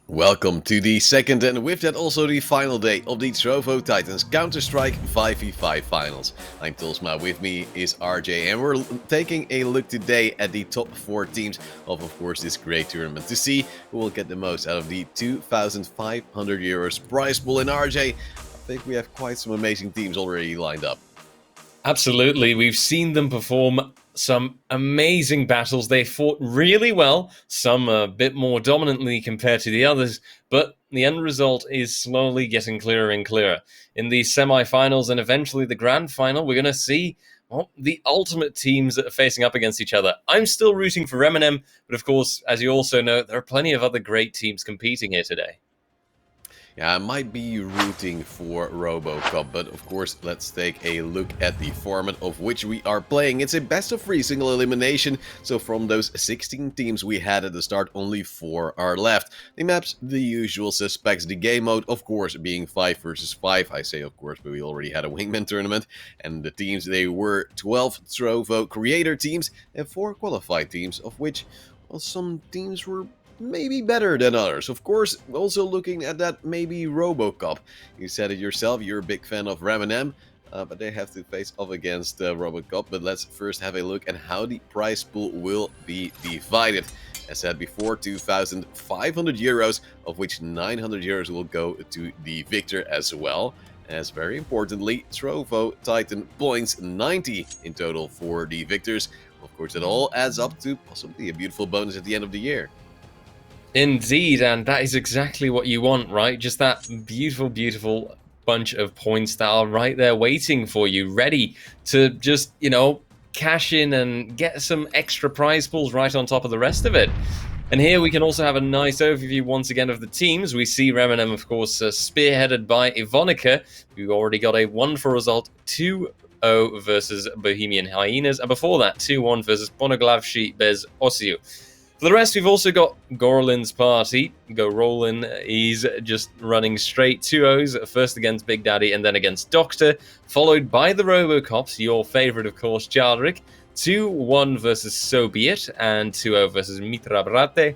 Welcome to the second and with that also the final day of the Trovo Titans Counter-Strike 5v5 finals. I'm Tolsma, with me is RJ, and we're taking a look today at the top 4 teams of course this great tournament to see who will get the most out of the 2,500 euros prize pool. And RJ, I think we have quite some amazing teams already lined up. Absolutely, we've seen them perform some amazing battles. They fought really well, some a bit more dominantly compared to the others, but the end result is slowly getting clearer and clearer. In the semi-finals and eventually the grand final, we're going to see the ultimate teams that are facing up against each other. I'm still rooting for Eminem, but of course, as you also know, there are plenty of other great teams competing here today. Yeah, I might be rooting for RoboCup, but of course, let's take a look at the format of which we are playing. It's a best-of-3 single elimination, so from those 16 teams we had at the start, only 4 are left. The maps, the usual suspects. The game mode, of course, being 5 versus 5. I say of course, but we already had a wingman tournament. And the teams, they were 12 Trovo creator teams and 4 qualified teams, of which, well, some teams were maybe better than others. Of course, also looking at that maybe RoboCup. You said it yourself, you're a big fan of Eminem, but they have to face off against RoboCup. But let's first have a look at how the prize pool will be divided. As said before, 2,500 euros, of which 900 euros will go to the victor as well. As very importantly, Trovo Titan Points, 90 in total for the victors. Of course, it all adds up to possibly a beautiful bonus at the end of the year. Indeed, and that is exactly what you want, right? Just that beautiful, beautiful bunch of points that are right there waiting for you, ready to just, cash in and get some extra prize pools right on top of the rest of it. And here we can also have a nice overview once again of the teams. We see Eminem, of course, spearheaded by Ivonica, who already got a wonderful result, 2-0 versus Bohemian Hyenas, and before that, 2-1 versus Ponoglavshi bez Osiu. For the rest, we've also got Gorlin's party. Go Rollin, he's just running straight 2-0s, first against Big Daddy and then against Doctor, followed by the Robocops, your favorite, of course, Jaldric, 2-1 versus So Be It, and 2-0 versus Mitra Brate.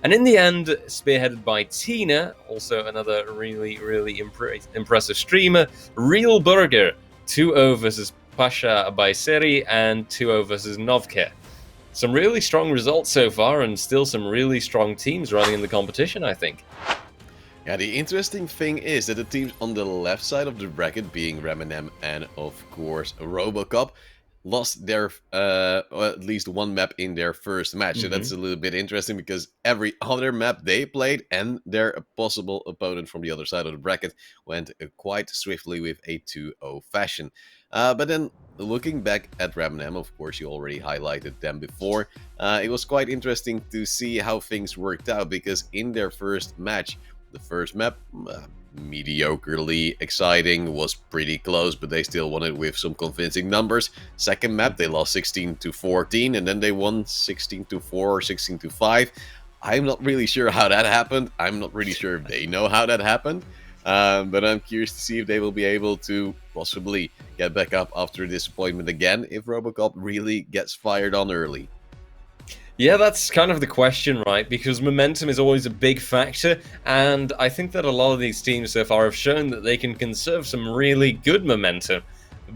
And in the end, spearheaded by Tina, also another really, really impressive streamer, Real Burger, 2-0 versus Pasha Baiseri, and 2-0 versus Novke. Some really strong results so far, and still some really strong teams running in the competition, I think. Yeah, the interesting thing is that the teams on the left side of the bracket, being Eminem and of course RoboCup, lost their at least one map in their first match. So that's a little bit interesting, because every other map they played and their possible opponent from the other side of the bracket went quite swiftly with a 2-0 fashion. But then looking back at Eminem, of course you already highlighted them before, it was quite interesting to see how things worked out, because in their first match, the first map, mediocrely exciting, was pretty close, but they still won it with some convincing numbers. Second map, they lost 16-14, and then they won 16-4 or 16-5. I'm not really sure how that happened. I'm not really sure if they know how that happened. But I'm curious to see if they will be able to possibly get back up after disappointment again, if RoboCup really gets fired on early. Yeah, that's kind of the question, right? Because momentum is always a big factor, and I think that a lot of these teams so far have shown that they can conserve some really good momentum.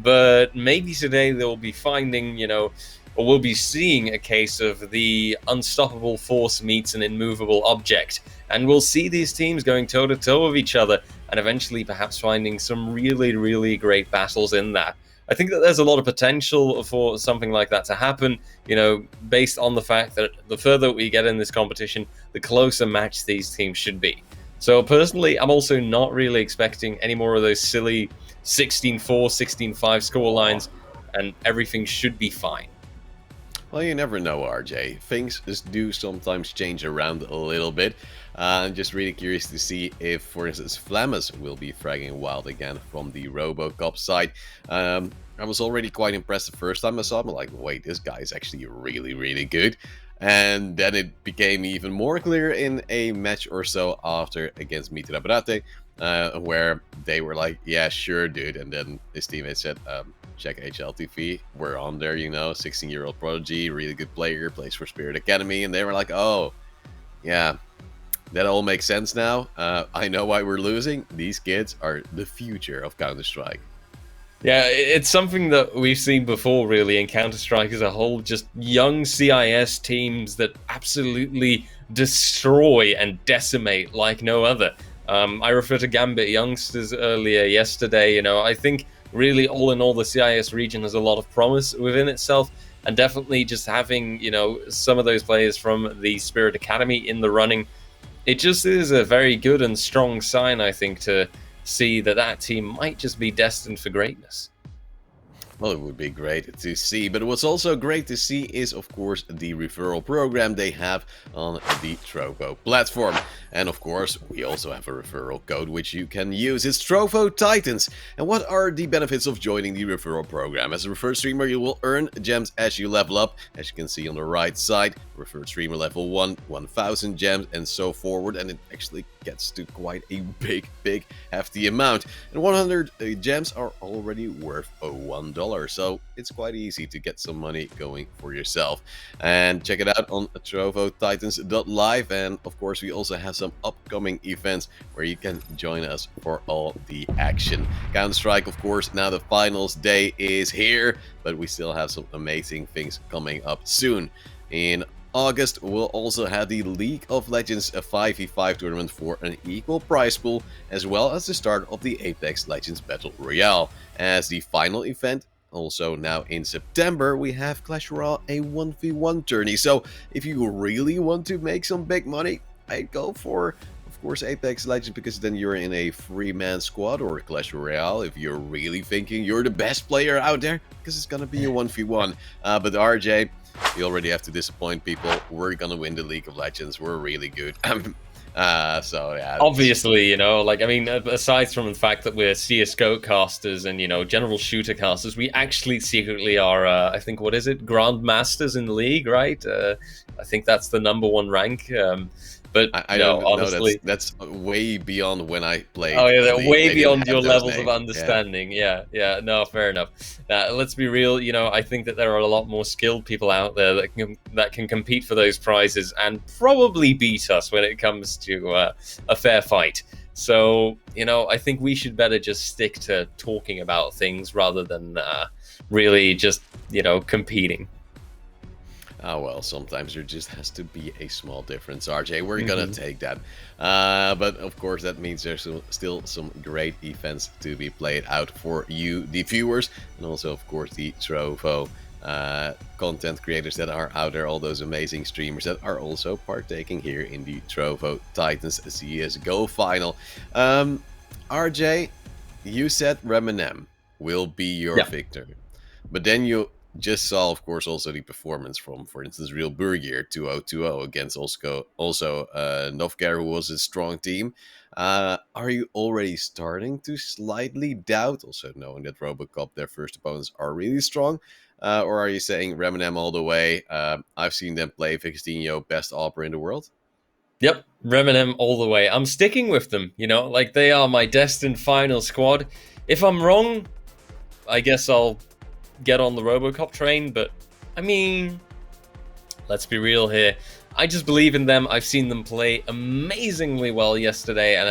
But maybe today they'll be finding, or we'll be seeing a case of the unstoppable force meets an immovable object. And we'll see these teams going toe-to-toe with each other, and eventually perhaps finding some really, really great battles in that. I think that there's a lot of potential for something like that to happen, based on the fact that the further we get in this competition, the closer match these teams should be. So personally, I'm also not really expecting any more of those silly 16-4, 16-5 score lines, and everything should be fine. Well, you never know, RJ. Things just do sometimes change around a little bit. I'm just really curious to see if, for instance, Flammes will be fragging wild again from the RoboCup side. I was already quite impressed the first time I saw him. I'm like, wait, this guy is actually really, really good. And then it became even more clear in a match or so after against Mitra Brate, where they were like, yeah, sure, dude. And then his teammate said, check HLTV, we're on there, 16-year-old prodigy, really good player, plays for Spirit Academy. And they were like, oh, yeah, that all makes sense now. I know why we're losing. These kids are the future of Counter-Strike. Yeah, it's something that we've seen before, really, in Counter-Strike as a whole. Just young CIS teams that absolutely destroy and decimate like no other. I refer to Gambit youngsters earlier yesterday. I think really, all in all, the CIS region has a lot of promise within itself, and definitely just having some of those players from the Spirit Academy in the running, it just is a very good and strong sign, I think, to see that team might just be destined for greatness. Well, it would be great to see, but what's also great to see is, of course, the referral program they have on the Trovo platform. And of course, we also have a referral code which you can use. It's Trovo Titans. And what are the benefits of joining the referral program? As a referred streamer, you will earn gems as you level up. As you can see on the right side, referred streamer level 1, 1000 gems, and so forward. And it actually gets to quite a big, hefty amount. And 100 gems are already worth $1. So it's quite easy to get some money going for yourself. And check it out on trovotitans.live. And of course, we also have some upcoming events where you can join us for all the action. Counter-Strike, of course, now the finals day is here, but we still have some amazing things coming up soon. In August, we'll also have the League of Legends 5v5 tournament for an equal prize pool, as well as the start of the Apex Legends Battle Royale. As the final event, also now in September, we have Clash Royale, a 1v1 tourney. So if you really want to make some big money, I'd go for, of course, Apex Legends, because then you're in a 3-man squad, or Clash Royale if you're really thinking you're the best player out there, because it's gonna be a 1v1. But RJ, we already have to disappoint people. We're gonna win the League of Legends. We're really good. So yeah, obviously, aside from the fact that we're CSGO casters and general shooter casters, we actually secretly are I think, what is it, Grandmasters in the league, right? I think that's the #1 rank. But I no, don't honestly, know. That's way beyond when I played. oh yeah, they're way they beyond didn't your have those levels of names. understanding. Yeah, no, fair enough. Let's be real. I think that there are a lot more skilled people out there that can compete for those prizes and probably beat us when it comes to a fair fight. So I think we should better just stick to talking about things rather than really just competing. Oh, well, sometimes there just has to be a small difference, RJ. We're gonna take that. But of course, that means there's still some great events to be played out for you, the viewers, and also, of course, the Trovo content creators that are out there, all those amazing streamers that are also partaking here in the Trovo Titans CSGO final. RJ, you said Reminem will be your victor, but then you just saw, of course, also the performance from, for instance, Real Burgier 2020 against also Novcare, who was a strong team. Are you already starting to slightly doubt, also knowing that RoboCop, their first opponents, are really strong? Or are you saying Reminem all the way? I've seen them play Victinho, best opera in the world. Yep, Reminem all the way. I'm sticking with them, they are my destined final squad. If I'm wrong, I guess I'll get on the RoboCop train, but let's be real here. I just believe in them. I've seen them play amazingly well yesterday, and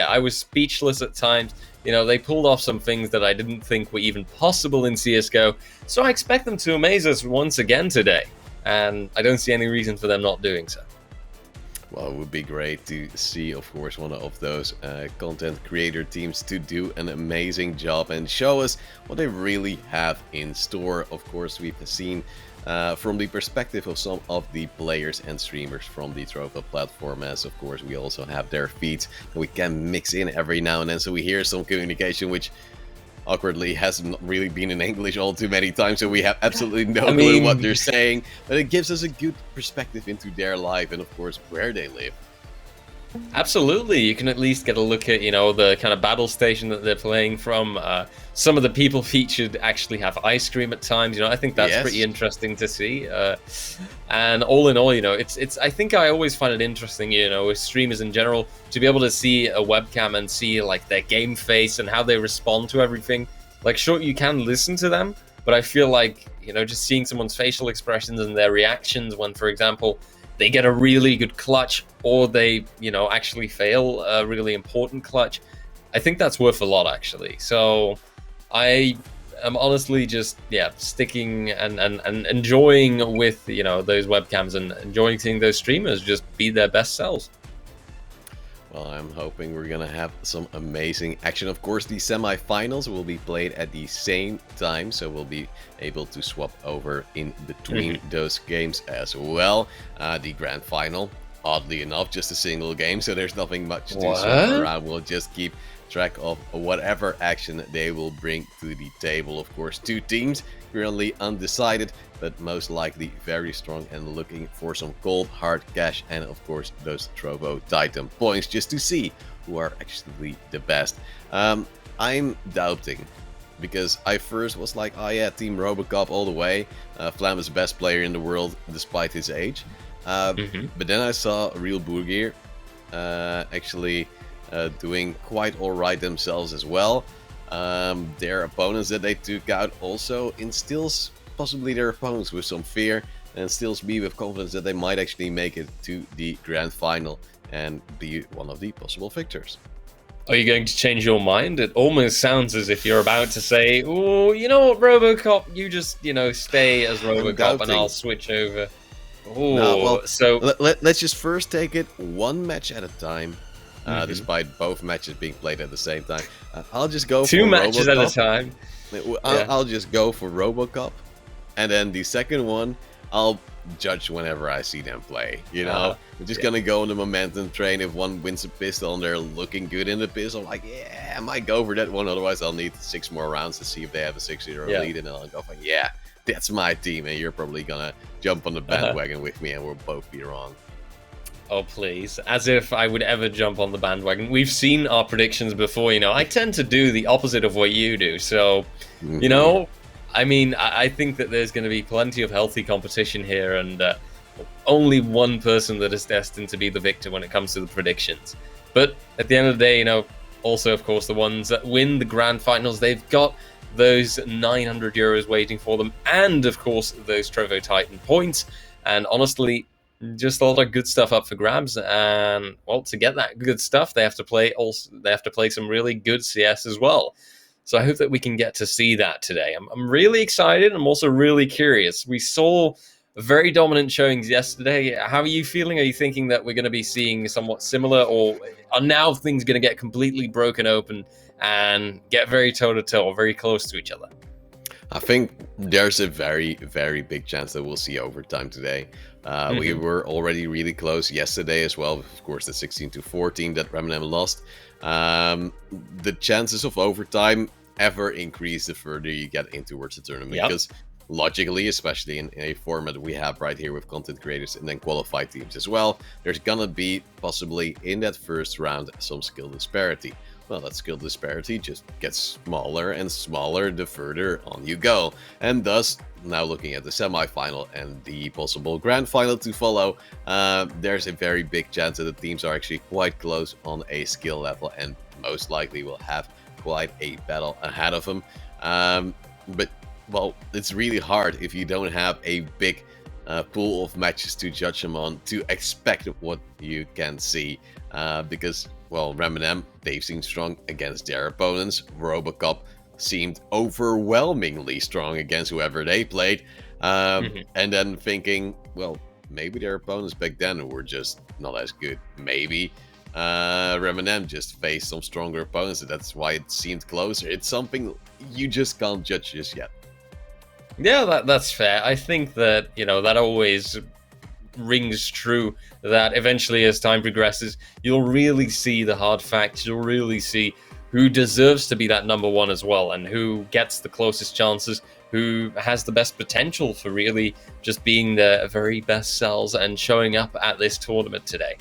I was speechless at times. They pulled off some things that I didn't think were even possible in CSGO, so I expect them to amaze us once again today, and I don't see any reason for them not doing so. Well, it would be great to see, of course, one of those content creator teams to do an amazing job and show us what they really have in store. Of course, we've seen from the perspective of some of the players and streamers from the Trovo platform, as of course we also have their feeds that we can mix in every now and then, so we hear some communication which awkwardly hasn't really been in English all too many times, so we have absolutely no clue what they're saying, but it gives us a good perspective into their life and, of course, where they live. Absolutely, you can at least get a look at the kind of battle station that they're playing from. Some of the people featured actually have ice cream at times. I think that's pretty interesting to see. And all in all, it's I think I always find it interesting, with streamers in general, to be able to see a webcam and see like their game face and how they respond to everything. Like, sure, you can listen to them, but I feel like just seeing someone's facial expressions and their reactions when, for example, they get a really good clutch, or they, actually fail a really important clutch, I think that's worth a lot, actually. So I am honestly just, sticking and enjoying with, those webcams and enjoying seeing those streamers just be their best selves. Well, I'm hoping we're gonna have some amazing action. Of course, the semi-finals will be played at the same time, so we'll be able to swap over in between those games as well. The grand final, oddly enough, just a single game, so there's nothing much to swap around. We'll just keep track of whatever action they will bring to the table. Of course, two teams currently undecided, but most likely very strong and looking for some cold hard cash, and of course those Trovo Titan points, just to see who are actually the best. I'm doubting, because I first was like, oh yeah, Team Robocop all the way. Flam is the best player in the world despite his age. But then I saw Real Burgir actually doing quite alright themselves as well. Their opponents that they took out also instills possibly their opponents with some fear, and instills me with confidence that they might actually make it to the grand final and be one of the possible victors. Are you going to change your mind? It almost sounds as if you're about to say, oh, you know what, Robocop, you just, stay as Robocop and I'll switch over. Oh, no, well, so let's just first take it one match at a time. Despite both matches being played at the same time, I'll just go two for matches Robocop. at a time. I'll just go for Robocop, and then the second one I'll judge whenever I see them play. I'm just gonna go on the momentum train. If one wins a pistol and they're looking good in the pistol, I'm like, yeah, I might go for that one. Otherwise, I'll need 6 more rounds to see if they have a 6-0 lead, and then I'll go for, yeah, that's my team, and you're probably gonna jump on the bandwagon with me, and we'll both be wrong. Oh, please. As if I would ever jump on the bandwagon. We've seen our predictions before, I tend to do the opposite of what you do. So, I mean, I think that there's going to be plenty of healthy competition here, and only one person that is destined to be the victor when it comes to the predictions. But at the end of the day, also, of course, the ones that win the grand finals, they've got those 900 euros waiting for them, and, of course, those Trovo Titan points. And honestly, just a lot of good stuff up for grabs, and well, to get that good stuff, they have to play some really good CS as well. So I hope that we can get to see that today. I'm really excited. I'm also really curious. We saw very dominant showings yesterday. How are you feeling? Are you thinking that we're going to be seeing somewhat similar, or are now things going to get completely broken open and get very toe-to-toe or very close to each other? I think there's a very, very big chance that we'll see overtime today. We were already really close yesterday as well. Of course, the 16-14 that Remnant lost. The chances of overtime ever increase the further you get in towards the tournament. Because logically, especially in a format we have right here with content creators and then qualified teams as well, there's gonna be possibly in that first round some skill disparity. Well, that skill disparity just gets smaller and smaller the further on you go. And thus, now looking at the semi-final and the possible grand final to follow, there's a very big chance that the teams are actually quite close on a skill level, and most likely will have quite a battle ahead of them. But, well, it's really hard if you don't have a big pool of matches to judge them on to expect what you can see. Because, well, Remnant, they've seemed strong against their opponents. Robocop seemed overwhelmingly strong against whoever they played. And then thinking, well, maybe their opponents back then were just not as good. Maybe Remnant just faced some stronger opponents, and that's why it seemed closer. It's something you just can't judge just yet. Yeah, that's fair. I think that, that always rings true, that eventually as time progresses, you'll really see the hard facts. You'll really see who deserves to be that number one as well, and who gets the closest chances, who has the best potential for really just being the very best selves and showing up at this tournament today.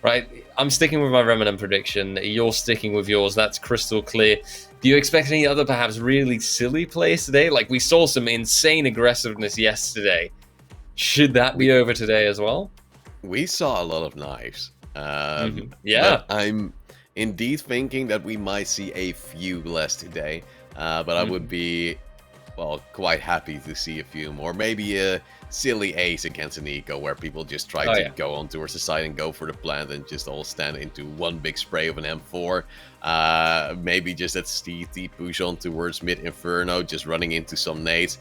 Right, I'm sticking with my Remnant prediction. You're sticking with yours. That's crystal clear. Do you expect any other perhaps really silly plays today? Like, we saw some insane aggressiveness yesterday. Should that be over today as well? We saw a lot of knives. Yeah. I'm indeed thinking that we might see a few less today. But I would be well, quite happy to see a few more. Maybe a silly ace against an eco where people just try Oh to yeah. go on towards the side and go for the plant and just all stand into one big spray of an M4. Maybe just that CT push on towards mid Inferno, just running into some nades.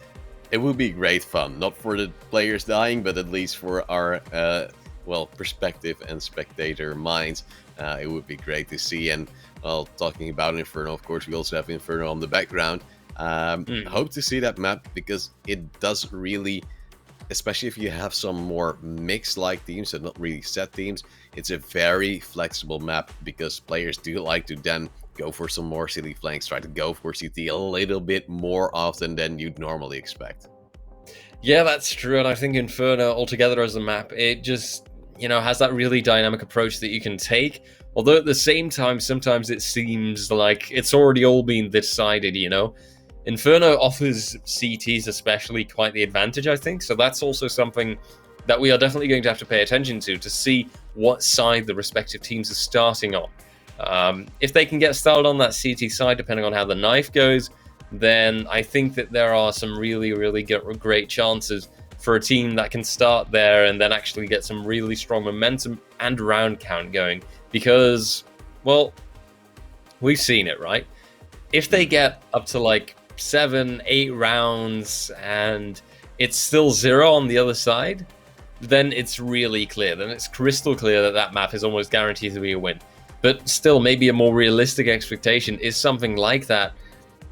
It would be great fun, not for the players dying, but at least for our well, perspective and spectator minds. It would be great to see. And well, talking about Inferno, of course, we also have Inferno on the background. Hope to see that map, because it does really, especially if you have some more mixed-like teams and not really set teams, it's a very flexible map, because players do like to then go for some more city flanks, try to go for CT a little bit more often than you'd normally expect. Yeah, that's true, and I think Inferno altogether as a map, it just, has that really dynamic approach that you can take. Although at the same time, sometimes it seems like it's already all been decided, Inferno offers CTs especially quite the advantage, I think. So that's also something that we are definitely going to have to pay attention to see what side the respective teams are starting on. If they can get started on that CT side, depending on how the knife goes, then I think that there are some really, really great chances for a team that can start there and then actually get some really strong momentum and round count going. Because, well, we've seen it, right? If they get up to like 7, 8 rounds and it's still 0 on the other side, then it's really clear. Then it's crystal clear that that map is almost guaranteed to be a win. But still, maybe a more realistic expectation is something like that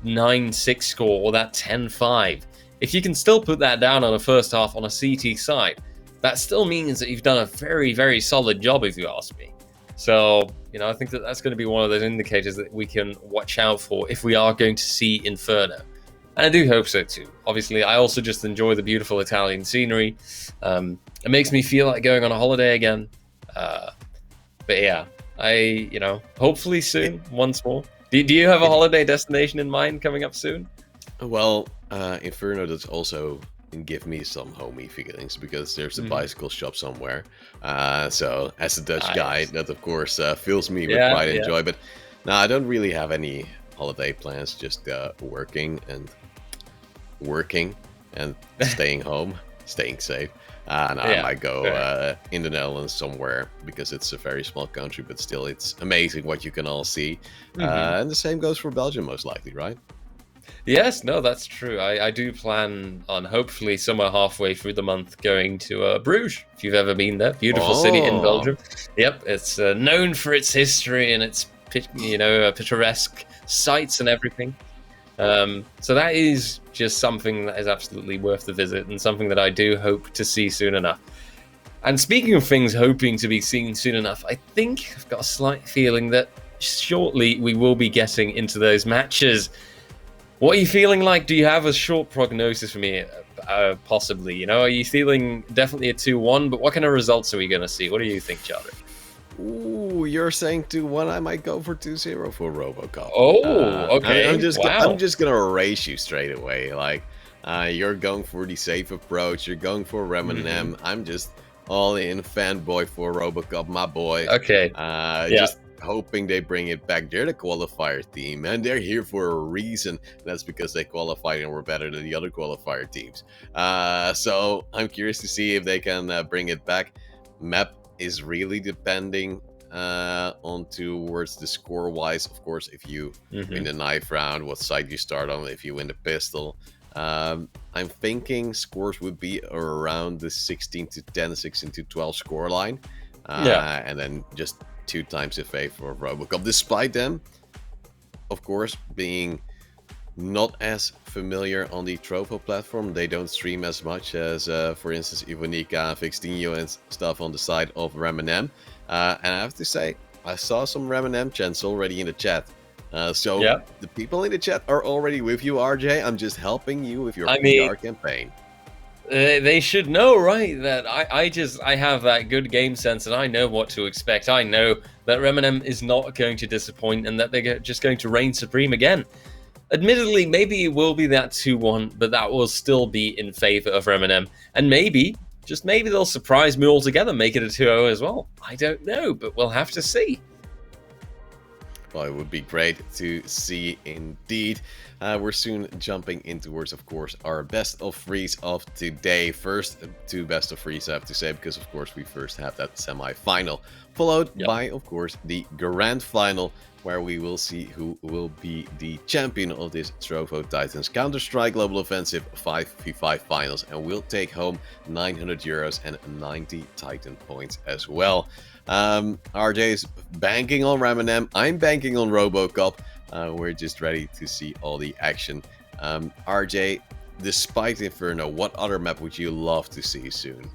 9-6 score or that 10-5. If you can still put that down on a first half on a CT side, that still means that you've done a very, very solid job, if you ask me. So, I think that that's going to be one of those indicators that we can watch out for if we are going to see Inferno. And I do hope so too. Obviously, I also just enjoy the beautiful Italian scenery. It makes me feel like going on a holiday again. But yeah, hopefully soon, once more. Do you have a holiday destination in mind coming up soon? Well, Inferno does also give me some homey feelings, because there's a bicycle shop somewhere. So as a Dutch guy, that of course fills me with pride and joy. But no, I don't really have any holiday plans. Just working and staying home, staying safe. And I might go in the Netherlands somewhere, because it's a very small country, but still it's amazing what you can all see. And the same goes for Belgium, most likely, right? Yes, no, that's true. I do plan on hopefully somewhere halfway through the month going to Bruges, if you've ever been there. Beautiful city in Belgium. Yep, it's known for its history and its picturesque sights and everything. So that is just something that is absolutely worth the visit, and something that I do hope to see soon enough. And speaking of things hoping to be seen soon enough, I think I've got a slight feeling that shortly we will be getting into those matches. What are you feeling like? Do you have a short prognosis for me? Possibly, are you feeling definitely a 2-1? But what kind of results are we going to see? What do you think, Charlie? Ooh, you're saying 2-1. I might go for 2-0 for RoboCop. Oh, okay. I'm just gonna erase you straight away. Like, you're going for the safe approach. You're going for Rem and M. I'm just all in fanboy for RoboCop, my boy. Okay. Just hoping they bring it back. They're the qualifier team, and they're here for a reason. That's because they qualified and were better than the other qualifier teams. So I'm curious to see if they can bring it back. Map is really depending on towards the score wise. Of course, if you win the knife round, what side you start on. If you win the pistol, I'm thinking scores would be around the 16-10, 16-12 score line. And then just 2 times the favor of RoboCop, despite them, of course, being not as familiar on the Trovo platform. They don't stream as much as, for instance, Ivonica, Fixtinho and stuff on the side of Rem and M. And I have to say, I saw some Rem and M chants already in the chat. So the people in the chat are already with you, RJ. I'm just helping you with your PR campaign. They should know, right? That I have that good game sense, and I know what to expect. I know that Rem and M is not going to disappoint, and that they're just going to reign supreme again. Admittedly, maybe it will be that 2-1, but that will still be in favor of Rem and M. And maybe, just maybe, they'll surprise me altogether, make it a 2-0 as well. I don't know, but we'll have to see. Well, it would be great to see indeed. We're soon jumping in towards, of course, our best of threes of today. First, two best of threes, I have to say, because, of course, we first have that semi-final, followed Yep. by, of course, the grand final, where we will see who will be the champion of this Trovo Titans Counter-Strike Global Offensive 5v5 finals, and we'll take home 900 euros and 90 Titan points as well. RJ is banking on Ramanem. I'm banking on RoboCop. We're just ready to see all the action. RJ, despite Inferno, what other map would you love to see soon?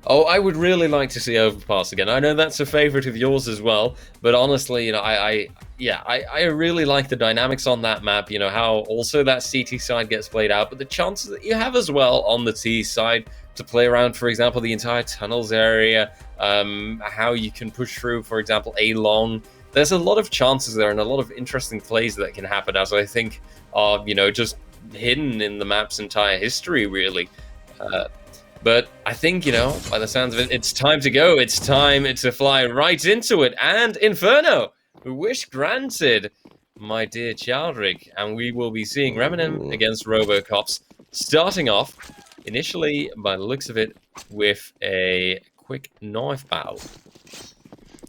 Oh, I would really like to see Overpass again. I know that's a favorite of yours as well, but honestly, I really like the dynamics on that map. How also that CT side gets played out, but the chances that you have as well on the T side to play around, for example, the entire tunnels area, how you can push through, for example, a long. There's a lot of chances there and a lot of interesting plays that can happen, as I think are just hidden in the map's entire history, really. But I think, by the sounds of it, it's time to go. It's time to fly right into it. And Inferno, wish granted, my dear Chaldrick. And we will be seeing Reminem against Robocops, starting off, initially, by the looks of it, with a quick knife battle.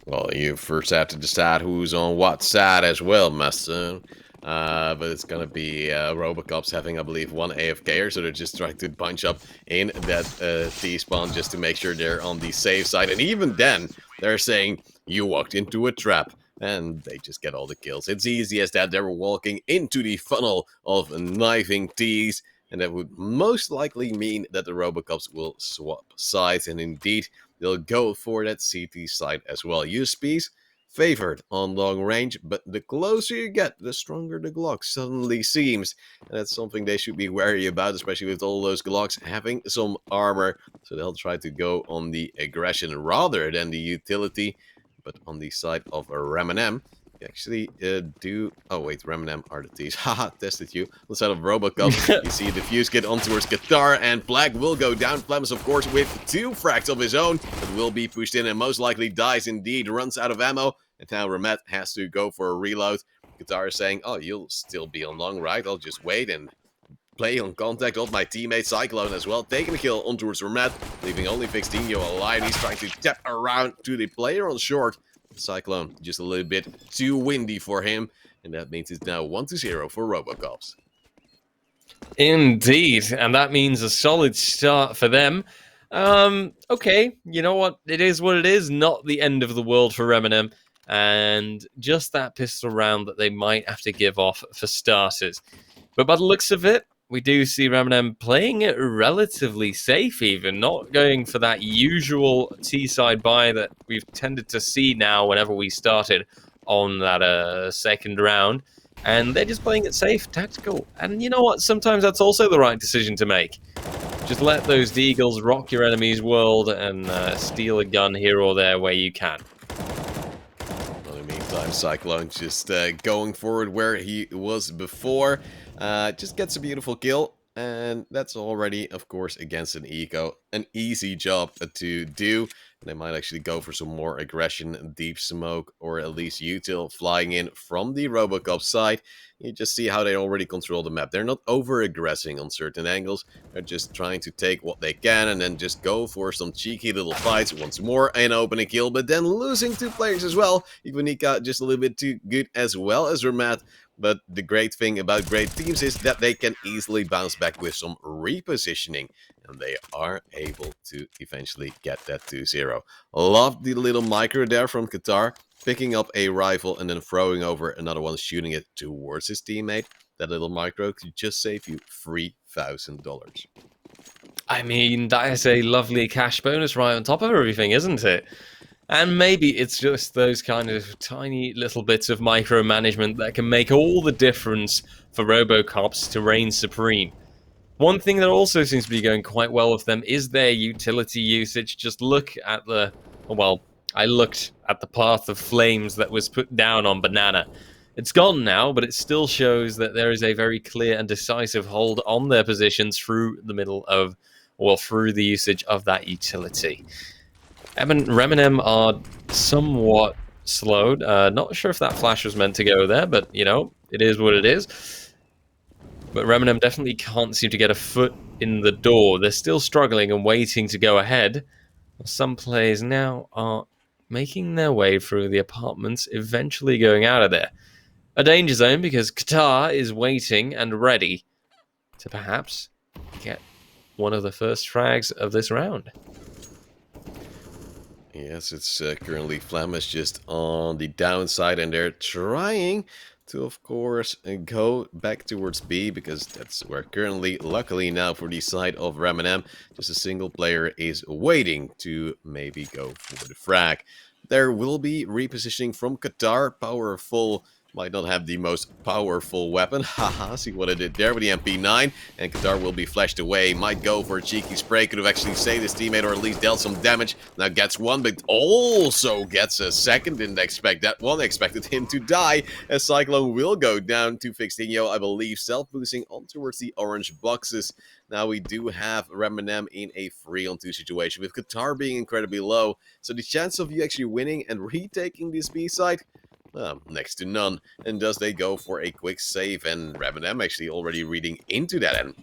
Well, you first have to decide who's on what side as well, master. But it's gonna be Robocops having, I believe, one AFKer, so they're just trying to bunch up in that T-spawn just to make sure they're on the safe side. And even then, they're saying, you walked into a trap. And they just get all the kills. It's easy as that. They're walking into the funnel of knifing T's. And that would most likely mean that the Robocops will swap sides. And indeed, they'll go for that CT side as well. USPs favored on long range, but the closer you get, the stronger the Glock suddenly seems. And that's something they should be wary about, especially with all those Glocks having some armor. So they'll try to go on the aggression rather than the utility. But on the side of Ramanem, you actually do... Oh, wait, Ramanem are the T's. Haha, tested you. On the side of Robocop, you see the fuse get on towards Qatar, and Black will go down. Flamus, of course, with 2 frags of his own, but will be pushed in and most likely dies indeed. Runs out of ammo, and now Ramet has to go for a reload. Qatar is saying, oh, you'll still be on long, right? I'll just wait and play on contact of my teammate Cyclone as well, taking a kill on towards Ramet, leaving only Fixtinho alive. He's trying to tap around to the player on short. Cyclone just a little bit too windy for him, and that means it's now 1-0 for Robocops. Indeed, and that means a solid start for them. Okay, you know what? It is what it is. Not the end of the world for Reminem, and just that pistol round that they might have to give off for starters. But by the looks of it, we do see Reminem playing it relatively safe, even not going for that usual T-side buy that we've tended to see now whenever we started on that second round. And they're just playing it safe, tactical. And you know what? Sometimes that's also the right decision to make. Just let those deagles rock your enemy's world and steal a gun here or there where you can. Well, in the meantime, Cyclone just going forward where he was before. Just gets a beautiful kill. And that's already, of course, against an eco. An easy job to do. They might actually go for some more aggression, deep smoke, or at least util flying in from the Robocop side. You just see how they already control the map. They're not over-aggressing on certain angles. They're just trying to take what they can and then just go for some cheeky little fights. Once more, an opening kill, but then losing 2 players as well. Ivanika just a little bit too good as well as Ramat. But the great thing about great teams is that they can easily bounce back with some repositioning. And they are able to eventually get that 2-0. Love the little micro there from Qatar. Picking up a rifle and then throwing over another one, shooting it towards his teammate. That little micro could just save you $3,000. I mean, that is a lovely cash bonus right on top of everything, isn't it? And maybe it's just those kind of tiny little bits of micromanagement that can make all the difference for Robocops to reign supreme. One thing that also seems to be going quite well with them is their utility usage. Just look at the... Well, I looked at the path of flames that was put down on Banana. It's gone now, but it still shows that there is a very clear and decisive hold on their positions through the middle of... Well, through the usage of that utility. Reminem are somewhat slowed. Not sure if that flash was meant to go there, but, you know, it is what it is. But Reminem definitely can't seem to get a foot in the door. They're still struggling and waiting to go ahead. Some players now are making their way through the apartments, eventually going out of there. A danger zone because Qatar is waiting and ready to perhaps get one of the first frags of this round. Yes, it's currently Flemish just on the downside, and they're trying to, of course, go back towards B, because that's where currently, luckily now for the side of Reminem, just a single player is waiting to maybe go for the frag. There will be repositioning from Qatar, powerful. Might not have the most powerful weapon. Haha, see what I did there with the MP9. And Qatar will be flashed away. Might go for a cheeky spray. Could have actually saved his teammate or at least dealt some damage. Now gets one, but also gets a second. Didn't expect that one. Expected him to die. As Cyclone will go down to Fixinho, I believe, self-boosting on towards the orange boxes. Now we do have Reminem in a 3-on-2 situation, with Qatar being incredibly low. So the chance of you actually winning and retaking this B side, next to none. And thus they go for a quick save, and Reminem actually already reading into that and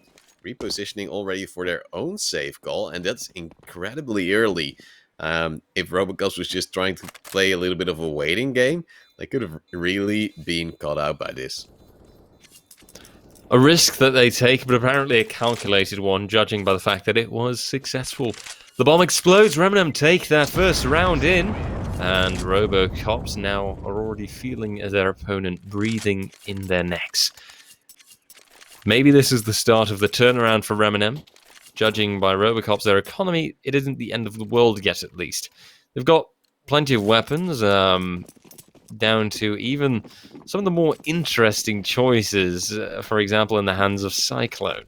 repositioning already for their own save call, and that's incredibly early. If Robocops was just trying to play a little bit of a waiting game, they could have really been caught out by this. A risk that they take, but apparently a calculated one, judging by the fact that it was successful. The bomb explodes, Reminem take their first round in, and Robocops now are already feeling their opponent breathing in their necks. Maybe this is the start of the turnaround for Reminem. Judging by Robocops, their economy, it isn't the end of the world yet, at least. They've got plenty of weapons, down to even some of the more interesting choices, for example, in the hands of Cyclone.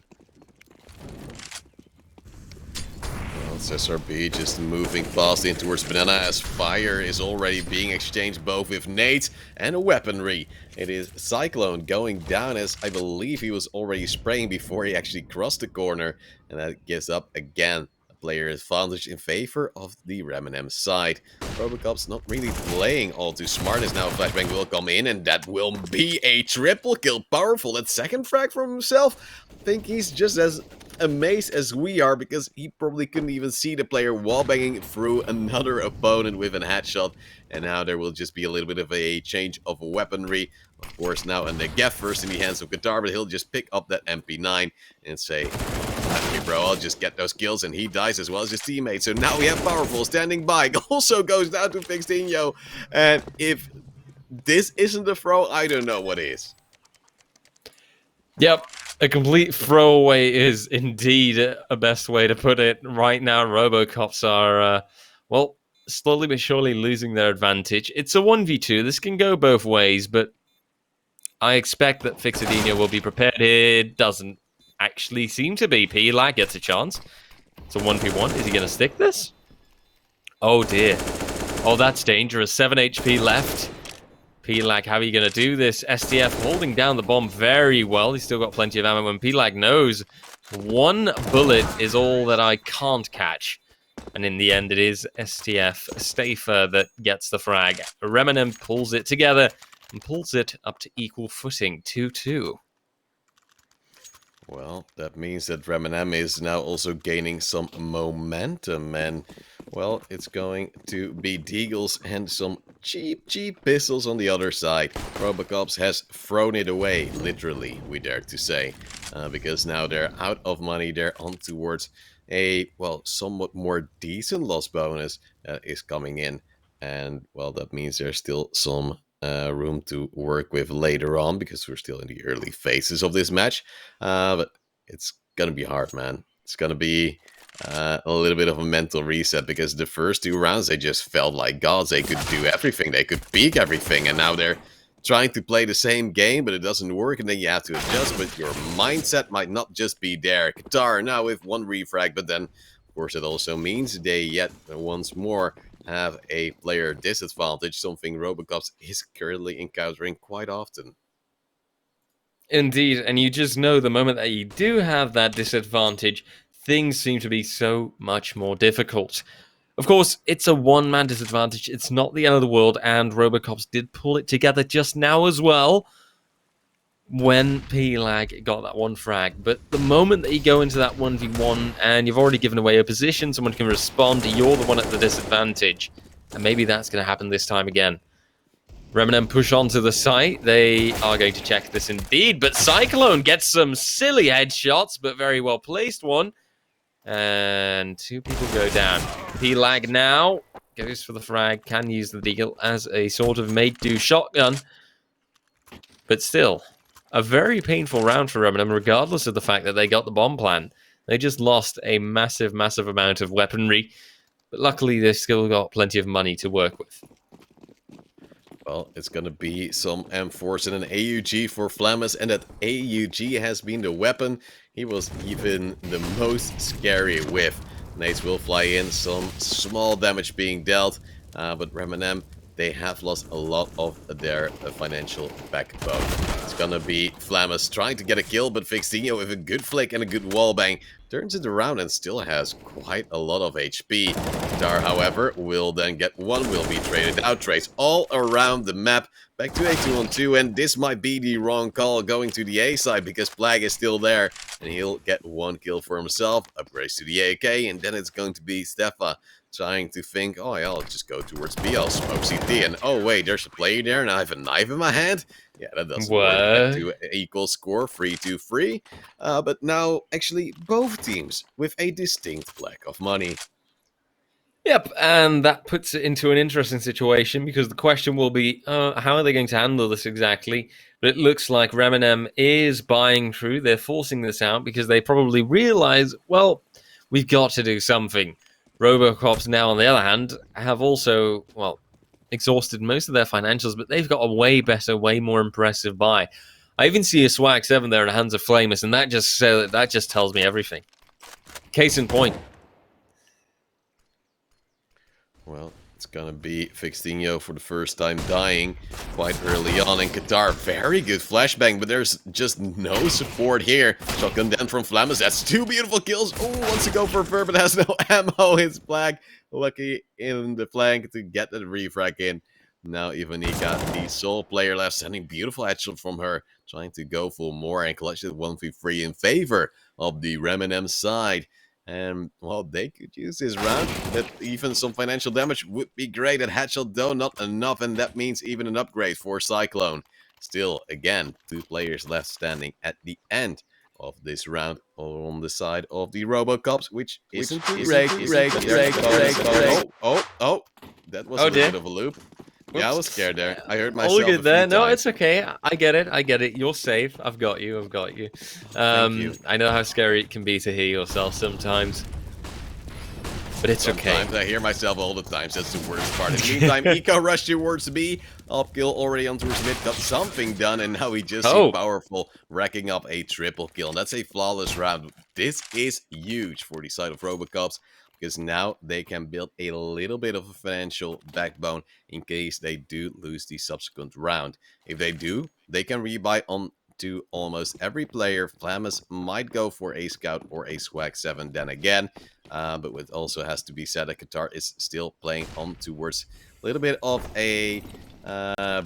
Well, it's SRB just moving fast in towards Banana, as fire is already being exchanged both with nades and a weaponry. It is Cyclone going down, as I believe he was already spraying before he actually crossed the corner, and that gives up again. Player advantage in favor of the Reminem side. Robocop's not really playing all too smart, as now Flashbang will come in, and that will be a triple kill. Powerful. That second frag from himself. I think he's just as amazed as we are, because he probably couldn't even see the player wallbanging through another opponent with a headshot. And now there will just be a little bit of a change of weaponry. Of course, now a Negev first in the hands of Qatar, but he'll just pick up that MP9 and say, "Me, bro, I'll just get those kills," and he dies as well as his teammate. So now we have Powerful standing by. Also goes down to Fixinho, and if this isn't a throw, I don't know what is. Yep, a complete throwaway is indeed a best way to put it. Right now, Robocops are, well, slowly but surely losing their advantage. It's a 1v2. This can go both ways, but I expect that Fixinho will be prepared. It doesn't actually seem to be. P-Lag gets a chance. It's a 1v1. Is he going to stick this? Oh, dear. Oh, that's dangerous. 7 HP left. P-Lag, how are you going to do this? STF holding down the bomb very well. He's still got plenty of ammo. When P-Lag knows one bullet is all that I can't catch. And in the end, it is STF Stafer that gets the frag. Reminem pulls it together and pulls it up to equal footing, 2-2. Well, that means that Reminem is now also gaining some momentum, and, well, it's going to be Deagles and some cheap pistols on the other side. Robocops has thrown it away, literally, we dare to say, because now they're out of money. They're on towards a, well, somewhat more decent loss bonus that is coming in, and, well, that means there's still some room to work with later on, because we're still in the early phases of this match. But it's gonna be hard, man. It's gonna be a little bit of a mental reset, because the first 2 rounds they just felt like gods. They could do everything, they could peek everything, and now they're trying to play the same game, but it doesn't work, and then you have to adjust. But your mindset might not just be there. Qatar now with 1 refrag, but then, of course, it also means they yet once more have a player disadvantage, something Robocops is currently encountering quite often. Indeed, and you just know the moment that you do have that disadvantage, things seem to be so much more difficult. Of course, it's a one-man disadvantage. It's not the end of the world, and Robocops did pull it together just now as well. when P-Lag got that one frag, but the moment that you go into that 1v1 and you've already given away a position, someone can respond, you're the one at the disadvantage. And maybe that's going to happen this time again. Reminem push onto the site. They are going to check this indeed, but Cyclone gets some silly headshots, but very well placed one. And 2 people go down. P-Lag now goes for the frag, can use the deagle as a sort of make-do shotgun. But still, a very painful round for Reminem, regardless of the fact that they got the bomb plan. They just lost a massive, massive amount of weaponry. But luckily, they still got plenty of money to work with. Well, it's gonna be some M4s and an AUG for Flammes, and that AUG has been the weapon he was even the most scary with. Nades will fly in, some small damage being dealt, but Reminem, they have lost a lot of their financial backbone. It's gonna be Flammes trying to get a kill, but Fixinho with a good flick and a good wallbang turns it around and still has quite a lot of HP. Dar, however, will then get one, will be traded out. Trades all around the map. Back to a 2-on-2, and this might be the wrong call going to the A side because Plag is still there, and he'll get one kill for himself. Upgrades to the AK, and then it's going to be Stefa trying to think, oh yeah, I'll just go towards B, I'll smoke CT, and oh wait, there's a player there, and I have a knife in my hand? Yeah, that doesn't work. To equal score, 3-2-3. But now, actually, both teams with a distinct lack of money. Yep, and that puts it into an interesting situation because the question will be, how are they going to handle this exactly? But it looks like Reminem is buying through. They're forcing this out because they probably realize, well, we've got to do something. Robocops now, on the other hand, have also, well, exhausted most of their financials, but they've got a way better, way more impressive buy. I even see a Swag 7 there in the hands of Flamus, and that just tells me everything. Case in point. Well, it's gonna be Fixinho for the first time dying quite early on, and Qatar, very good flashbang, but there's just no support here. Shotgun down from Flammes, that's 2 beautiful kills. Oh, wants to go for a verb, but has no ammo. It's Black, lucky in the flank to get the refrag in. Now Ivanika, the sole player left, sending beautiful headshot from her, trying to go for more and clutch it 1v3 in favor of the Reminem side. And, well, they could use this round, but even some financial damage would be great. At headshot, though, not enough, and that means even an upgrade for Cyclone. Still, again, 2 players left standing at the end of this round on the side of the Robocops, which isn't too great. Oh, that was a little bit of a loop. Oops. Yeah, I was scared there. I heard myself. All good there. No, it's okay. I get it. You're safe. I've got you. Thank you. I know how scary it can be to hear yourself sometimes. But it's sometimes okay. I hear myself all the time. That's the worst part. In the meantime, Eco rushed towards B. Upkill already on towards mid. Got something done, and now he just seems powerful, racking up a triple kill. And that's a flawless round. This is huge for the side of Robocops, because now they can build a little bit of a financial backbone in case they do lose the subsequent round. If they do, they can rebuy on to almost every player. Flammes might go for a Scout or a Swag 7 then again. But what also has to be said, that Qatar is still playing on towards a little bit of a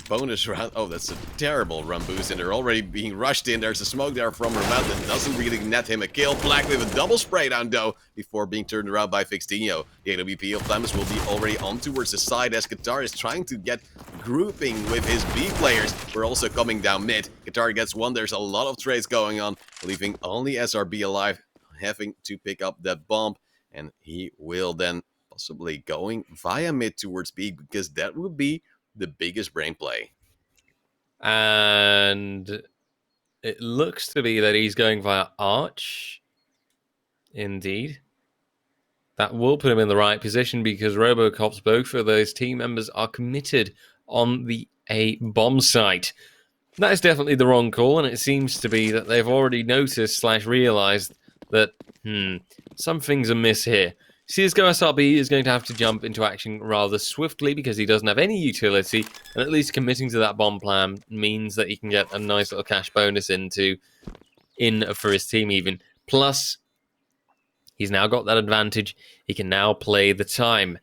bonus round. Oh, that's a terrible run boost, and they're already being rushed in. There's a smoke there from Ramat that doesn't really net him a kill. Black with a double spray down, though, before being turned around by Fixinho. The AWP of Flammes will be already on towards the side as Qatar is trying to get grouping with his B players. We're also coming down mid. Qatar gets one. There's a lot of trades going on, leaving only SRB alive, having to pick up that bomb, and he will then possibly going via mid towards B, because that would be the biggest brain play. And it looks to be that he's going via Arch. Indeed. That will put him in the right position because Robocops, both of those team members, are committed on the A bomb site. That is definitely the wrong call, and it seems to be that they've already noticed / realized that, something's amiss here. CSGO SRB is going to have to jump into action rather swiftly because he doesn't have any utility, and at least committing to that bomb plan means that he can get a nice little cash bonus in for his team even. Plus, he's now got that advantage. He can now play the time.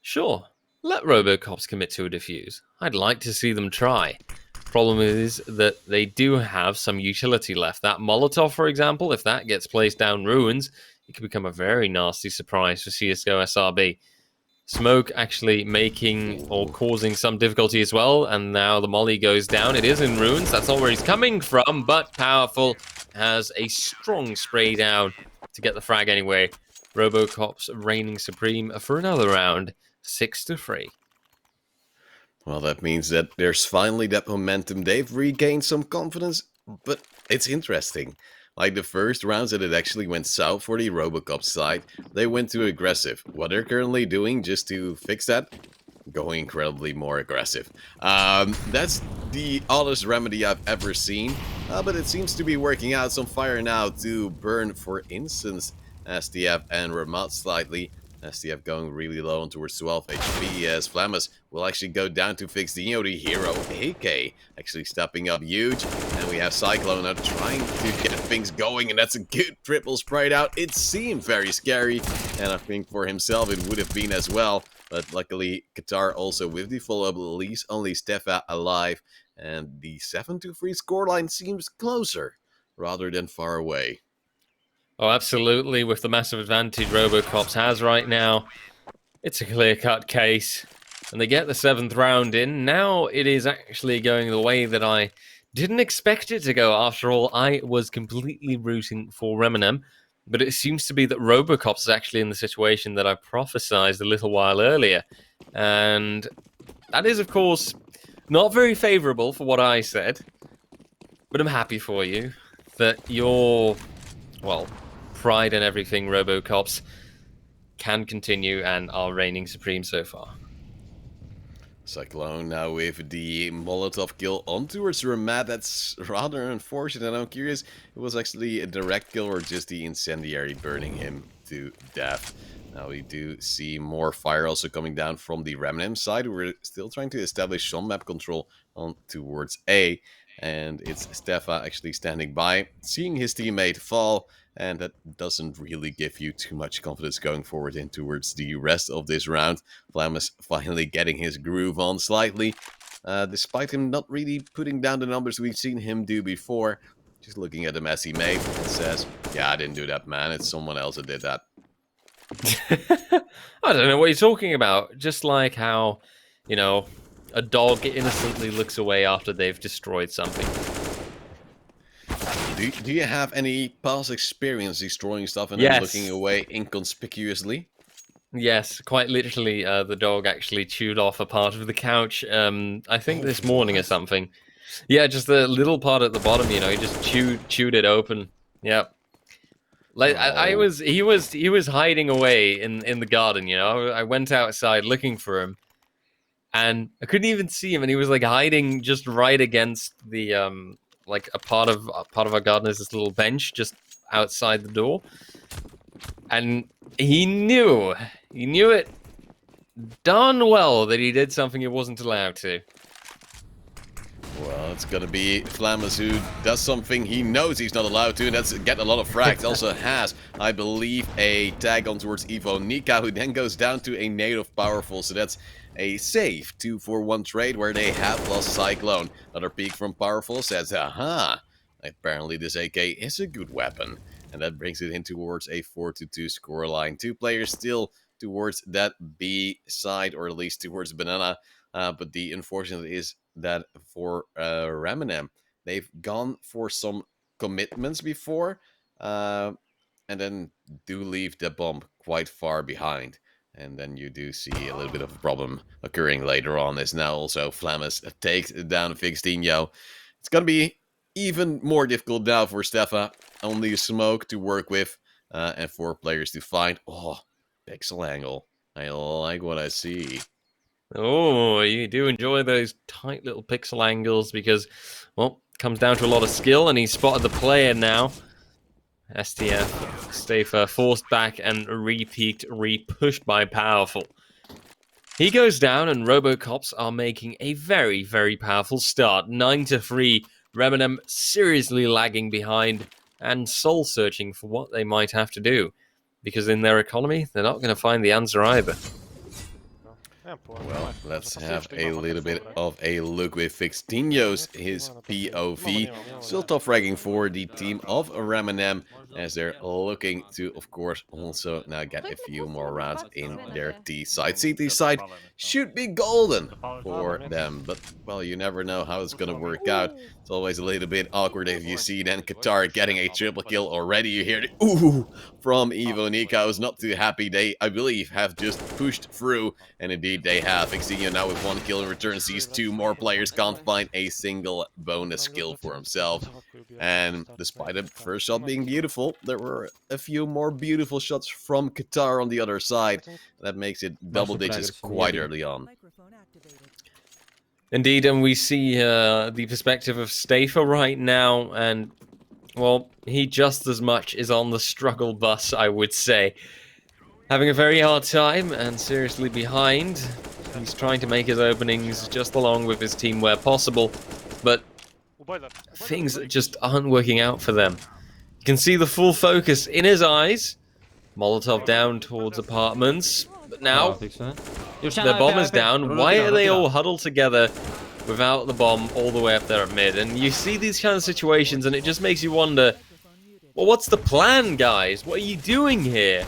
Sure, let Robocops commit to a defuse. I'd like to see them try. Problem is that they do have some utility left. That Molotov, for example, if that gets placed down ruins, it could become a very nasty surprise for CSGO SRB. Smoke actually making or causing some difficulty as well, and now the molly goes down. It is in ruins, that's not where he's coming from, but Powerful has a strong spray down to get the frag anyway. Robocop's reigning supreme for another round, 6-3. Well, that means that there's finally that momentum. They've regained some confidence, but it's interesting. Like the first rounds that it actually went south for the Robocop side, they went too aggressive. What they're currently doing just to fix that, going incredibly more aggressive. That's the oddest remedy I've ever seen, but it seems to be working out. Some fire now to burn, for instance, STF and Ramat slightly. STF going really low on towards 12 HP as Flammus will actually go down to fix the hero. AK actually stepping up huge. And we have Cyclone now trying to get things going, and that's a good triple sprayed out. It seemed very scary, and I think for himself it would have been as well. But luckily, Qatar also with the follow-up leaves only Stefa alive. And the 7-3 scoreline seems closer rather than far away. Oh, absolutely. With the massive advantage Robocops has right now, it's a clear-cut case. And they get the 7th round in. Now it is actually going the way that I didn't expect it to go. After all, I was completely rooting for Reminem. But it seems to be that Robocops is actually in the situation that I prophesized a little while earlier. And that is, of course, not very favorable for what I said. But I'm happy for you that your, well, pride and everything Robocops can continue and are reigning supreme so far. Cyclone now with the Molotov kill on towards Ramat. That's rather unfortunate. I'm curious, it was actually a direct kill or just the incendiary burning him to death. Now we do see more fire also coming down from the Remnant side. We're still trying to establish some map control on towards A. And it's Stefa actually standing by, seeing his teammate fall. And that doesn't really give you too much confidence going forward in towards the rest of this round. Flammus finally getting his groove on slightly. Despite him not really putting down the numbers we've seen him do before. Just looking at him as he made and says, yeah, I didn't do that, man. It's someone else that did that. I don't know what you're talking about. Just like how, you know, a dog innocently looks away after they've destroyed something. Do you have any past experience destroying stuff and Yes. then looking away inconspicuously? Yes, quite literally, the dog actually chewed off a part of the couch, I think this morning or something. Yeah, just the little part at the bottom, you know, he just chewed it open. Yep. Like he was hiding away in the garden, you know. I went outside looking for him, and I couldn't even see him, and he was like hiding just right against the like a part of our garden is this little bench just outside the door, and he knew it darn well that he did something he wasn't allowed to. Well, it's gonna be Flammus who does something he knows he's not allowed to, and that's get a lot of frags. Also has, I believe, a tag on towards Evo Nika, who then goes down to a native Powerful, so that's a safe 2-for-1 trade where they have lost Cyclone. Another peek from Powerful says, aha, apparently this AK is a good weapon. And that brings it in towards a 4-2 scoreline. Two players still towards that B side, or at least towards Banana. But the unfortunate is that for Reminem, they've gone for some commitments before, and then do leave the bomb quite far behind. And then you do see a little bit of a problem occurring later on, as now also Flammus takes down Fixtinho. It's going to be even more difficult now for Stefa. Only smoke to work with, and 4 players to find. Oh, pixel angle. I like what I see. Oh, you do enjoy those tight little pixel angles because, well, it comes down to a lot of skill, and he's spotted the player now. STF, Stafer forced back and re-peaked, re-pushed by Powerful. He goes down, and Robocops are making a very, very powerful start. 9-3, Reminem seriously lagging behind and soul-searching for what they might have to do. Because in their economy, they're not going to find the answer either. Well, let's have a little bit of a look with Fixtinho's, his POV. Still tough fragging for the team of Ramanem, as they're looking to, of course, also now get a few more rounds in their T side. CT side should be golden for them, but, well, you never know how it's gonna work out. It's always a little bit awkward if you see then Qatar getting a triple kill already. You hear the ooh from Evo Nika. I was not too happy. They, I believe, have just pushed through, and indeed they have. Fixtinho now with 1 kill in return sees 2 more players, can't find a single bonus kill for himself. And despite the first shot being beautiful, there were a few more beautiful shots from Qatar on the other side. That makes it double digits quite early on. Indeed, and we see the perspective of Stafer right now, and, well, he just as much is on the struggle bus, I would say. Having a very hard time and seriously behind. He's trying to make his openings just along with his team where possible, but things just aren't working out for them. You can see the full focus in his eyes. Molotov down towards apartments, but now their bomb is down. Why are they all huddled together without the bomb all the way up there at mid? And you see these kind of situations and it just makes you wonder, well, what's the plan, guys? What are you doing here?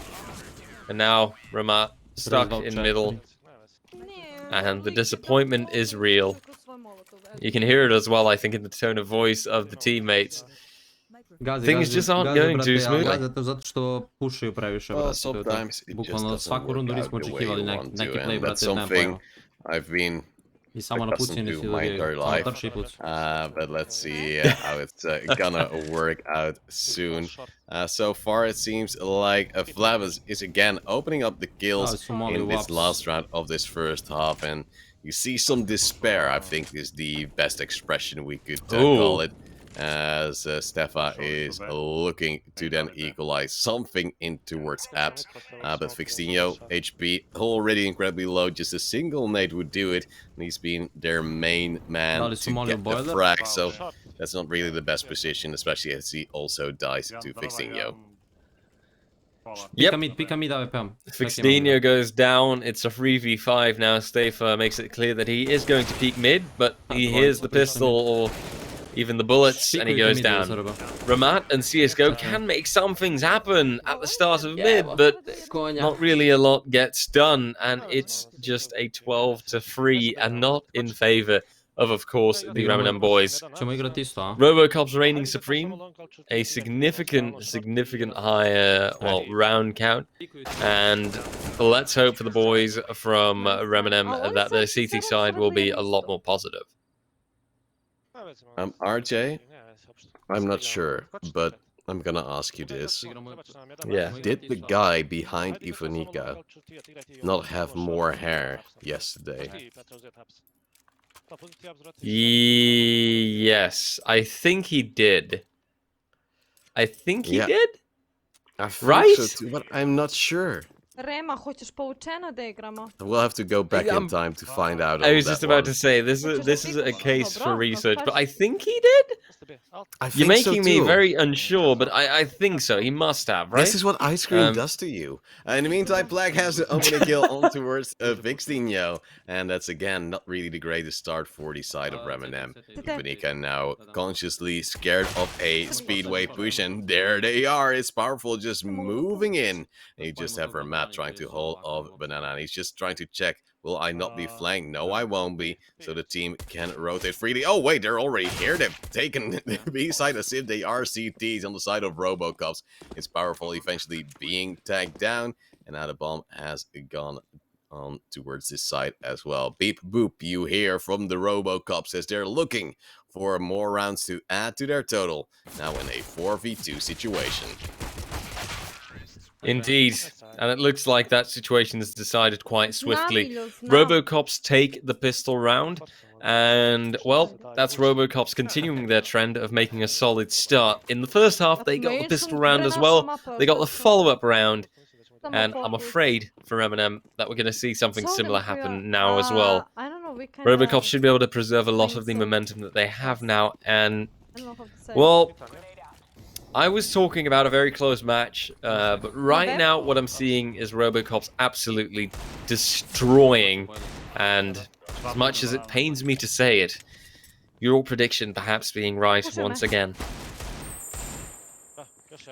And now Ramat stuck in middle, and the disappointment is real. You can hear it as well, I think, in the tone of voice of the teammates. Things just aren't going too smoothly. Well, sometimes it just doesn't work out the way you want to, and that's something I've been accustomed to my entire life. But let's see how it's gonna work out soon. So far, it seems like Flavus is again opening up the kills in this last round of this first half, and you see some despair, I think is the best expression we could call it, as Stefa is looking to then equalize something in towards apps. But Fixtinho, HP, already incredibly low, just a single nade would do it, and he's been their main man to get the frag, so that's not really the best position, especially as he also dies to Fixtinho. Yep. Fixtinho goes down. It's a 3v5 now. Stafer makes it clear that he is going to peek mid, but he hears the pistol or even the bullets, and he goes down. Ramat and CSGO can make some things happen at the start of mid, but not really a lot gets done, and it's just a 12-3, and not in favor of course, the Ramadan boys. Robocop's reigning supreme, a significant higher, well, round count, and let's hope for the boys from Ramadan that the CT side will be a lot more positive. RJ, I'm not sure, but I'm gonna ask you this. Yeah. Did the guy behind Ivonika not have more hair yesterday? Yes, I think he did. I think he did? I think right? so too, but I'm not sure. We'll have to go back in time to find out. I was just about to say, this is a case for research, but I think he did? You're making me very unsure, but I think so. He must have, right? This is what Ice Cream does to you. In the meantime, Black has the opening kill on towards Fixtinho, and that's again not really the greatest start for the side of Ramanem. Ivonika now consciously scared of a speedway push, and there they are. It's powerful, just moving in. And you just have Ramat trying to hold off Banana, and he's just trying to check, will I not be flanked? No, I won't be, so the team can rotate freely. Oh wait, they're already here. They've taken the B side as if they are CTs on the side of Robocops. It's powerful, eventually being tagged down, and now the bomb has gone on towards this side as well. Beep boop, you hear from the Robocops as they're looking for more rounds to add to their total, now in a 4v2 situation. Indeed, and it looks like that situation is decided quite swiftly. Robocops take the pistol round, and, well, that's Robocops continuing their trend of making a solid start. In the first half, they got the pistol round as well, they got the follow-up round, and I'm afraid for Eminem that we're going to see something similar happen now as well. Robocops should be able to preserve a lot of the momentum that they have now, and, well, I was talking about a very close match, but right now what I'm seeing is Robocops absolutely destroying And as much as it pains me to say it, your prediction perhaps being right once again.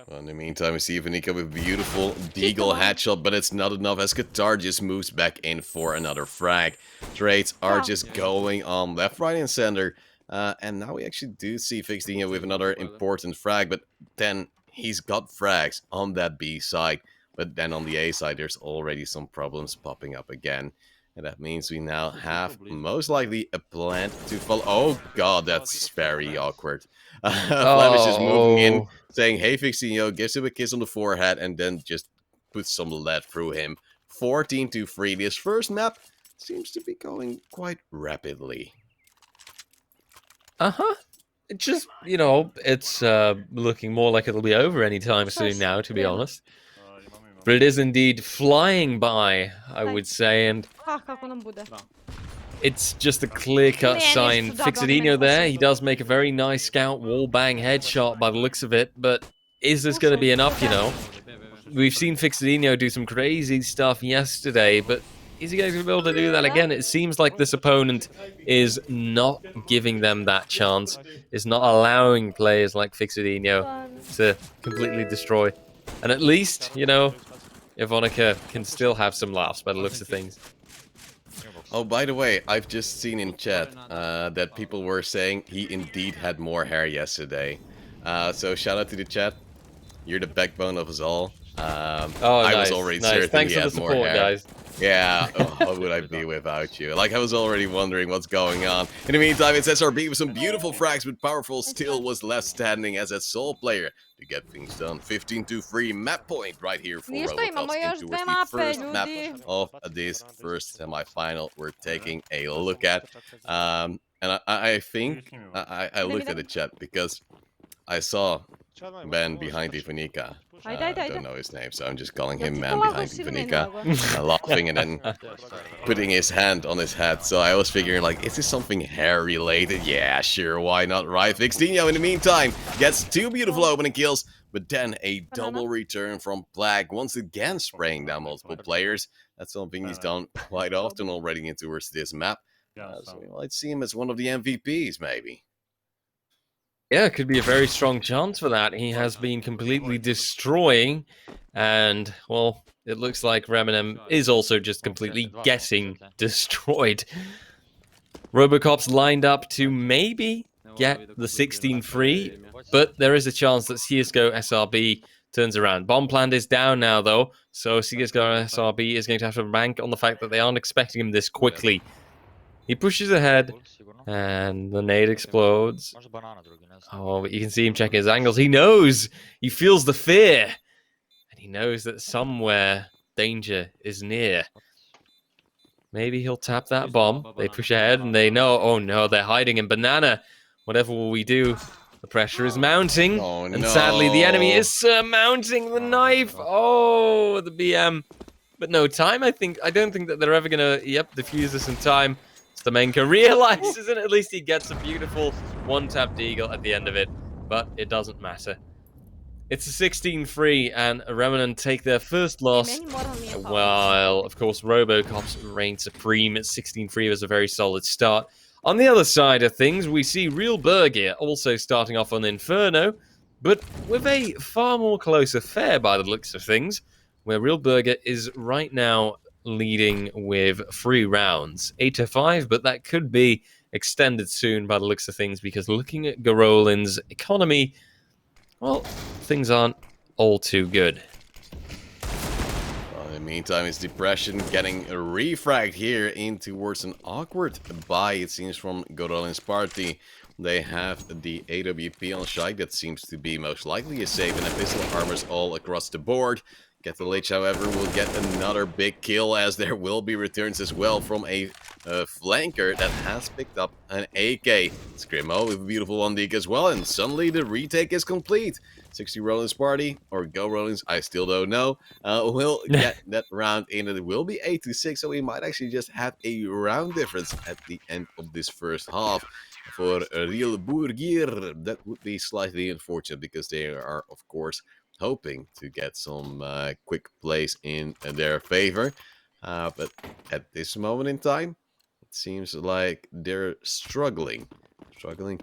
Well, in the meantime, we see Vanika with beautiful deagle headshot, but it's not enough as Qatar just moves back in for another frag. Trades are just going on left, right, and center. And now we actually do see Fixdinho with another important frag, but then he's got frags on that B side. But then on the A side, there's already some problems popping up again. And that means we now have most likely a plant to follow. Oh god, that's very awkward. Flemish is moving in, saying, hey Fixinho, gives him a kiss on the forehead, and then just puts some lead through him. 14-3. This first map seems to be going quite rapidly. It just, you know, it's looking more like it'll be over anytime soon now, to be honest. But it is indeed flying by, I would say, and it's just a clear-cut sign. Fixadinho there, he does make a very nice scout wall-bang headshot by the looks of it, but is this going to be enough, you know? We've seen Fixadinho do some crazy stuff yesterday, but is he going to be able to do that again? It seems like this opponent is not giving them that chance, is not allowing players like Fixadinho to completely destroy. And at least, you know, Ivonica can still have some laughs by the looks of things. Oh, by the way, I've just seen in chat that people were saying he indeed had more hair yesterday. So shout out to the chat. You're the backbone of us all. I was already certain Thanks he for had the support, more hair. guys. Yeah, what would I be without you? Like, I was already wondering what's going on. In the meantime, it's SRB with some beautiful frags, but Powerful still was left standing as a sole player to get things done. 15-3 map point right here for Robocops in towards the first map of this first semi-final we're taking a look at. And I think I looked at the chat because I saw man behind Ivanika. I don't know his name, so I'm just calling him man behind Ivanika. Laughing and then putting his hand on his head. So I was figuring, like, is this something hair related? Yeah, sure, why not, right? Fixdinho, in the meantime, gets 2 beautiful opening kills, but then a double return from Black, once again spraying down multiple players. That's something he's done quite often already in towards this map. So we might see him as one of the MVPs, maybe. Yeah, it could be a very strong chance for that. He has been completely destroying, and, well, it looks like Reminem is also just completely getting destroyed. Robocop's lined up to maybe get the 16-3, but there is a chance that CSGO SRB turns around. Bomb plant is down now, though, so CSGO SRB is going to have to bank on the fact that they aren't expecting him this quickly. He pushes ahead, and the nade explodes. Oh, but you can see him checking his angles. He knows! He feels the fear! And he knows that somewhere danger is near. Maybe he'll tap that bomb. They push ahead, and they know, oh no, they're hiding in Banana. Whatever will we do? The pressure is mounting. Oh, and sadly, the enemy is surmounting the knife. Oh, the BM. But no time, I don't think that they're ever going to, defuse this in time. Stamenka realizes, and at least he gets a beautiful one-tap deagle at the end of it, but it doesn't matter. It's a 16-3, and Remnant take their first loss, while, of course, Robocops reign supreme. At 16-3 was a very solid start. On the other side of things, we see Real Burger also starting off on Inferno, but with a far more close affair by the looks of things, where Real Burger is right now leading with 3 rounds, 8-5, but that could be extended soon by the looks of things, because looking at Garolin's economy, well, things aren't all too good. Well, in the meantime, it's Depression getting refragged here in towards an awkward buy, it seems, from Garolin's party. They have the AWP on Shike, that seems to be most likely a save, and a pistol armors all across the board. Lich, however, will get another big kill, as there will be returns as well from a flanker that has picked up an AK. Scrimmo with a beautiful 1-deek as well, and suddenly the retake is complete. 60 Rollins party, or Go Rollins, I still don't know, will get that round in, and it will be 8-6, so we might actually just have a round difference at the end of this first half. For Real Burger, that would be slightly unfortunate, because they are, of course, hoping to get some quick plays in their favor. But at this moment in time, seems like they're struggling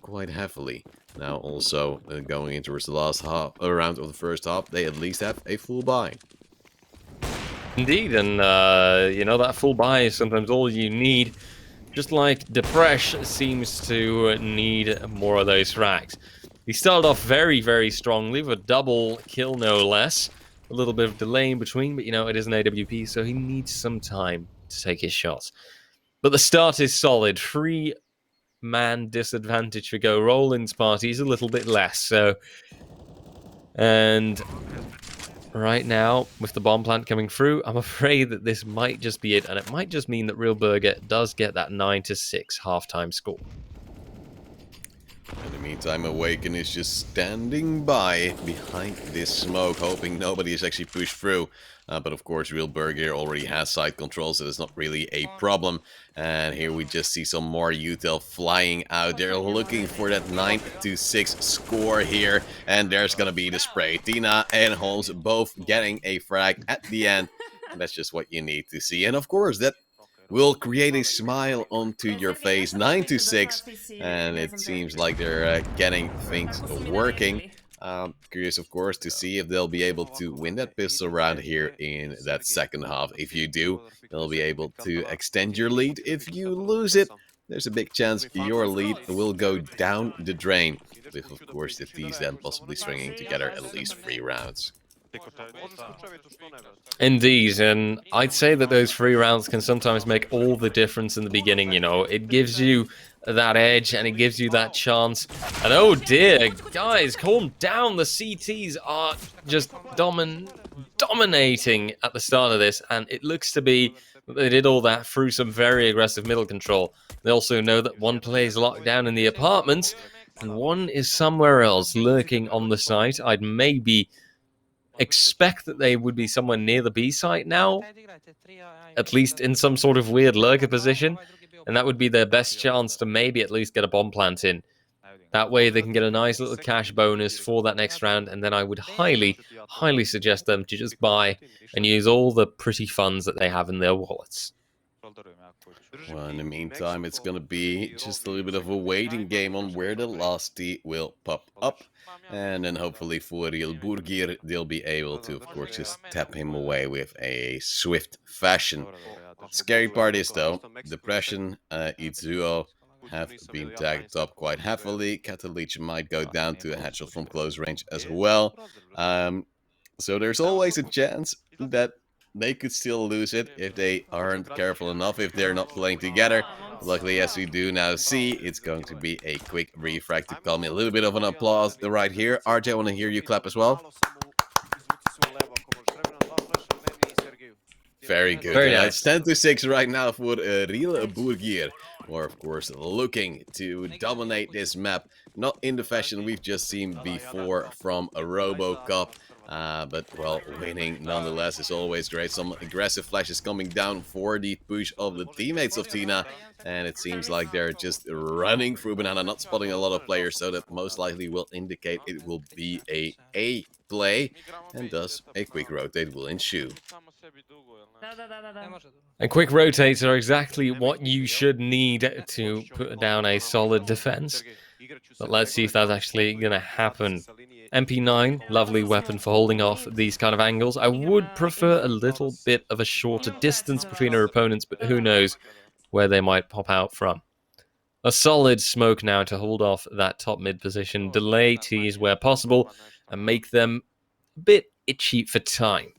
quite heavily. Now also going in towards the last round of the first half, they at least have a full buy. Indeed, and you know, that full buy is sometimes all you need. Just like Depresh seems to need more of those frags. He started off very, very strongly with a double kill, no less. A little bit of delay in between, but you know, it is an AWP, so he needs some time to take his shots. But the start is solid. 3-man disadvantage for Go. Roland's party is a little bit less, so... And right now, with the bomb plant coming through, I'm afraid that this might just be it, and it might just mean that Real Burger does get that 9-6 halftime score. In the meantime, Awaken is just standing by behind this smoke, hoping nobody is actually pushed through. But of course, Real Burger already has side control, so it's not really a problem. And here we just see some more util flying out. They're looking for that 9-6 score here. And there's gonna be the spray. Tina and Holmes both getting a frag at the end. And that's just what you need to see. And of course, that will create a smile onto your face. 9-6, and it seems like they're getting things working. Curious, of course, to see if they'll be able to win that pistol round here in that second half. If you do, they'll be able to extend your lead. If you lose it, there's a big chance your lead will go down the drain, with, of course, the T's then possibly stringing together at least 3 rounds. Indeed, and I'd say that those 3 rounds can sometimes make all the difference in the beginning, you know. It gives you that edge, and it gives you that chance. And oh dear, guys, calm down. The CTs are just dominating at the start of this, and it looks to be that they did all that through some very aggressive middle control. They also know that one player is locked down in the apartments, and one is somewhere else lurking on the site. I'd maybe expect that they would be somewhere near the B site now, at least in some sort of weird lurker position, and that would be their best chance to maybe at least get a bomb plant in. That way they can get a nice little cash bonus for that next round, and then I would highly, highly suggest them to just buy and use all the pretty funds that they have in their wallets. Well, in the meantime, it's going to be just a little bit of a waiting game on where the last T will pop up. And then hopefully for Real Burgir, they'll be able to, of course, just tap him away with a swift fashion. Scary part is, though, Depression, Itzuo have been tagged up quite heavily. Catalyst might go down to a headshot from close range as well. So there's always a chance that they could still lose it if they aren't careful enough, if they're not playing together. Luckily, as we do now see, it's going to be a quick refrag to call me a little bit of an applause right here. RJ, I want to hear you clap as well. Very good. Very nice. It's 10-6 right now for Real Burgir. Or, of course, looking to dominate this map. Not in the fashion we've just seen before from a RoboCup. But, well, winning nonetheless is always great. Some aggressive flashes coming down for the push of the teammates of Tina. And it seems like they're just running through Banana, not spotting a lot of players. So that most likely will indicate it will be a play. And thus, a quick rotate will ensue. And quick rotates are exactly what you should need to put down a solid defense. But let's see if that's actually going to happen. MP9, lovely weapon for holding off these kind of angles. I would prefer a little bit of a shorter distance between our opponents, but who knows where they might pop out from. A solid smoke now to hold off that top mid position, delay T's where possible, and make them a bit itchy for time.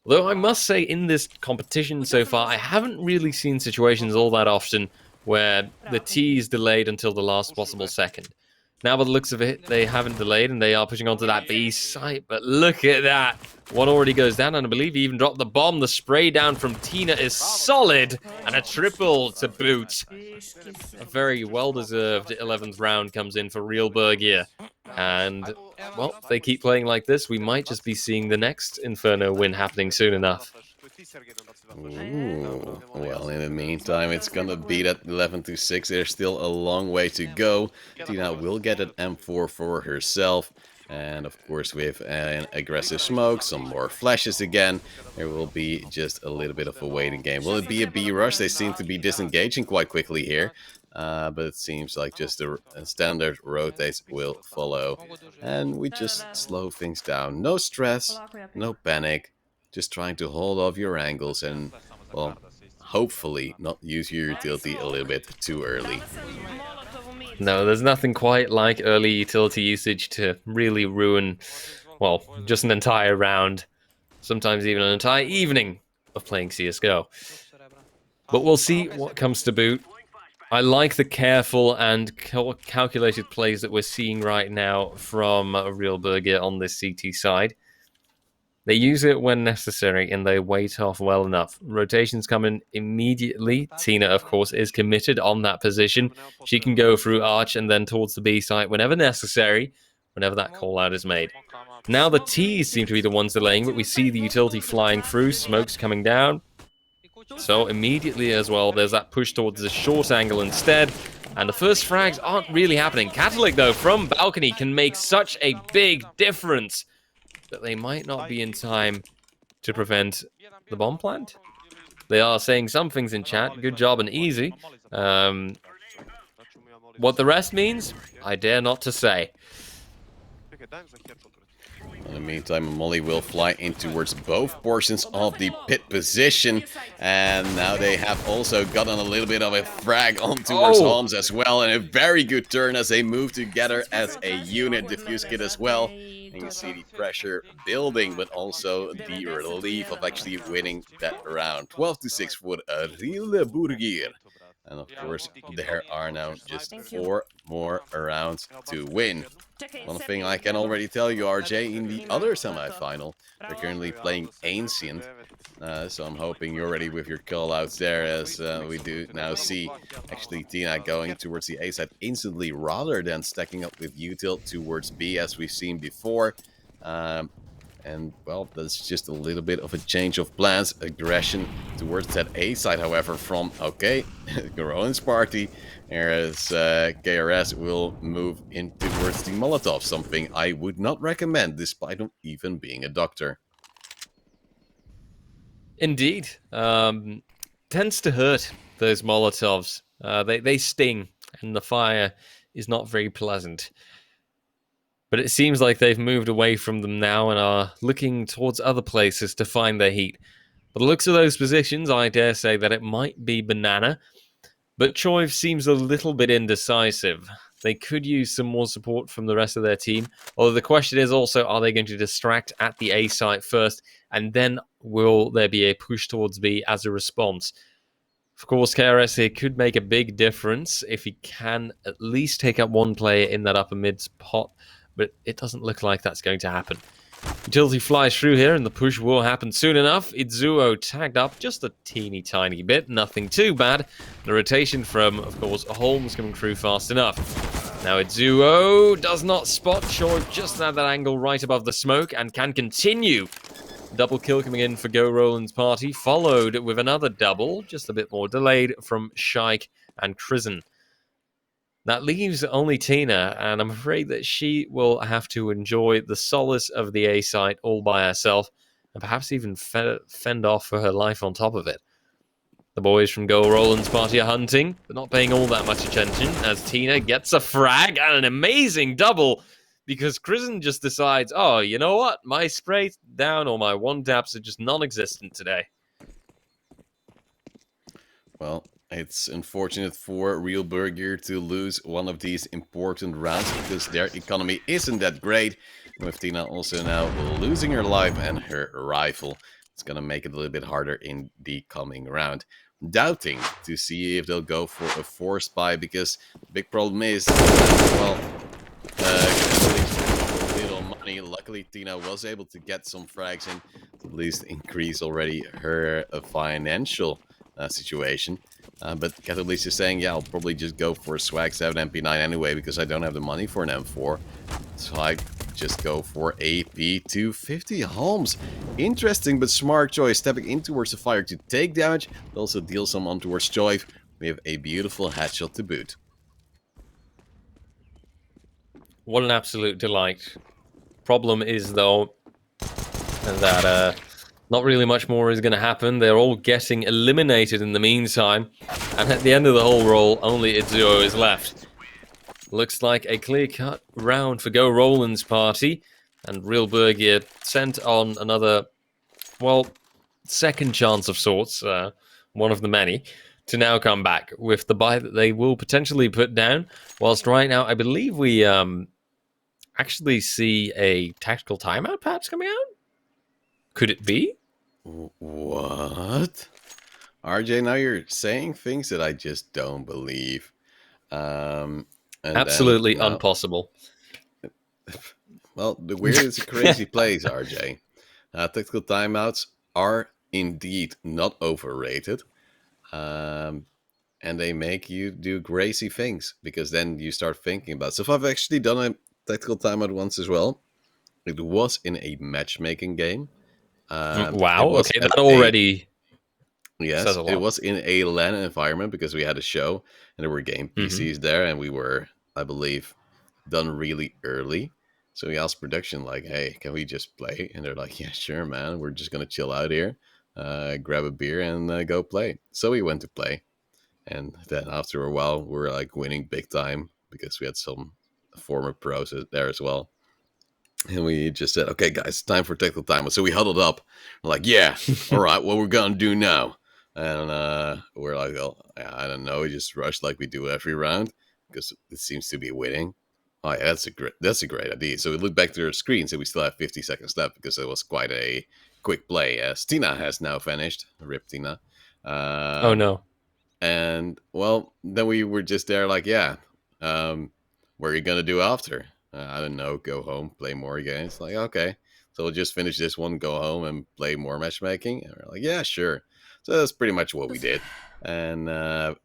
Though I must say, in this competition so far, I haven't really seen situations all that often where the T is delayed until the last possible second. Now, by the looks of it, they haven't delayed, and they are pushing onto that B site. But look at that. One already goes down, and I believe he even dropped the bomb. The spray down from Tina is solid, and a triple to boot. A very well-deserved 11th round comes in for Real Burgir. And, well, if they keep playing like this, we might just be seeing the next Inferno win happening soon enough. Ooh. Well, in the meantime, it's gonna be that 11-6. There's still a long way to go. Tina will get an M4 for herself. And of course with an aggressive smoke, some more flashes again, there will be just a little bit of a waiting game. Will it be a B rush? They seem to be disengaging quite quickly here. But it seems like just the standard rotates will follow. And we just slow things down. No stress, no panic. Just trying to hold off your angles and, well, hopefully not use your utility a little bit too early. No, there's nothing quite like early utility usage to really ruin, well, just an entire round, sometimes even an entire evening of playing CSGO. But we'll see what comes to boot. I like the careful and calculated plays that we're seeing right now from Real Burger on this CT side. They use it when necessary and they wait off well enough. Rotations come in immediately. Tina, of course, is committed on that position. She can go through Arch and then towards the B site whenever necessary, whenever that call out is made. Now the T's seem to be the ones delaying, but we see the utility flying through, smokes coming down. So immediately as well, there's that push towards the short angle instead. And the first frags aren't really happening. Catholic, though, from balcony can make such a big difference that they might not be in time to prevent the bomb plant. They are saying some things in chat. Good job and easy. What the rest means, I dare not to say. In the meantime, Molly will fly in towards both portions of the pit position. And now they have also gotten a little bit of a frag on towards Holmes as well. And a very good turn as they move together as a unit. Diffuse kit as well. And you see the pressure building, but also the relief of actually winning that round. 12-6 for Real Burger. And of course, there are now just 4 more rounds to win. One thing I can already tell you, RJ, in the other semi-final, they're currently playing Ancient. So I'm hoping you're ready with your call-outs there, as we do now see actually Tina going towards the A side instantly rather than stacking up with util towards B as we've seen before. And, well, that's just a little bit of a change of plans. Aggression towards that A side, however, from, okay, Goron's party. Whereas KRS will move in towards the Molotov, something I would not recommend, despite not even being a doctor. Indeed. Tends to hurt, those Molotovs. They sting, and the fire is not very pleasant. But it seems like they've moved away from them now and are looking towards other places to find their heat. By the looks of those positions, I dare say that it might be Banana, but Choiv seems a little bit indecisive. They could use some more support from the rest of their team, although the question is also, are they going to distract at the A site first, and then will there be a push towards B as a response? Of course, KRS here could make a big difference if he can at least take up one player in that upper mid spot, but it doesn't look like that's going to happen. Utility flies through here, and the push will happen soon enough. Itzuo tagged up just a teeny tiny bit, nothing too bad. The rotation from, of course, Holmes coming through fast enough. Now Itzuo does not spot Short just at that angle right above the smoke and can continue. Double kill coming in for Go Roland's party, followed with another double, just a bit more delayed, from Shike and Krisen. That leaves only Tina, and I'm afraid that she will have to enjoy the solace of the A site all by herself, and perhaps even fend off for her life on top of it. The boys from Go Roland's party are hunting, but not paying all that much attention, as Tina gets a frag and an amazing double, because Krisen just decides, oh, you know what? My spray down or my one taps are just non-existent today. Well, it's unfortunate for Real Burger to lose one of these important rounds because their economy isn't that great. With Tina also now losing her life and her rifle, it's gonna make it a little bit harder in the coming round. Doubting to see if they'll go for a force buy, because the big problem is, well, little money. Luckily, Tina was able to get some frags in to at least increase already her financial situation. But Catalyst is saying, yeah, I'll probably just go for a Swag 7 MP9 anyway, because I don't have the money for an M4. So I just go for a P250 Holmes. Interesting but smart choice, stepping in towards the fire to take damage, but also deal some on towards Choiv. We have a beautiful headshot to boot. What an absolute delight. Problem is, though, that not really much more is going to happen. They're all getting eliminated in the meantime. And at the end of the whole roll, only Itzuo is left. Looks like a clear-cut round for Go Roland's party. And Real Bergier sent on another, well, second chance of sorts, one of the many, to now come back with the buy that they will potentially put down. Whilst right now, I believe we actually see a tactical timeout perhaps coming out? Could it be? What? RJ, now you're saying things that I just don't believe. And Absolutely then, well, impossible. well, the weird is a crazy place, RJ. Tactical timeouts are indeed not overrated. And they make you do crazy things because then you start thinking about stuff. I've actually done a tactical timeout once as well. It was in a matchmaking game. It Wow, was okay, at that already says yes, a it lot. was in a LAN environment because we had a show and there were game Mm-hmm. PCs there, and we were, I believe, done really early. So we asked production, like, "Hey, can we just play?" And they're like, "Yeah, sure, man. We're just gonna chill out here, grab a beer, and go play." So we went to play, and then after a while, we were like winning big time because we had some former pros there as well. And we just said, "Okay, guys, time for technical time." So we huddled up. We're like, "Yeah, all right, what we're gonna do now?" And we're like, "Oh, I don't know." We just rushed like we do every round because it seems to be winning. Oh, yeah, that's a great idea. So we look back to our screens and we still have 50 seconds left because it was quite a quick play. As Tina has now finished, rip Tina. Oh Um, no. and well, then we were just there like, yeah, what are you gonna do after? I don't know, go home, play more games. Like, okay, so we'll just finish this one, go home, and play more matchmaking. And we're like, yeah, sure. So that's pretty much what we did. And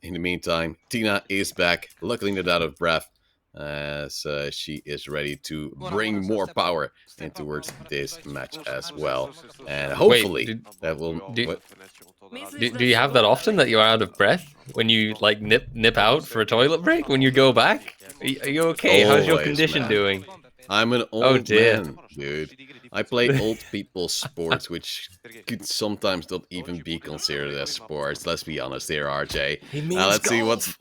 in the meantime, Tina is back, luckily not out of breath, as she is ready to bring more power in towards this match as well. And Wait, hopefully that will. do, What? do you have that often that you're out of breath when you like nip out for a toilet break when you go back? Are you okay? How's your Always, condition man. doing? I'm an Oh old dear. man, dude. I play old people sports, which could sometimes not even be considered as sports. Let's be honest here, RJ. He means Let's see what. golf.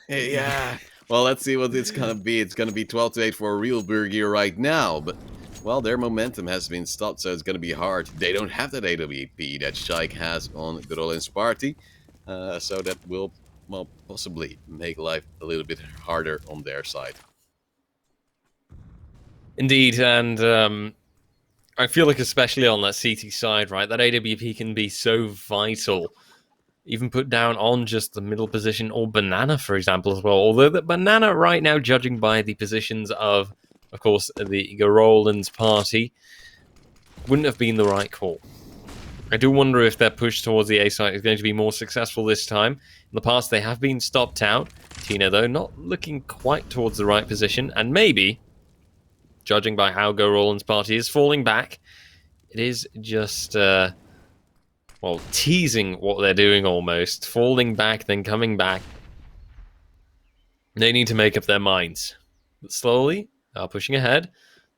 Yeah. Well, let's see what it's gonna be. It's gonna be 12 to 8 for Real Burger right now, but well, their momentum has been stopped, so it's gonna be hard. They don't have that AWP that Shaik has on Godolin's party, so that will, well, possibly make life a little bit harder on their side. Indeed, and I feel like especially on that CT side, right, that AWP can be so vital. Even put down on just the middle position or Banana, for example, as well. Although the Banana right now, judging by the positions of course, the Roland's party, wouldn't have been the right call. I do wonder if their push towards the A site is going to be more successful this time. In the past, they have been stopped out. Tina, though, not looking quite towards the right position, and maybe, judging by how Go Roland's party is falling back, it is just, well, teasing what they're doing almost. Falling back, then coming back. They need to make up their minds. But slowly, are pushing ahead.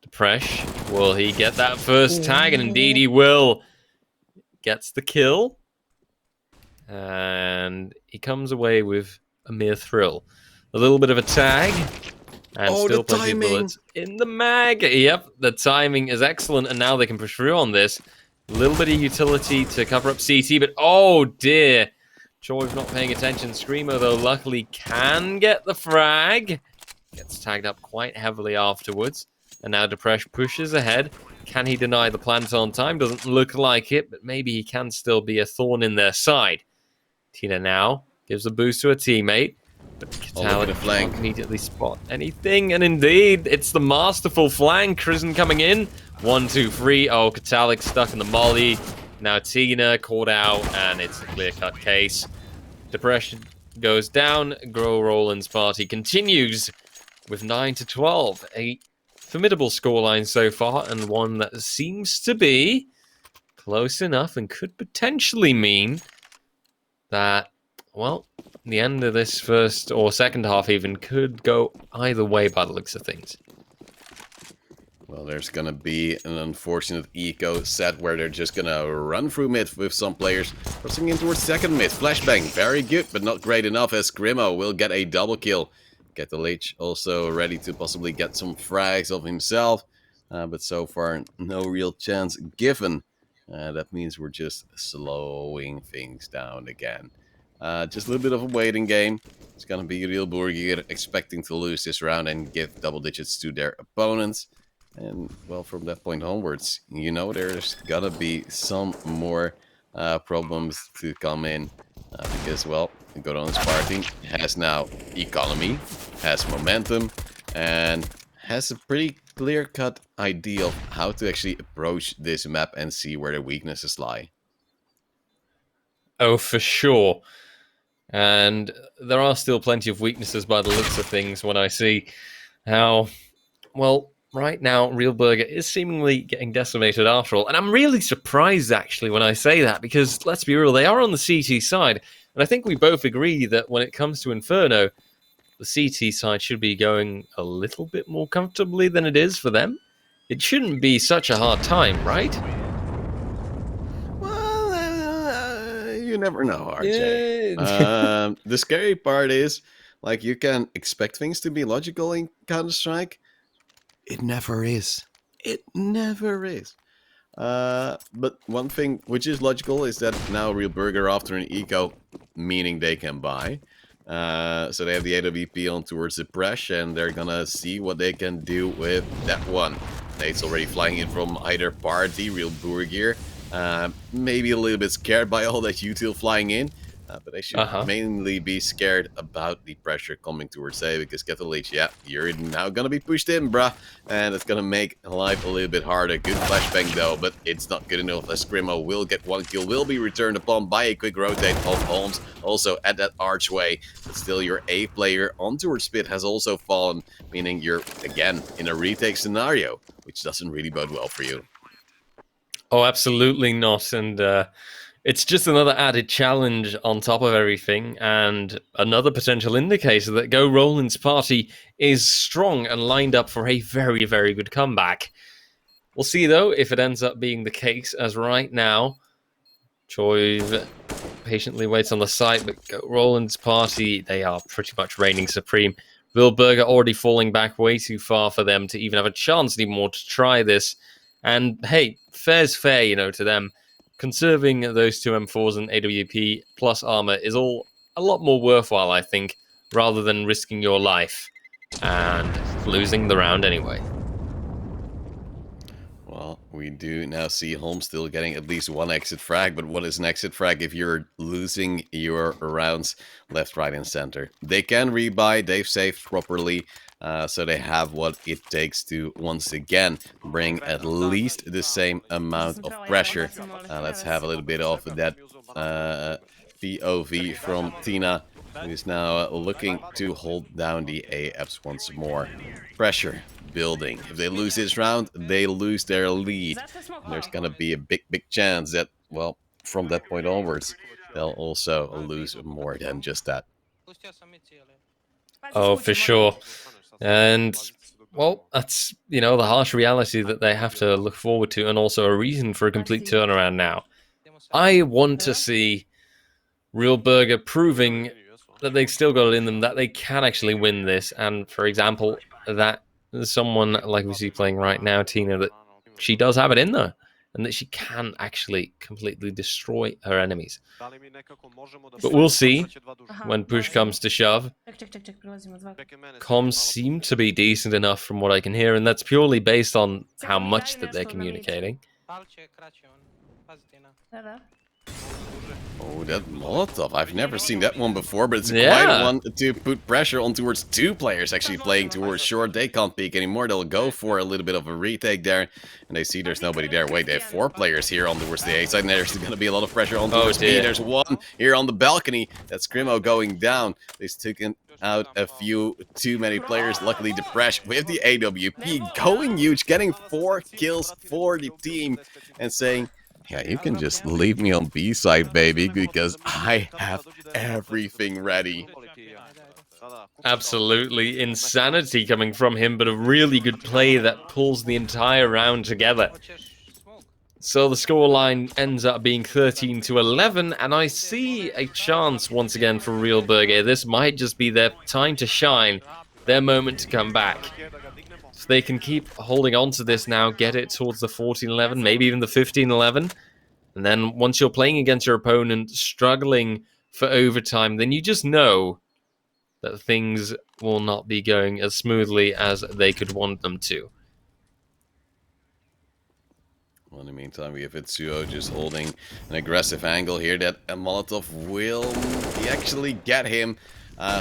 Depresh, will he get that first tag? And indeed he will. Gets the kill. And he comes away with a mere thrill. A little bit of a tag. And Oh, still the plenty of timing! bullets in the mag. Yep, the timing is excellent, and now they can push through on this. A little bit of utility to cover up CT, but oh dear. Trovo's not paying attention. Screamo, though, luckily can get the frag. Gets tagged up quite heavily afterwards. And now Depresh pushes ahead. Can he deny the plant on time? Doesn't look like it, but maybe he can still be a thorn in their side. Tina now gives a boost to a teammate. But Katalik can't immediately spot anything, and indeed, it's the masterful flank. Risen coming in. 1, 2, 3. Oh, Katalik stuck in the molly. Now Tina caught out, and it's a clear-cut case. Depression goes down. Grow Roland's party continues with 9 to 12. A formidable scoreline so far, and one that seems to be close enough and could potentially mean that, well, the end of this first or second half even could go either way by the looks of things. Well, there's gonna be an unfortunate eco set where they're just gonna run through mid with some players crossing in towards second mid. Flashbang, very good, but not great enough as Grimo will get a double kill. Get the Lich also ready to possibly get some frags of himself, but so far no real chance given. That means we're just slowing things down again. Just a little bit of a waiting game. It's gonna be Real Burger expecting to lose this round and give double digits to their opponents. And, well, from that point onwards, you know, there's gotta be some more problems to come in. Because, well, Godon's party has now economy, has momentum, and has a pretty clear-cut idea of how to actually approach this map and see where the weaknesses lie. Oh, for sure. And there are still plenty of weaknesses by the looks of things when I see how, well, right now, Real Burger is seemingly getting decimated after all. And I'm really surprised, actually, when I say that, because let's be real, they are on the CT side. And I think we both agree that when it comes to Inferno, the CT side should be going a little bit more comfortably than it is for them. It shouldn't be such a hard time, right? Well, you never know, RJ. Yeah. The scary part is, like, you can expect things to be logical in Counter-Strike. It never is. It never is. But one thing which is logical is that now Real Burger after an eco, meaning they can buy. So they have the AWP on towards the Presh, and they're gonna see what they can do with that one. Nate's already flying in from either party. Real Burger, maybe a little bit scared by all that util flying in. But they should mainly be scared about the pressure coming towards A, because get the leech, yeah, you're now gonna be pushed in, bruh, and it's gonna make life a little bit harder. Good flashbang though, but it's not good enough as Scrimmo will get one kill, will be returned upon by a quick rotate of Holmes, also at that archway. But still, your A player on towards Spit has also fallen, meaning you're, again, in a retake scenario, which doesn't really bode well for you. Oh, absolutely not, and it's just another added challenge on top of everything, and another potential indicator that Go Roland's party is strong and lined up for a very, very good comeback. We'll see, though, if it ends up being the case, as right now, Choiv patiently waits on the site, but Go Roland's party, they are pretty much reigning supreme. Wilburger already falling back way too far for them to even have a chance anymore to try this. And hey, fair's fair, you know, to them. Conserving those two M4s and AWP plus armor is all a lot more worthwhile, I think, rather than risking your life and losing the round anyway. Well, we do now see Holmes still getting at least one exit frag, but what is an exit frag if you're losing your rounds left, right, and center? They can rebuy, they've saved properly, so they have what it takes to, once again, bring at least the same amount of pressure. Let's have a little bit of that POV from Tina, who's now looking to hold down the AFs once more. Pressure building. If they lose this round, they lose their lead. And there's gonna be a big chance that, well, from that point onwards, they'll also lose more than just that. Oh, for sure. And, well, that's, you know, the harsh reality that they have to look forward to, and also a reason for a complete turnaround now. I want to see Real Burger proving that they've still got it in them, that they can actually win this, and, for example, that someone like we see playing right now, Tina, that she does have it in there, and that she can actually completely destroy her enemies. But we'll see when push comes to shove. Comms seem to be decent enough from what I can hear, and that's purely based on how much that they're communicating. Oh, that Molotov. I've never seen that one before, but it's quite a one to put pressure on towards two players actually playing towards short. They can't peek anymore. They'll go for a little bit of a retake there, and they see there's nobody there. Wait, they have four players here on towards the A side, and there's going to be a lot of pressure on towards B. There's one here on the balcony. That's Scrimmo going down. They've taken out a few too many players. Luckily, the Presh with the AWP going huge, getting 4 kills for the team, and saying, yeah, you can just leave me on B side, baby, because I have everything ready. Absolutely insanity coming from him, but a really good play that pulls the entire round together. So the scoreline ends up being 13-11, and I see a chance once again for Real Burger. This might just be their time to shine, their moment to come back. So they can keep holding on to this now, get it towards the 14-11, maybe even the 15-11. And then once you're playing against your opponent, struggling for overtime, then you just know that things will not be going as smoothly as they could want them to. Well, in the meantime, we have Itsuo just holding an aggressive angle here that a Molotov will actually get him.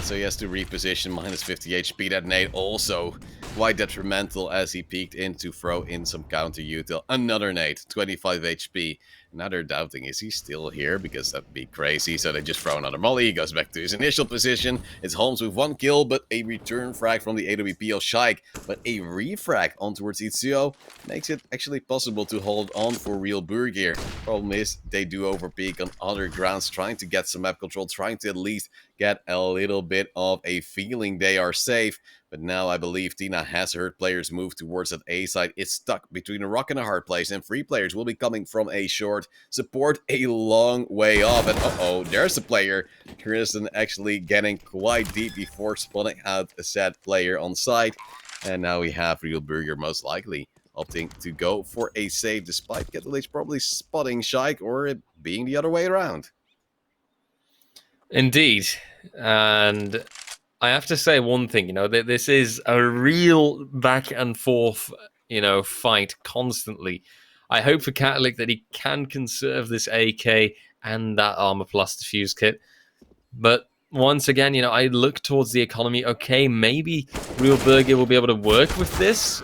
So he has to reposition, minus 50 HP. That nade also quite detrimental as he peeked in to throw in some counter util. Another nade, 25 HP. Now they're doubting, is he still here? Because that'd be crazy. So they just throw another molly. He goes back to his initial position. It's Holmes with 1 kill, but a return frag from the AWP of Shaik. But a refrag on towards Itsuo makes it actually possible to hold on for Real Burger. Problem is, they do overpeak on other grounds, trying to get some map control, trying to at least get a little bit of a feeling they are safe. But now I believe Tina has heard players move towards that A side. It's stuck between a rock and a hard place, and 3 players will be coming from a short support a long way off. And uh-oh, there's a player. Kristen actually getting quite deep before spotting out a sad player on site. And now we have Real Burger most likely opting to go for a save, despite Catalyst probably spotting Shaik or it being the other way around. Indeed. And I have to say one thing, this is a real back and forth, fight constantly. I hope for Catholic that he can conserve this AK and that Armor Plus Diffuse Kit. But once again, I look towards the economy. Okay, maybe Real Burger will be able to work with this.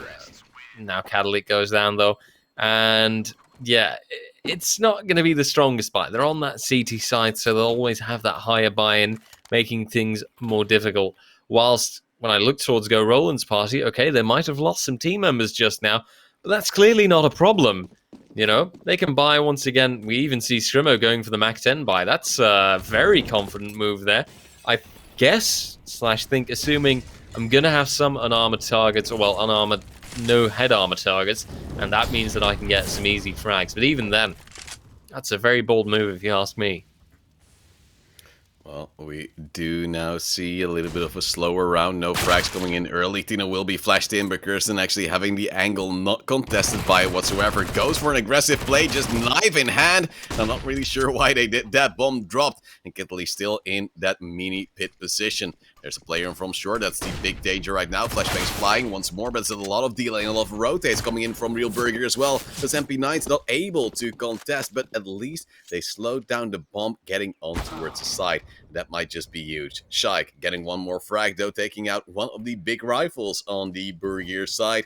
Now Catholic goes down, though. And yeah, it's not going to be the strongest buy. They're on that CT side, so they'll always have that higher buy-in, making things more difficult. Whilst when I look towards Go Roland's party, okay, they might have lost some team members just now, but that's clearly not a problem. They can buy once again. We even see Strimo going for the Mac 10 buy. That's a very confident move there. I guess, / assuming I'm going to have some unarmored targets, or well, unarmored, no head armor targets, and that means that I can get some easy frags. But even then, that's a very bold move if you ask me. Well, we do now see a little bit of a slower round. No frags coming in early. Tina will be flashed in, but Kirsten actually having the angle not contested by whatsoever. Goes for an aggressive play, just knife in hand. I'm not really sure why they did that. Bomb dropped, and Kitley still in that mini pit position. There's a player from short. That's the big danger right now. Flashbangs flying once more, but there's a lot of delay and a lot of rotates coming in from Real Burger as well. This MP9's not able to contest, but at least they slowed down the bomb getting on towards the side. That might just be huge. Shaik getting one more frag, though, taking out one of the big rifles on the Burger side.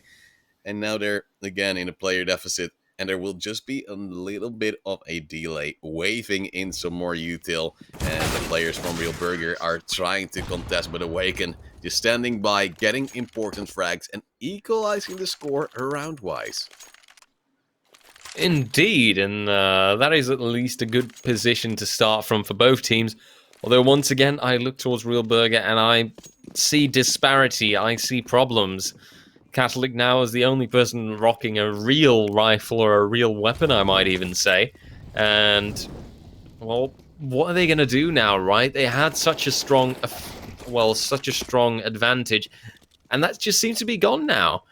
And now they're, again, in a player deficit. And there will just be a little bit of a delay, waving in some more util. And the players from Real Burger are trying to contest, but Awaken just standing by, getting important frags, and equalizing the score round-wise. Indeed, and that is at least a good position to start from for both teams. Although, once again, I look towards Real Burger and I see disparity, I see problems. Catholic now is the only person rocking a real rifle or a real weapon, I might even say. And, well, what are they going to do now, right? They had such a strong advantage, and that just seems to be gone now.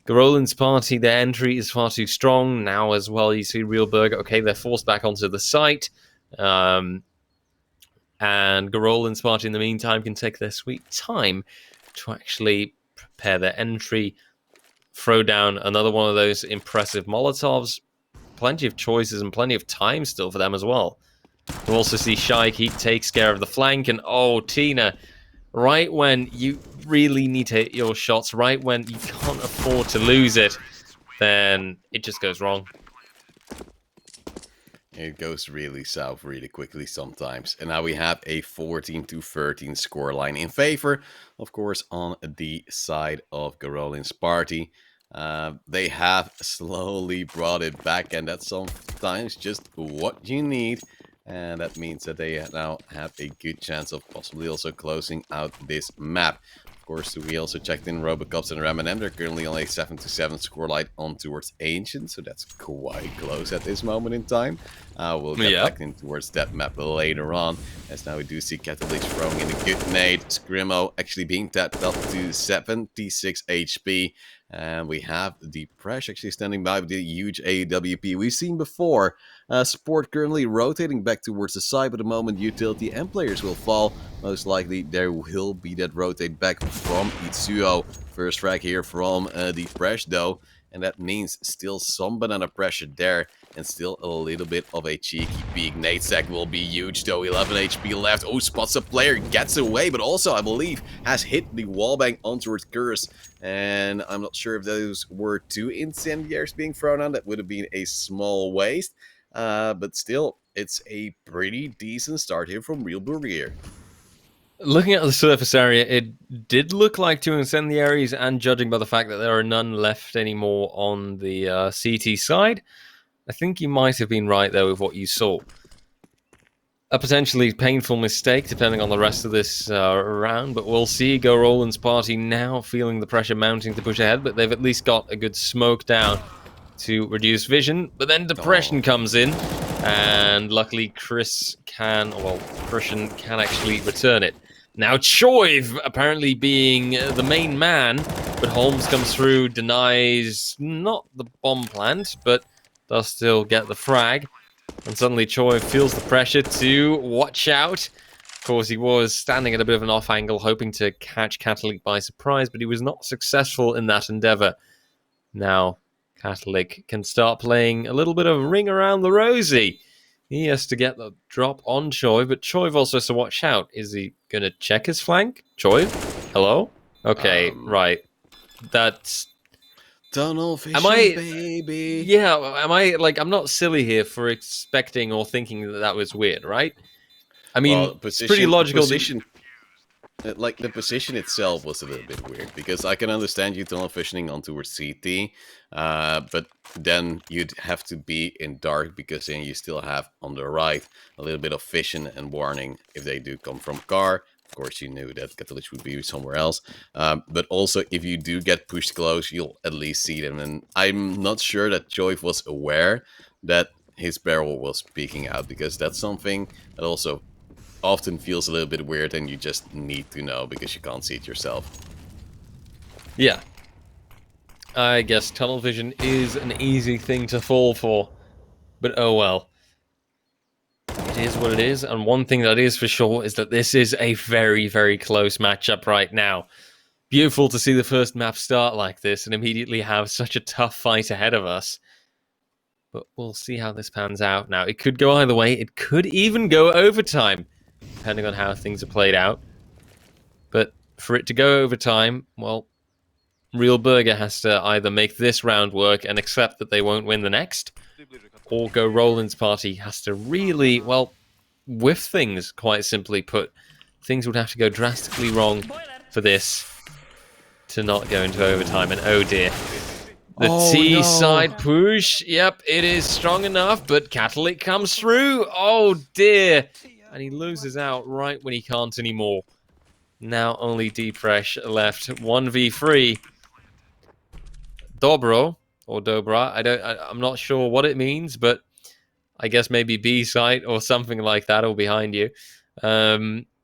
Garolin's party, their entry is far too strong. Now as well, you see Real Burger, okay, they're forced back onto the site. And Garolin's party, in the meantime, can take their sweet time to actually prepare their entry, throw down another one of those impressive Molotovs. Plenty of choices and plenty of time still for them as well. You also see Shaik, he takes care of the flank, and oh, Tina, right when you really need to hit your shots, right when you can't afford to lose it, then it just goes wrong. It goes really south really quickly sometimes. And now we have a 14-13 scoreline in favor, of course, on the side of Garolin's party. They have slowly brought it back, and that's sometimes just what you need And that means that they now have a good chance of possibly also closing out this map. Of course, we also checked in Robocops and Ramanem. They're currently on a 7-7 score line on towards Ancient, so that's quite close at this moment in time. We'll get Yeah. back in towards that map later on, as now we do see Catalyst throwing in a good nade. Scrimo actually being tapped up to 76 HP. And we have the Presh actually standing by with the huge AWP we've seen before. Support currently rotating back towards the side, but the moment utility and players will fall, most likely there will be that rotate back from Itsuo. First frag here from the Presh though, and that means still some banana pressure there, and still a little bit of a cheeky peek. Nate Sack will be huge though, 11 HP left. Oh, spots a player, gets away, but also I believe has hit the wallbang onto its Curse. And I'm not sure if those were 2 incendiaries being thrown on. That would have been a small waste. But still, it's a pretty decent start here from Real Burger. Looking at the surface area, it did look like 2 incendiaries, and judging by the fact that there are none left anymore on the CT side, I think you might have been right there with what you saw. A potentially painful mistake, depending on the rest of this round, but we'll see. Go Roland's party now feeling the pressure mounting to push ahead, but they've at least got a good smoke down to reduce vision. But then depression comes in, and luckily Christian can actually return it. Now Choiv apparently being the main man, but Holmes comes through, denies not the bomb plant, but does still get the frag. And suddenly Choi feels the pressure to watch out. Of course, he was standing at a bit of an off angle, hoping to catch Catholic by surprise, but he was not successful in that endeavor. Now, Catholic can start playing a little bit of Ring Around the Rosie. He has to get the drop on Choi, but Choi also has to watch out. Is he going to check his flank? Choi? Hello? Okay, right. That's... Tunnel vision, Am I, baby. Yeah, I'm not silly here for expecting or thinking that that was weird, right? I mean, Well, it's pretty logical. Like, the position itself was a little bit weird, because I can understand you tunnel visioning on towards CT, but then you'd have to be in dark, because then you still have on the right a little bit of vision and warning if they do come from car. Of course, you knew that Catalyst would be somewhere else. But also, if you do get pushed close, you'll at least see them. And I'm not sure that Joyf was aware that his barrel was peeking out, because that's something that also often feels a little bit weird, and you just need to know because you can't see it yourself. Yeah. I guess tunnel vision is an easy thing to fall for. But oh well. It is what it is, and one thing that is for sure is that this is a very, very close matchup right now. Beautiful to see the first map start like this and immediately have such a tough fight ahead of us. But we'll see how this pans out now. It could go either way. It could even go overtime, depending on how things are played out. But for it to go overtime, well, Real Burger has to either make this round work and accept that they won't win the next, or Go Roland's party has to really, well, whiff things, quite simply put. Things would have to go drastically wrong for this to not go into overtime, and oh dear. The T-side push, yep, it is strong enough, but Catholic comes through. Oh dear. And he loses out right when he can't anymore. Now only Depresh left. 1v3. Dobro, or Dobra, I'm not sure what it means, but I guess maybe B-site or something like that, or behind you.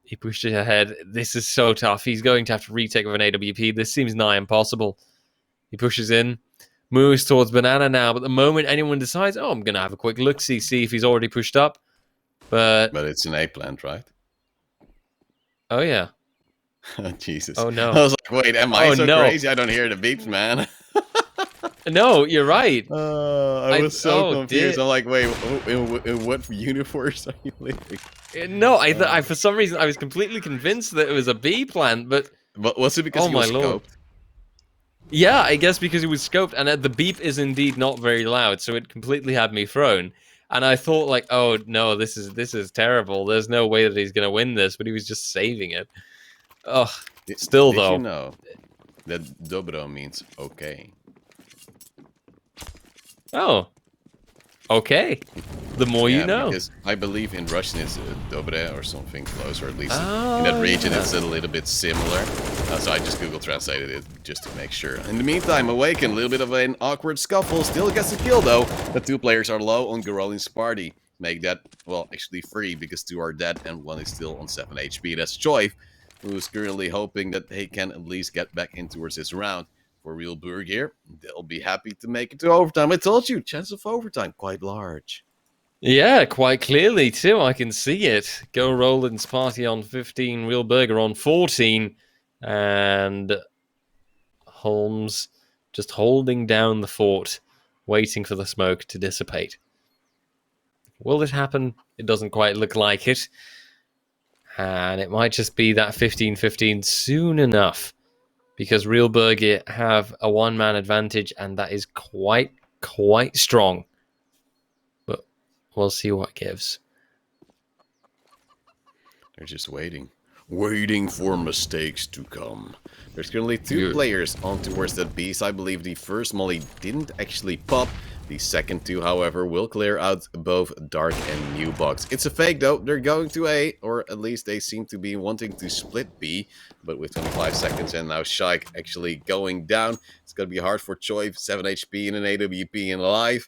He pushed it ahead. This is so tough. He's going to have to retake with an AWP. This seems nigh impossible. He pushes in, moves towards Banana now, but the moment anyone decides, oh, I'm going to have a quick look-see, see if he's already pushed up. But it's an A plant, right? Oh, yeah. Jesus. Oh, no. I was like, wait, am I so no. crazy? I don't hear the beeps, man. No, you're right. I was so confused. Dear. I'm like, wait, in what universe are you living? No, I for some reason I was completely convinced that it was a B plant, but was it because he was scoped? Yeah, I guess because he was scoped, and the beep is indeed not very loud, so it completely had me thrown. And I thought, like, oh no, this is terrible. There's no way that he's gonna win this, but he was just saving it. Ugh. Still, did though, you know that dobro means okay? Oh. Okay. The more you Yeah, know. because I believe in Russian it's dobre or something close, or at least in that Oh, region yeah. it's a little bit similar. So I just Google translated it just to make sure. In the meantime, Awaken, a little bit of an awkward scuffle, still gets the kill though. The two players are low on Garolin's party. Make that, well, actually 3 because 2 are dead and 1 is still on 7 HP. That's Choif, who's currently hoping that he can at least get back in towards this round. For Real Burg here, they'll be happy to make it to overtime. I told you, chance of overtime quite large. Yeah, quite clearly too. I can see it. Go Roland's party on 15, Real Burger on 14, and Holmes just holding down the fort, waiting for the smoke to dissipate. Will it happen? It doesn't quite look like it. And it might just be that 15-15 soon enough, because Real Burger have a one-man advantage, and that is quite strong. But we'll see what gives. They're just waiting. Waiting for mistakes to come. There's currently 2 Good. players on towards that beast. I believe the first molly didn't actually pop. The second 2, however, will clear out both Dark and New Box. It's a fake though. They're going to A, or at least they seem to be wanting to split B. But with 25 seconds and now Shike actually going down, it's going to be hard for Choi, 7 HP and an AWP in life,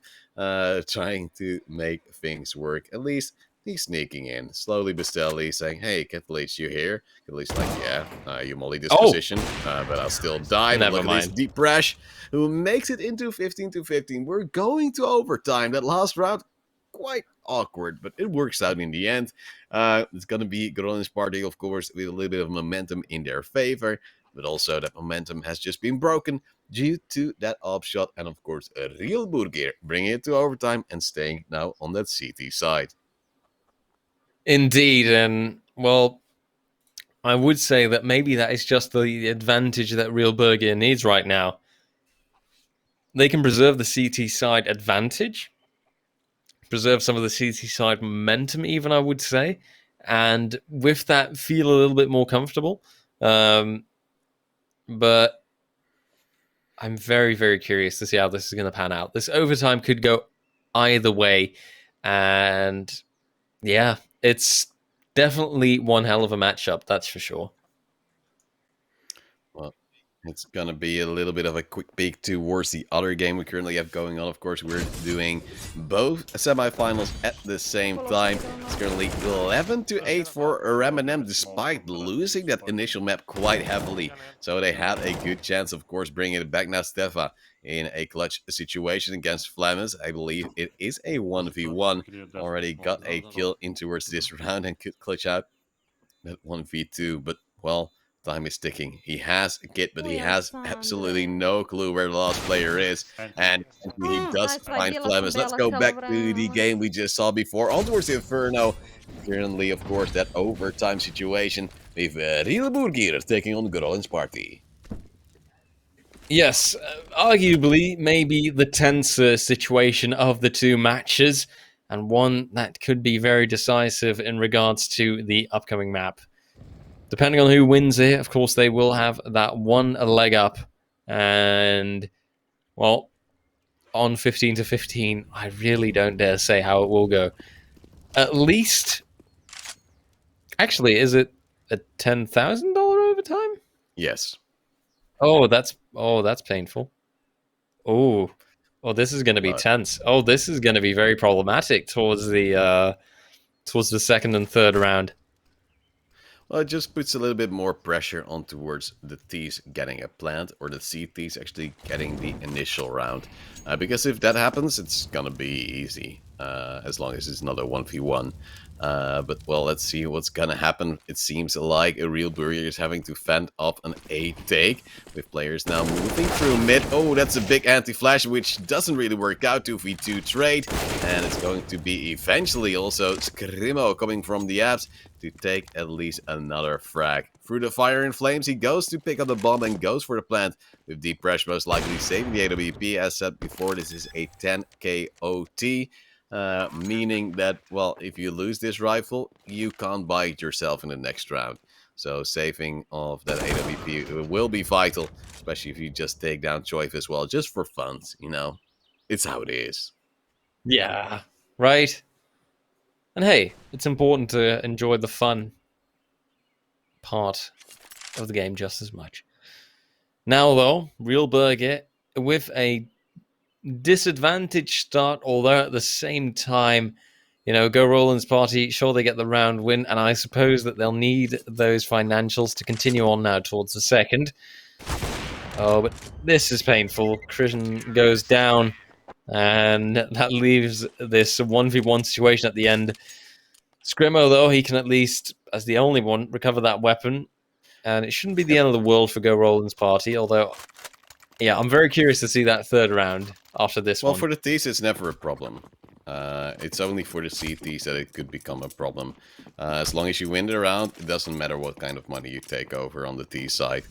trying to make things work. At least he's sneaking in, slowly but steadily, saying, hey, Catalyst, you here? Catalyst like, yeah, you molly this Oh, position, but I'll still die. But never look at this mind. Deep Rash, who makes it into 15-15. We're going to overtime. That last round, quite awkward, but it works out in the end. It's going to be Gronin's party, of course, with a little bit of momentum in their favor, but also that momentum has just been broken due to that op shot, and of course, a real Burger bringing it to overtime and staying now on that CT side. Indeed, and well, I would say that maybe that is just the advantage that Real Burger needs right now. They can preserve the CT side advantage, preserve some of the CT side momentum, even I would say, and with that feel a little bit more comfortable. But I'm very, very curious to see how this is going to pan out. This overtime could go either way, and yeah, it's definitely one hell of a matchup, that's for sure. Well, it's gonna be a little bit of a quick peek towards the other game we currently have going on. Of course, we're doing both semifinals at the same time. It's currently 11-8 for Ramanem, despite losing that initial map quite heavily. So they had a good chance, of course, bringing it back now. Stefa in a clutch situation against Flemings. I believe it is a 1v1. Already got a kill in towards this round and could clutch out that 1v2, but well, time is ticking. He has a kit, but he has absolutely no clue where the last player is. And he does find Flemings. Let's go back to the game we just saw before. On towards Inferno. Currently, of course, that overtime situation with Real Burgir taking on Gronin's party. Yes, arguably, maybe the tenser situation of the two matches, and one that could be very decisive in regards to the upcoming map. Depending on who wins it, of course, they will have that one leg up. And, well, on 15-15, I really don't dare say how it will go. At least, actually, is it a $10,000 overtime? Yes. Oh, that's painful. Oh, oh, this is going to be But tense. Oh, this is going to be very problematic towards the second and third round. well, it just puts a little bit more pressure on towards the T's getting a plant, or the CTs actually getting the initial round. Because if that happens, it's gonna be easy, as long as it's another 1v1. But well, let's see what's gonna happen. It seems like a real Burrier is having to fend off an A take, with players now moving through mid. Oh, that's a big anti-flash, which doesn't really work out. 2v2 trade, and it's going to be eventually also Scrimo coming from the apps to take at least another frag. Through the fire and flames, he goes to pick up the bomb and goes for the plant, with Deep Pressure most likely saving the AWP. As said before, this is a 10k OT, meaning that, well, if you lose this rifle, you can't buy it yourself in the next round. So saving of that AWP will be vital, especially if you just take down Choice as well, just for fun, you know. It's how it is. Yeah, right? And hey, it's important to enjoy the fun part of the game just as much. Now, though, Real Burger with a disadvantaged start, although at the same time, Go Roland's party, sure, they get the round win, and I suppose that they'll need those financials to continue on now towards the second. Oh, but this is painful. Christian goes down, and that leaves this 1v1 situation at the end. Scrimo, though, he can at least, as the only one, recover that weapon, and it shouldn't be the end of the world for Go Roland's party, although, yeah, I'm very curious to see that third round after this Well, one. for the T's, it's never a problem. It's only for the CTs that it could become a problem. As long as you win the round, it doesn't matter what kind of money you take over on the T side,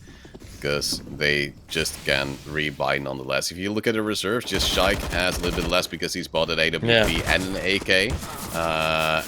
because they just can rebuy nonetheless. If you look at the reserves, just Shike has a little bit less because he's bought an AWP and an AK.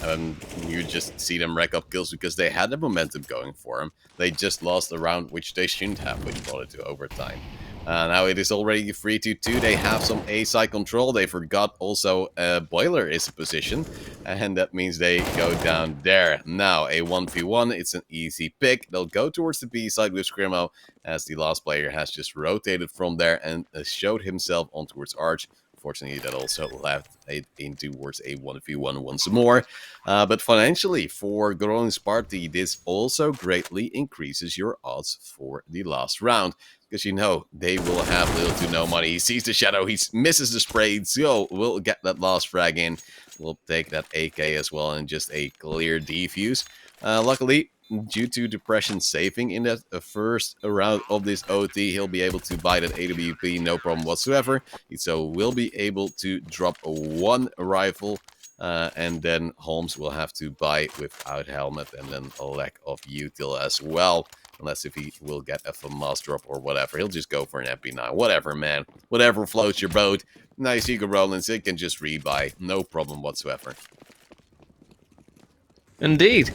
And you just see them rack up kills because they had the momentum going for them. They just lost a round, which they shouldn't have, which brought it to overtime. Now it is already 3-2. They have some A-side control. They forgot also Boiler is a position, and that means they go down there. Now a 1v1, it's an easy pick. They'll go towards the B side with Scrimo, as the last player has just rotated from there and showed himself on towards Arch. Fortunately, that also left it in towards a 1v1 once more. But financially, for Gronin's party, this also greatly increases your odds for the last round. Because they will have little to no money. He sees the shadow, he misses the spray, so we'll get that last frag in. We'll take that AK as well and just a clear defuse. Luckily, due to Depression saving in that first round of this OT, he'll be able to buy that AWP, no problem whatsoever. So we'll be able to drop one rifle, and then Holmes will have to buy without helmet, and then a lack of util as well. Unless if he will get a FAMAS drop or whatever. He'll just go for an MP9. Whatever, man. Whatever floats your boat. Nice Eagle Rollins. It can just rebuy. No problem whatsoever. Indeed.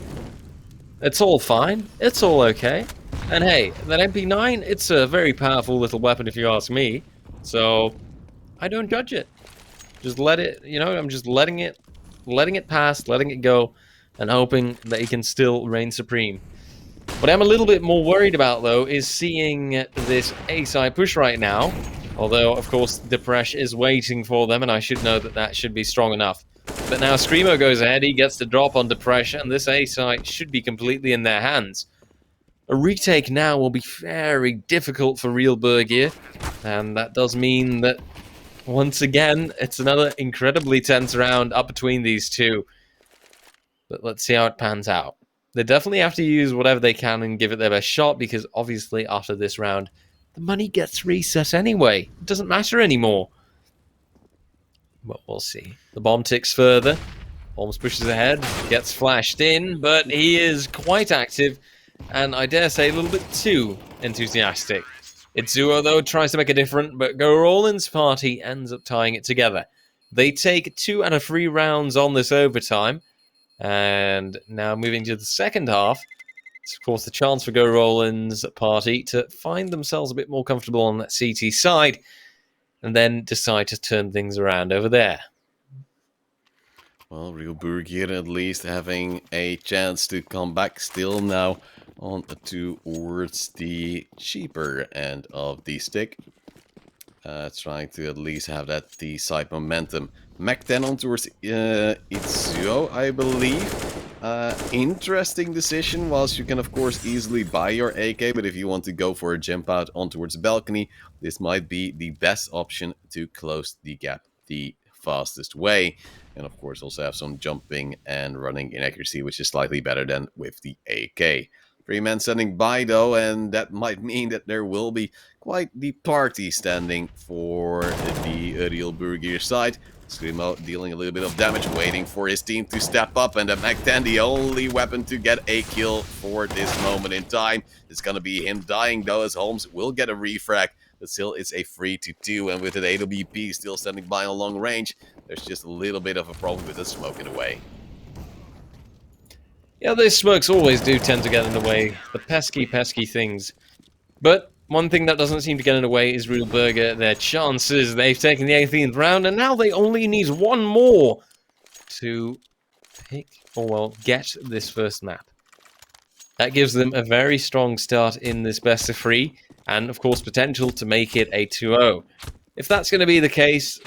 It's all fine. It's all okay. And hey, that MP9, it's a very powerful little weapon if you ask me. So, I don't judge it. Just let it, I'm just letting it pass, letting it go, and hoping that he can still reign supreme. What I'm a little bit more worried about, though, is seeing this A-side push right now. Although, of course, Depresh is waiting for them, and I should know that that should be strong enough. But now Screamo goes ahead, he gets the drop on Depresh, and this A-side should be completely in their hands. A retake now will be very difficult for Real Burgier, and that does mean that, once again, it's another incredibly tense round up between these two. But let's see how it pans out. They definitely have to use whatever they can and give it their best shot, because obviously after this round, the money gets reset anyway. It doesn't matter anymore. But we'll see. The bomb ticks further. Holmes pushes ahead, gets flashed in, but he is quite active, and I dare say a little bit too enthusiastic. Itzuo, though, tries to make a difference, but Go Roland's party ends up tying it together. They take 2 out of 3 rounds on this overtime. And now moving to the second half, it's of course the chance for Go Roland's party to find themselves a bit more comfortable on that CT side and then decide to turn things around over there. Well, Real Burgier at least having a chance to come back still now on towards the cheaper end of the stick. Trying to at least have that T-side momentum. Mac 10 on towards Itzuo, I believe. Interesting decision, whilst you can of course easily buy your AK, but if you want to go for a jump out on towards the balcony, this might be the best option to close the gap the fastest way. And of course also have some jumping and running inaccuracy, which is slightly better than with the AK. 3 men standing by though, and that might mean that there will be quite the party standing for the Real Burgier side. Screamo dealing a little bit of damage, waiting for his team to step up, and the Mac 10, the only weapon to get a kill for this moment in time. It's gonna be him dying though, as Holmes will get a refrag, but still it's a 3-2, and with an AWP still standing by on long range, there's just a little bit of a problem with the smoking away. Yeah, those smokes always do tend to get in the way. The pesky, pesky things. But One thing that doesn't seem to get in the way is Real Burger. Their chances. They've taken the 18th round, and now they only need one more to pick, or well, get this first map. That gives them a very strong start in this best of 3, and of course potential to make it a 2-0. If that's going to be the case,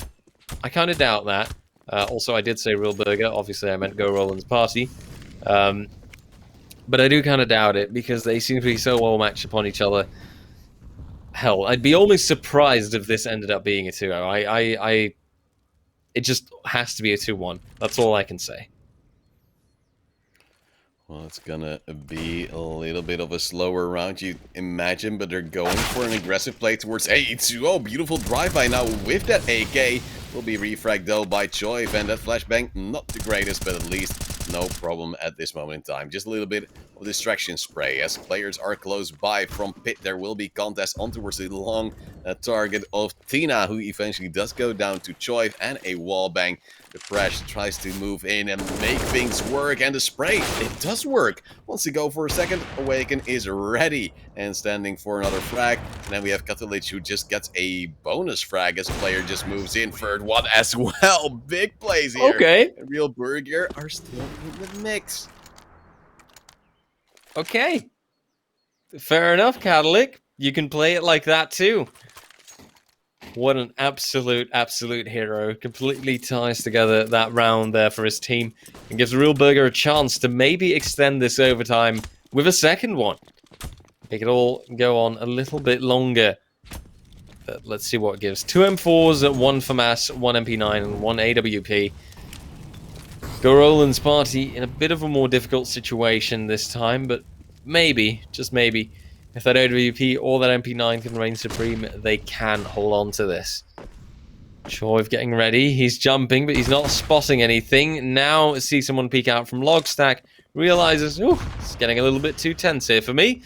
I kind of doubt that. Also, I did say Real Burger. Obviously, I meant Go Roland's Party. But I do kind of doubt it, because they seem to be so well matched upon each other. Hell, I'd be almost surprised if this ended up being a 2-0. It just has to be a 2-1. That's all I can say. Well, it's gonna be a little bit of a slower round, you imagine, but they're going for an aggressive play towards A2. Oh, beautiful drive-by now with that AK. Will be refragged though by Choiv, and that flashbang, not the greatest, but at least no problem at this moment in time. Just a little bit of distraction spray as players are close by from pit. There will be contest on towards the long target of Tina, who eventually does go down to Choiv, and a wall bang. The Crash tries to move in and make things work, and the spray, it does work. Wants to go for a second, Awaken is ready and standing for another frag. And then we have Katalich, who just gets a bonus frag as a player just moves in third one as well. Big plays here. Okay. And Real Burger are still in the mix. Okay. Fair enough, Catalyc. You can play it like that too. What an absolute hero. Completely ties together that round there for his team and gives Real Burger a chance to maybe extend this overtime with a second one. It could all go on a little bit longer. But let's see what it gives. 2 M4s, 1 FAMAS, 1 MP9, and 1 AWP. Go Roland's Party in a bit of a more difficult situation this time, but maybe, just maybe, if that AWP or that MP9 can reign supreme, they can hold on to this. Choiv getting ready. He's jumping, but he's not spotting anything. Now see someone peek out from Logstack. Realizes, ooh, it's getting a little bit too tense here for me.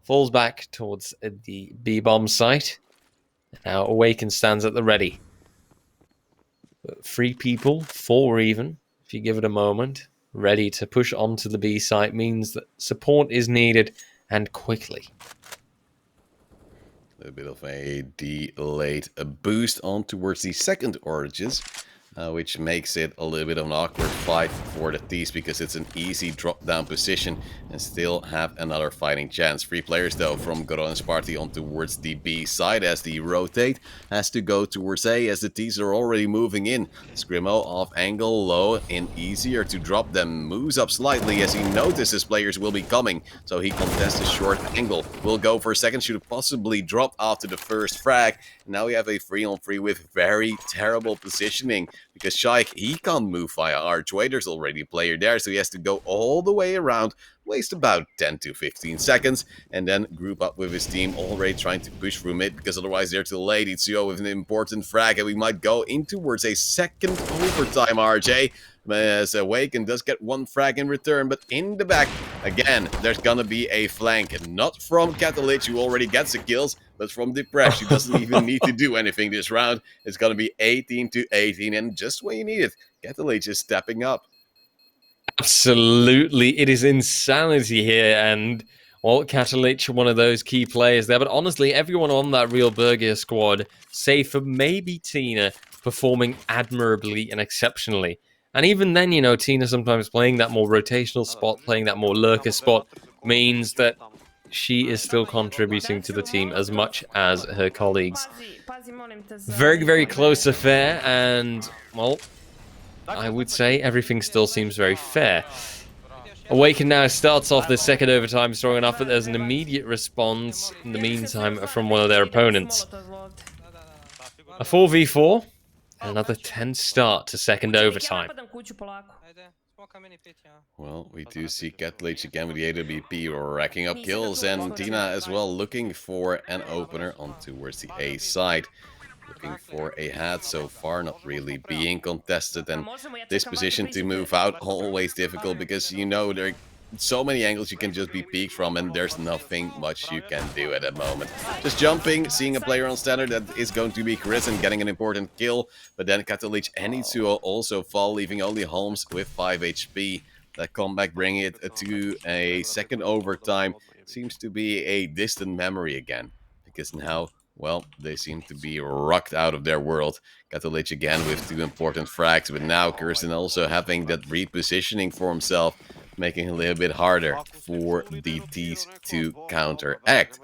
Falls back towards the B-bomb site. Now Awaken stands at the ready. But 3 people, 4 even, if you give it a moment, ready to push onto the B site means that support is needed, and quickly. A bit of a delayed boost on towards the second Origins, which makes it a little bit of an awkward fight for the T's, because it's an easy drop down position and still have another fighting chance. 3 players though from Goron's Party on towards the B side as the rotate has to go towards A, as the T's are already moving in. Scrimmo off angle low and easier to drop them. Moves up slightly as he notices players will be coming, so he contests a short angle. Will go for a second, should have possibly dropped after the first frag. Now we have a 3-on-3 with very terrible positioning, because Shaik, he can't move via archway. There's already a player there, so he has to go all the way around, waste about 10 to 15 seconds, and then group up with his team, already trying to push through mid, because otherwise they're too late. Itsuo with an important frag, and we might go in towards a second overtime, RJ. As Awaken does get 1 frag in return, but in the back, again, there's gonna be a flank. And not from Catalyc, who already gets the kills, but from Depresh, who doesn't even need to do anything this round. It's gonna be 18 to 18, and just when you need it, Catalyc is stepping up. Absolutely, it is insanity here, and well, Catalyc, one of those key players there. But honestly, everyone on that Real Burger squad, save for maybe Tina, performing admirably and exceptionally. And even then, you know, Tina sometimes playing that more rotational spot, playing that more lurker spot, means that she is still contributing to the team as much as her colleagues. Very, very close affair, and, well, I would say everything still seems very fair. Awaken now starts off the second overtime strong enough that there's an immediate response in the meantime from one of their opponents. A 4v4, and another tense start to second overtime. Well, we do see Catalyc again with the AWP racking up kills, and Tina as well looking for an opener on towards the A side. Looking for a hat so far, not really being contested, and this position to move out, always difficult, because you know there are so many angles you can just be peeked from, and there's nothing much you can do at that moment. Just jumping, seeing a player on standard that is going to be Chris and getting an important kill, but then Catalyc and Itsuo also fall, leaving only Holmes with 5 HP. That comeback bringing it to a second overtime, seems to be a distant memory again. Because now, well, they seem to be rocked out of their world. Got the Lich again with 2 important frags, but now Kirsten also having that repositioning for himself, making it a little bit harder for the T's to counteract.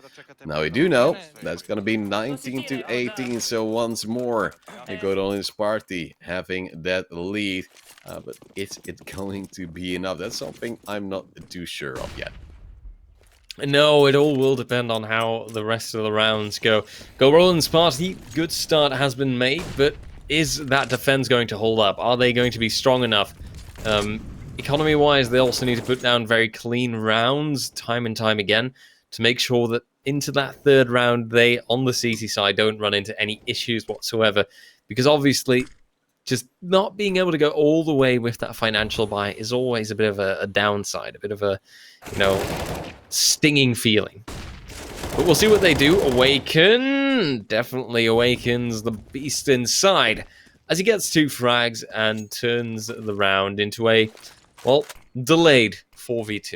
Now we do know that's going to be 19 to 18, so once more the good old Sparty having that lead. But is it going to be enough? That's something I'm not too sure of yet. No, it all will depend on how the rest of the rounds go. Go Roland's party, good start has been made, but is that defense going to hold up? Are they going to be strong enough? Economy-wise, they also need to put down very clean rounds time and time again to make sure that into that third round, they, on the CT side, don't run into any issues whatsoever. Because obviously, just not being able to go all the way with that financial buy is always a bit of a downside, a bit of a, stinging feeling. But we'll see what they do. Awaken definitely awakens the beast inside as he gets 2 frags and turns the round into a, well, delayed 4v2.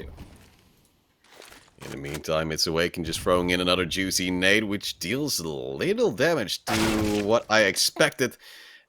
In the meantime, it's Awaken just throwing in another juicy nade, which deals little damage to what I expected,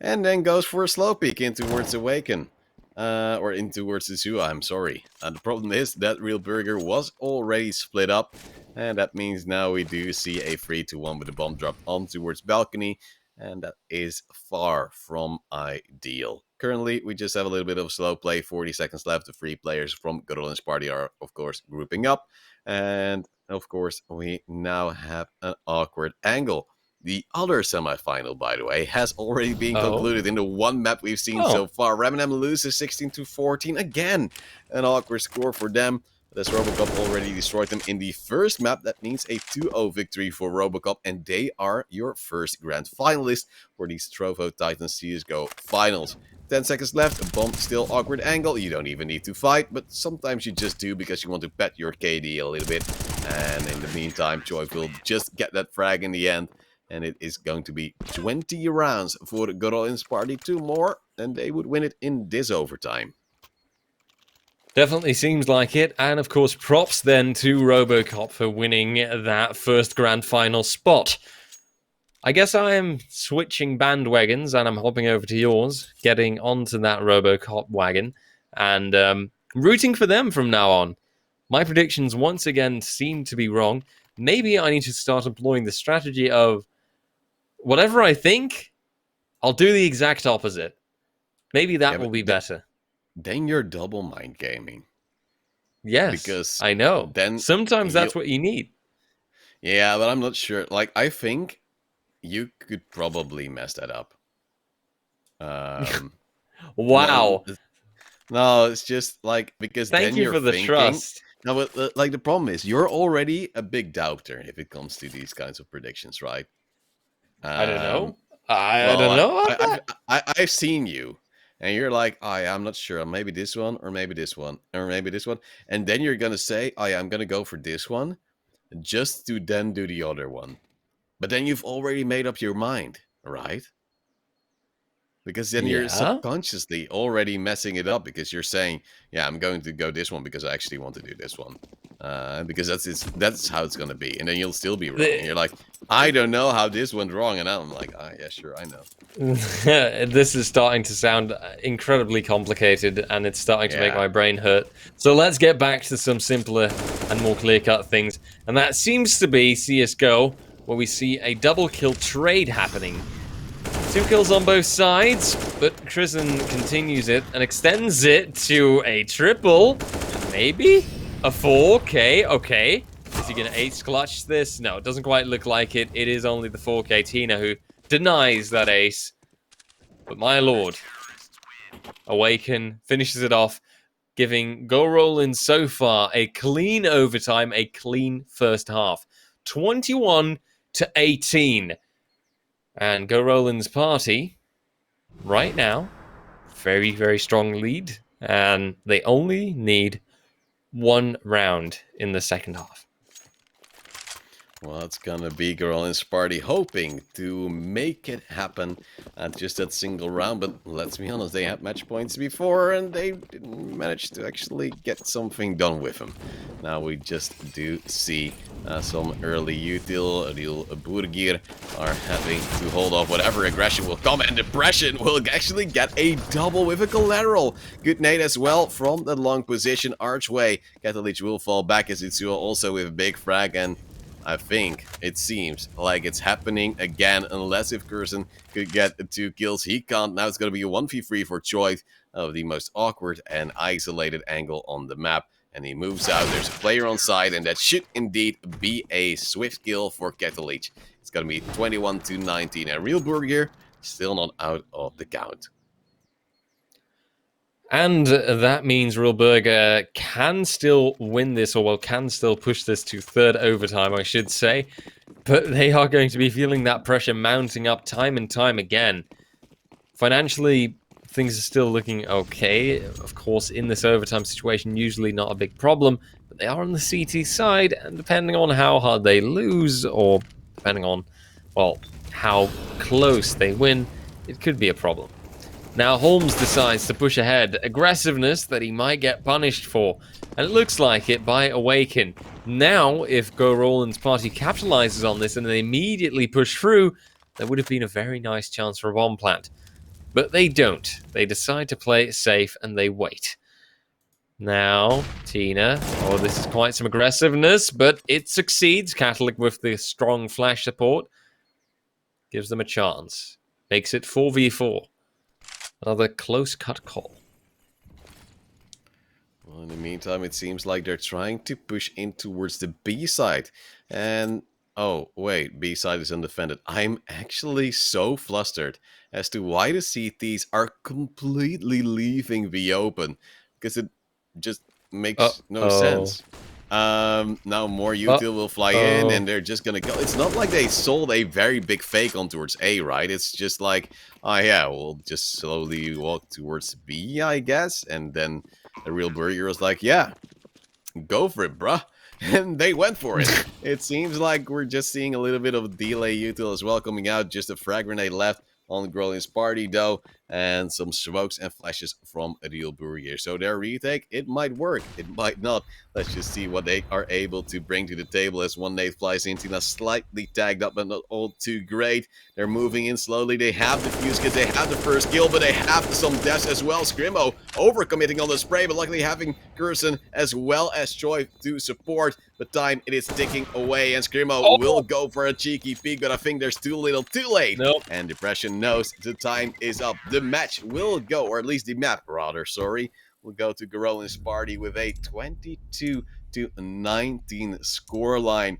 and then goes for a slow peek in towards Awaken. Or in towards the Zua, I'm sorry. The problem is that Real Burger was already split up, and that means now we do see a 3-1 with the bomb drop on towards balcony, and that is far from ideal. Currently, we just have a little bit of slow play, 40 seconds left. The 3 players from Good Old Party are, of course, grouping up, and of course, we now have an awkward angle. The other semifinal, by the way, has already been concluded in the one map we've seen so far. Remnant loses 16-14 again. An awkward score for them. But as Robocop already destroyed them in the first map, that means a 2-0 victory for Robocop. And they are your first grand finalist for these Trovo Titans CSGO finals. 10 seconds left, a bomb, still awkward angle. You don't even need to fight, but sometimes you just do because you want to pet your KD a little bit. And in the meantime, Joy will just get that frag in the end. And it is going to be 20 rounds for the Good Old Party. 2 more, and they would win it in this overtime. Definitely seems like it. And of course, props then to Robocop for winning that first grand final spot. I guess I am switching bandwagons and I'm hopping over to yours, getting onto that Robocop wagon, and rooting for them from now on. My predictions once again seem to be wrong. Maybe I need to start employing the strategy of whatever I think, I'll do the exact opposite. Maybe that will be better. Then you're double mind gaming. Yes, because I know. Then sometimes that's what you need. Yeah, but I'm not sure. Like, I think you could probably mess that up. Wow. No, it's just like because Thank then you you're for the thinking, trust. No, but like the problem is you're already a big doubter if it comes to these kinds of predictions, right? I don't know. I don't know. I've seen you, and you're like, oh, yeah, I'm not sure. Maybe this one, or maybe this one, or maybe this one, and then you're gonna say, oh, yeah, I'm gonna go for this one, just to then do the other one. But then you've already made up your mind, right? Because then you're subconsciously already messing it up because you're saying, yeah, I'm going to go this one because I actually want to do this one. Because that's how it's going to be. And then you'll still be wrong. And you're like, I don't know how this went wrong. And I'm like, ah, yeah, sure, I know. This is starting to sound incredibly complicated and it's starting to make my brain hurt. So let's get back to some simpler and more clear-cut things. And that seems to be CSGO, where we see a double kill trade happening. 2 kills on both sides, but Krisen continues it and extends it to a triple. Maybe a 4K. Okay. Is he going to ace clutch this? No, it doesn't quite look like it. It is only the 4K Tina who denies that ace. But my lord, Awaken finishes it off, giving Go Rollin so far a clean overtime, a clean first half. 21-18. And Go Roland's party, right now, very, very strong lead. And they only need 1 round in the second half. Well, it's gonna be Gorelin's party hoping to make it happen at just that single round, but let's be honest, they had match points before and they didn't manage to actually get something done with them. Now we just do see some early util, Adil Burgir are having to hold off whatever aggression will come, and Depression will actually get a double with a collateral. Good nade as well from the long position archway. Catalyst will fall back as Itsuo also with a big frag, and I think it seems like it's happening again, unless if Curson could get 2 kills. He can't. Now it's going to be a 1v3 for Choice of the most awkward and isolated angle on the map. And he moves out. There's a player on side, and that should indeed be a swift kill for Ketelich. It's going to be 21-19, and Real Burger still not out of the count. And that means Realburger can still win this, or well, can still push this to third overtime, I should say. But they are going to be feeling that pressure mounting up time and time again. Financially, things are still looking okay. Of course, in this overtime situation, usually not a big problem. But they are on the CT side, and depending on how hard they lose, or depending on, well, how close they win, it could be a problem. Now Holmes decides to push ahead, aggressiveness that he might get punished for, and it looks like it by Awaken. Now, if Go Roland's party capitalizes on this and they immediately push through, there would have been a very nice chance for a bomb plant. But they don't. They decide to play it safe and they wait. Now, Tina, oh, this is quite some aggressiveness, but it succeeds. Catholic with the strong flash support gives them a chance. Makes it 4v4. Another close-cut call. Well, in the meantime, it seems like they're trying to push in towards the B side. And, oh, wait, B side is undefended. I'm actually so flustered as to why the CTs are completely leaving the open. Because it just makes no sense. Now more util will fly in, and they're just gonna go. It's not like they sold a very big fake on towards A, right? It's just like, oh yeah, we'll just slowly walk towards B, I guess. And then the Real Burger was like, yeah, go for it, bruh. And they went for it. It seems like we're just seeing a little bit of delay util as well coming out. Just a frag grenade left on Grolin's party, though, and some smokes and flashes from Real Burger. So their retake, it might work, it might not. Let's just see what they are able to bring to the table as one nade flies in. Tina slightly tagged up, but not all too great. They're moving in slowly. They have the fuse kits, they have the first kill, but they have some deaths as well. Scrimmo overcommitting on the spray, but luckily having Gerson as well as Choi to support. But time, it is ticking away, and Scrimmo will go for a cheeky peek, but I think there's too little too late. Nope. And Depression knows the time is up. The match will go, or at least the map, rather, sorry, will go to Gorelin's party with a 22-19 scoreline.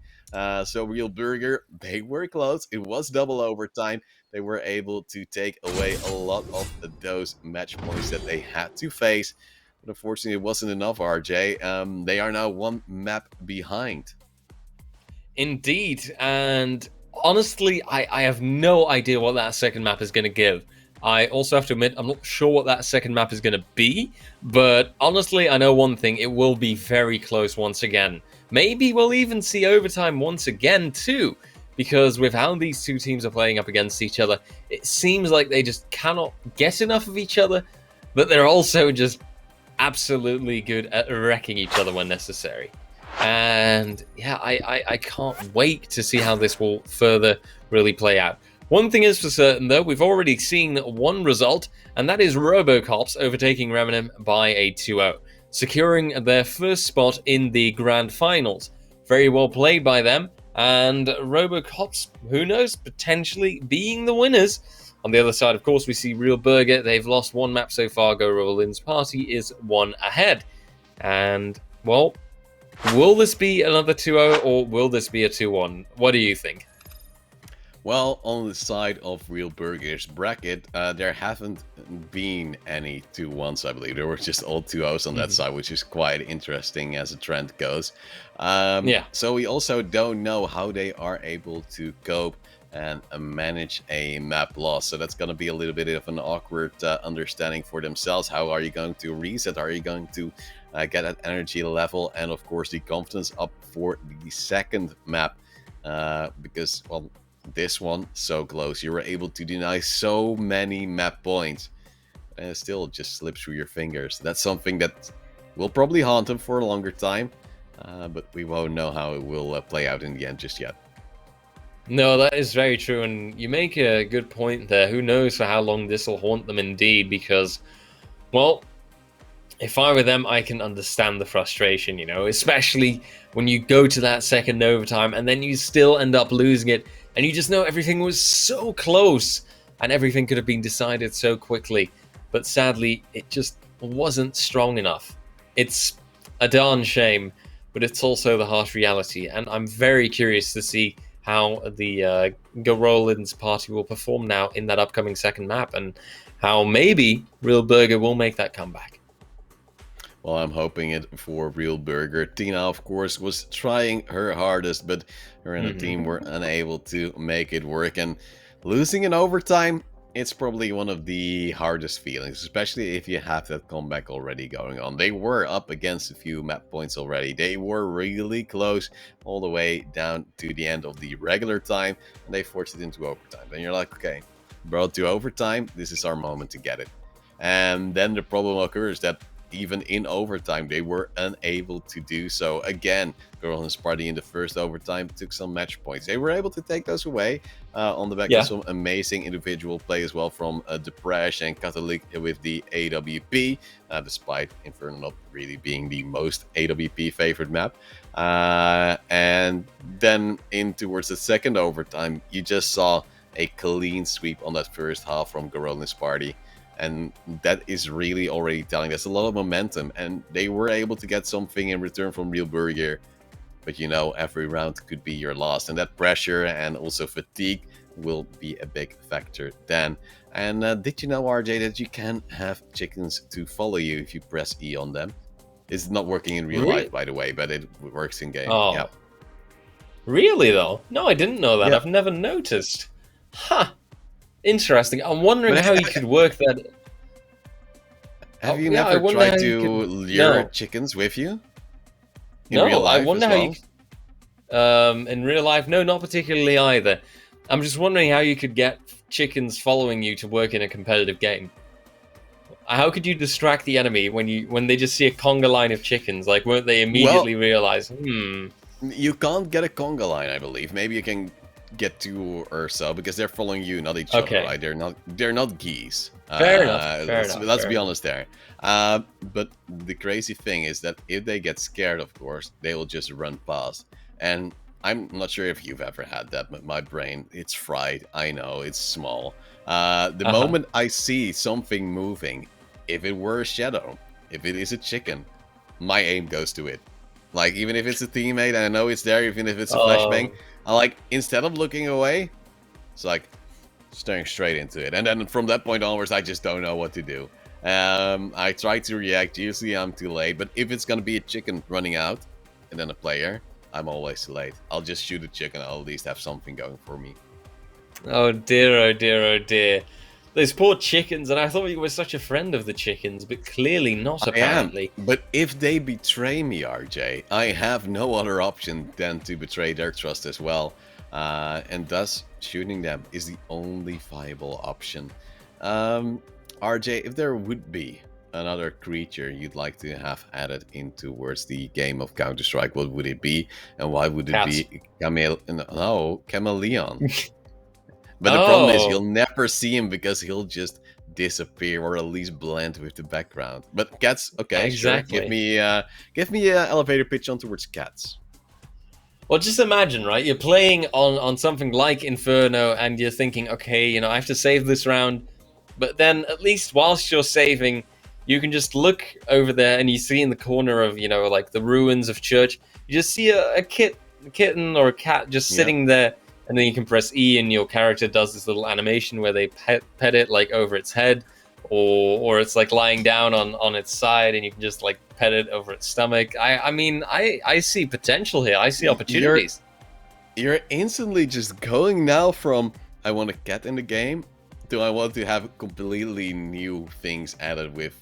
So Real Burger, they were close. It was double overtime. They were able to take away a lot of those match points that they had to face. But unfortunately, it wasn't enough, RJ. They are now one map behind. Indeed, and honestly, I have no idea what that second map is going to give. I also have to admit, I'm not sure what that second map is going to be, but honestly, I know one thing, it will be very close once again. Maybe we'll even see overtime once again, too, because with how these two teams are playing up against each other, it seems like they just cannot get enough of each other, but they're also just absolutely good at wrecking each other when necessary. And yeah, I can't wait to see how this will further really play out. One thing is for certain, though, we've already seen one result, and that is Robocops overtaking Reminem by a 2-0, securing their first spot in the grand finals. Very well played by them, and Robocops, who knows, potentially being the winners. On the other side, of course, we see Real Burger. They've lost one map so far. Go Roland's party is one ahead. And, well, will this be another 2-0 or will this be a 2-1? What do you think? Well, on the side of Real Burger's bracket, there haven't been any 2-1s, I believe. There were just all 2-0s on that side, which is quite interesting as a trend goes. Yeah. So we also don't know how they are able to cope and manage a map loss. So that's going to be a little bit of an awkward understanding for themselves. How are you going to reset? Are you going to get that energy level and, of course, the confidence up for the second map? because, well, this one, so close. You were able to deny so many map points, and it still just slips through your fingers. That's something that will probably haunt him for a longer time, but we won't know how it will play out in the end just yet. No, that is very true, and you make a good point there. Who knows for how long this will haunt them indeed, because, well, if I were them, I can understand the frustration, especially when you go to that second overtime and then you still end up losing it, and you just know everything was so close and everything could have been decided so quickly, but sadly, it just wasn't strong enough. It's a darn shame, but it's also the harsh reality, and I'm very curious to see how the Rollins party will perform now in that upcoming second map, and how maybe Real Burger will make that comeback. Well, I'm hoping it for Real Burger. Tina, of course, was trying her hardest, but her and the team were unable to make it work. And losing in overtime, it's probably one of the hardest feelings, especially if you have that comeback already going on. They were up against a few map points already. They were really close all the way down to the end of the regular time, and they forced it into overtime. And you're like, okay, brought to overtime, this is our moment to get it. And then the problem occurs that even in overtime, they were unable to do so. Again, Girl's party in the first overtime took some match points. They were able to take those away on the back of some amazing individual play as well from Depresh and Catholic with the AWP, despite Inferno not really being the most AWP favorite map. And then in towards the second overtime, you just saw a clean sweep on that first half from Girl's party. And that is really already telling us a lot of momentum. And they were able to get something in return from Real Burger. But every round could be your last. And that pressure and also fatigue will be a big factor then. And did you know, RJ, that you can have chickens to follow you if you press E on them? It's not working in real life, by the way, but it works in game. Oh. Yeah. Really, though? No, I didn't know that. Yeah. I've never noticed. Huh. Interesting. I'm wondering how you could work that. Have you never tried to lure chickens with you? In real life, I wonder how you. In real life, no, not particularly either. I'm just wondering how you could get chickens following you to work in a competitive game. How could you distract the enemy when they just see a conga line of chickens? Like, won't they immediately realize? You can't get a conga line, I believe. Maybe you can get two or so because they're following you, not each other, right? They're not geese. Fair enough. Let's be honest there. But the crazy thing is that if they get scared, of course, they will just run past. And I'm not sure if you've ever had that, but my brain, it's fried. I know, it's small. The moment I see something moving, if it were a shadow, if it is a chicken, my aim goes to it. Like, even if it's a teammate and I know it's there, even if it's a flashbang, I like, instead of looking away, it's like staring straight into it. And then from that point onwards, I just don't know what to do. I try to react. Usually I'm too late. But if it's going to be a chicken running out and then a player, I'm always too late. I'll just shoot a chicken. I'll at least have something going for me. Oh dear, oh dear, oh dear. Those poor chickens, and I thought you were such a friend of the chickens, but clearly not, apparently. I am. But if they betray me, RJ, I have no other option than to betray their trust as well. And thus, shooting them is the only viable option. RJ, if there would be another creature you'd like to have added in towards the game of Counter-Strike, what would it be? And why would it be Chameleon? But the problem is you'll never see him because he'll just disappear or at least blend with the background. But cats, okay, exactly. Sure. Give me a elevator pitch on towards cats. Well, just imagine, right? You're playing on something like Inferno, and you're thinking, okay, I have to save this round. But then, at least whilst you're saving, you can just look over there, and you see in the corner of, like the ruins of church, you just see a kitten or a cat just sitting there. And then you can press E and your character does this little animation where they pet it like over its head, or it's like lying down on its side and you can just like pet it over its stomach. I see potential here. I see opportunities. You're instantly just going now from I want a cat in the game to I want to have completely new things added with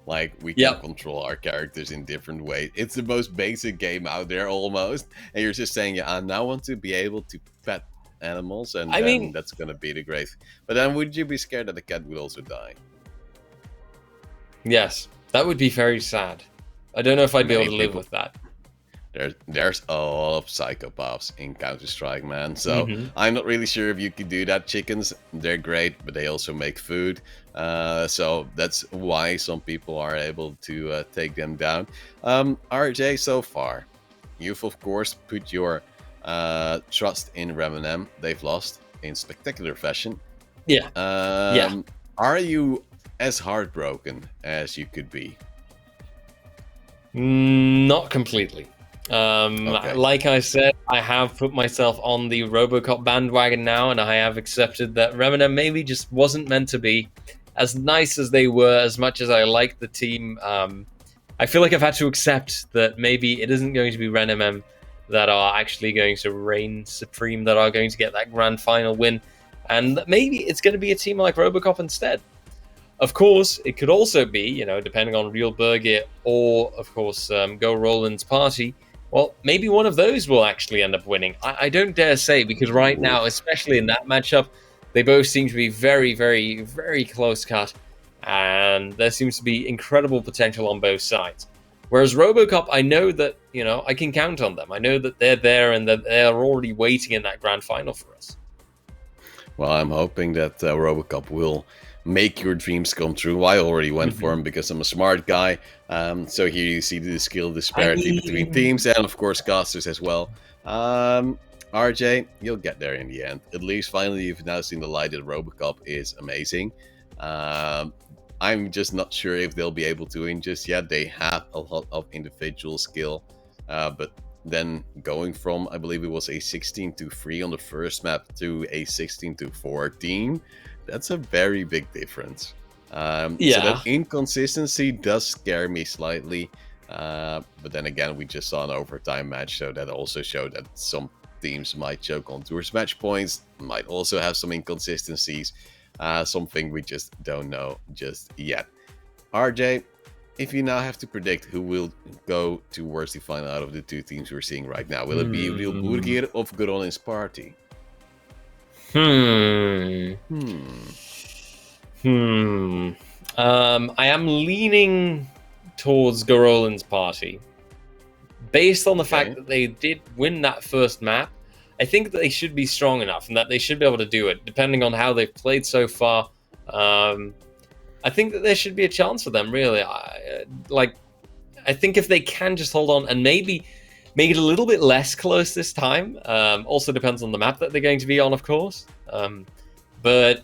Like, we can Yep. control our characters in different ways. It's the most basic game out there almost. And you're just saying, yeah, I now want to be able to pet animals, and I then mean, that's gonna be the great. But then would you be scared that the cat would also die? yes, that would be very sad. I don't know if I'd be able Many to live people. with that. There's a lot of psychopaths in Counter-Strike, man. So Hmm. I'm not really sure if you could do that. Chickens, they're great, but they also make food. So that's why some people are able to take them down. RJ, so far, you've of course put your trust in Reminem. They've lost in spectacular fashion. Yeah, yeah. Are you as heartbroken as you could be? Not completely. Okay. Like I said, I have put myself on the RoboCop bandwagon now, and I have accepted that Remina maybe just wasn't meant to be. As nice as they were, as much as I liked the team, I feel like I've had to accept that maybe it isn't going to be Renem that are actually going to reign supreme, that are going to get that grand final win, and that maybe it's going to be a team like RoboCop instead. Of course, it could also be, depending on Real Burger or, of course, Go Roland's party. Well, maybe one of those will actually end up winning. I don't dare say, because right Ooh. now, especially in that matchup, they both seem to be very, very, very close cut, and there seems to be incredible potential on both sides. Whereas Robocop, I know that, I can count on them. I know that they're there and that they're already waiting in that grand final for us. Well, I'm hoping that Robocop will make your dreams come true. I already went for Mhm. him because I'm a smart guy. So here you see the skill I disparity between mean, teams and, of course, casters as well. RJ, you'll get there in the end. At least finally you've now seen the light that Robocop is amazing. Um, I'm just not sure if they'll be able to win just yet. They have a lot of individual skill, but then going from, I believe it was a 16-3 on the first map to a 16-14, that's a very big difference. So that yeah. inconsistency does scare me slightly. But then again, we just saw an overtime match, so that also showed that some teams might choke on towards match points, might also have some inconsistencies, something we just don't know just yet. RJ, if you now have to predict who will go towards the final out of the two teams we're seeing right now, will it be Real Hmm. Burgir of Goron's party? Hmm. Hmm. Hmm. I am leaning towards Garolin's party. Based on the fact Okay. that they did win that first map, I think that they should be strong enough and that they should be able to do it, depending on how they've played so far. Um, I think that there should be a chance for them, really. I think if they can just hold on and maybe make it a little bit less close this time. Also depends on the map that they're going to be on, of course. But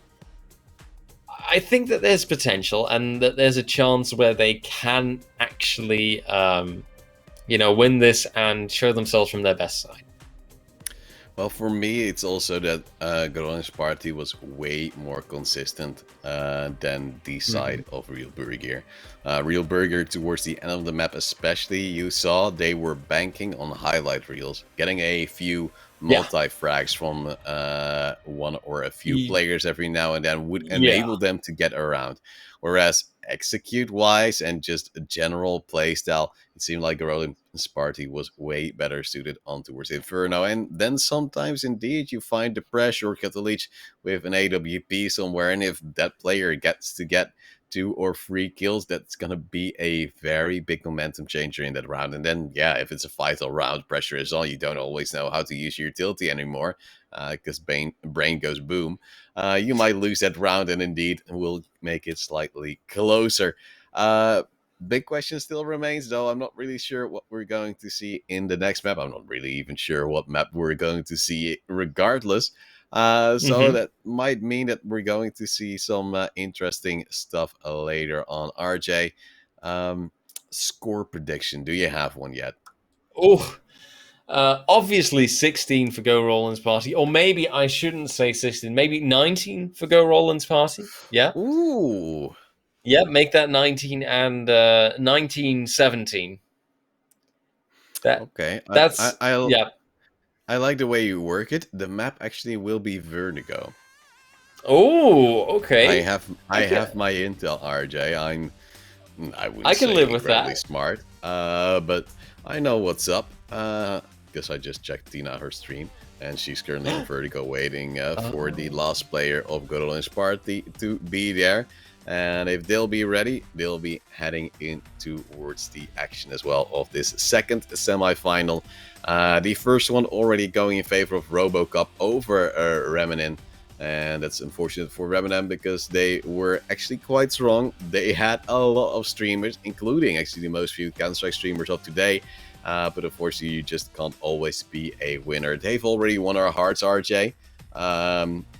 I think that there's potential and that there's a chance where they can actually, win this and show themselves from their best side. Well, for me, it's also that Goron's party was way more consistent than the Mm-hmm. side of Real Burger. Real Burger, towards the end of the map especially, you saw they were banking on highlight reels, getting a few Yeah. multi-frags from one or a few Y- players every now and then would Yeah. enable them to get around. Whereas execute-wise and just a general playstyle, it seemed like Goron's party was way better suited on towards Inferno. And then sometimes, indeed, you find the pressure Catalyst with an AWP somewhere, and if that player gets to get 2 or 3 kills, that's going to be a very big momentum changer in that round. And then, yeah, if it's a vital round, pressure is on. You don't always know how to use your utility anymore because brain goes boom. You might lose that round, and indeed will make it slightly closer. Big question still remains, though. I'm not really sure what we're going to see in the next map. I'm not really even sure what map we're going to see regardless. So Mm-hmm. that might mean that we're going to see some interesting stuff later on. RJ, score prediction. Do you have one yet? Oh, obviously 16 for Go Roland's party, or maybe I shouldn't say 16, maybe 19 for Go Roland's party. Yeah. Ooh, Yeah, make that 19 and 1917. That okay. that's yeah. I like the way you work it. The map actually will be Vertigo. Oh, I okay. have I I can have my intel, RJ. I wouldn't I can say live with incredibly that. smart, but I know what's up. Because I just checked Tina her stream, and she's currently on Vertigo waiting for the last player of Godolins Party to be there. And if they'll be ready, they'll be heading in towards the action as well of this second semi-final. The first one already going in favor of RoboCup over Reminin. And that's unfortunate for Reminem because they were actually quite strong. They had a lot of streamers, including actually the most viewed Counter-Strike streamers of today. But unfortunately, you just can't always be a winner. They've already won our hearts, RJ,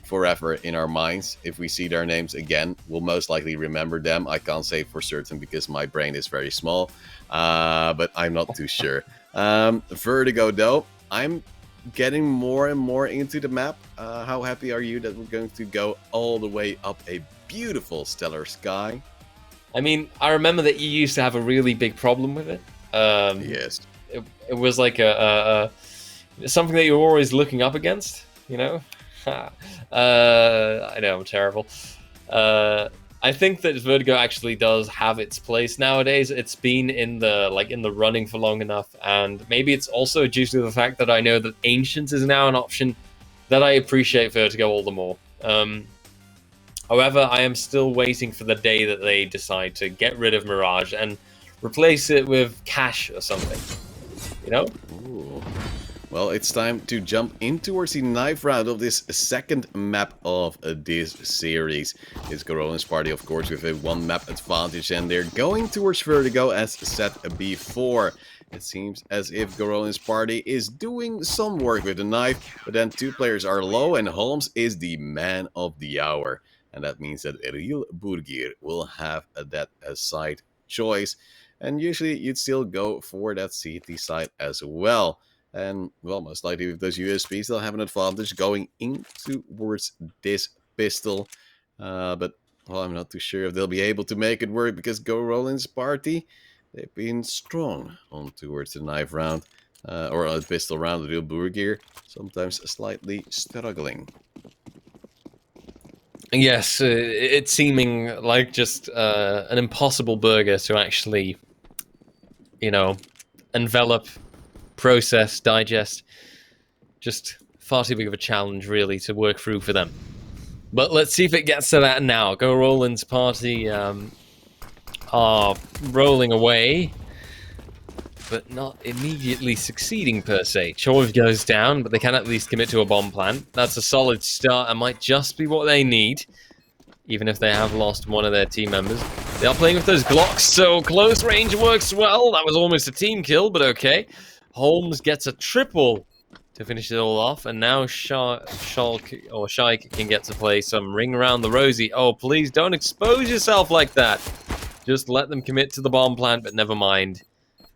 forever in our minds. If we see their names again, we'll most likely remember them. I can't say for certain because my brain is very small, but I'm not too sure. Vertigo, though, I'm getting more and more into the map. How happy are you that we're going to go all the way up a beautiful stellar sky? I mean, I remember that you used to have a really big problem with it. Yes. It was like something that you were always looking up against, you know? I know, I'm terrible. I think that Vertigo actually does have its place nowadays. It's been in the running for long enough, and maybe it's also due to the fact that I know that Ancients is now an option that I appreciate Vertigo all the more. However, I am still waiting for the day that they decide to get rid of Mirage and replace it with Cash or something. You know? Ooh. Well, it's time to jump in towards the knife round of this second map of this series. It's Godolins Party, of course, with a one map advantage, and they're going towards Vertigo as said before. It seems as if Godolins Party is doing some work with the knife, but then two players are low, and Holmes is the man of the hour. And that means that Real Burgir will have that side choice. And usually you'd still go for that CT side as well. And, well, most likely with those USPs, they'll have an advantage going in towards this pistol. But, well, I'm not too sure if they'll be able to make it work because Godolins Party, they've been strong on towards the knife round. Or a pistol round, the Real Burgir, sometimes slightly struggling. Yes, it's seeming like just an impossible burger to actually, you know, envelop, process, digest. Just far too big of a challenge, really, to work through for them. But let's see if it gets to that now. Godolins Party are rolling away, but not immediately succeeding per se. Chov goes down, but they can at least commit to a bomb plant. That's a solid start and might just be what they need, even if they have lost one of their team members. They are playing with those Glocks, so close range works well. That was almost a team kill, but okay. Holmes gets a triple to finish it all off, and now Shaik can get to play some ring around the rosy. Oh, please don't expose yourself like that. Just let them commit to the bomb plant, but never mind.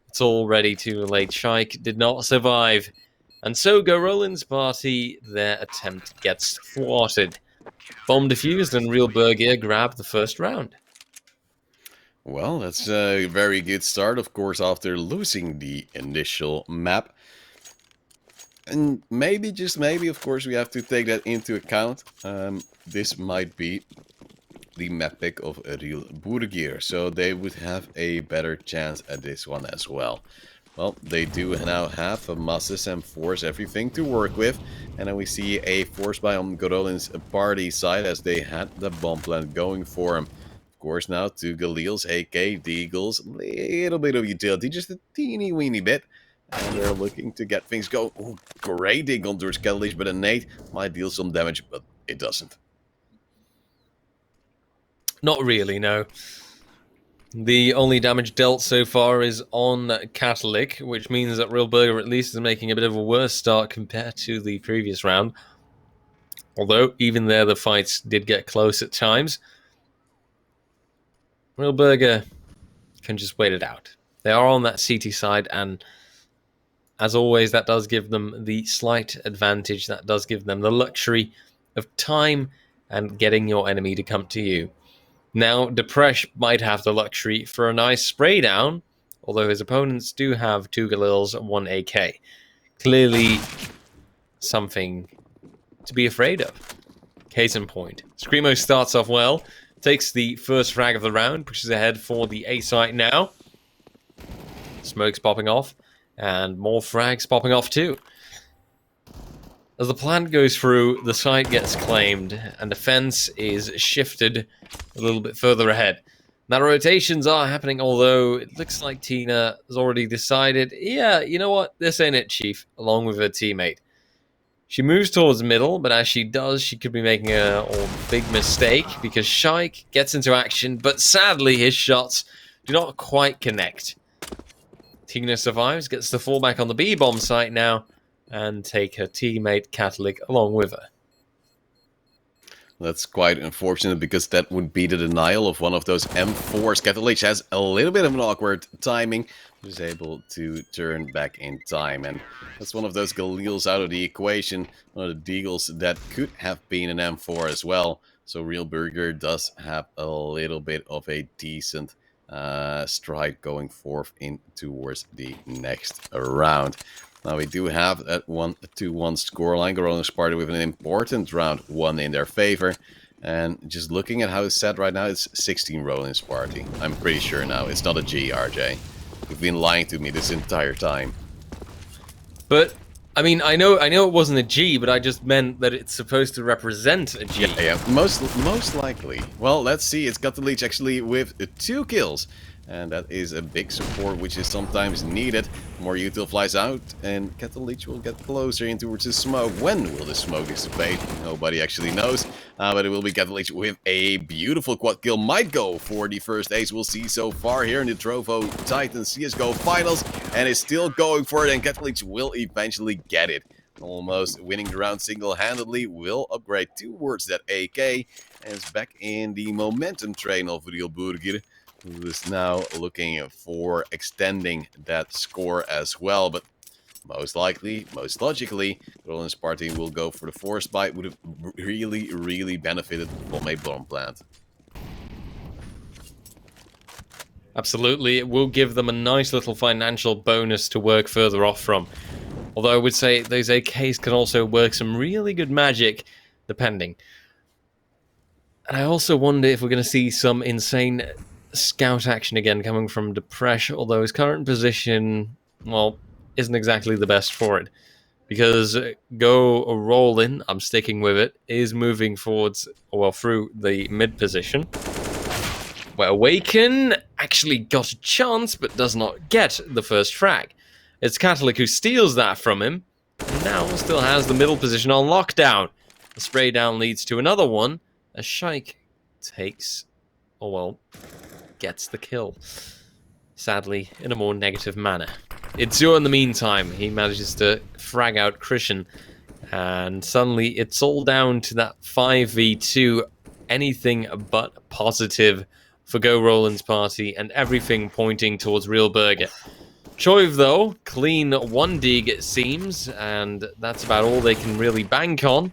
It's already too late. Shaik did not survive. And so Godolins Party, their attempt gets thwarted. Bomb defused and Real Burgir grabbed the first round. Well, that's a very good start, of course, after losing the initial map. And maybe, just maybe, of course, we have to take that into account. This might be the map pick of Real Burgir, so they would have a better chance at this one as well. Well, they do now have a Masses and Force everything to work with, and then we see a Force buy on Godolins Party side as they had the bomb plant going for him. Of course, now to Galil's, AK, Deagles, a little bit of utility, just a teeny weeny bit. And they're looking to get things going. Ooh, great dig on towards Catalyst, but a nade might deal some damage, but it doesn't. Not really, no. The only damage dealt so far is on Catholic, which means that Real Burger at least is making a bit of a worse start compared to the previous round. Although, even there, the fights did get close at times. Real Burger can just wait it out. They are on that CT side, and as always, that does give them the slight advantage. That does give them the luxury of time and getting your enemy to come to you. Now, Depresh might have the luxury for a nice spray down, although his opponents do have 2 Galils and 1 AK. Clearly, something to be afraid of. Case in point. Screamo starts off well, Takes the first frag of the round, pushes ahead for the A site now. Smoke's popping off, and more frags popping off too. As the plant goes through, the site gets claimed, and the fence is shifted a little bit further ahead. Now, rotations are happening, although it looks like Tina has already decided, yeah, you know what, this ain't it, Chief, along with her teammate. She moves towards the middle, but as she does, she could be making a big mistake, because Shaik gets into action, but sadly his shots do not quite connect. Tina survives, gets to fall back on the B-bomb site now, and take her teammate Catholic along with her. That's quite unfortunate, because that would be the denial of one of those M4s. Catholic has a little bit of an awkward timing. He's able to turn back in time, and that's one of those Galils out of the equation. One of the Deagles that could have been an M4 as well. So Real Burger does have a little bit of a decent stride going forth in towards the next round. Now we do have that 1-2-1 scoreline. Gorillas Party with an important round 1 in their favor. And just looking at how it's set right now, it's 16 Rollins Party. I'm pretty sure now. It's not a G, RJ. You've been lying to me this entire time. But, I mean, I know it wasn't a G, but I just meant that it's supposed to represent a G. Yeah, most likely. Well, let's see. It's got the leech actually with 2 kills. And that is a big support, which is sometimes needed. More util flies out, and Kettle Leech will get closer in towards the smoke. When will the smoke dissipate? Nobody actually knows. But it will be Kettle Leech with a beautiful quad kill. Might go for the first ace we'll see so far here in the Trovo Titans CSGO Finals. And is still going for it, and Kettle Leech will eventually get it. Almost winning the round single-handedly, will upgrade towards that AK. And is back in the momentum train of Real Burger, who is now looking for extending that score as well. But most likely, most logically, Roland's party will go for the forest bite. Would have really benefited from a bomb plant. Absolutely, it will give them a nice little financial bonus to work further off from. Although I would say those AKs can also work some really good magic, depending. And I also wonder if we're going to see some insane scout action again coming from Depresh, although his current position, well, isn't exactly the best for it. Because Go Rollin, I'm sticking with it, is moving forwards, well, through the mid position. Where Awaken actually got a chance, but does not get the first frag. It's Catholic who steals that from him, and now still has the middle position on lockdown. The spray down leads to another one, as Shaik takes, oh well, gets the kill. Sadly, in a more negative manner. Itzio, in the meantime, he manages to frag out Christian, and suddenly it's all down to that 5v2, anything but positive for Go Roland's party, and everything pointing towards Real Burger. Choiv, though, clean 1 dig it seems, and that's about all they can really bank on.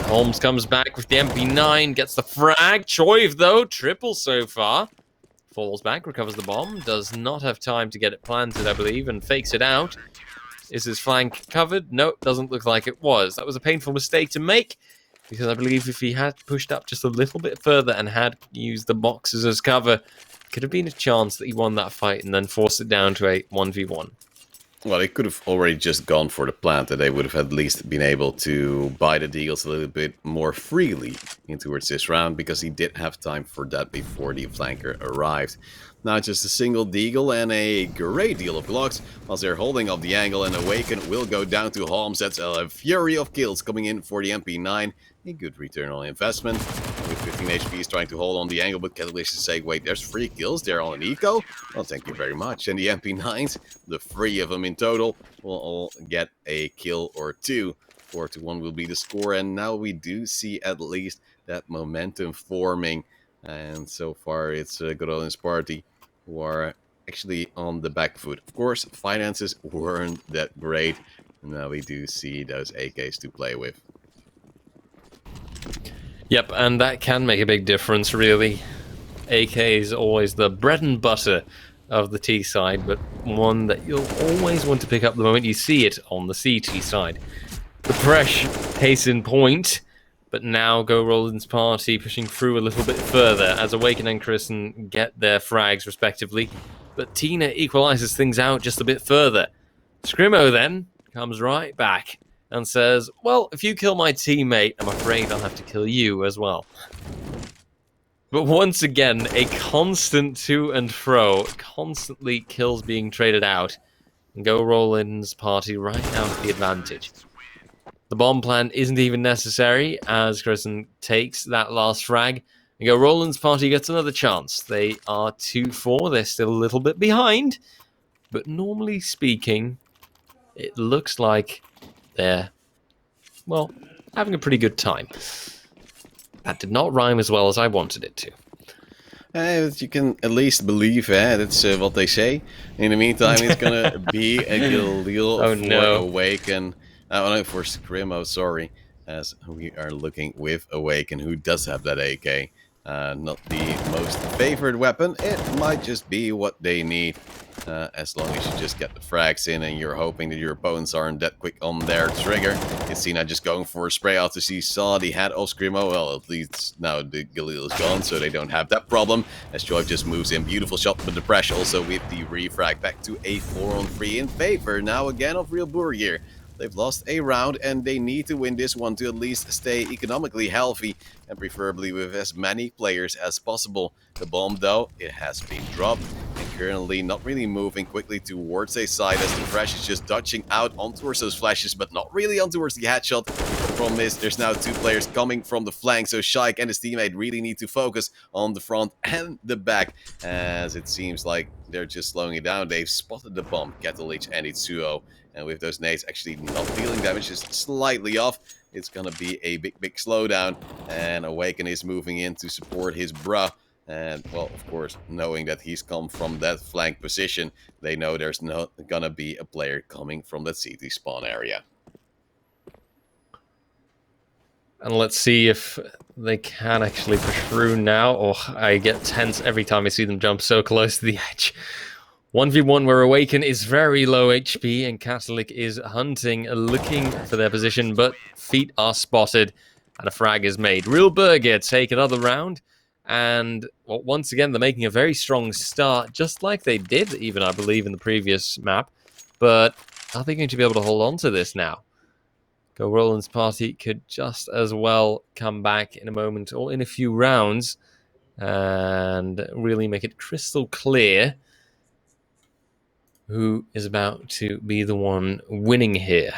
Holmes comes back with the MP9, gets the frag. Choiv, though, triple so far. Falls back, recovers the bomb, does not have time to get it planted, I believe, and fakes it out. Is his flank covered? No, doesn't look like it was. That was a painful mistake to make, because I believe if he had pushed up just a little bit further and had used the boxes as cover, could have been a chance that he won that fight and then forced it down to a 1v1. Well, they could have already just gone for the plant, and they would have at least been able to buy the deals a little bit more freely in towards this round, because he did have time for that before the flanker arrived. Now just a single deagle and a great deal of blocks, whilst they're holding up the angle, and Awaken will go down to Holmes. That's a fury of kills coming in for the MP9. A good return on investment. With 15 HP, he's trying to hold on the angle, but Catalyst is saying, wait, there's 3 kills there on an eco? Well, thank you very much. And the MP9s, the 3 of them in total, will all get a kill or 2. 4-1 will be the score, and now we do see at least that momentum forming. And so far, it's Godolin's party who are actually on the back foot. Of course, finances weren't that great. Now we do see those AKs to play with. Yep, and that can make a big difference, really. AK is always the bread and butter of the T side, but one that you'll always want to pick up the moment you see it on the CT side. The Presh case in point, But now Go Roland's party pushing through a little bit further as Awaken and Kristen get their frags respectively. But Tina equalizes things out just a bit further. Scrimmo then comes right back and says, well, if you kill my teammate, I'm afraid I'll have to kill you as well. But once again, a constant to and fro, constantly kills being traded out. And Go Roland's party right now to the advantage. The bomb plant isn't even necessary as Kristen takes that last frag. And Go Roland's party gets another chance. They are 2-4. They're still a little bit behind. But normally speaking, it looks like they're, well, having a pretty good time. That did not rhyme as well as I wanted it to. But you can at least believe, that's what they say. In the meantime, it's gonna be a Galil for Awaken. No, for Scrimmo, sorry. As we are looking with Awaken, who does have that AK. Not the most favored weapon. It might just be what they need. As long as you just get the frags in and you're hoping that your opponents aren't that quick on their trigger. It's Tina just going for a spray out to see saw the head of Scrimmo. Well, at least now the Galil is gone, so they don't have that problem. As Joy just moves in. Beautiful shot, but the pressure also with the refrag back to a 4-on-3 in favor now again of Real Burgir. They've lost a round and they need to win this one to at least stay economically healthy and preferably with as many players as possible. The bomb though, it has been dropped and currently not really moving quickly towards a side as the Fresh is just dodging out on towards those flashes but not really on towards the headshot. The problem is there's now two players coming from the flank, so Shaik and his teammate really need to focus on the front and the back as it seems like they're just slowing it down. They've spotted the bomb, Ketelich and Itsuo. And with those nades actually not dealing damage, just slightly off, it's gonna be a big slowdown. And Awaken is moving in to support his bruh. And, well, of course, knowing that he's come from that flank position, they know there's not gonna be a player coming from that CT spawn area. And let's see if they can actually push through now. Oh, I get tense every time I see them jump so close to the edge. 1v1 where Awaken is very low HP and Catholic is hunting, looking for their position, but feet are spotted and a frag is made. Real Burger take another round, and well, once again they're making a very strong start, just like they did even, I believe, in the previous map. But are they going to be able to hold on to this now? Go Roland's party could just as well come back in a moment or in a few rounds and really make it crystal clear who is about to be the one winning here.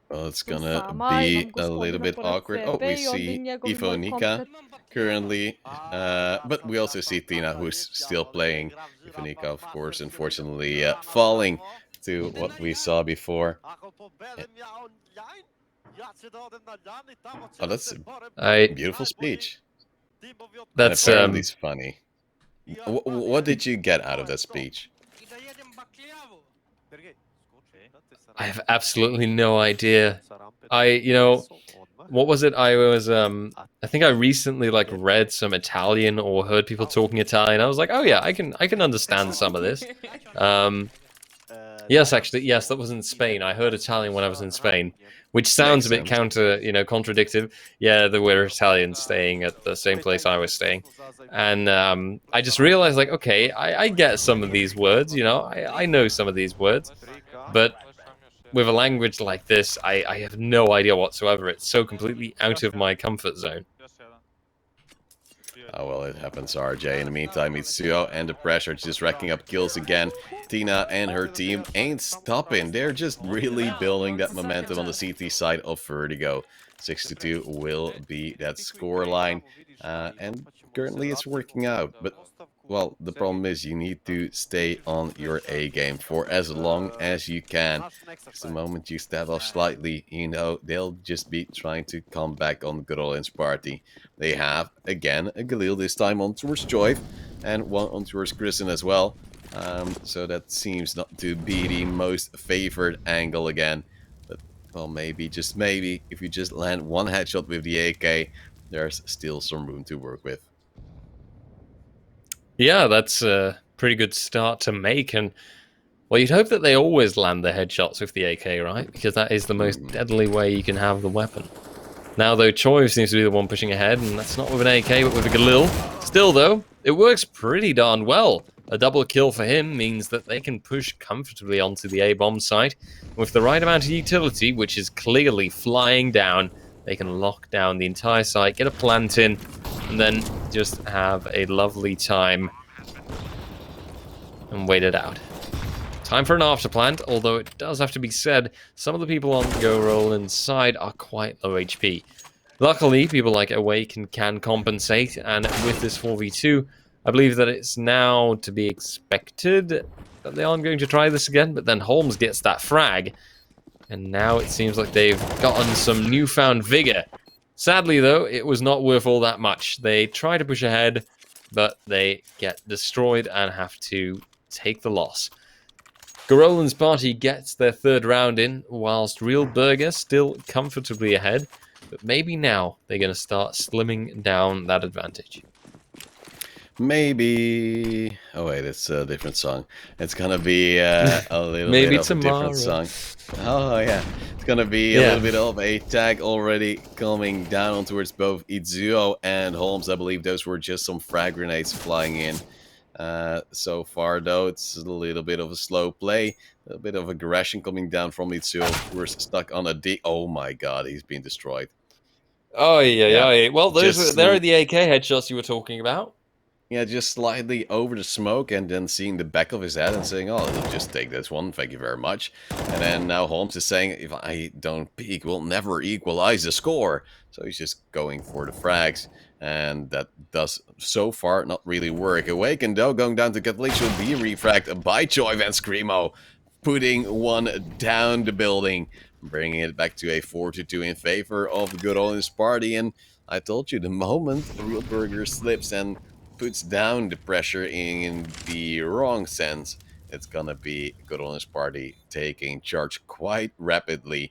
Well, it's gonna be a little bit awkward. Oh, we see Ivonika currently, but we also see Tina, who's still playing. Ivonika, of course, unfortunately falling to what we saw before. Oh, that's a beautiful speech. That's apparently it's funny. What did you get out of that speech? I have absolutely no idea. What was it? I think I recently read some Italian or heard people talking Italian. I was like, oh yeah, I can understand some of this. Yes, that was in Spain. I heard Italian when I was in Spain, which sounds a bit contradictive. Yeah, there were Italians staying at the same place I was staying. And I just realized, okay, I get some of these words, I know some of these words. But with a language like this, I have no idea whatsoever. It's so completely out of my comfort zone. Oh, well, it happens, RJ. In the meantime, Itsuo and the pressure just racking up kills again. Tina and her team ain't stopping. They're just really building that momentum on the CT side of Vertigo. 6-2 will be that score line. And currently it's working out. But, well, the problem is you need to stay on your A game for as long as you can. Because the moment you step off slightly, they'll just be trying to come back on good old party. They have, again, a Galil, this time on towards Joy, and one on towards Kristen as well. So that seems not to be the most favored angle again. But, well, maybe, just maybe, if you just land one headshot with the AK, there's still some room to work with. Yeah, that's a pretty good start to make, and Well, you'd hope that they always land their headshots with the AK, right? Because that is the most deadly way you can have the weapon. Now, though, Choi seems to be the one pushing ahead, and that's not with an AK, but with a Galil. Still, though, it works pretty darn well. A double kill for him means that they can push comfortably onto the A-bomb site. With the right amount of utility, which is clearly flying down, they can lock down the entire site, get a plant in, and then just have a lovely time and wait it out. Time for an after plant, although it does have to be said, some of the people on Go Roland's side are quite low HP. Luckily, people like Awake can compensate, and with this 4v2, I believe that it's now to be expected that they aren't going to try this again, but then Holmes gets that frag, and now it seems like they've gotten some newfound vigor. Sadly, though, it was not worth all that much. They try to push ahead, but they get destroyed and have to take the loss. Garolan's party gets their third round in, whilst Real Burger still comfortably ahead, but maybe now they're going to start slimming down that advantage. Maybe... Oh wait, it's a different song. It's gonna be a little Maybe bit of tomorrow. a different song. Oh yeah, it's gonna be a little bit of a tag already coming down towards both Izuo and Holmes. I believe those were just some frag grenades flying in. So far though, it's a little bit of a slow play. A little bit of aggression coming down from Izuo. We're stuck on a D. Oh my god, he's been destroyed. Oh yeah. Well, there are the AK headshots you were talking about. Yeah, just slightly over the smoke and then seeing the back of his head and saying, oh, I'll just take this one, thank you very much. And then now Holmes is saying, if I don't peek, we'll never equalize the score. So he's just going for the frags. And that does, so far, not really work. Awaken, though, going down to Catholic should be refragged by Choi and Screamo, putting one down the building, bringing it back to a 4-2 in favor of the good old party. And I told you, the moment Real Burger slips and puts down the pressure in the wrong sense, it's gonna be good on his party taking charge quite rapidly,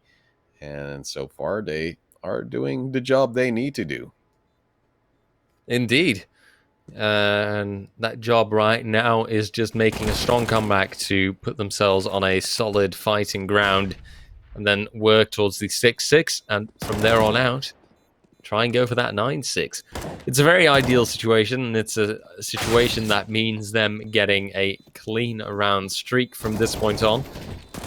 and so far they are doing the job they need to do. Indeed. And that job right now is just making a strong comeback to put themselves on a solid fighting ground and then work towards the 6-6, and from there on out try and go for that 9-6. It's a very ideal situation, and it's a situation that means them getting a clean round streak from this point on,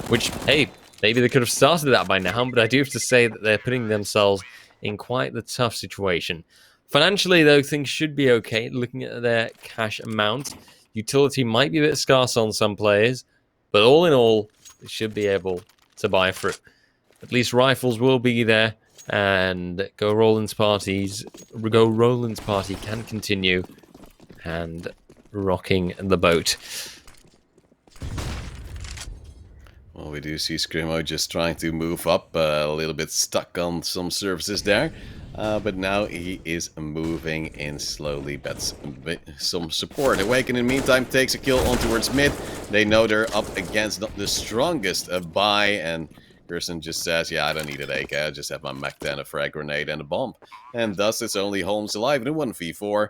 which, hey, maybe they could have started that by now, but I do have to say that they're putting themselves in quite the tough situation. Financially, though, things should be okay. Looking at their cash amount, utility might be a bit scarce on some players, but all in all, they should be able to buy through. At least rifles will be there, and Go Roland's party can continue and rocking the boat. Well, we do see Screamo just trying to move up, a little bit stuck on some surfaces there. But now he is moving in slowly, but some support. Awaken in the meantime takes a kill on towards mid. They know they're up against not the strongest buy, and Gerson just says, yeah, I don't need an AK, I just have my mech 10, a frag grenade, and a bomb. And thus it's only Holmes alive in a 1v4.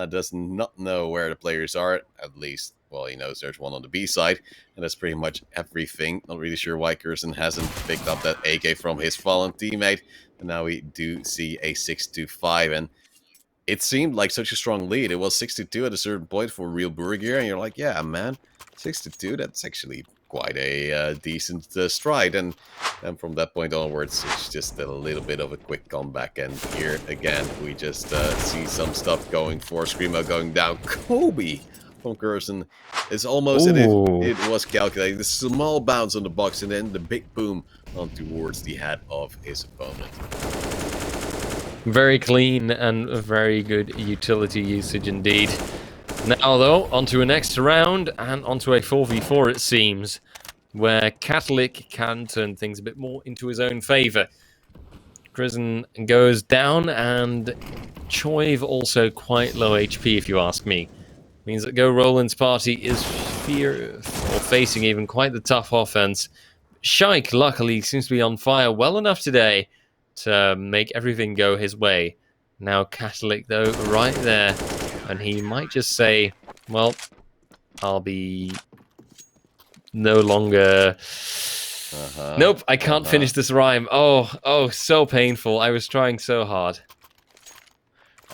Does not know where the players are, at least, well, he knows there's one on the B side, and that's pretty much everything. Not really sure why Gerson hasn't picked up that AK from his fallen teammate. And now we do see a 6-5, and it seemed like such a strong lead. It was 6-2 at a certain point for Real Burger, and you're like, yeah, man, 6-2, that's actually quite a decent stride. And from that point onwards, it's just a little bit of a quick comeback. And here again, we just see some stuff going for Screamo going down. Kobe from Gerson. It's almost as if it was calculated. The small bounce on the box and then the big boom on towards the head of his opponent. Very clean and very good utility usage indeed. Now, though, onto a next round and onto a 4v4, it seems, where Catholic can turn things a bit more into his own favor. Grison goes down, and Choive also quite low HP, if you ask me. Means that Go Roland's party is facing even quite the tough offense. Shike, luckily, seems to be on fire well enough today to make everything go his way. Now Catholic, though, right there. And he might just say, well, I'll be no longer. Nope, I can't finish this rhyme. Oh, so painful. I was trying so hard.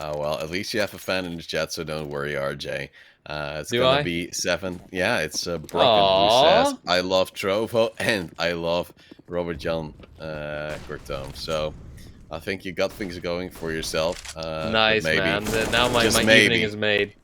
Oh, well, at least you have a fan in the chat, so don't worry, RJ. It's Do gonna I? be 7. Yeah, it's Brocken who says, Aww. I love Trovo and I love Robert Jan Cortome. So I think you got things going for yourself. But Nice, maybe, man. Now my just evening maybe. is made.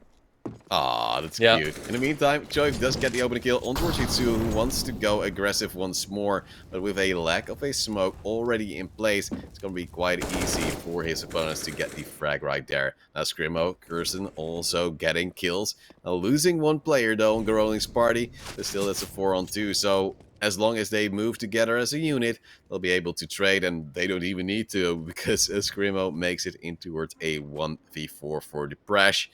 Ah, that's Yeah. cute. In the meantime, Joyf does get the opening kill on Torchitsu, who wants to go aggressive once more, but with a lack of a smoke already in place, it's going to be quite easy for his opponents to get the frag right there. Now Scrimo, Kirsten also getting kills. Now losing one player though on Garoling's party, but still that's a 4-on-2, so as long as they move together as a unit, they'll be able to trade, and they don't even need to, because Scrimo makes it in towards a 1v4 for the Prash.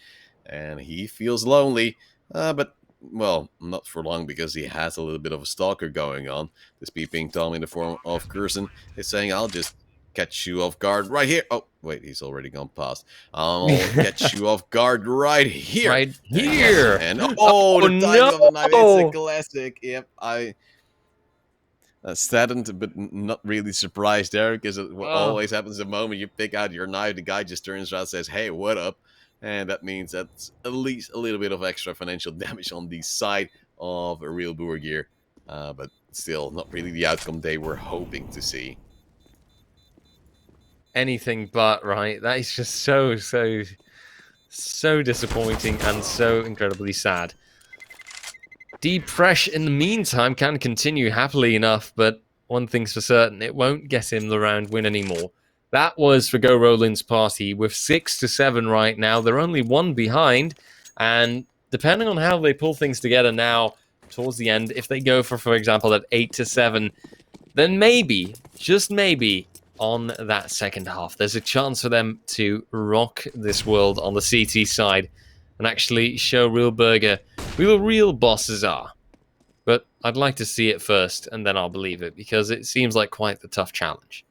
And he feels lonely, but, well, not for long, because he has a little bit of a stalker going on. This peeping Tom in the form of Curson is saying, I'll just catch you off guard right here. Oh, wait, he's already gone past. I'll catch you off guard right here. Right And yes, here. and Oh, the timing of the knife, it's a no. classic. Yep, I saddened, but not really surprised there, because what always happens the moment you pick out your knife, the guy just turns around and says, hey, what up? And that means that's at least a little bit of extra financial damage on the side of a real Burgir. But still, not really the outcome they were hoping to see. Anything but, right? That is just so disappointing and so incredibly sad. Depresh, in the meantime, can continue happily enough, but one thing's for certain, it won't get him the round win anymore. That was for Go Roland's party. With 6-7 right now, they're only one behind, and depending on how they pull things together now towards the end, if they go for example, that 8-7, then maybe, just maybe, on that second half, there's a chance for them to rock this world on the CT side and actually show real Burger who the real bosses are. But I'd like to see it first, and then I'll believe it, because it seems like quite the tough challenge.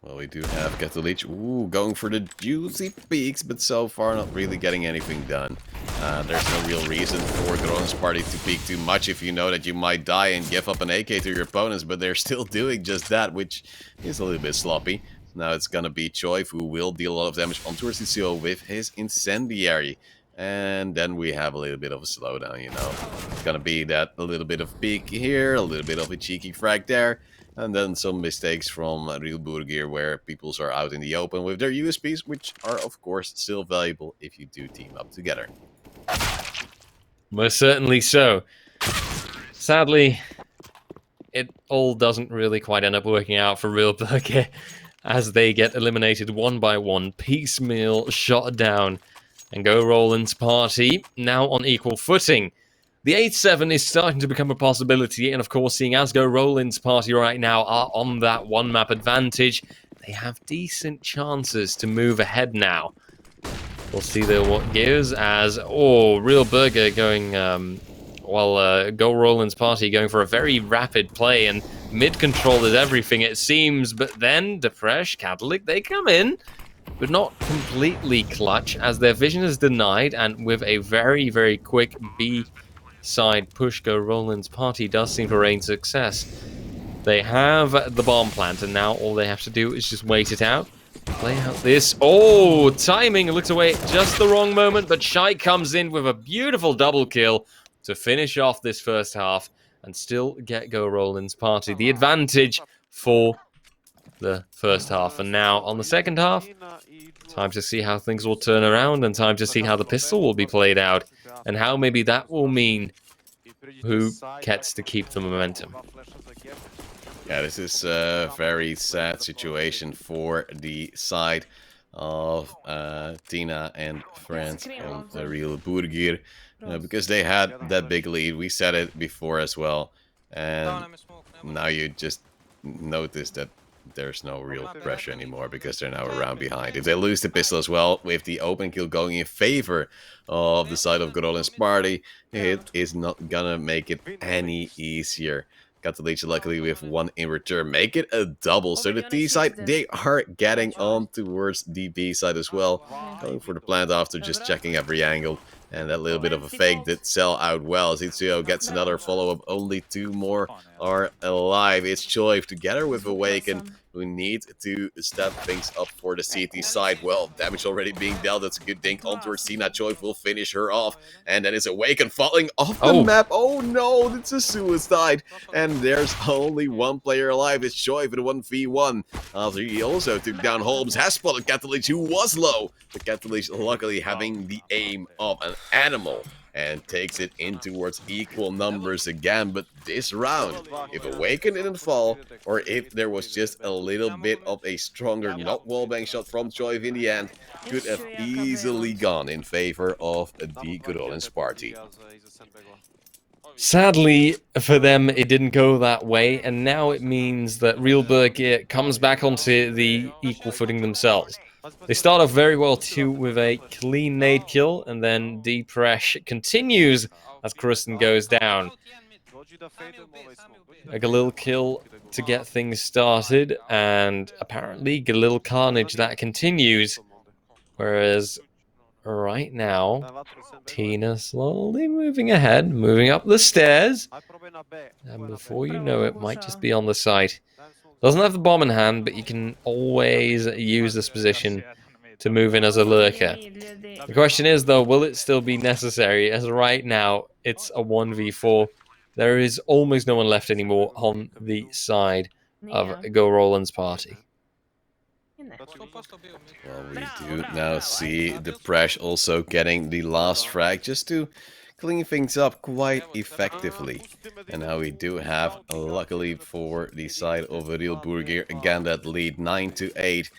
Well, we do have Get-the-Leech, going for the juicy peaks, but so far not really getting anything done. There's no real reason for Groen's party to peek too much if you know that you might die and give up an AK to your opponents, but they're still doing just that, which is a little bit sloppy. Now it's gonna be Choiv who will deal a lot of damage on Torcicio with his Incendiary. And then we have a little bit of a slowdown, you know. It's gonna be that a little bit of peek here, a little bit of a cheeky frag there. And then some mistakes from Real Burgir where peoples are out in the open with their USPs, which are of course still valuable if you do team up together. Most certainly so. Sadly, it all doesn't really quite end up working out for Real Burgir as they get eliminated one by one, piecemeal, shot down, and Go Roland's party now on equal footing. The 8-7 is starting to become a possibility, and of course, seeing as Go Roland's party right now are on that one-map advantage, they have decent chances to move ahead now. We'll see what gives as, Real Burger going, Go Roland's party going for a very rapid play, and mid-control is everything, it seems, but then Depresh, Catholic, they come in, but not completely clutch, as their vision is denied, and with a very, very quick B side push, Go Roland's party does seem to reign success. They have the bomb plant, and now all they have to do is just wait it out. Play out this. Timing looks away at just the wrong moment, but Shai comes in with a beautiful double kill to finish off this first half and still get Go Roland's party the advantage for the first half. And now on the second half, time to see how things will turn around, and time to see how the pistol will be played out, and how maybe that will mean who gets to keep the momentum. Yeah, this is a very sad situation for the side of Tina and friends on the Real Burgir, because they had that big lead. We said it before as well, and now you just notice that there's no real pressure anymore because they're now around behind. If they lose the pistol as well, with the open kill going in favor of the side of Grolin's party, it is not gonna make it any easier. Got the leech luckily with one in return, make it a double. So the T side, they are getting on towards the B side as well, going for the plant after just checking every angle. And that little bit of a fake did sell out well. Zizio gets another follow-up. Only 2 more are alive. It's Choive together with Awaken who need to step things up for the CT side. Well, damage already being dealt. That's a good thing. Ontowards Tina. Choive will finish her off. And that is Awaken falling off the Oh, map. Oh no, it's a suicide. And there's only 1 player alive. It's Choive in a 1v1. After he also took down Holmes. Has spotted Catalyst who was low. But Catalyst luckily having the aim of an animal and takes it in towards equal numbers again. But this round, if Awaken didn't fall, or if there was just a little bit of a stronger not wallbang shot from Choive in the end, could have easily gone in favor of the good old Sparty. sadly for them, it didn't go that way, and now it means that Real Burger comes back onto the equal footing themselves. They start off very well too with a clean nade kill, and then Depresh continues as Kristen goes down. A Galil kill to get things started, and apparently Galil Carnage that continues. Whereas right now, Tina slowly moving ahead, moving up the stairs, and before you know it, might just be on the site. Doesn't have the bomb in hand, but you can always use this position to move in as a lurker. The question is, though, will it still be necessary? As right now, it's a 1v4. There is almost no one left anymore on the side of Go Roland's party. Well, we do now see Depresh also getting the last frag just to clean things up quite effectively. And now we do have, luckily for the side of Real Burger, again that lead 9-8.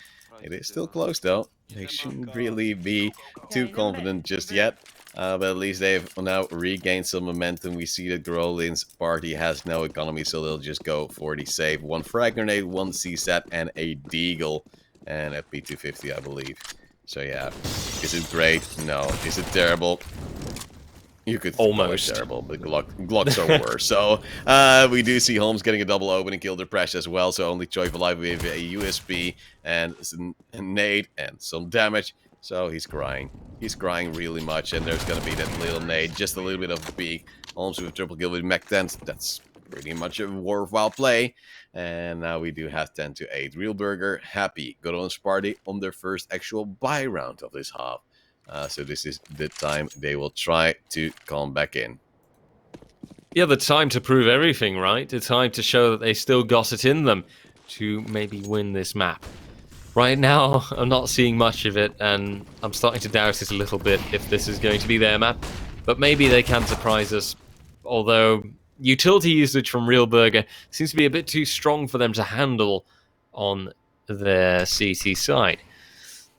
It is still close though. They shouldn't really be too confident just yet. But at least they've now regained some momentum. We see that Grolin's party has no economy, so they'll just go for the save. 1 frag grenade, 1 CSAT, and a deagle. And a P250, I believe. So yeah, is it great? No. Is it terrible? You could almost terrible, but Glocks are worse. So we do see Holmes getting a double open and kill Depresh as well. So only Choive alive with a USP and a nade and some damage. So he's crying. He's crying really much, and there's gonna be that little nade, just a little bit of a peek. Holmes with a triple kill with Mech 10. That's pretty much a worthwhile play. And now we do have 10-8. Real Burger happy. Good on Sparty on their first actual buy round of this half. So this is the time they will try to come back in. Yeah, the time to prove everything, right? The time to show that they still got it in them to maybe win this map. Right now, I'm not seeing much of it, and I'm starting to doubt it a little bit if this is going to be their map. But maybe they can surprise us. Although, utility usage from Real Burger seems to be a bit too strong for them to handle on their CT side.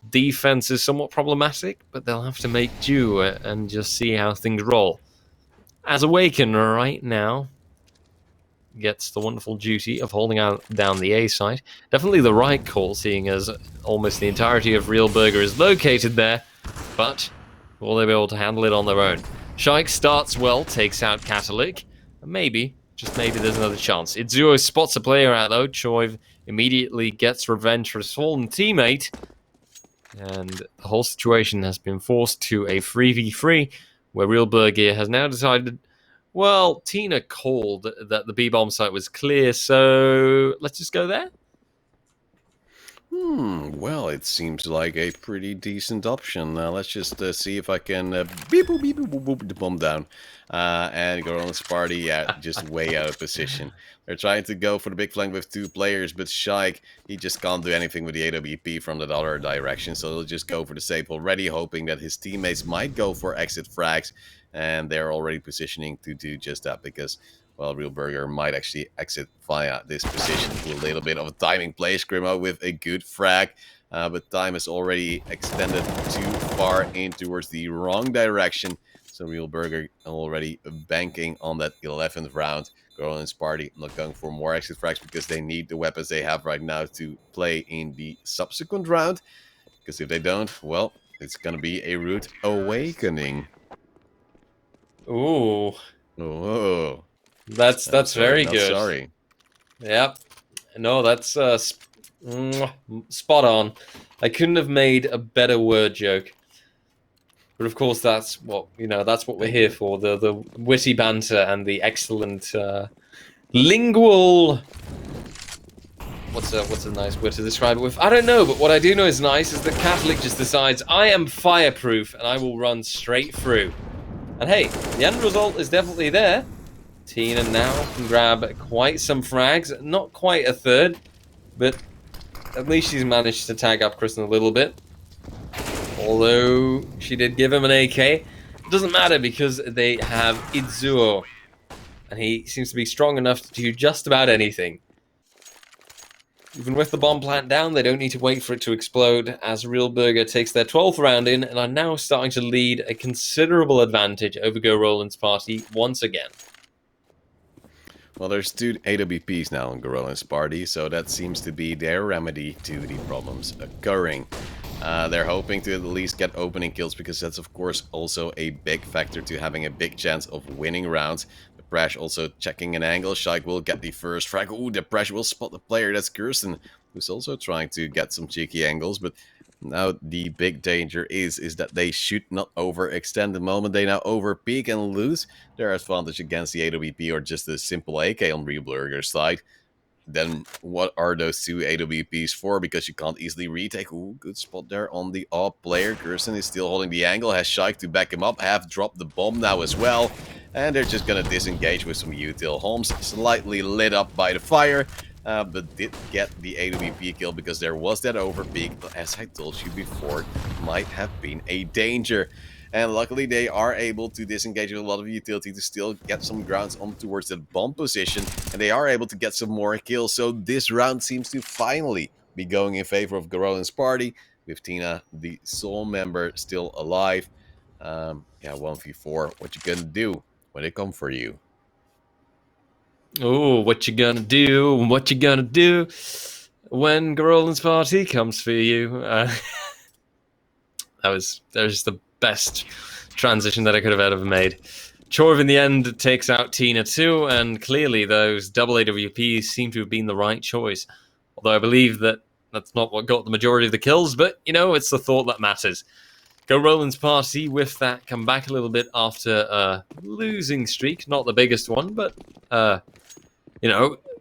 Defense is somewhat problematic, but they'll have to make do and just see how things roll. As Awaken right now gets the wonderful duty of holding out down the A side. Definitely the right call, seeing as almost the entirety of Real Burger is located there, but will they be able to handle it on their own? Shike starts well, takes out Catalic, and maybe, just maybe there's another chance. Itzuo spots a player out though. Choive immediately gets revenge for his fallen teammate, and the whole situation has been forced to a 3v3, where Real Burger has now decided, well, Tina called that the B-bomb site was clear, so let's just go there. Well, it seems like a pretty decent option. Let's just see if I can beep boop beep boop boop boop the bomb down. And go on this party, yeah, just way out of position. They're trying to go for the big flank with 2 players, but Shike, he just can't do anything with the AWP from that other direction, so he'll just go for the save already, hoping that his teammates might go for exit frags, and they're already positioning to do just that, because, well, Real Burger might actually exit via this position. A little bit of a timing play, Scrimo with a good frag, but time is already extended too far in towards the wrong direction. So Real Burger already banking on that 11th round. Grolin's party not going for more exit frags because they need the weapons they have right now to play in the subsequent round. Because if they don't, well, it's going to be a rude awakening. Ooh. Oh. That's very good. Sorry. Yep. No, that's spot on. I couldn't have made a better word joke. But of course, that's what that's what we're Thank here you. for, the witty banter and the excellent lingual. What's a nice word to describe it with? I don't know, but what I do know is nice is that Catholic just decides I am fireproof and I will run straight through. And hey, the end result is definitely there. Tina now can grab quite some frags, not quite a third, but at least she's managed to tag up Kristen a little bit. Although she did give him an AK, it doesn't matter because they have Izuo, and he seems to be strong enough to do just about anything. Even with the bomb plant down, they don't need to wait for it to explode, as Real Burger takes their 12th round in and are now starting to lead a considerable advantage over Go Roland's party once again. Well, there's 2 AWPs now in Gorilla's party, so that seems to be their remedy to the problems occurring. They're hoping to at least get opening kills, because that's of course also a big factor to having a big chance of winning rounds. The Prash also checking an angle. Shaik will get the first frag. Ooh, the Prash will spot the player. That's Kirsten, who's also trying to get some cheeky angles, but now the big danger is that they should not overextend. The moment they now overpeak and lose their advantage against the AWP or just a simple AK on Real Burger's side, then what are those 2 AWPs for? Because you can't easily retake. Ooh, good spot there on the AWP player. Kirsten is still holding the angle, has Shaik to back him up, have dropped the bomb now as well. And they're just gonna disengage with some util. Holmes slightly lit up by the fire, but did get the AWP kill because there was that overpeak. But as I told you before, might have been a danger. And luckily they are able to disengage with a lot of utility to still get some grounds on towards that bomb position. And they are able to get some more kills. So this round seems to finally be going in favor of Garolin's party, with Tina, the sole member, still alive. Yeah, 1v4. What you gonna do when they come for you? Oh, what you gonna do? What you gonna do when Garolin's party comes for you? That was the best transition that I could have ever made. Chorv in the end takes out Tina too, and clearly those double AWPs seem to have been the right choice. Although I believe that that's not what got the majority of the kills, but it's the thought that matters. Go Roland's party with that come back a little bit after a losing streak, not the biggest one, but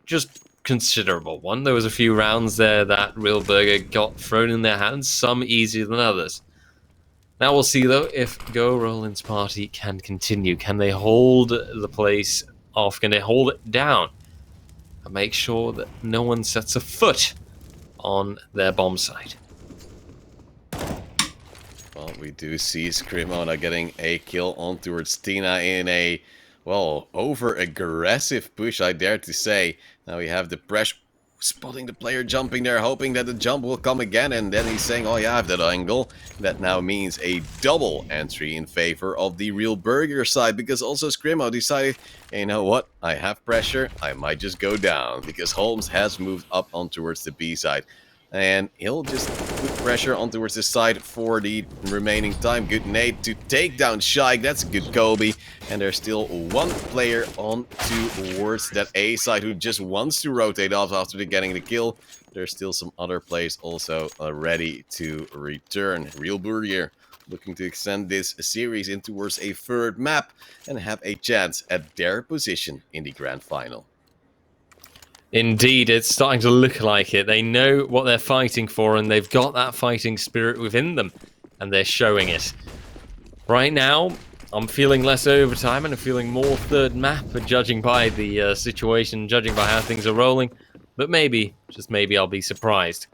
just considerable one. There was a few rounds there that Real Burger got thrown in their hands, some easier than others. Now we'll see, though, if Go Roland's party can continue. Can they hold the place off? Can they hold it down? And make sure that no one sets a foot on their bomb site. Well, we do see Scrimona getting a kill on towards Tina in a, well, over-aggressive push, I dare to say. Now we have the press spotting the player jumping there, hoping that the jump will come again, and then he's saying, oh yeah, I have that angle. That now means a double entry in favor of the Real Burger side, because also Scrimo decided, hey, you know what, I have pressure, I might just go down, because Holmes has moved up on towards the B side. And he'll just put pressure on towards the side for the remaining time. Good nade to take down Shaik. That's a good Kobe. And there's still one player on towards that A side who just wants to rotate off after getting the kill. There's still some other players also ready to return. Real Burger looking to extend this series in towards a third map and have a chance at their position in the grand final. Indeed, it's starting to look like it. They know what they're fighting for, and they've got that fighting spirit within them, and they're showing it. Right now, I'm feeling less overtime, and I'm feeling more third map, judging by the situation, judging by how things are rolling. But maybe, just maybe, I'll be surprised.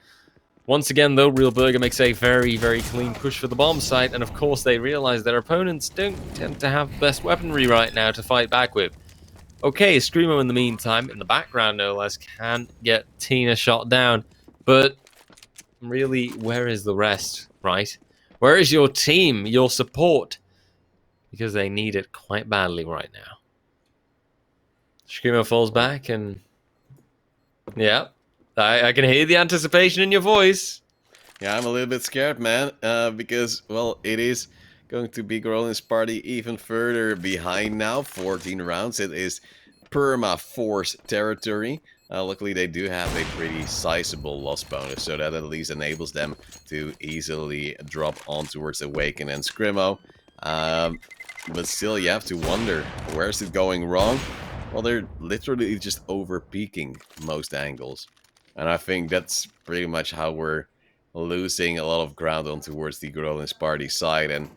Once again, though, Real Burger makes a very, very clean push for the bomb site, and of course they realize their opponents don't tend to have the best weaponry right now to fight back with. Okay, Screamo in the meantime, in the background no less, can get Tina shot down. But really, where is the rest, right? Where is your team, your support? Because they need it quite badly right now. Screamo falls back and... yeah, I can hear the anticipation in your voice. Yeah, I'm a little bit scared, man, because, well, it is going to be Garolin's party even further behind now. 14 rounds. It is perma-force territory. Luckily, they do have a pretty sizable loss bonus, so that at least enables them to easily drop on towards Awaken and Scrimo. But still, you have to wonder, where's it going wrong? Well, they're literally just over-peaking most angles. And I think that's pretty much how we're losing a lot of ground on towards the Growlings party side. And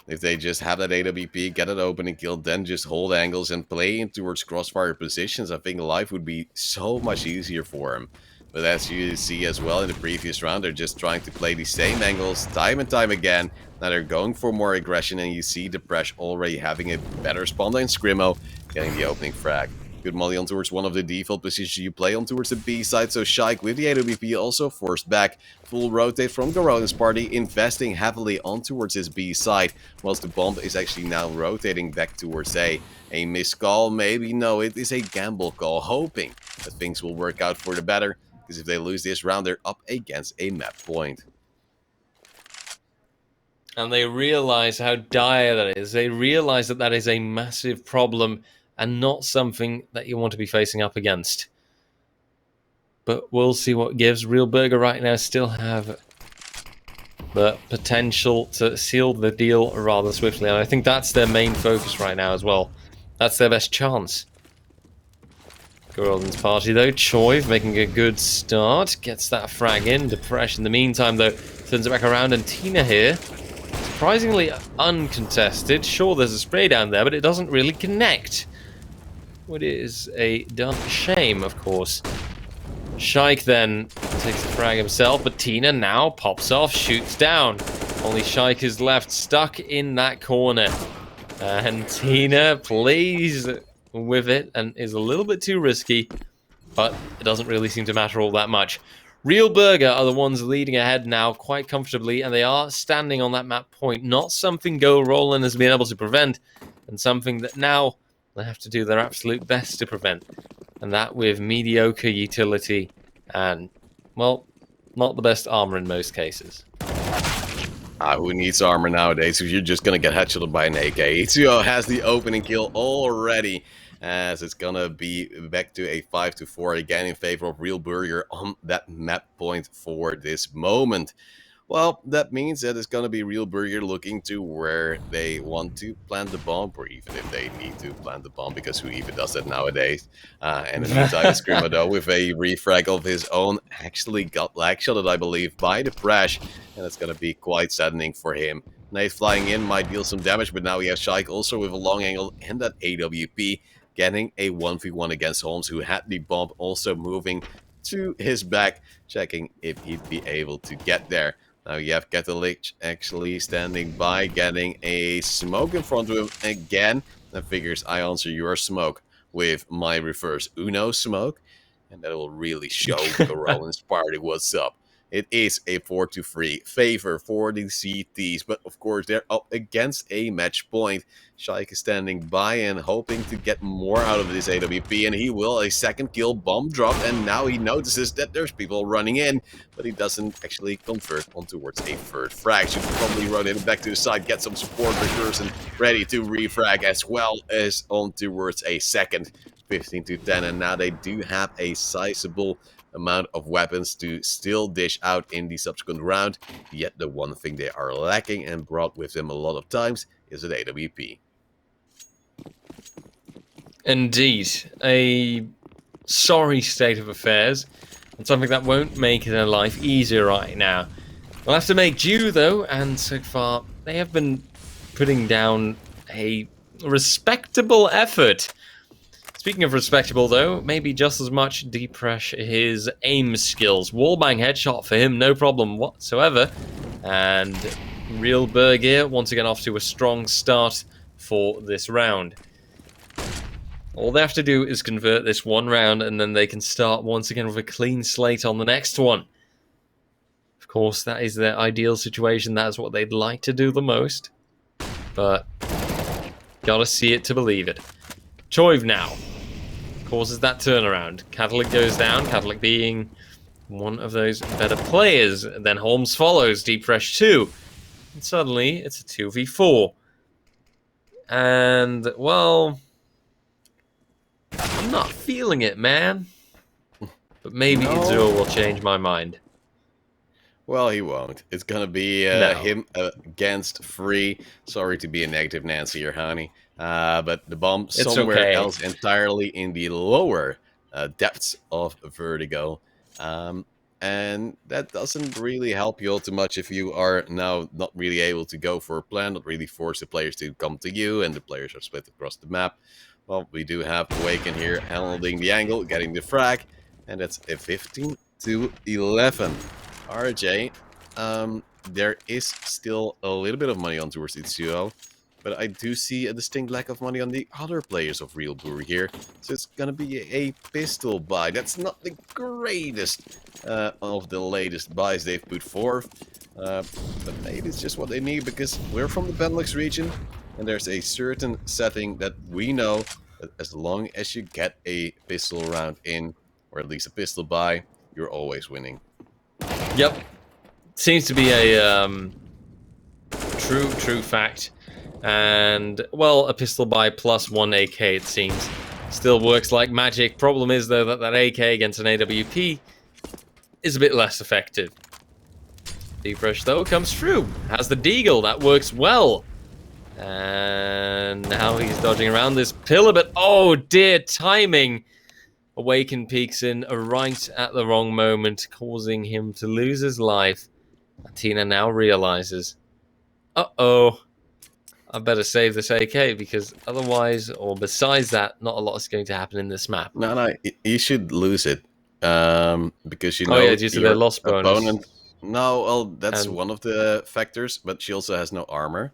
if they just have that AWP, get it open and kill, then just hold angles and play in towards crossfire positions, I think life would be so much easier for them. But as you see as well in the previous round, they're just trying to play the same angles time and time again. Now they're going for more aggression, and you see Depresh already having a better spawn than Scrimmo, getting the opening frag. Good molly on towards one of the default positions you play on towards the B side, so Shaik with the AWP also forced back. Full rotate from Goron's party, investing heavily on towards his B side, whilst the bomb is actually now rotating back towards A. A missed call? Maybe no, it is a gamble call, hoping that things will work out for the better, because if they lose this round, they're up against a map point. And they realize how dire that is. They realize that that is a massive problem and not something that you want to be facing up against. But we'll see what gives. Real Burger right now still have the potential to seal the deal rather swiftly. And I think that's their main focus right now as well. That's their best chance. Geralden's party though. Choiv making a good start. Gets that frag in. Depresh in the meantime though turns it back around, and Tina here surprisingly uncontested. Sure, there's a spray down there, but it doesn't really connect. What is a darn shame, of course. Shaik then takes the frag himself, but Tina now pops off, shoots down. Only Shaik is left stuck in that corner. And Tina plays with it and is a little bit too risky, but it doesn't really seem to matter all that much. Real Burger are the ones leading ahead now quite comfortably, and they are standing on that map point. Not something Go Roland has been able to prevent, and something that now they have to do their absolute best to prevent. And that with mediocre utility and, well, not the best armor in most cases. Who needs armor nowadays if you're just gonna get headshotted by an AK? Itsuo has the opening kill already, as it's gonna be back to a 5-4 again in favor of Real Burger on that map point for this moment. Well, that means that it's gonna be Real Burger looking to where they want to plant the bomb, or even if they need to plant the bomb, because who even does that nowadays? And in the meantime, Screamo, though, with a refrag of his own, actually got lag shotted, I believe, by the Prash, and it's gonna be quite saddening for him. Nate flying in might deal some damage, but now we have Shaik also with a long angle and that AWP, getting a 1v1 against Holmes, who had the bomb also moving to his back, checking if he'd be able to get there. Now you have Catalyst actually standing by, getting a smoke in front of him again. That figures I answer your smoke with my reverse Uno smoke, and that will really show Roland's party what's up. It is a 4-3 favor for the CTs, but of course they're up against a match point. Shaik is standing by and hoping to get more out of this AWP, and he will. A second kill, bomb drop, and now he notices that there's people running in, but he doesn't actually convert on towards a third frag. Should probably rotate it back to the side, get some support reverse, and ready to refrag as well as on towards a second. 15-10, and now they do have a sizable amount of weapons to still dish out in the subsequent round. Yet the one thing they are lacking and brought with them a lot of times is an AWP. Indeed, a sorry state of affairs, and something that won't make their life easier right now. They'll have to make do though, and so far they have been putting down a respectable effort. Speaking of respectable though, maybe just as much Depresh his aim skills. Wallbang headshot for him, no problem whatsoever. And Real Burger once again off to a strong start for this round. All they have to do is convert this one round, and then they can start once again with a clean slate on the next one. Of course, that is their ideal situation. That's what they'd like to do the most. But gotta see it to believe it. Choiv now causes that turnaround. Catholic goes down, Catholic being one of those better players. Then Holmes follows, Depresh 2. And suddenly, it's a 2v4. And, well, I'm not feeling it, man. But maybe Itzuo will change my mind. Well, he won't. It's gonna be No, him against free. Sorry to be a negative Nancy here, honey. But the bomb it's somewhere okay. else entirely in the lower depths of Vertigo. Um, and that doesn't really help you all too much if you are now not really able to go for a plan, not really force the players to come to you, and the players are split across the map. Well, we do have Awaken here handling the angle, getting the frag, and that's a 15 to 11. RJ, there is still a little bit of money on towards Itsuo, but I do see a distinct lack of money on the other players of Real Brew here. So it's gonna be a pistol buy. That's not the greatest of the latest buys they've put forth, but maybe it's just what they need because we're from the Benelux region, and there's a certain setting that we know that as long as you get a pistol round in, or at least a pistol buy, you're always winning. Yep, seems to be a true fact. And well, a pistol buy plus 1 AK, it seems, still works like magic. Problem is though that AK against an AWP is a bit less effective. Deep Rush though comes through, has the Deagle, that works well. And now he's dodging around this pillar, but oh dear, timing. Awaken peeks in right at the wrong moment, causing him to lose his life. Tina now realizes, uh-oh, I better save this AK because otherwise, or besides that, not a lot is going to happen in this map. No, you should lose it. Because you Oh yeah, know due to their your loss bonus. opponent. No, well, that's And one of the factors, but she also has no armor.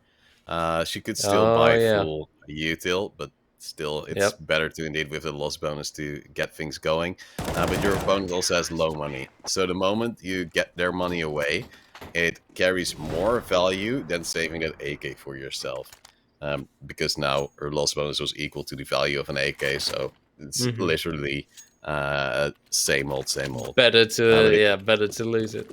She could still oh buy yeah, full util, but still, it's yep. better to indeed with a loss bonus to get things going. But your opponent also has low money, so the moment you get their money away, it carries more value than saving that AK for yourself. Because now her loss bonus was equal to the value of an AK, so it's Hmm. literally same old, same old. Better But to better to lose it.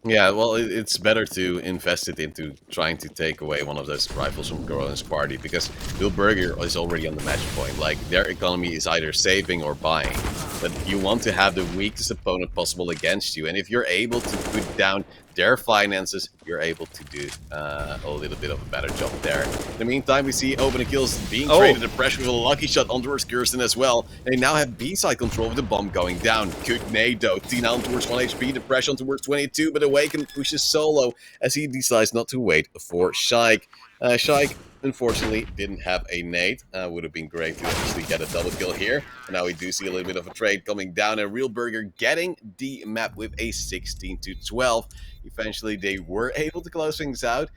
yeah, well, it's better to invest it into trying to take away one of those rifles from Goran's party, because Bill Burger is already on the match point. Like, their economy is either saving or buying. But you want to have the weakest opponent possible against you, and if you're able to put down their finances, you're able to do a little bit of a better job there. In the meantime, we see opening kills being traded to pressure with a lucky shot on towards Kirsten as well. They now have B-side control with the bomb going down. Good nade though. Tina on towards 1 HP, the pressure on towards 22, but Awaken pushes solo as he decides not to wait for Shaik. Shaik, unfortunately, didn't have a nade. Would have been great to actually get a double kill here. And now we do see a little bit of a trade coming down, and Real Burger getting the map with a 16 to 12. Eventually, they were able to close things out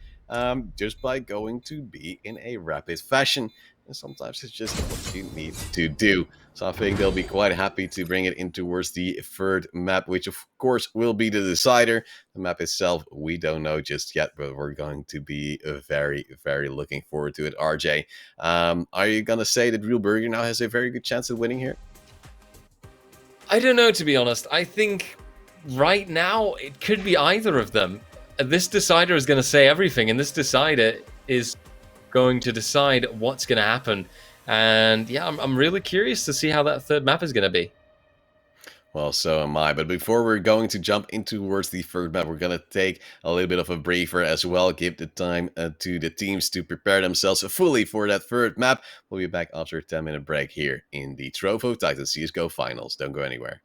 just by going to B in a rapid fashion. And sometimes it's just what you need to do. So I think they'll be quite happy to bring it in towards the third map, which of course will be the decider. The map itself, we don't know just yet, but we're going to be very, very looking forward to it. RJ, are you going to say that Real Burger now has a very good chance of winning here? I don't know, to be honest. I think right now it could be either of them. This decider is going to say everything, and this decider is going to decide what's going to happen. And yeah, I'm really curious to see how that third map is going to be. Well, so am I. But before we're going to jump into towards the third map, we're going to take a little bit of a breather as well. Give the time to the teams to prepare themselves fully for that third map. We'll be back after a 10-minute break here in the Trovo Titans CSGO Finals. Don't go anywhere.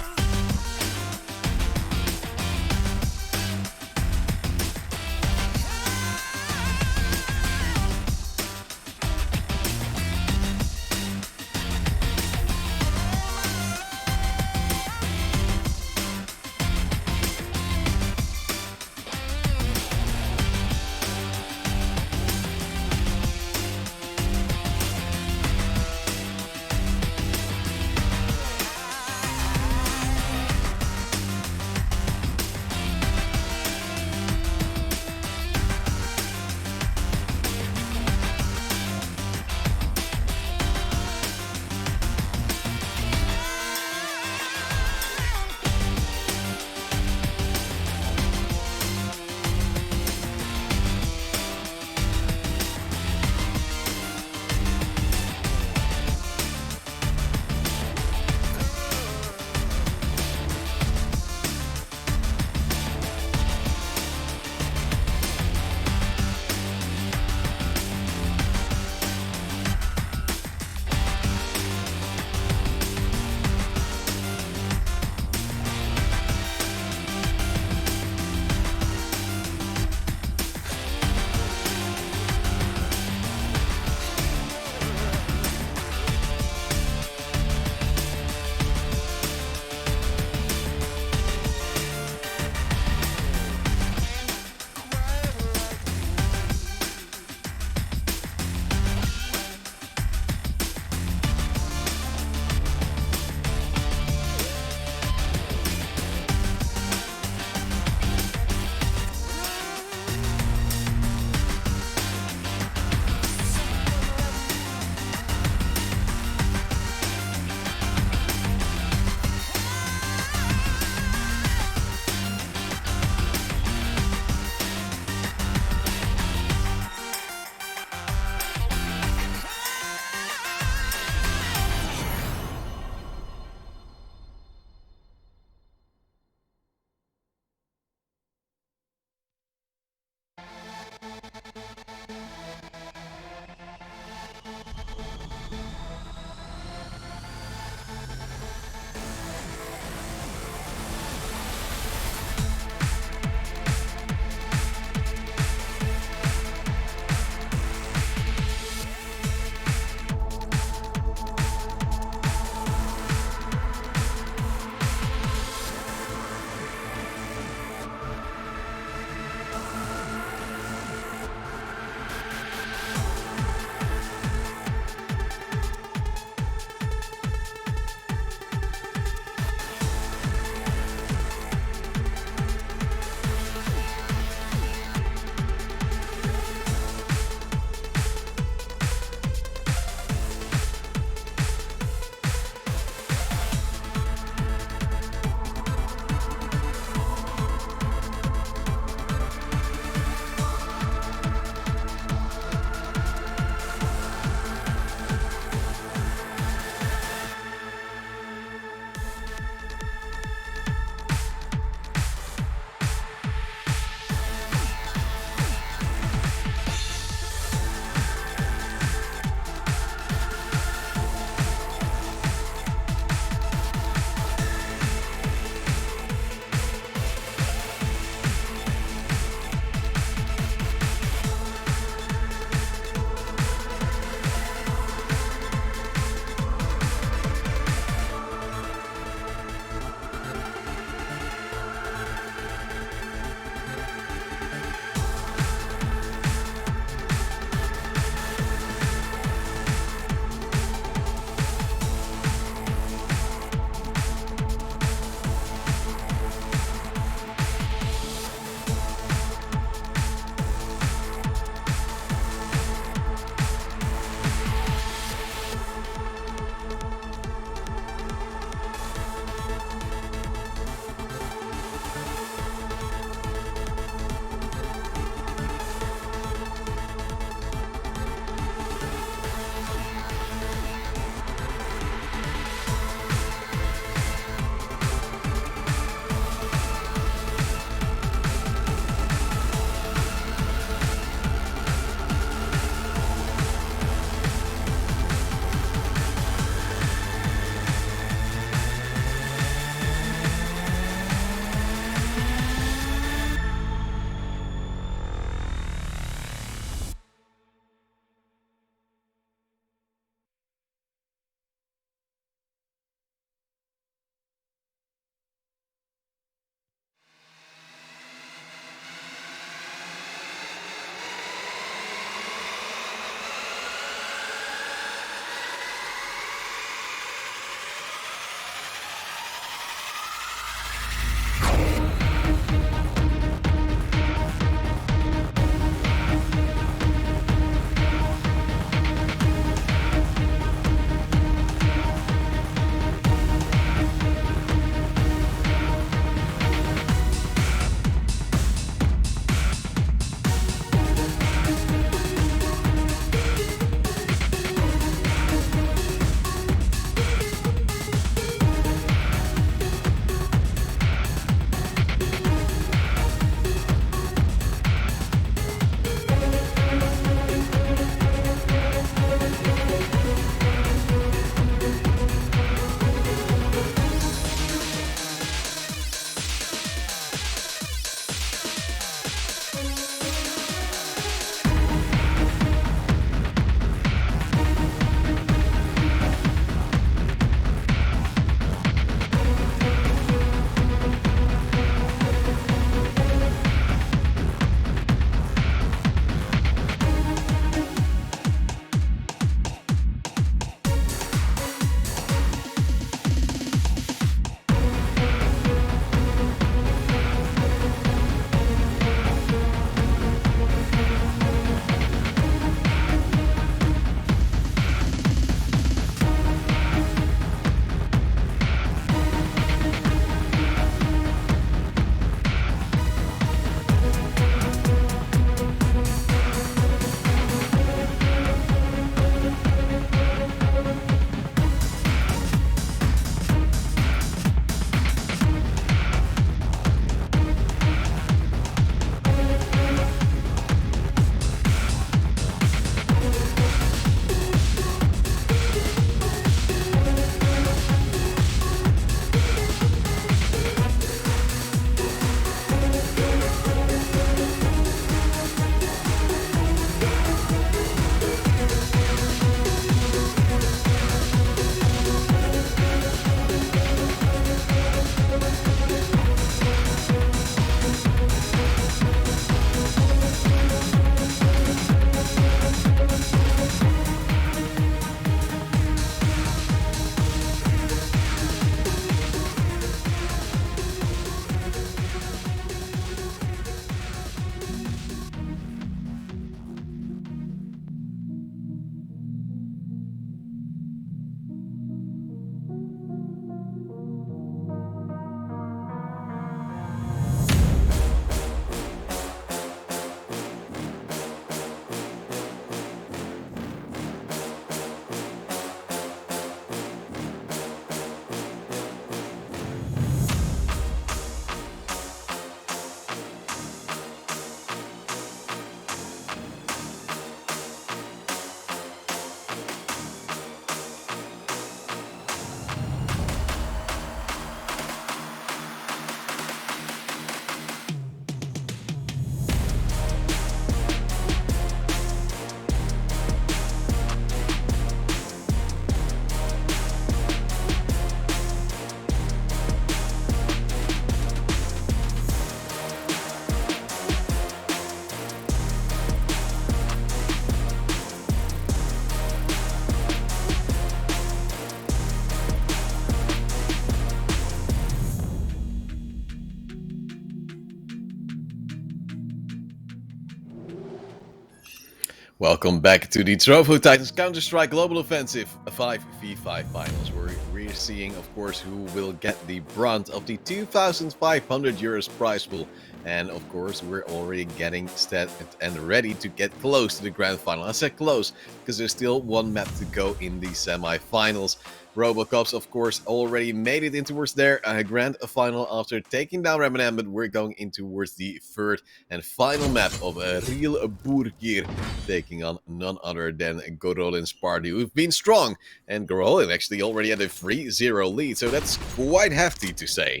Welcome back to the Trovo Titans Counter-Strike Global Offensive 5v5 Finals, where we're seeing, of course, who will get the brunt of the 2,500 euros prize pool. And, of course, we're already getting set and ready to get close to the grand final. I said close, because there's still one map to go in the semi-finals. Robocops, of course, already made it in towards their grand final after taking down Remanan, but we're going in towards the third and final map of Real Burgir, taking on none other than Gorolin's party, who've been strong, and Gorolin actually already had a 3-0 lead, so that's quite hefty to say.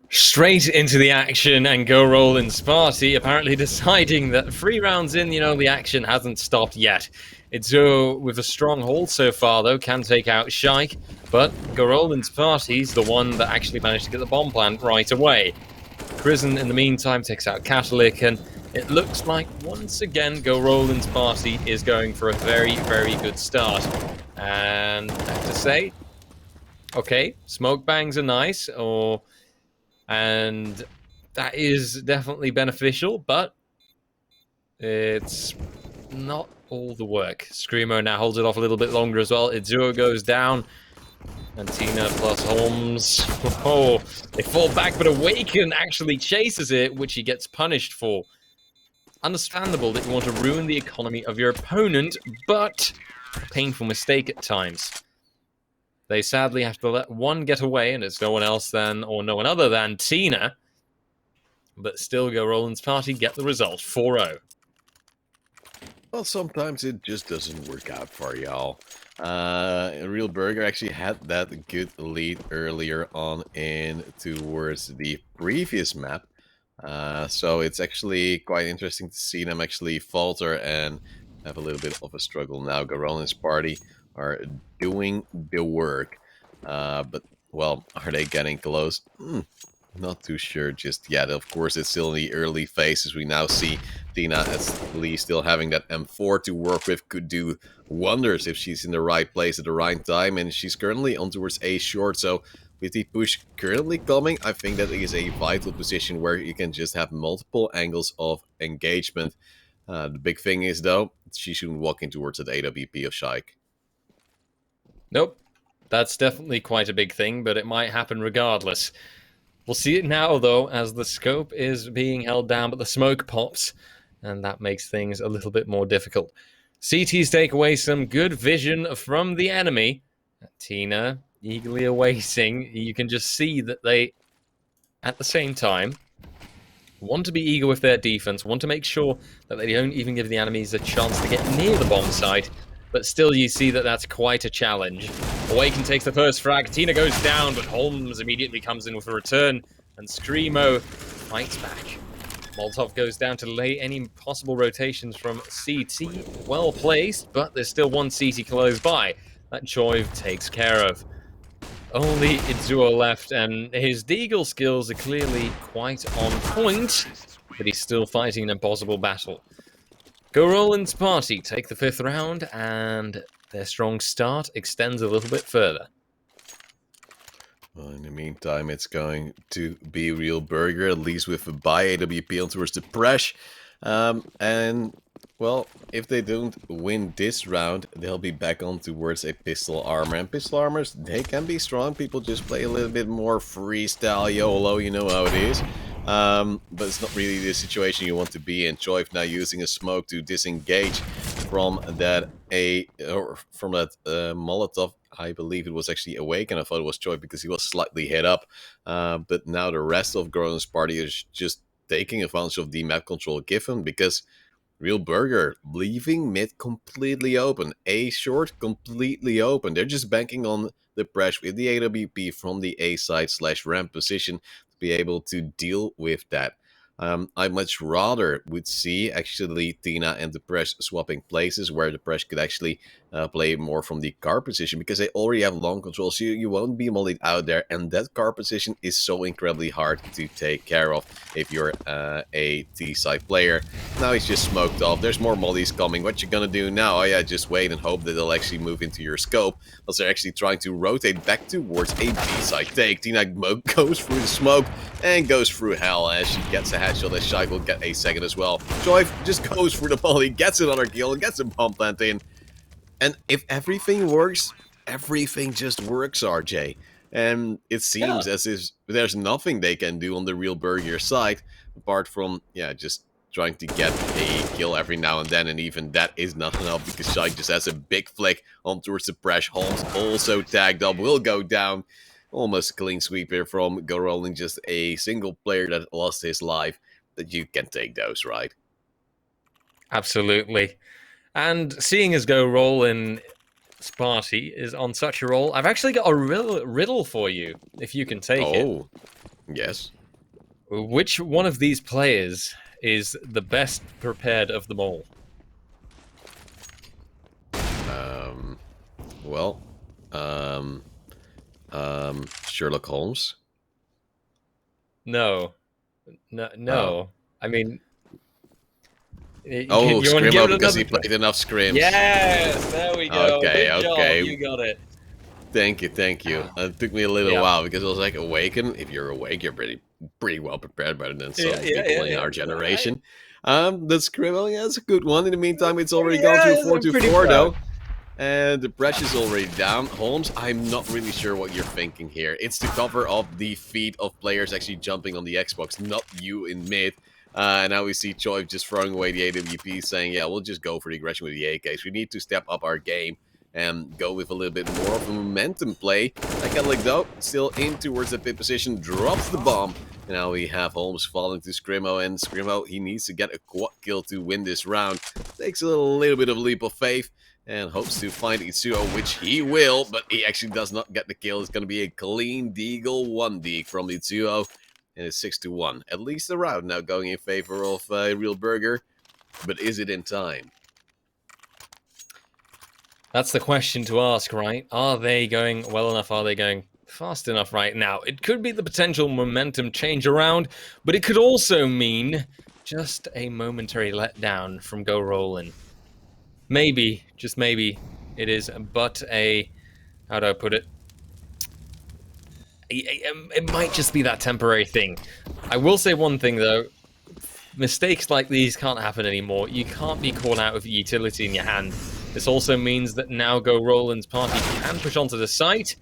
Straight into the action, and Gorolin's party apparently deciding that 3 rounds in, the action hasn't stopped yet. Itzo, with a strong hold so far, though, can take out Shaik, but Gorolin's party's the one that actually managed to get the bomb plant right away. Prison, in the meantime, takes out Catholic, and it looks like, once again, Gorolin's party is going for a very, very good start. And I have to say, okay, smoke bangs are nice, and that is definitely beneficial, but it's not all the work. Screamo now holds it off a little bit longer as well. Itzuo goes down. And Tina plus Holmes. Oh, they fall back, but Awaken actually chases it, which he gets punished for. Understandable that you want to ruin the economy of your opponent, but a painful mistake at times. They sadly have to let one get away, and it's no one other than Tina. But still, Gorolin's party get the result, 4-0. Well, sometimes it just doesn't work out for y'all. Real Burger actually had that good lead earlier on in towards the previous map. So it's actually quite interesting to see them actually falter and have a little bit of a struggle now. Garolin's party are doing the work. But, well, are they getting close? Not too sure just yet. Of course, it's still in the early phases. We now see Tina at least still having that M4 to work with. Could do wonders if she's in the right place at the right time. And she's currently on towards A short. So with the push currently coming, I think that is a vital position where you can just have multiple angles of engagement. The big thing is, though, she shouldn't walk in towards that AWP of Shaik. Nope. That's definitely quite a big thing, but it might happen regardless. We'll see it now, though, as the scope is being held down, but the smoke pops, and that makes things a little bit more difficult. CTs take away some good vision from the enemy. Tina eagerly awaiting. You can just see that they, at the same time, want to be eager with their defense, want to make sure that they don't even give the enemies a chance to get near the bomb site. But still, you see that that's quite a challenge. Awaken takes the first frag. Tina goes down, but Holmes immediately comes in with a return. And Screamo fights back. Molotov goes down to delay any possible rotations from CT. Well placed, but there's still one CT close by. That Joyve takes care of. Only Itzuo left, and his Deagle skills are clearly quite on point, but he's still fighting an impossible battle. Gorolin's party take the 5th round, and their strong start extends a little bit further. Well, in the meantime, it's going to be Real Burger, at least with a buy AWP on towards the Presh. And, well, if they don't win this round, they'll be back on towards a pistol armor. And pistol armors, they can be strong. People just play a little bit more freestyle YOLO, you know how it is. But it's not really the situation you want to be in. Choive now using a smoke to disengage from that Molotov. I believe it was actually Awaken. I thought it was Choive because he was slightly hit up. But now the rest of Gorolin's party is just taking advantage of the map control given, because Real Burger leaving mid completely open. A short completely open. They're just banking on the press with the AWP from the A side / ramp position to be able to deal with that. I much rather would see actually Tina and the press swapping places, where the press could actually play more from the car position, because they already have long control, so you won't be mollied out there, and that car position is so incredibly hard to take care of if you're a T-side player. Now he's just smoked off. There's more mollies coming. What you gonna do now? Oh yeah, just wait and hope that they'll actually move into your scope, because they're actually trying to rotate back towards a B-side take. Tina goes through the smoke and goes through hell as she gets a headshot headshot as Shite will get a second as well. Joy just goes for the volley, gets another kill, gets a bomb plant in. And if everything works, everything just works, RJ. And it seems as if there's nothing they can do on the real Burger side, apart from, yeah, just trying to get a kill every now and then, and even that is not enough because Shite just has a big flick on towards the Presh. Holmes also tagged up, will go down. Almost a clean sweep here from Go Rolling, just a single player that lost his life. That you can take those, right? Absolutely. And seeing as Go Rolling Sparty is on such a roll, I've actually got a riddle for you, if you can take it. Oh, yes. Which one of these players is the best prepared of them all? Well, Sherlock Holmes? No. Oh. I mean... Oh, you Scrimmo, because he played enough scrims. Yes, there we go. Okay, Good okay. job. You got it. Thank you, thank you. It took me a little while because I was like, Awaken. If you're awake, you're pretty well prepared, better than some people in our generation. The Scrimmo, yeah, it's a good one. In the meantime, it's already gone to 4-4 though. And the Bresh is already down. Holmes, I'm not really sure what you're thinking here. It's the cover of the feed of players actually jumping on the Xbox, not you in mid. And now we see Choi just throwing away the AWP, saying, yeah, we'll just go for the aggression with the AKs. We need to step up our game and go with a little bit more of a momentum play. Like though, still in towards the pit position, drops the bomb. And now we have Holmes falling to Scrimmo, and Scrimmo, he needs to get a quad kill to win this round. Takes a little bit of a leap of faith and hopes to find Itsuo, which he will, but he actually does not get the kill. It's going to be a clean Deagle 1-Deag from Itsuo. And it's 6-1. At least a round now going in favor of Real Burger. But is it in time? That's the question to ask, right? Are they going well enough? Are they going fast enough right now? It could be the potential momentum change around, but it could also mean just a momentary letdown from Go Rollin'. Maybe, just maybe, it is but a... how do I put it? It might just be that temporary thing. I will say one thing, though. Mistakes like these can't happen anymore. You can't be caught out with utility in your hand. This also means that now Go Roland's party can push onto the site,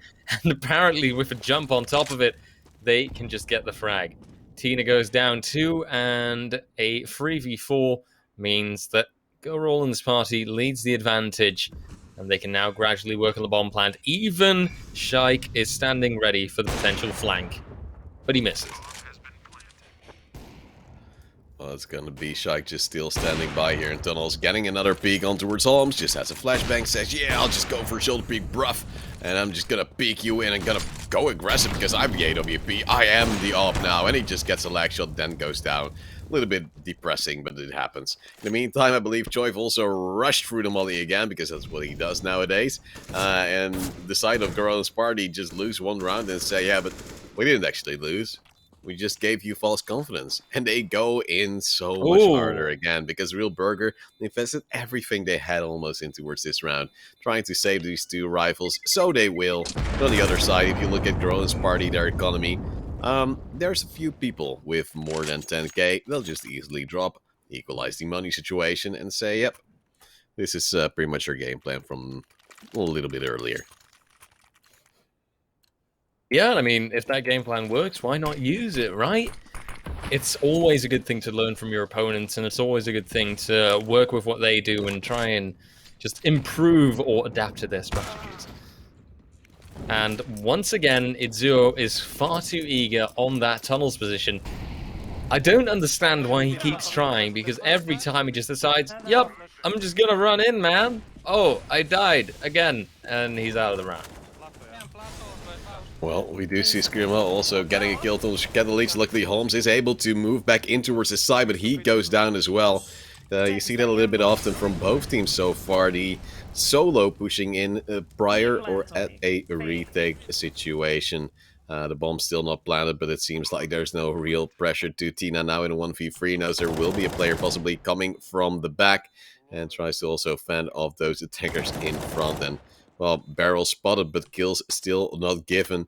and apparently with a jump on top of it, they can just get the frag. Tina goes down 2, and a 3v4 means that Go Roland's party leads the advantage, and they can now gradually work on the bomb plant. Even Shaik is standing ready for the potential flank, but he misses. Well, it's going to be Shaik just still standing by here in tunnels, getting another peek on towards Holmes, just has a flashbang, says, yeah, I'll just go for a shoulder peek, bruv, and I'm just going to peek you in and going to go aggressive because I'm the AWP, I am the op now, and he just gets a lag shot, then goes down. A little bit depressing, but it happens. In the meantime, I believe Choiv also rushed through the molly again, because that's what he does nowadays, and the side of Goran's party just lose one round and say, yeah, but we didn't actually lose. We just gave you false confidence. And they go in so much harder again, because Real Burger invested everything they had almost in towards this round, trying to save these two rifles, so they will. But on the other side, if you look at Goran's party, their economy, there's a few people with more than 10k. They'll just easily drop, equalize the money situation, and say, yep, this is pretty much your game plan from a little bit earlier. Yeah, I mean, if that game plan works, why not use it, right? It's always a good thing to learn from your opponents, and it's always a good thing to work with what they do and try and just improve or adapt to their strategies. And once again, Itsuo is far too eager on that tunnels position. I don't understand why he keeps trying, because every time he just decides, yep, I'm just gonna run in, man. Oh, I died again, and he's out of the round. Well, we do see Screamo also getting a kill to get the leads. Luckily, Holmes is able to move back in towards his side, but he goes down as well. You see that a little bit often from both teams so far. The solo pushing in prior or at a retake situation. The bomb's still not planted, but it seems like there's no real pressure to Tina now in a 1v3. Knows there will be a player possibly coming from the back and tries to also fend off those attackers in front. And well, barrel spotted, but kills still not given.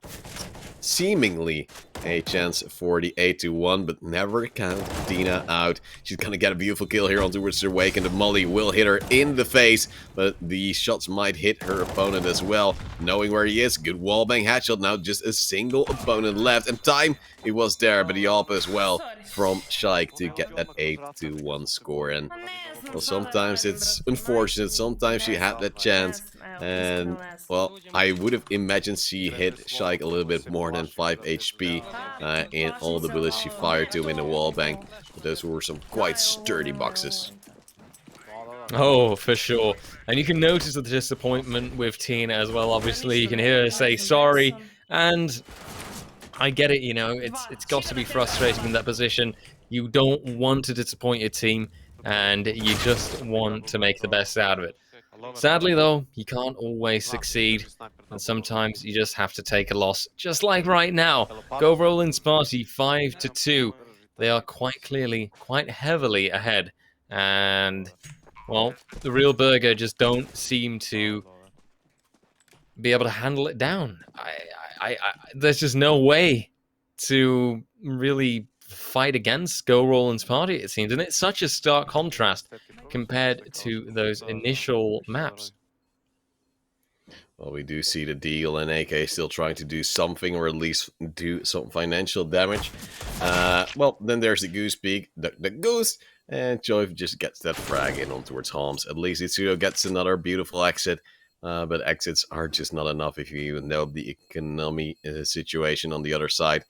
seemingly a chance for the 8-1, but never count Dina out. She's gonna get a beautiful kill here on towards her wake, and the molly will hit her in the face, but the shots might hit her opponent as well. Knowing where he is, good wallbang headshot. Now just a single opponent left, and time it was there, but the AWP as well from Shaik to get that 8-1 score. And well, sometimes it's unfortunate, sometimes she had that chance, and well, I would have imagined she hit Shaik a little bit more than 5 HP in all the bullets she fired to him in the wallbang. But those were some quite sturdy boxes. Oh, for sure. And you can notice the disappointment with Tina as well, obviously. You can hear her say sorry, and I get it, you know, it's got to be frustrating in that position. You don't want to disappoint your team, and you just want to make the best out of it. Sadly, though, you can't always succeed, and sometimes you just have to take a loss, just like right now. Go Rollins Party 5-2. They are quite clearly, quite heavily ahead, and well, the Real Burger just don't seem to be able to handle it down. There's just no way to really fight against Go Rollins Party, it seems, and it's such a stark contrast compared to those initial maps. Well, we do see the Deagle and AK still trying to do something, or at least do some financial damage. Well, then there's the Goose Peak, the Goose, and Joyf just gets that frag in on towards Holmes. At least Itsuyo gets another beautiful exit, but exits are just not enough if you know the economy situation on the other side.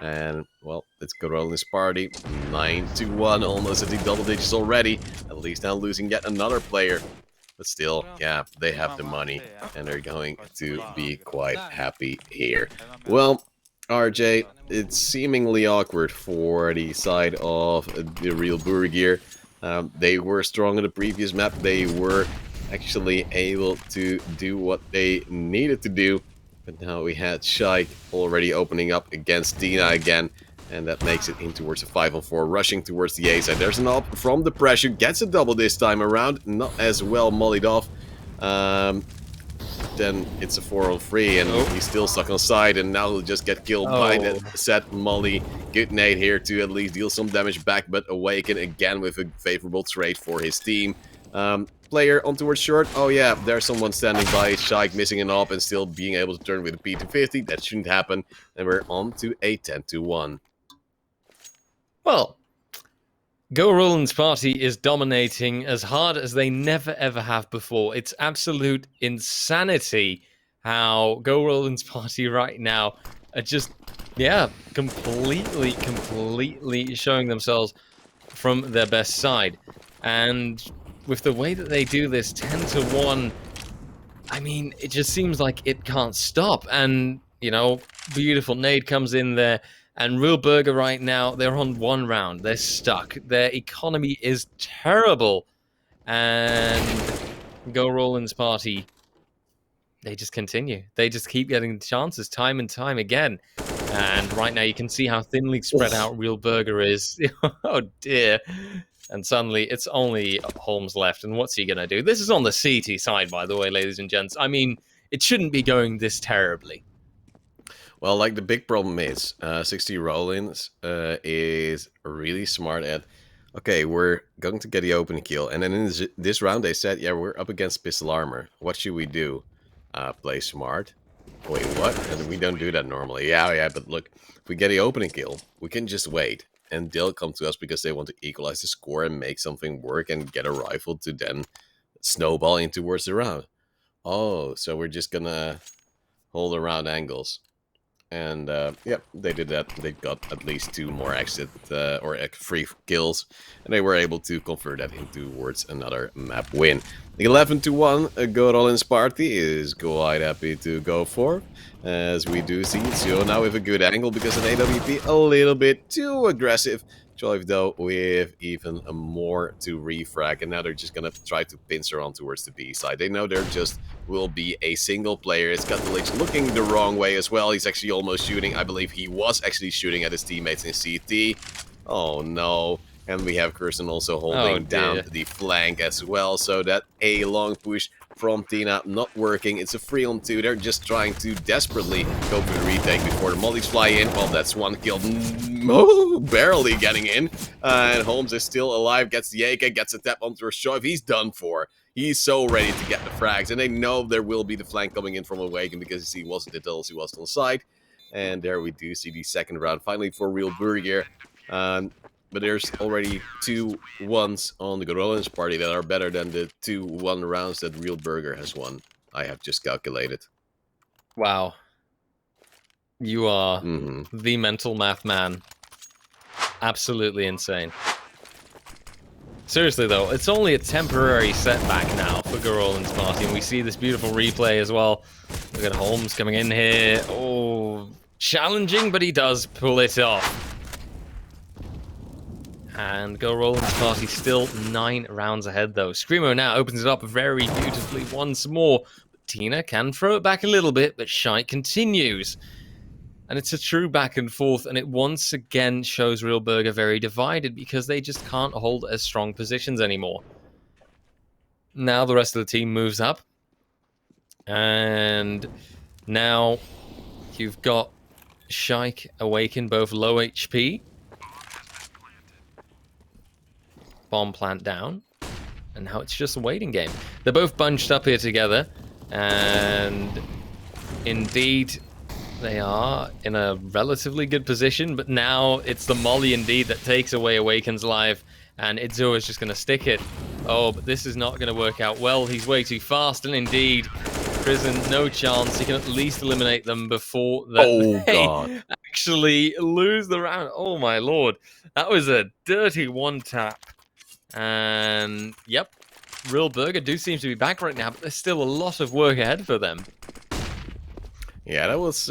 And, well, let's go roll this party. 9-1, almost at the double digits already. At least now losing yet another player. But still, yeah, they have the money, and they're going to be quite happy here. Well, RJ, it's seemingly awkward for the side of the Real Burger. They were strong in the previous map. They were actually able to do what they needed to do. But now we had Shaik already opening up against Dina again. And that makes it in towards a 5-on-4, rushing towards the A side. There's an AWP from the pressure, gets a double this time around, not as well mollied off. Then it's a 4-on-3, and he's still stuck on side, and now he'll just get killed by that set molly. Good nade here to at least deal some damage back, but Awaken again with a favorable trade for his team. Player on towards short. Oh yeah, there's someone standing by. Shaik missing an AWP and still being able to turn with a P250. That shouldn't happen. And we're on to a 10-1. Well, Go Rollins Party is dominating as hard as they never ever have before. It's absolute insanity how Go Rollins Party right now are just, yeah, completely showing themselves from their best side. And with the way that they do this 10-1, I mean, it just seems like it can't stop. And, you know, beautiful nade comes in there. And Real Burger right now, they're on one round. They're stuck. Their economy is terrible. And Go Rollins Party, they just continue. They just keep getting chances time and time again. And right now you can see how thinly spread out Real Burger is. Oh dear. And suddenly it's only Holmes left. And what's he going to do? This is on the CT side, by the way, ladies and gents. I mean, it shouldn't be going this terribly. Well, like, the big problem is 60 Rollins is really smart at, okay, we're going to get the open kill. And then in this round they said, yeah, we're up against pistol armor. What should we do? Play smart? Wait, what? And we don't do that normally. Yeah, but look, if we get the opening kill, we can just wait. And they'll come to us because they want to equalize the score and make something work and get a rifle to then snowball in towards the round. Oh, so we're just gonna hold around angles. And yeah, they did that. They got at least 2 more exit or free kills, and they were able to convert that into towards another map win. 11-1, Go Rollins Party is quite happy to go for, as we do see Zio now with a good angle because an AWP a little bit too aggressive. Joyf though with even more to refrag, and now they're just gonna try to pincer on towards the B side. They know there just will be a single player. It's got the Lich looking the wrong way as well. He's actually almost shooting. I believe he was actually shooting at his teammates in CT. Oh no. And we have Kirsten also holding down the flank as well, so that a long push from Tina, not working. It's a 3-on-2. They're just trying to desperately go for the retake before the mollies fly in. Well, that's one kill. Barely getting in. And Holmes is still alive, gets the AK, gets a tap onto Shoiv. He's done for. He's so ready to get the frags, and they know there will be the flank coming in from Awaken because he wasn't until he was on the side. And there we do see the second round finally for Real Burger. But there's already 2-1s on the Gorillaz party that are better than the 2-1 rounds that Real Burger has won. I have just calculated. Wow. You are the mental math man. Absolutely insane. Seriously though, it's only a temporary setback now for Gorillaz party, and we see this beautiful replay as well. Look at Holmes coming in here. Oh, challenging, but he does pull it off. And Gorillaz party still 9 rounds ahead though. Screamo now opens it up very beautifully once more. But Tina can throw it back a little bit, but Shite continues. And it's a true back and forth, and it once again shows Real Burger very divided because they just can't hold as strong positions anymore. Now the rest of the team moves up. And now you've got Shike Awaken, both low HP. Bomb plant down. And now it's just a waiting game. They're both bunched up here together. And indeed, they are in a relatively good position. But now it's the molly indeed that takes away Awaken's life. And Itzo is just going to stick it. Oh, but this is not going to work out well. He's way too fast. And indeed, Prison, no chance. He can at least eliminate them before they actually lose the round. Oh, my lord. That was a dirty one-tap. And, yep, Real Burger do seem to be back right now, but there's still a lot of work ahead for them. Yeah, that was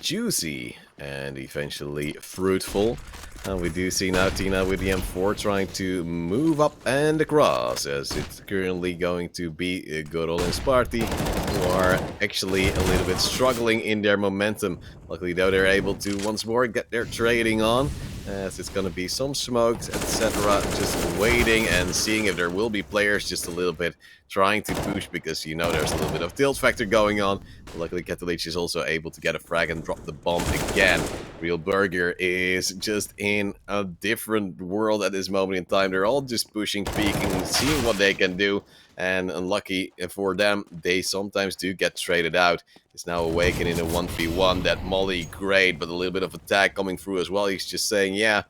juicy and eventually fruitful. And we do see now Tina with the M4 trying to move up and across, as it's currently going to be a good old party who are actually a little bit struggling in their momentum. Luckily though, they're able to once more get their trading on, as it's going to be some smokes, etc. Just waiting and seeing if there will be players just a little bit trying to push, because you know there's a little bit of tilt factor going on. But luckily Catalyst is also able to get a frag and drop the bomb again. Real Burger is just in a different world at this moment in time. They're all just pushing, peeking, seeing what they can do. And unlucky for them, they sometimes do get traded out. It's now Awaken in a 1v1. That molly, great, but a little bit of attack coming through as well. He's just saying, yeah,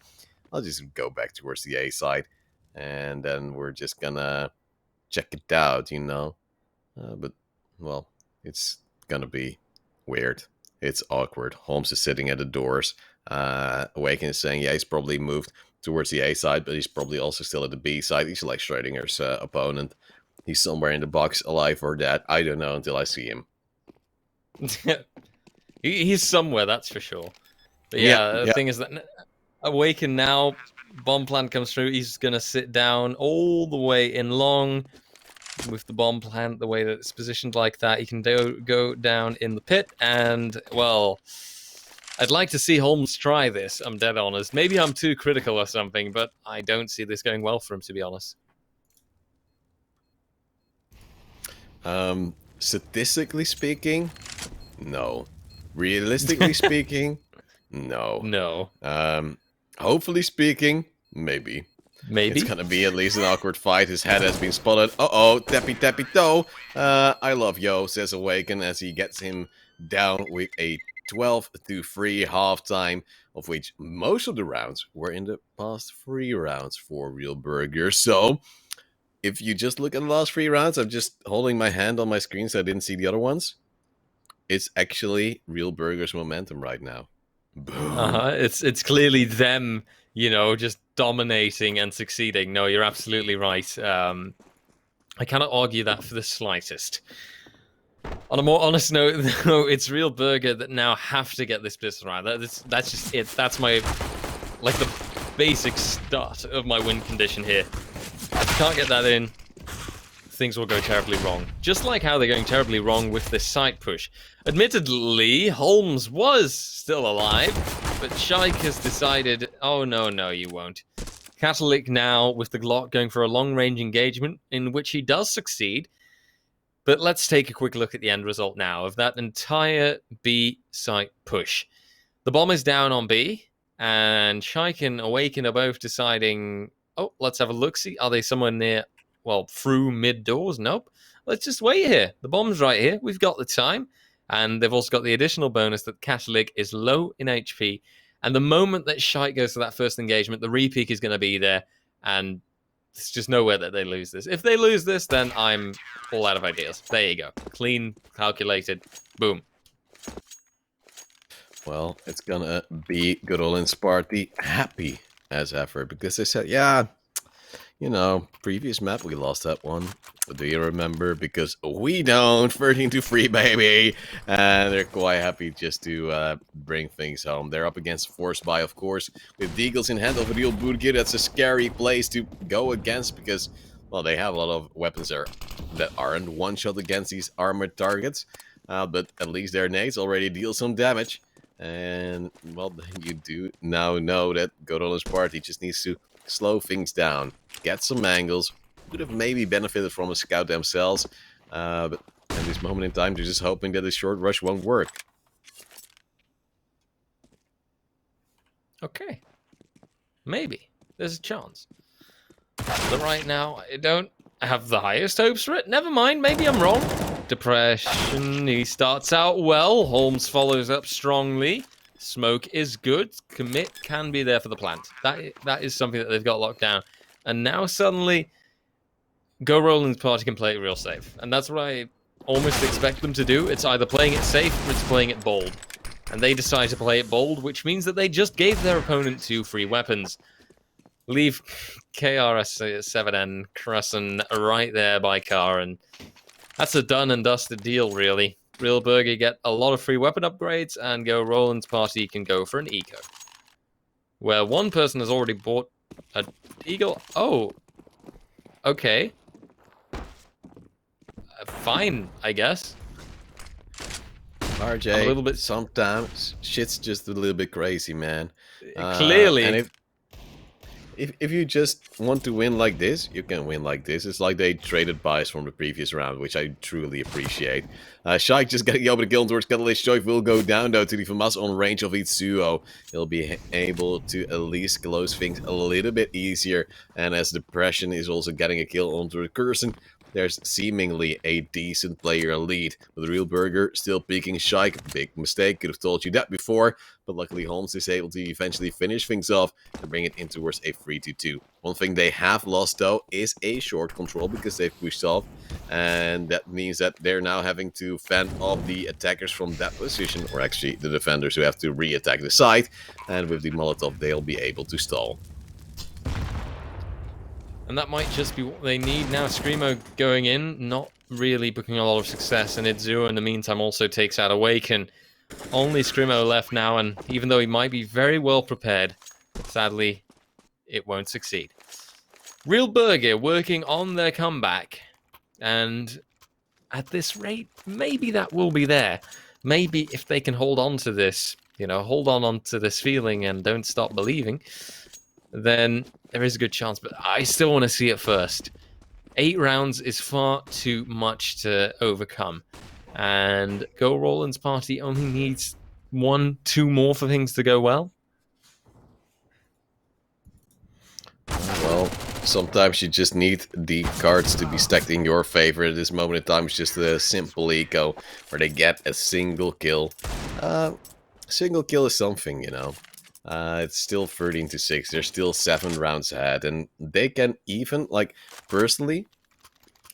I'll just go back towards the A side. And then we're just gonna check it out, you know. But, well, it's gonna be weird. It's awkward. Holmes is sitting at the doors. Awaken is saying, yeah, he's probably moved towards the A side, but he's probably also still at the B side. He's like Schrodinger's opponent. He's somewhere in the box, alive or dead. I don't know until I see him. He's somewhere, that's for sure. But yeah, the thing is that Awaken now, bomb plant comes through. He's going to sit down all the way in long. With the bomb plant, the way that it's positioned like that, he can go down in the pit. And, well, I'd like to see Holmes try this, I'm dead honest. Maybe I'm too critical or something, but I don't see this going well for him, to be honest. Statistically speaking, no. Realistically speaking, no. No. Hopefully speaking, maybe. Maybe. It's gonna be at least an awkward fight. His head has been spotted. Uh-oh, tappy tappy toe. I love yo, says Awaken, as he gets him down with a 12-3 halftime, of which most of the rounds were in the past 3 rounds for Real Burger. So, if you just look at the last 3 rounds, I'm just holding my hand on my screen so I didn't see the other ones. It's actually Real Burger's momentum right now. Boom. It's clearly them, you know, just dominating and succeeding. No, you're absolutely right. I cannot argue that for the slightest. On a more honest note, though, it's Real Burger that now have to get this business right. That's just it. That's my, like, the basic start of my win condition here. If you can't get that in, things will go terribly wrong. Just like how they're going terribly wrong with this side push. Admittedly, Holmes was still alive, but Shike has decided, oh no, you won't. Catalyst now with the Glock going for a long-range engagement, in which he does succeed. But let's take a quick look at the end result now of that entire B site push. The bomb is down on B, and Shike and Awaken are both deciding, oh, let's have a look-see. Are they somewhere near, well, through mid-doors? Nope. Let's just wait here. The bomb's right here. We've got the time. And they've also got the additional bonus that Catalyc is low in HP. And the moment that Shike goes to that first engagement, the repeak is going to be there. And there's just nowhere that they lose this. If they lose this, then I'm all out of ideas. There you go. Clean, calculated, boom. Well, it's gonna be good old Sparty happy as ever, because they said, yeah, you know, previous map we lost that one. But do you remember? Because we don't. 13-3, baby. And they're quite happy just to bring things home. They're up against Force by, of course, with Deagles in hand of a real boot gear. That's a scary place to go against because, well, they have a lot of weapons there that aren't one-shot against these armored targets. But at least their nades already deal some damage. And, well, you do now know that Godola's party just needs to slow things down, get some angles. Could have maybe benefited from a scout themselves, but at this moment in time, they're just hoping that the short rush won't work. Okay. Maybe. There's a chance. But right now, I don't have the highest hopes for it. Never mind, maybe I'm wrong. Depression, he starts out well. Holmes follows up strongly. Smoke is good. Commit can be there for the plant. That is something that they've got locked down. And now suddenly, Go Roland's party can play it real safe. And that's what I almost expect them to do. It's either playing it safe or it's playing it bold. And they decide to play it bold, which means that they just gave their opponent 2 free weapons. Leave KRS-7N Crescent right there by car, and that's a done and dusted deal, really. Real Burger get a lot of free weapon upgrades, and Go Roland's party can go for an eco. Where one person has already bought an eagle. Oh. Okay. Fine, I guess. RJ, I'm a little bit... sometimes shit's just a little bit crazy, man. Clearly. And if you just want to win like this, you can win like this. It's like they traded buys from the previous round, which I truly appreciate. Shike just getting over the kill towards Catalyst. Choice will go down, though, to the FAMAS on range of Itsuo. He'll be able to at least close things a little bit easier. And as Depression is also getting a kill onto the Curson, there's seemingly a decent player lead. But the Real Burger still peeking Shike. Big mistake, could have told you that before. But luckily Holmes is able to eventually finish things off and bring it in towards a 3-2. One thing they have lost, though, is a short control because they've pushed off. And that means that they're now having to fend off the attackers from that position. Or actually the defenders who have to re-attack the site. And with the Molotov, they'll be able to stall. And that might just be what they need now. Screamo going in, not really booking a lot of success. And Itzuo, in the meantime, also takes out Awaken. Only Screamo left now, and even though he might be very well prepared, sadly, it won't succeed. Real Burger working on their comeback. And at this rate, maybe that will be there. Maybe if they can hold on to this, you know, hold on to this feeling and don't stop believing, then there is a good chance, but I still want to see it first. 8 rounds is far too much to overcome. And Go Roland's party only needs 1-2 more for things to go well. Well, sometimes you just need the cards to be stacked in your favor. At this moment in time, it's just a simple eco where they get a single kill. Single kill is something, you know. It's still 13-6. They're still 7 rounds ahead, and they can even, like, personally,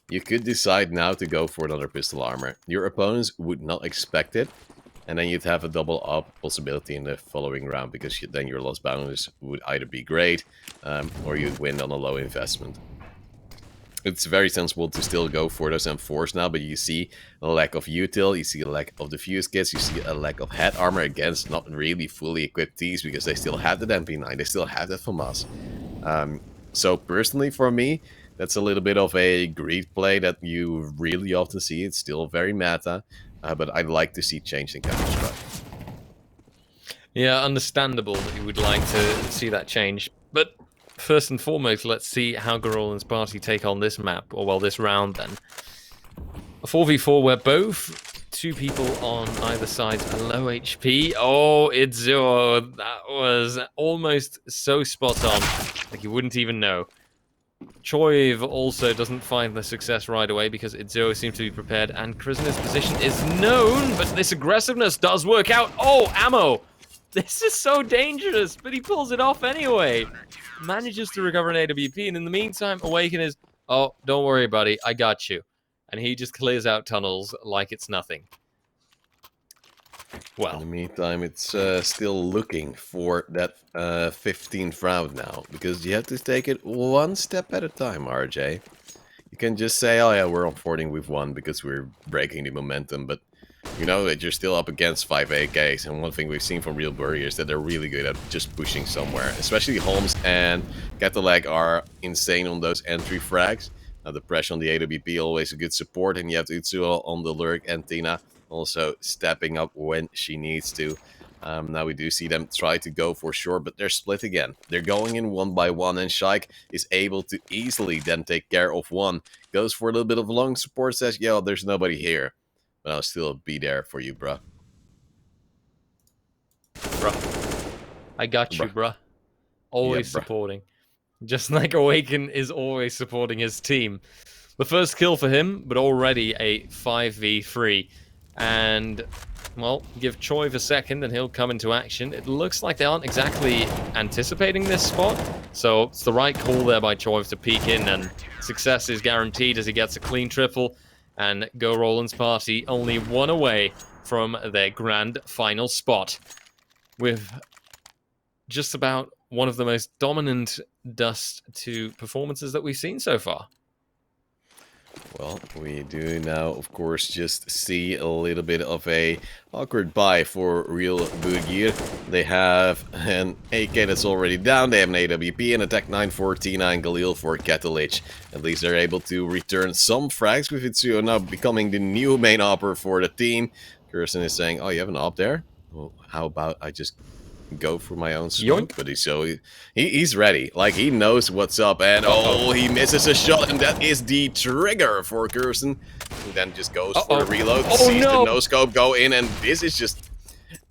you could decide now to go for another pistol armor. Your opponents would not expect it, and then you'd have a double up possibility in the following round, because then your loss bonus would either be great, or you'd win on a low investment. It's very sensible to still go for those M4s now, but you see a lack of util, you see a lack of the fuse kits, you see a lack of head armor against not really fully equipped Ts, because they still have that MP9, they still have that FAMAS. So personally for me, that's a little bit of a greed play that you really often see. It's still very meta, but I'd like to see change in Counter-Strike. Yeah, understandable that you would like to see that change, but first and foremost, let's see how Go Roland's party take on this map, or well, this round then. A 4v4 where both two people on either side are low HP. Oh, Itzuo, that was almost so spot on, like you wouldn't even know. Choiv also doesn't find the success right away because Itzuo seems to be prepared, and Krishna's position is known, but this aggressiveness does work out. Oh, ammo! This is so dangerous, but he pulls it off anyway. Manages to recover an AWP, and in the meantime, Awaken is, oh, don't worry, buddy, I got you. And he just clears out tunnels like it's nothing. Well, in the meantime, it's still looking for that 15th round now, because you have to take it one step at a time, RJ. You can just say, oh yeah, we're on 14, we've won, because we're breaking the momentum, but you know that you're still up against 5 AKs, and one thing we've seen from Real Burger is that they're really good at just pushing somewhere. Especially Holmes and Cadillac are insane on those entry frags. The pressure on the AWP, always a good support, and you have Utsuo on the lurk, and Tina also stepping up when she needs to. Now we do see them try to go for sure, but they're split again. They're going in one by one, and Shaik is able to easily then take care of one. Goes for a little bit of long support, says, yo, there's nobody here. But I'll still be there for you, bruh. Bruh. I got you, bruh. Always Yeah, bruh. supporting. Just like Awaken is always supporting his team. The first kill for him, but already a 5v3. And, well, give Choiv a second and he'll come into action. It looks like they aren't exactly anticipating this spot. So it's the right call there by Choiv to peek in, and success is guaranteed as he gets a clean triple. And Go Roland's party only one away from their grand final spot. With just about one of the most dominant Dust 2 performances that we've seen so far. Well, we do now, of course, just see a little bit of a awkward buy for Real Boogie. They have an AK that's already down, they have an AWP, and attack 949 Galil for Catalyst. At least they're able to return some frags with Itsuo now becoming the new main opper for the team. Kirsten is saying, oh, you have an op there? Well, how about I just go for my own smoke? But he's ready. Like, he knows what's up, and oh, he misses a shot, and that is the trigger for Kirsten, who then just goes for the reload, sees the no-scope go in, and this is just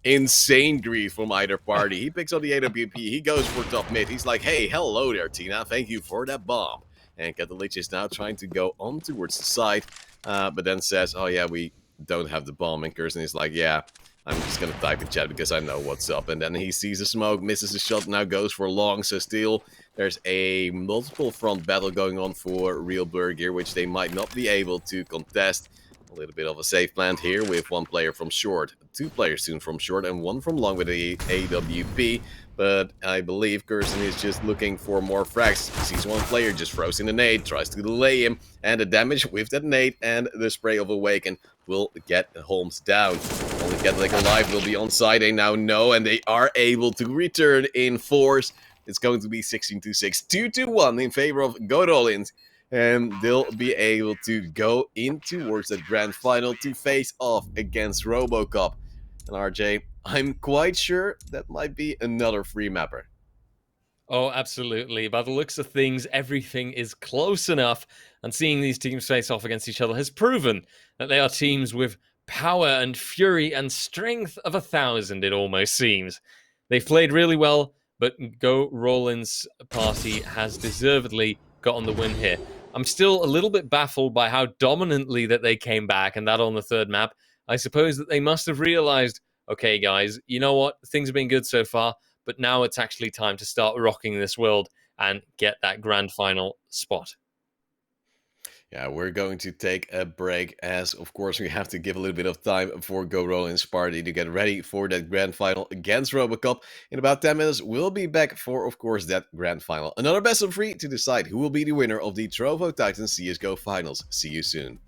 insane grief from either party. He picks up the AWP, he goes for top mid, he's like, hey, hello there, Tina, thank you for that bomb. And Catalyst is now trying to go on towards the side, but then says, oh yeah, we don't have the bomb, and Kirsten is like, yeah, I'm just gonna type in chat because I know what's up. And then he sees the smoke, misses the shot, now goes for long. So still, there's a multiple front battle going on for Real Burg here, which they might not be able to contest. A little bit of a safe plant here with one player from short, two players soon from short, and one from long with the AWP. But I believe Kirsten is just looking for more frags. He sees one player just throws in the nade, tries to delay him, and the damage with that nade and the spray of Awaken will get Holmes down. Only Catholic alive will be on side, they now know, and they are able to return in force. It's going to be 16-6, 2-1 in favor of Godolins. And they'll be able to go in towards the grand final to face off against RoboCop. And RJ, I'm quite sure that might be another free mapper. Oh, absolutely. By the looks of things, everything is close enough. And seeing these teams face off against each other has proven that they are teams with power and fury and strength of 1,000, it almost seems. They've played really well, but Go Roland's party has deservedly gotten the win here. I'm still a little bit baffled by how dominantly that they came back, and that on the third map. I suppose that they must have realized, okay, guys, you know what? Things have been good so far, but now it's actually time to start rocking this world and get that grand final spot. Yeah, we're going to take a break as, of course, we have to give a little bit of time for Go Roland's party to get ready for that grand final against RoboCop. In about 10 minutes, we'll be back for, of course, that grand final. Another best of 3 to decide who will be the winner of the Trovo Titans CSGO Finals. See you soon.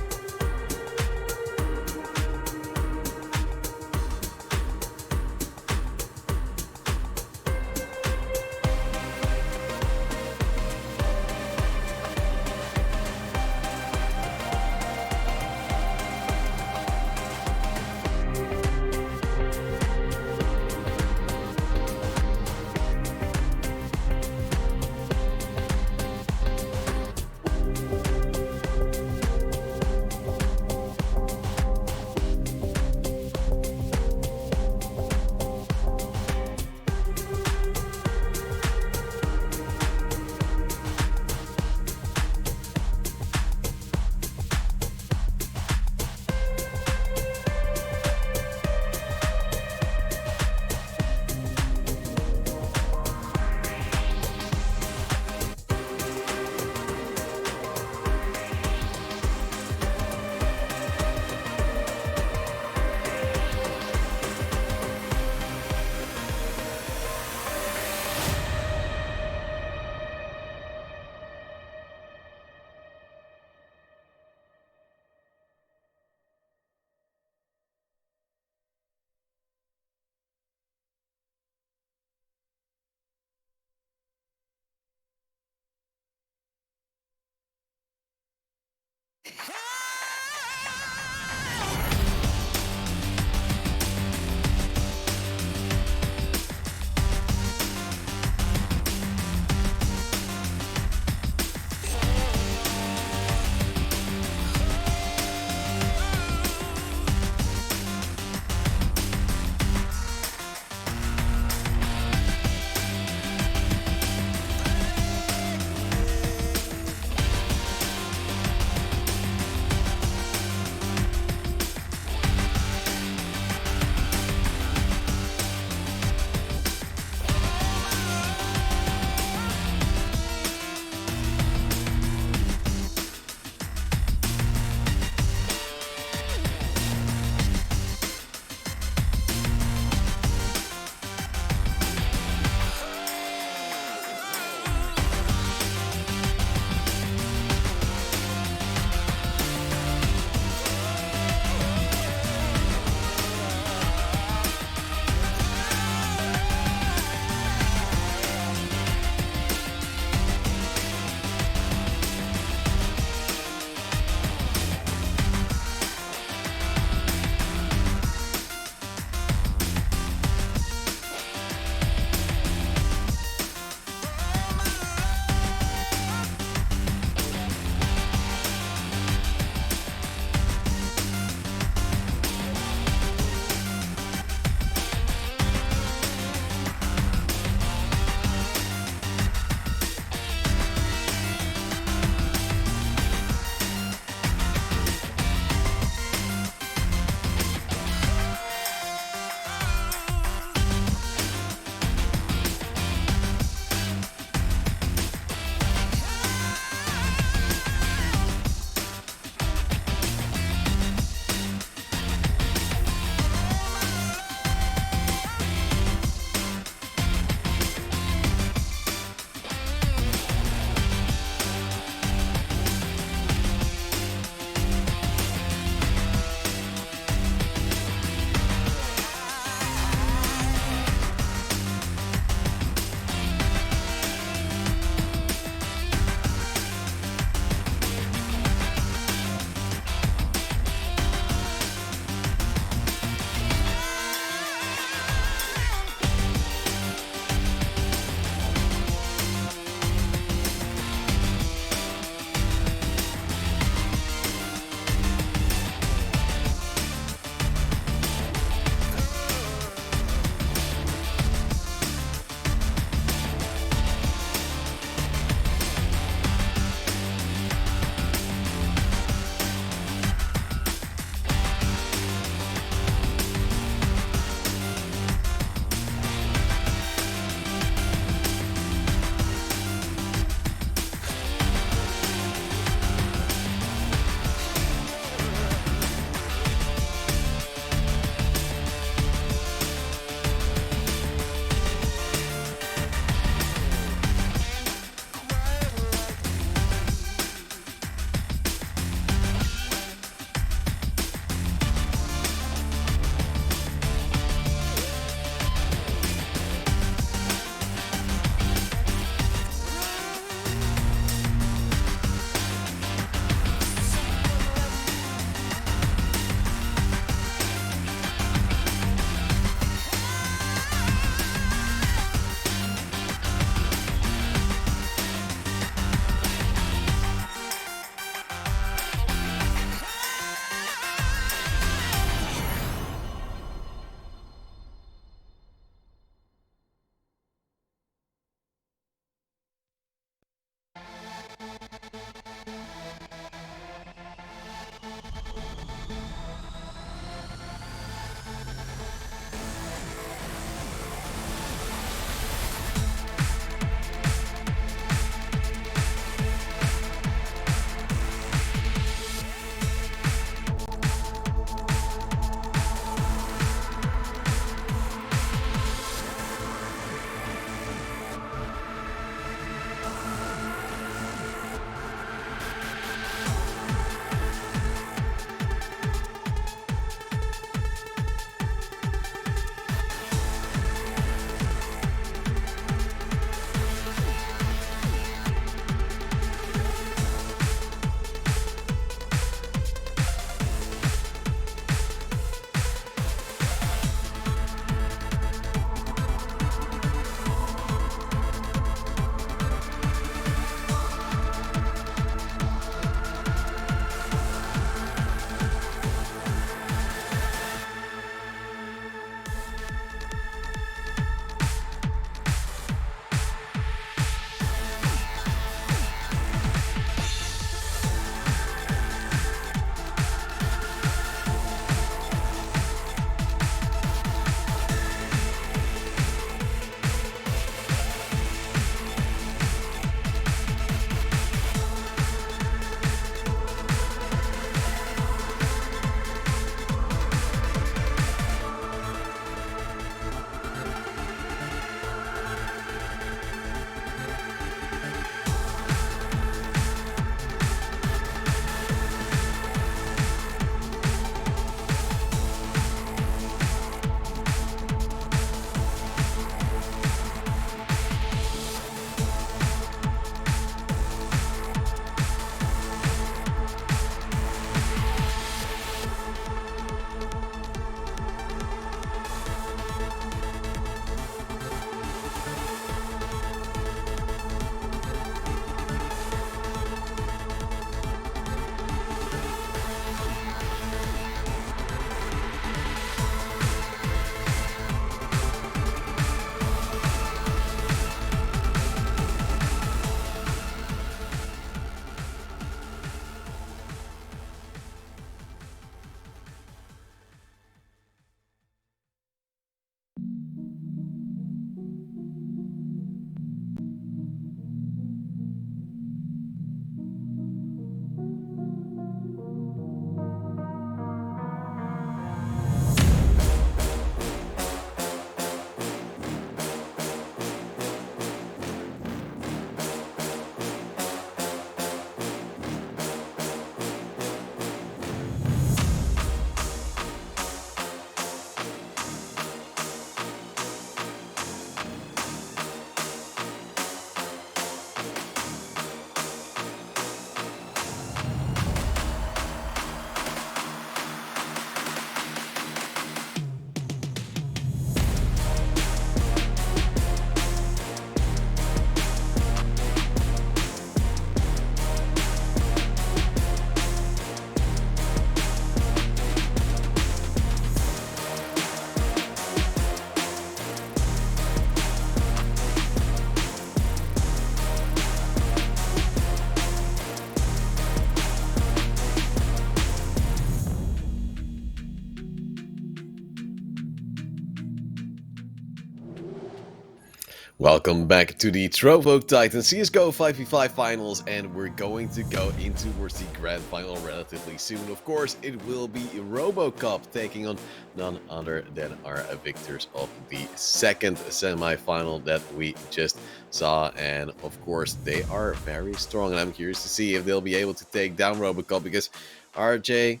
Welcome back to the Trovo Titans CSGO 5v5 finals, and we're going to go into towards the grand final relatively soon. Of course, it will be RoboCop taking on none other than our victors of the second semi-final that we just saw. And of course, they are very strong, and I'm curious to see if they'll be able to take down RoboCop, because RJ,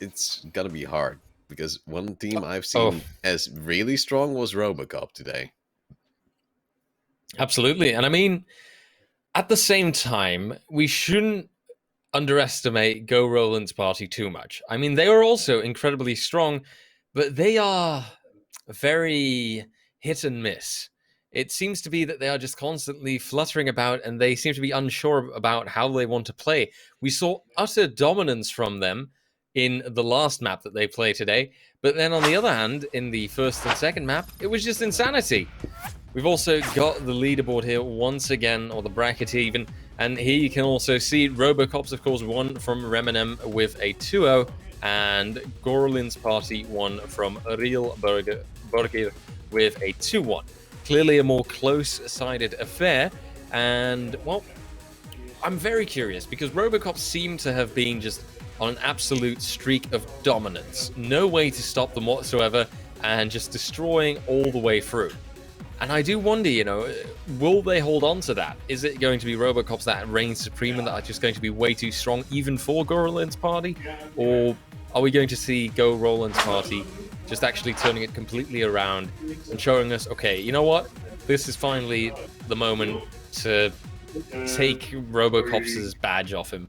it's gonna be hard, because one team I've seen as really strong was RoboCop today. Absolutely. And I mean, at the same time, we shouldn't underestimate Go Roland's party too much. I mean, they are also incredibly strong, but they are very hit and miss. It seems to be that they are just constantly fluttering about, and they seem to be unsure about how they want to play. We saw utter dominance from them in the last map that they played today, but then on the other hand, in the first and second map, it was just insanity. We've also got the leaderboard here once again, or the bracket even, and here you can also see RoboCop's, of course, won from Reminem with a 2-0, and Gorlin's party won from Real Burger with a 2-1. Clearly a more close-sided affair, and, well, I'm very curious, because RoboCop seemed to have been just on an absolute streak of dominance. No way to stop them whatsoever, and just destroying all the way through. And I do wonder, you know, will they hold on to that? Is it going to be RoboCops that reign supreme and that are just going to be way too strong even for Go Roland's party? Or are we going to see Go Roland's party just actually turning it completely around and showing us, okay, you know what? This is finally the moment to take RoboCop's badge off him.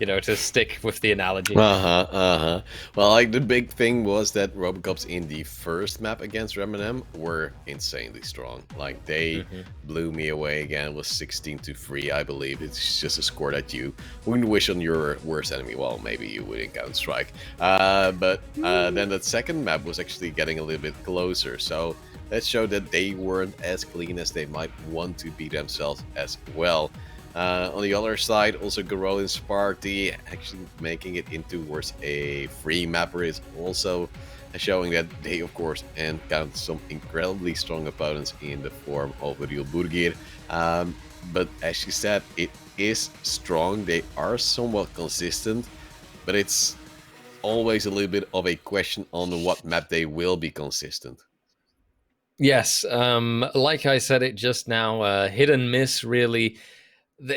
You know, to stick with the analogy. Well, like, the big thing was that RoboCops in the first map against Reminem were insanely strong. Like, they blew me away again with 16-3, I believe. It's just a score that you wouldn't wish on your worst enemy. Well, maybe you would in Counter-Strike. But then that second map was actually getting a little bit closer. So that showed that they weren't as clean as they might want to be themselves as well. On the other side, also Gorolin's party actually making it into towards a free mapper is also showing that they, of course, encounter some incredibly strong opponents in the form of Real Burger. But as you said, it is strong. They are somewhat consistent, but it's always a little bit of a question on what map they will be consistent. Yes, like I said it just now, hit and miss, really.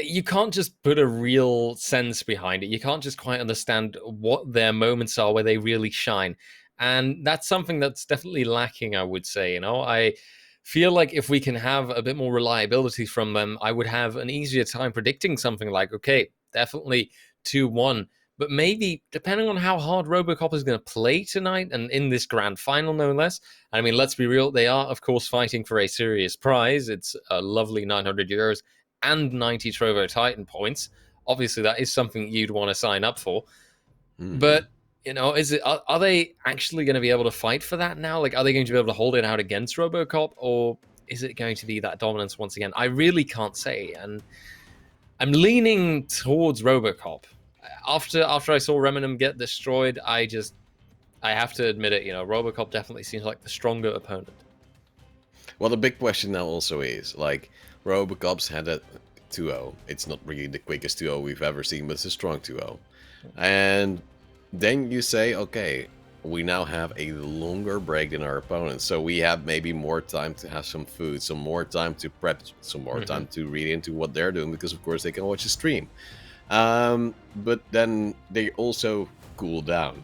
You can't just put a real sense behind it. You can't just quite understand what their moments are where they really shine. And that's something that's definitely lacking, I would say. You know, I feel like if we can have a bit more reliability from them, I would have an easier time predicting something like, okay, definitely 2-1. But maybe, depending on how hard RoboCop is going to play tonight and in this grand final, no less. I mean, let's be real. They are, of course, fighting for a serious prize. It's a lovely 900 euros and 90 Trovo Titan points. Obviously, that is something you'd want to sign up for. But, you know, are they actually going to be able to fight for that now? Like, are they going to be able to hold it out against RoboCop? Or is it going to be that dominance once again? I really can't say. And I'm leaning towards RoboCop. After I saw Reminem get destroyed, I have to admit it, you know, RoboCop definitely seems like the stronger opponent. Well, the big question now also is, like, RoboCop's had a 2-0. It's not really the quickest 2-0 we've ever seen, but it's a strong 2-0. And then you say, okay, we now have a longer break than our opponents, so we have maybe more time to have some food, some more time to prep, some more time to read into what they're doing, because of course they can watch a stream. But then they also cool down.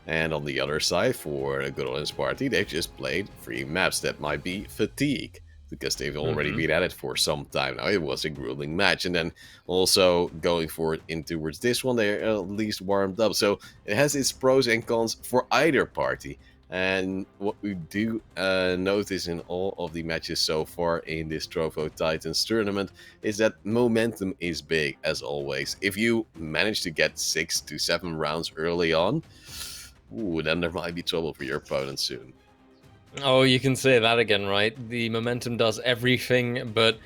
And on the other side, for the Goodlands party, they've just played 3 maps that might be fatigue, because they've already been at it for some time now. It was a grueling match, and then also going forward in towards this one, they're at least warmed up. So it has its pros and cons for either party. And what we do notice in all of the matches so far in this Trovo Titans tournament is that momentum is big, as always. If you manage to get 6 to 7 rounds early on, then there might be trouble for your opponent soon. Oh, you can say that again, right? The momentum does everything, but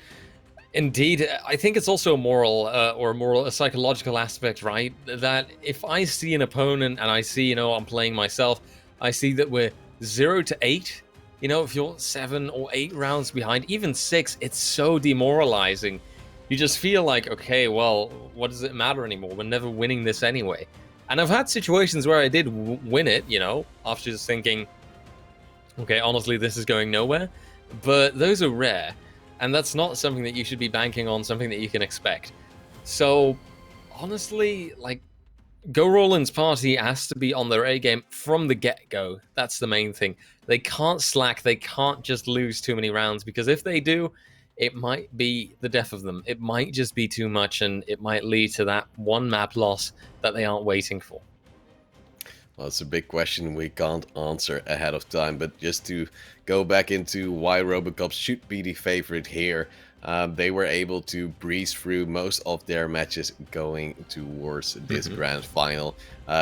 indeed, I think it's also a moral a psychological aspect, right? That if I see an opponent and I see, you know, I'm playing myself, I see that we're 0 to 8 you know, if you're 7 or 8 rounds behind, even 6, it's so demoralizing. You just feel like, okay, well, what does it matter anymore? We're never winning this anyway. And I've had situations where I did win it, you know, after just thinking, okay, honestly, this is going nowhere. But those are rare. And that's not something that you should be banking on, something that you can expect. So, honestly, like, Go Roland's party has to be on their A game from the get-go. That's the main thing. They can't slack. They can't just lose too many rounds, because if they do, it might be the death of them. It might just be too much, and it might lead to that one map loss that they aren't waiting for. Well, it's a big question we can't answer ahead of time, but just to go back into why RoboCop should be the favorite here, they were able to breeze through most of their matches going towards this grand final.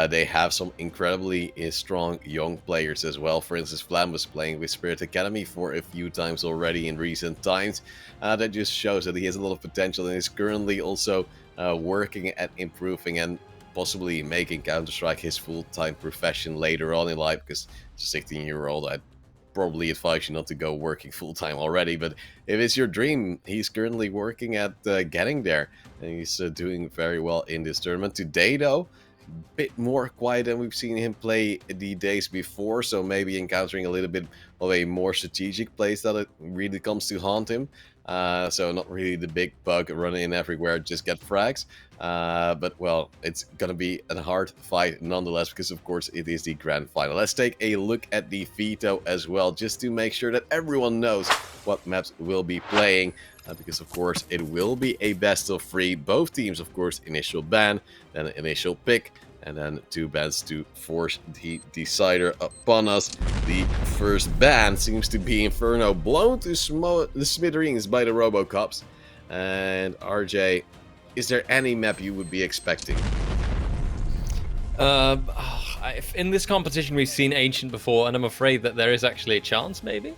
They have some incredibly strong young players as well. For instance, Flam was playing with Spirit Academy for a few times already in recent times. That just shows that he has a lot of potential and is currently also working at improving and possibly making Counter-Strike his full-time profession later on in life, because as a 16-year-old, I'd probably advise you not to go working full-time already, but if it's your dream, he's currently working at getting there, and he's doing very well in this tournament. Today, though, bit more quiet than we've seen him play the days before, so maybe encountering a little bit of a more strategic place that it really comes to haunt him. So not really the big bug running in everywhere, just get frags. But well, it's gonna be a hard fight nonetheless, because of course it is the grand final. Let's take a look at the veto as well, just to make sure that everyone knows what maps we'll be playing. Because of course it will be a best of 3. Both teams, of course, initial ban, then an initial pick, and then 2 bans to force the decider upon us. The first ban seems to be Inferno, blown to the smithereens by the RoboCops. And RJ, is there any map you would be expecting? In this competition, we've seen Ancient before, and I'm afraid that there is actually a chance, maybe.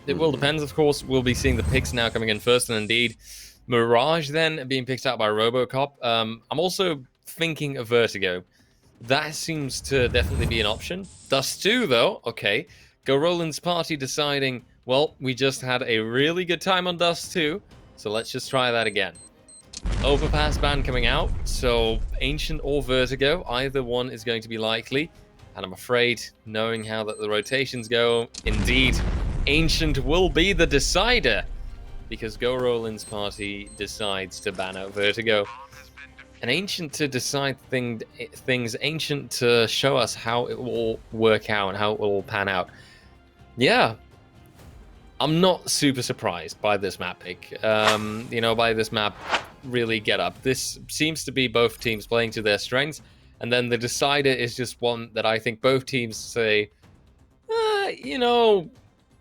It will depend, of course. We'll be seeing the picks now coming in first, and indeed, Mirage then being picked out by RoboCop. I'm also thinking of Vertigo. That seems to definitely be an option. Dust 2, though, okay. Go Roland's party deciding, well, we just had a really good time on Dust 2, so let's just try that again. Overpass ban coming out, so Ancient or Vertigo, either one is going to be likely. And I'm afraid, knowing how that the rotations go, indeed, Ancient will be the decider, because Go Roland's party decides to ban out Vertigo. An Ancient to decide things, Ancient to show us how it will all work out and how it will all pan out. Yeah, I'm not super surprised by this map pick. You know, by this map really get up. This seems to be both teams playing to their strengths, and then the decider is just one that I think both teams say, you know,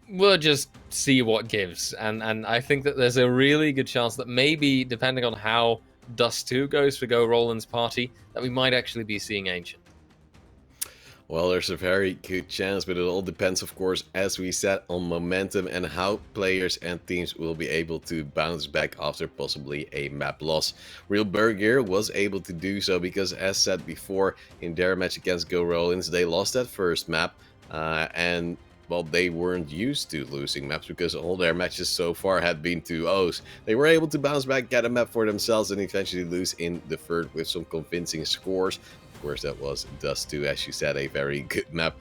we'll just see what gives. And I think that there's a really good chance that maybe, depending on how Dust 2 goes for Go Roland's party, that we might actually be seeing Ancient. Well, there's a very good chance, but it all depends, of course, as we said, on momentum and how players and teams will be able to bounce back after possibly a map loss. Real Burger was able to do so because, as said before, in their match against Go Rollins, they lost that first map, and well, they weren't used to losing maps because all their matches so far had been 2-0s. They were able to bounce back, get a map for themselves, and eventually lose in the third with some convincing scores. Of course, that was Dust 2, as you said, a very good map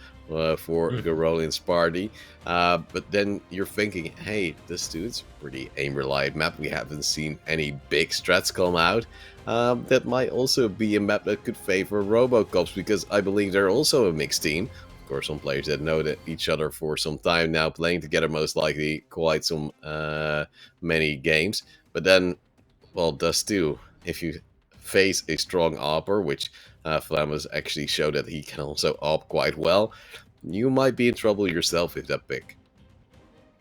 for Go Rollins party. But then you're thinking, hey, Dust 2 is a pretty aim-reliant map. We haven't seen any big strats come out. That might also be a map that could favor RoboCops, because I believe they're also a mixed team. Of course, some players that know that each other for some time now, playing together most likely quite some many games. But then, well, Dust 2, if you face a strong AWPer, which Flamus actually showed that he can also AWP quite well, you might be in trouble yourself with that pick.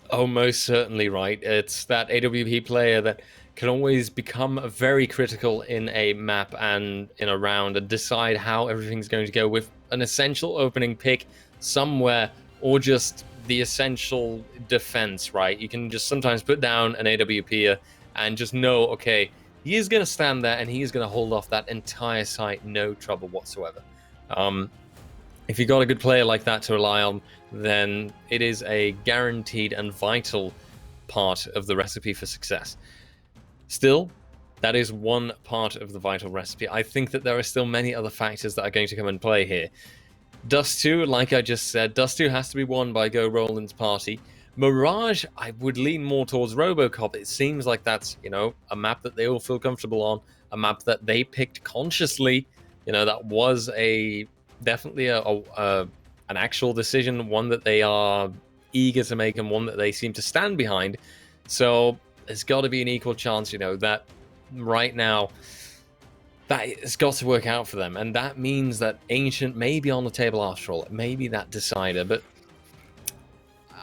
Oh, most certainly right. It's that AWP player that can always become very critical in a map and in a round and decide how everything's going to go with an essential opening pick somewhere, or just the essential defense, right? You can just sometimes put down an AWPer and just know, okay, he is going to stand there and he is going to hold off that entire site, no trouble whatsoever. if you got a good player like that to rely on, then it is a guaranteed and vital part of the recipe for success. Still, that is one part of the vital recipe. I think that there are still many other factors that are going to come and play here. Dust 2, like I just said, Dust 2 has to be won by Go Roland's party. Mirage, I would lean more towards RoboCop. It seems like that's, a map that they all feel comfortable on, a map that they picked consciously. That was definitely an actual decision, one that they are eager to make and one that they seem to stand behind. So there's got to be an equal chance, that right now that it's got to work out for them. And that means that Ancient may be on the table after all. It may be that decider, but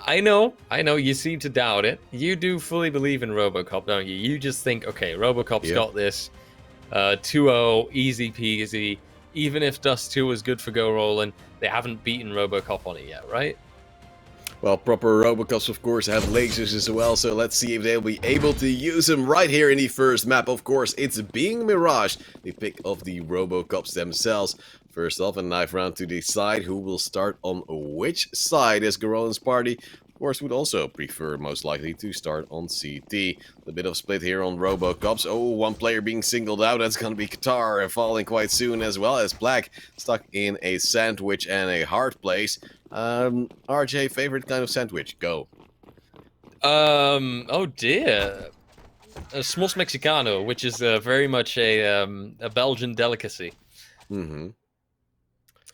I know you seem to doubt it. You do fully believe in RoboCop, don't you? You just think, okay, RoboCop's got this 2-0, easy peasy. Even if Dust 2 is good for Go Roland, they haven't beaten RoboCop on it yet, right? Well, proper RoboCops, of course, have lasers as well, so let's see if they'll be able to use them right here in the first map. Of course, it's being Mirage, the pick of the RoboCops themselves. First off, a knife round to decide who will start on which side, as Garolan's party, of course, would also prefer most likely to start on CT. A bit of split here on RoboCops. Oh, one player being singled out. That's going to be Qatar, falling quite soon, as well as Black, stuck in a sandwich and a hard place. RJ, favorite kind of sandwich? Go. Oh dear. A Smos Mexicano, which is very much a Belgian delicacy. Mm-hmm.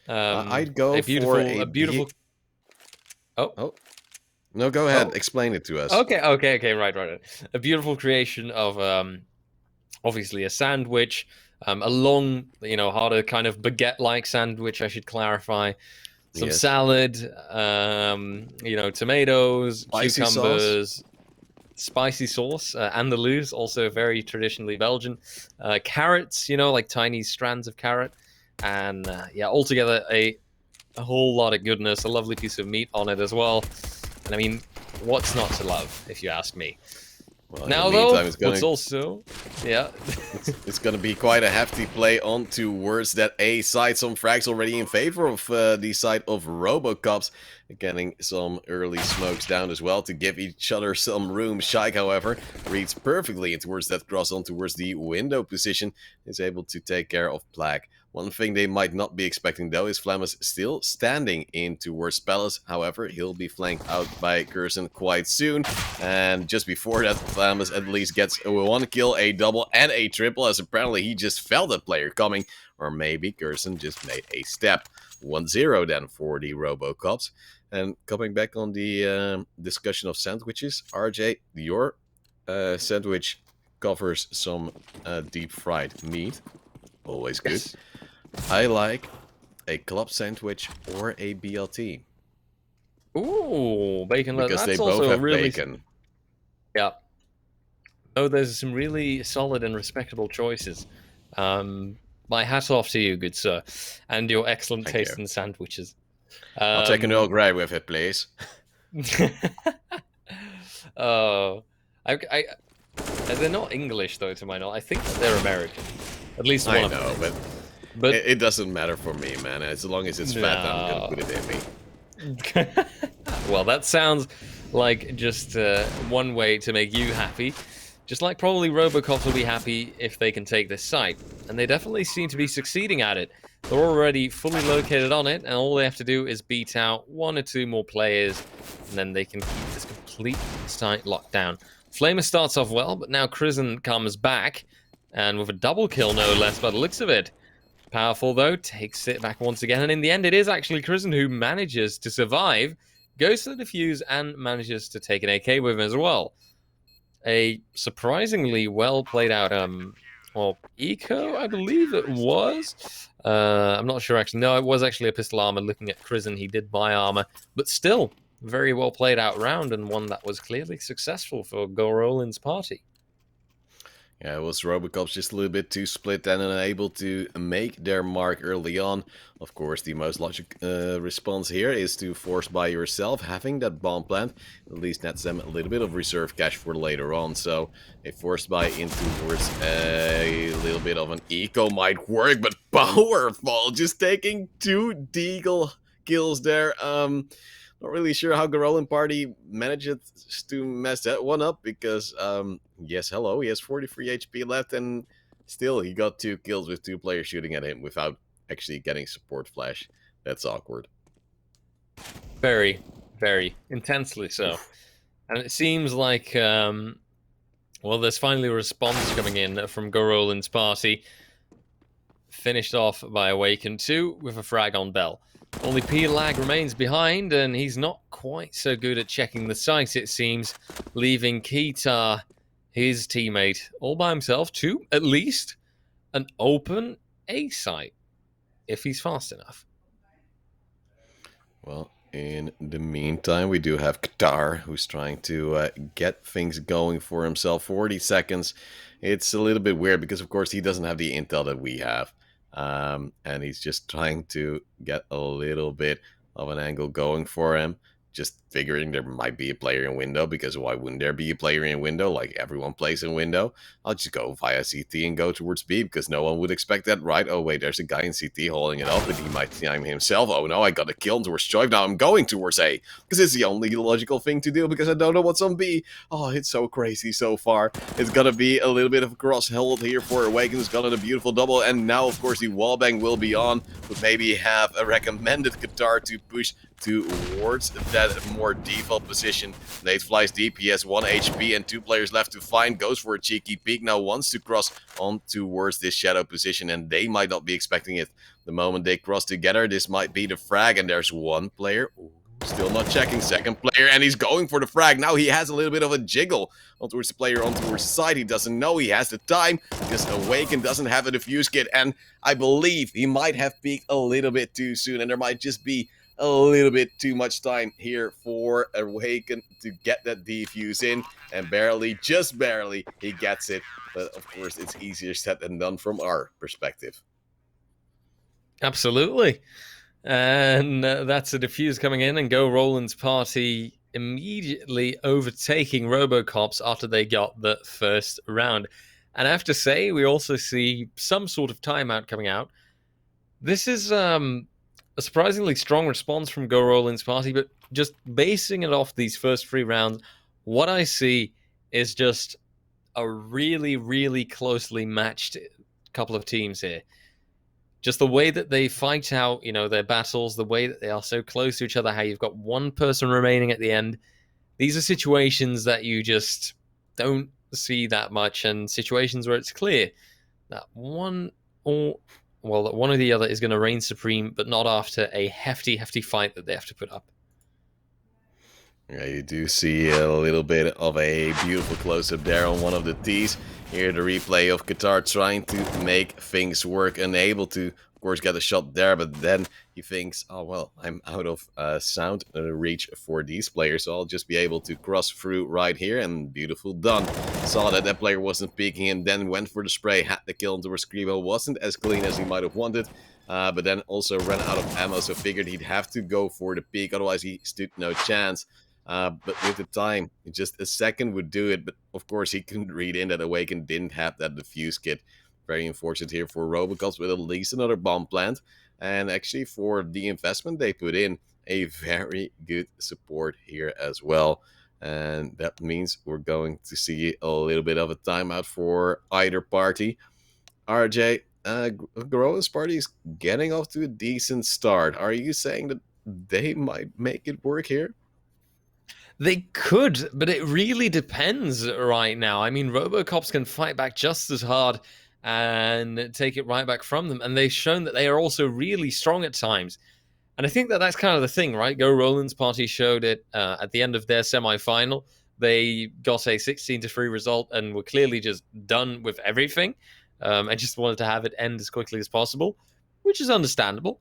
I'd go for a beautiful. Oh. No, go ahead. Explain it to us. Okay. Right. A beautiful creation of obviously a sandwich, a long, harder kind of baguette-like sandwich. I should clarify. Some salad, tomatoes, Spicy cucumbers, spicy sauce, andalouse, also very traditionally Belgian. Carrots, like tiny strands of carrot, and altogether a whole lot of goodness. A lovely piece of meat on it as well. And I mean, what's not to love, if you ask me? Well, now, though, it's also, it's going to be quite a hefty play on towards that A side. Some frags already in favor of the side of RoboCops. Getting some early smokes down as well to give each other some room. Shike, however, reads perfectly towards that cross on towards the window position. Is able to take care of Black. One thing they might not be expecting, though, is Flammus still standing in towards Palace. However, he'll be flanked out by Curson quite soon. And just before that, Flammus at least gets one kill, a double, and a triple, as apparently he just felt that player coming. Or maybe Curson just made a step. 1-0 then for the RoboCops. And coming back on the discussion of sandwiches, RJ, your sandwich covers some deep fried meat. Always good. Yes. I like a club sandwich or a BLT. Ooh, bacon. Because they both have bacon. Yeah. Oh, there's some really solid and respectable choices. My hat off to you, good sir, and your excellent taste in sandwiches. I'll take an Earl Grey with it, please. Oh, they're not English though, to my knowledge. I think they're American. At least one of them. I know, but it doesn't matter for me, man. As long as it's fat, I'm gonna put it in me. Well, that sounds like just one way to make you happy. Just like probably RoboCops will be happy if they can take this site. And they definitely seem to be succeeding at it. They're already fully located on it, and all they have to do is beat out one or two more players, and then they can keep this complete site locked down. Flamer starts off well, but now Krisen comes back, and with a double kill, no less, by the looks of it. Powerful, though, takes it back once again, and in the end, it is actually Krisen who manages to survive, goes to the defuse, and manages to take an AK with him as well. A surprisingly well played out, eco, I believe it was. I'm not sure actually. No, it was actually a pistol armor. Looking at Krisen, he did buy armor, but still very well played out round, and one that was clearly successful for Go Roland's party. Yeah, it was Robocops just a little bit too split and unable to make their mark early on. Of course, the most logical response here is to force buy yourself, having that bomb plant. At least nets them a little bit of reserve cash for later on. So a forced buy in towards a little bit of an eco might work, but powerful, just taking 2 deagle kills there. Not really sure how Garolin Party manages to mess that one up because, yes, hello, he has 43 HP left and still he got 2 kills with 2 players shooting at him without actually getting support flash. That's awkward. Very, very intensely so. Oof. And it seems like, well, there's finally a response coming in from Gorolin's party. Finished off by Awaken 2 with a frag on Bell. Only P-Lag remains behind, and he's not quite so good at checking the site, it seems, leaving Kitar, his teammate, all by himself to, at least, an open A site, if he's fast enough. Well, in the meantime, we do have Qatar, who's trying to get things going for himself. 40 seconds. It's a little bit weird because, of course, he doesn't have the intel that we have. And he's just trying to get a little bit of an angle going for him. Just figuring there might be a player in window, because why wouldn't there be a player in window? Like everyone plays in window. I'll just go via CT and go towards B because no one would expect that, right? Oh wait, there's a guy in CT holding it up and he might time himself. Oh no, I got a kill towards Choive. Now I'm going towards A because it's the only logical thing to do because I don't know what's on B. Oh, it's so crazy so far. It's gonna be a little bit of a cross held here for Awakens. Got a beautiful double, and now of course the wallbang will be on, but maybe have a recommended Qatar to push towards that more default position. Nate flies deep, he has 1 HP and 2 players left to find, goes for a cheeky peek, now wants to cross on towards this shadow position, and they might not be expecting it. The moment they cross together, this might be the frag, and there's 1 player. Ooh, still not checking, 2nd player, and he's going for the frag. Now he has a little bit of a jiggle on towards the player on towards the side. He doesn't know he has the time because Awaken doesn't have a defuse kit, and I believe he might have peeked a little bit too soon, and there might just be a little bit too much time here for Awaken to get that defuse in, and barely, just barely, he gets it. But of course, it's easier said than done from our perspective. Absolutely. And that's a defuse coming in, and Go Roland's party immediately overtaking Robocops after they got the first round. And I have to say, we also see some sort of timeout coming out. This is a surprisingly strong response from Go Roland's party, but just basing it off these first 3 rounds, what I see is just a really, really closely matched couple of teams here. Just the way that they fight out, their battles, the way that they are so close to each other, how you've got 1 person remaining at the end. These are situations that you just don't see that much, and situations where it's clear that one or the other is going to reign supreme, but not after a hefty, hefty fight that they have to put up. Yeah, you do see a little bit of a beautiful close-up there on one of the T's. Here the replay of Qatar trying to make things work, unable to, of course, get a shot there, but then he thinks, oh well, I'm out of sound reach for these players, so I'll just be able to cross through right here, and beautiful done. Saw that that player wasn't peeking him, then went for the spray, had the kill into Skribo, wasn't as clean as he might have wanted. But then also ran out of ammo, so figured he'd have to go for the peek, otherwise he stood no chance. But with the time, just a second would do it. But of course, he couldn't read in that Awaken didn't have that defuse kit. Very unfortunate here for Robocops with at least another bomb plant. And actually, for the investment they put in, a very good support here as well. And that means we're going to see a little bit of a timeout for either party. RJ, Goroa's party is getting off to a decent start. Are you saying that they might make it work here? They could, but it really depends right now. I mean, Robocops can fight back just as hard and take it right back from them. And they've shown that they are also really strong at times. And I think that that's kind of the thing, right? Go Roland's party showed it at the end of their semi-final. They got a 16-3 result and were clearly just done with everything. I just wanted to have it end as quickly as possible, which is understandable.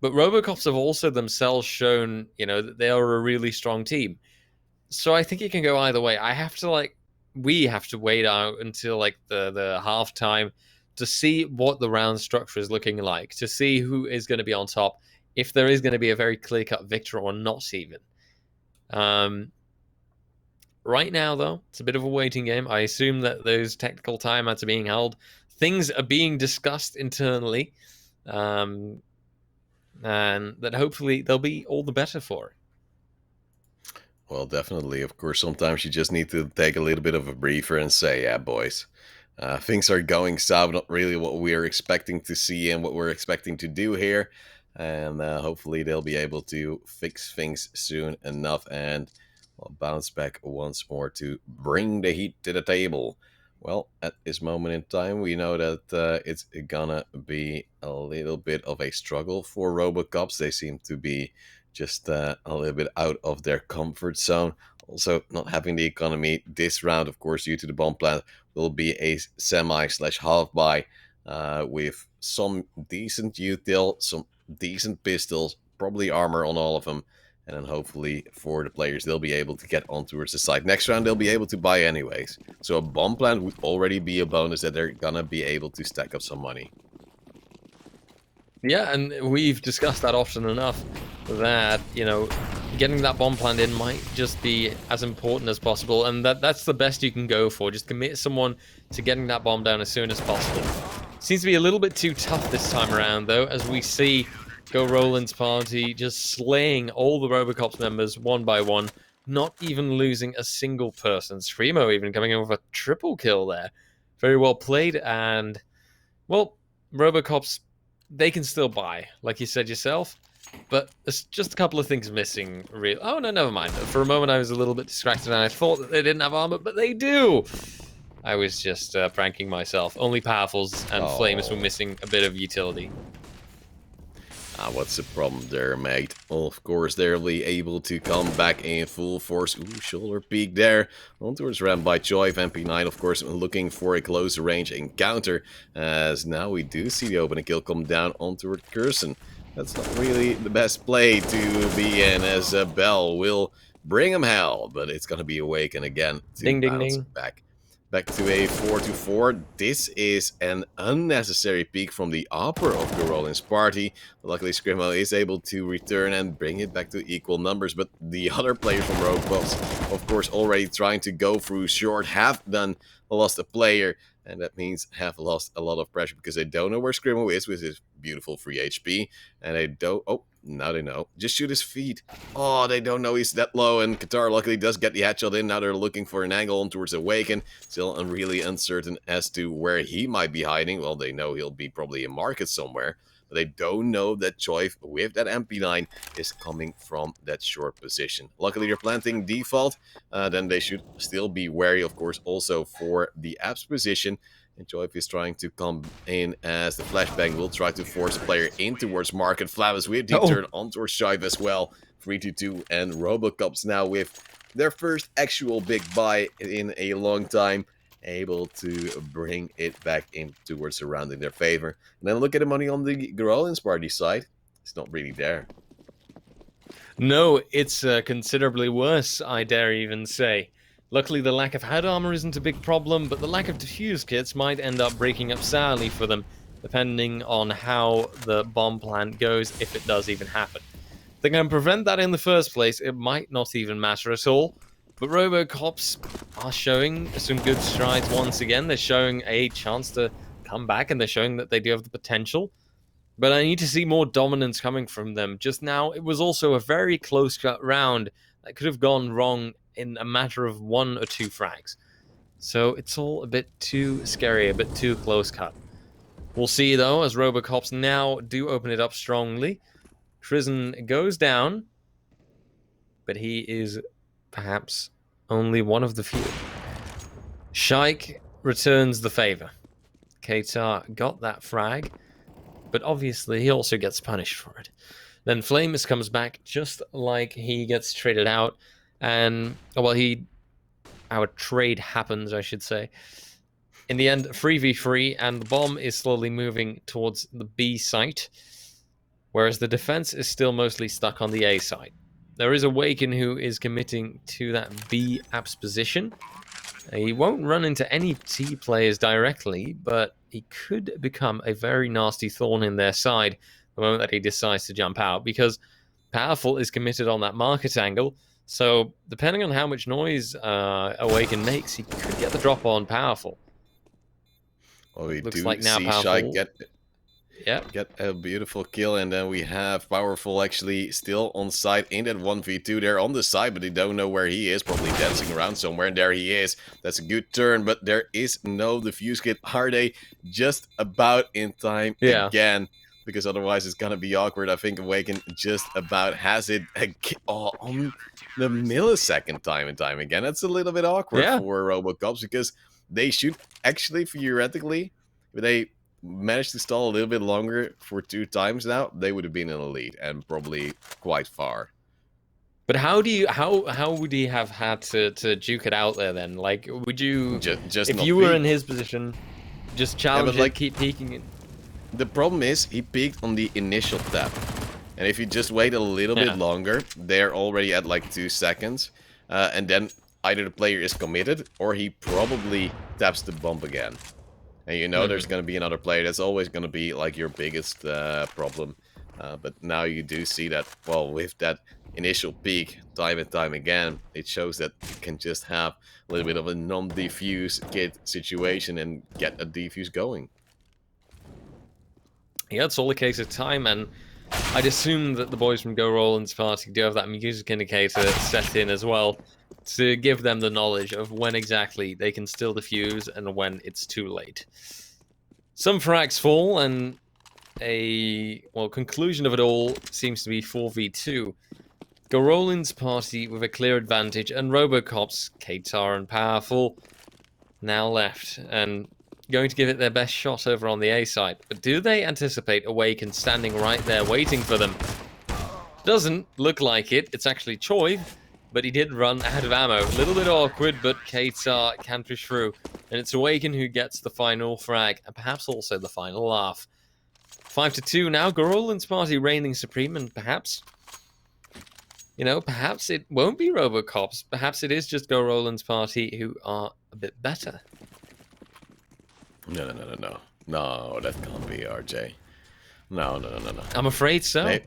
But Robocops have also themselves shown, that they are a really strong team. So I think it can go either way. I have to we have to wait out until like the halftime to see what the round structure is looking like, to see who is going to be on top, if there is going to be a very clear-cut victor or not even. Right now, though, it's a bit of a waiting game. I assume that those technical timeouts are being held. Things are being discussed internally, and that hopefully they'll be all the better for it. Well, definitely. Of course, sometimes you just need to take a little bit of a breather and say, yeah, boys, things are going south, not really what we're expecting to see and what we're expecting to do here. And hopefully they'll be able to fix things soon enough and bounce back once more to bring the heat to the table. Well, at this moment in time, we know that it's gonna be a little bit of a struggle for RoboCops. They seem to be just a little bit out of their comfort zone. Also, not having the economy this round, of course, due to the bomb plant, will be a semi/half buy with some decent util, some decent pistols, probably armor on all of them. And then hopefully for the players, they'll be able to get on towards the side. Next round, they'll be able to buy anyways. So a bomb plant would already be a bonus that they're gonna be able to stack up some money. Yeah, and we've discussed that often enough that, getting that bomb plant in might just be as important as possible, and that's the best you can go for. Just commit someone to getting that bomb down as soon as possible. Seems to be a little bit too tough this time around, though, as we see Go Roland's party just slaying all the RoboCops members one by one, not even losing a single person. Screamo even coming in with a triple kill there. Very well played, and, well, RoboCops, they can still buy, like you said yourself, but there's just a couple of things missing. Oh, no, never mind. For a moment, I was a little bit distracted, and I thought that they didn't have armor, but they do! I was just pranking myself. Only Powerfuls and Flames were missing a bit of utility. What's the problem there, mate? Well, of course, they'll be able to come back in full force. Ooh, shoulder peek there. On towards rammed by Choive. MP9, of course, looking for a closer range encounter. As now we do see the opening kill come down on toward Curson. That's not really the best play to be in, as Bell will bring him hell. But it's going to be Awaken again to bounce back. Back to a 4-4. This is an unnecessary peek from the upper of Garolin's party. Luckily, Scrimmo is able to return and bring it back to equal numbers. But the other players from RoboCops, of course, already trying to go through short, have lost a player. And that means have lost a lot of pressure because they don't know where Scrimmo is with his beautiful free HP. And they don't... Oh, now they know. Just shoot his feet. Oh, they don't know he's that low. And Qatar luckily does get the headshot in. Now they're looking for an angle on towards Awaken. Still really uncertain as to where he might be hiding. Well, they know he'll be probably in market somewhere. But they don't know that Choive with that MP9 is coming from that short position. Luckily, they're planting default. Then they should still be wary, of course, also for the apps position. And Choive is trying to come in as the flashbang will try to force a player in towards market. Flavis with the turn on towards Choive as well. 3-2, and RoboCops now with their first actual big buy in a long time, able to bring it back in towards the round in their favor. And then look at the money on the Garolin's party side. It's not really there. No, it's considerably worse, I dare even say. Luckily, the lack of head armor isn't a big problem, but the lack of defuse kits might end up breaking up sourly for them, depending on how the bomb plant goes, if it does even happen. If they can prevent that in the first place, it might not even matter at all. But RoboCops are showing some good strides once again. They're showing a chance to come back, and they're showing that they do have the potential. But I need to see more dominance coming from them. Just now, it was also a very close-cut round that could have gone wrong in a matter of 1 or 2 frags. So it's all a bit too scary, a bit too close-cut. We'll see, though, as RoboCops now do open it up strongly. Trizzen goes down, but he is perhaps only one of the few. Shaik returns the favor. Qatar got that frag, but obviously he also gets punished for it. Then Flames comes back just like he gets traded out, and our trade happens, I should say. In the end, 3v3, and the bomb is slowly moving towards the B site, whereas the defense is still mostly stuck on the A site. There is Awaken who is committing to that B apps position. He won't run into any T players directly, but he could become a very nasty thorn in their side the moment that he decides to jump out, because Powerful is committed on that market angle. So depending on how much noise Awaken makes, he could get the drop on Powerful. Well, we Looks do like now see Shy Powerful. Yep. get a beautiful kill, and then we have Powerful actually still on site in that 1v2. They're on the side, but they don't know where he is, probably dancing around somewhere, and there he is. That's a good turn, but there is no defuse kit. Are they just about in time Yeah. again? Because otherwise it's gonna be awkward. I think Awaken just about has it on the millisecond time and time again. That's a little bit awkward Yeah. for Robocops, because they should actually, theoretically, if they managed to stall a little bit longer for 2 times now, they would have been in the lead, and probably quite far. But how would he have had to duke it out there then? Like, would you, Just if not you were peek. in his position, just Yeah, challenge but it, like, keep peeking it? the problem is he peaked on the initial tap, and if you just wait a little bit longer, they're already at like 2 seconds, and then either the player is committed or he probably taps the bump again. And you know there's going to be another player. That's always going to be like your biggest problem. But now you do see that, well, with that initial peak, time and time again, it shows that you can just have a little bit of a non-defuse kit situation and get a defuse going. Yeah, it's all a case of time, and I'd assume that the boys from Go Roland's party do have that music indicator set in as well to give them the knowledge of when exactly they can still defuse and when it's too late. Some frags fall, and conclusion of it all seems to be 4v2. Go Roland's party with a clear advantage, and Robocop's, Katar and Powerful, now left, and going to give it their best shot over on the A side. But do they anticipate Awaken standing right there waiting for them? Doesn't look like it. It's actually Choi, but he did run out of ammo. A little bit awkward, but Katar can push through. And it's Awaken who gets the final frag, and perhaps also the final laugh. 5-2 now. Gorolin's party reigning supreme, and perhaps, perhaps it won't be Robocops. Perhaps it is just Gorolin's party who are a bit better. No. No, that can't be, RJ. No. I'm afraid so.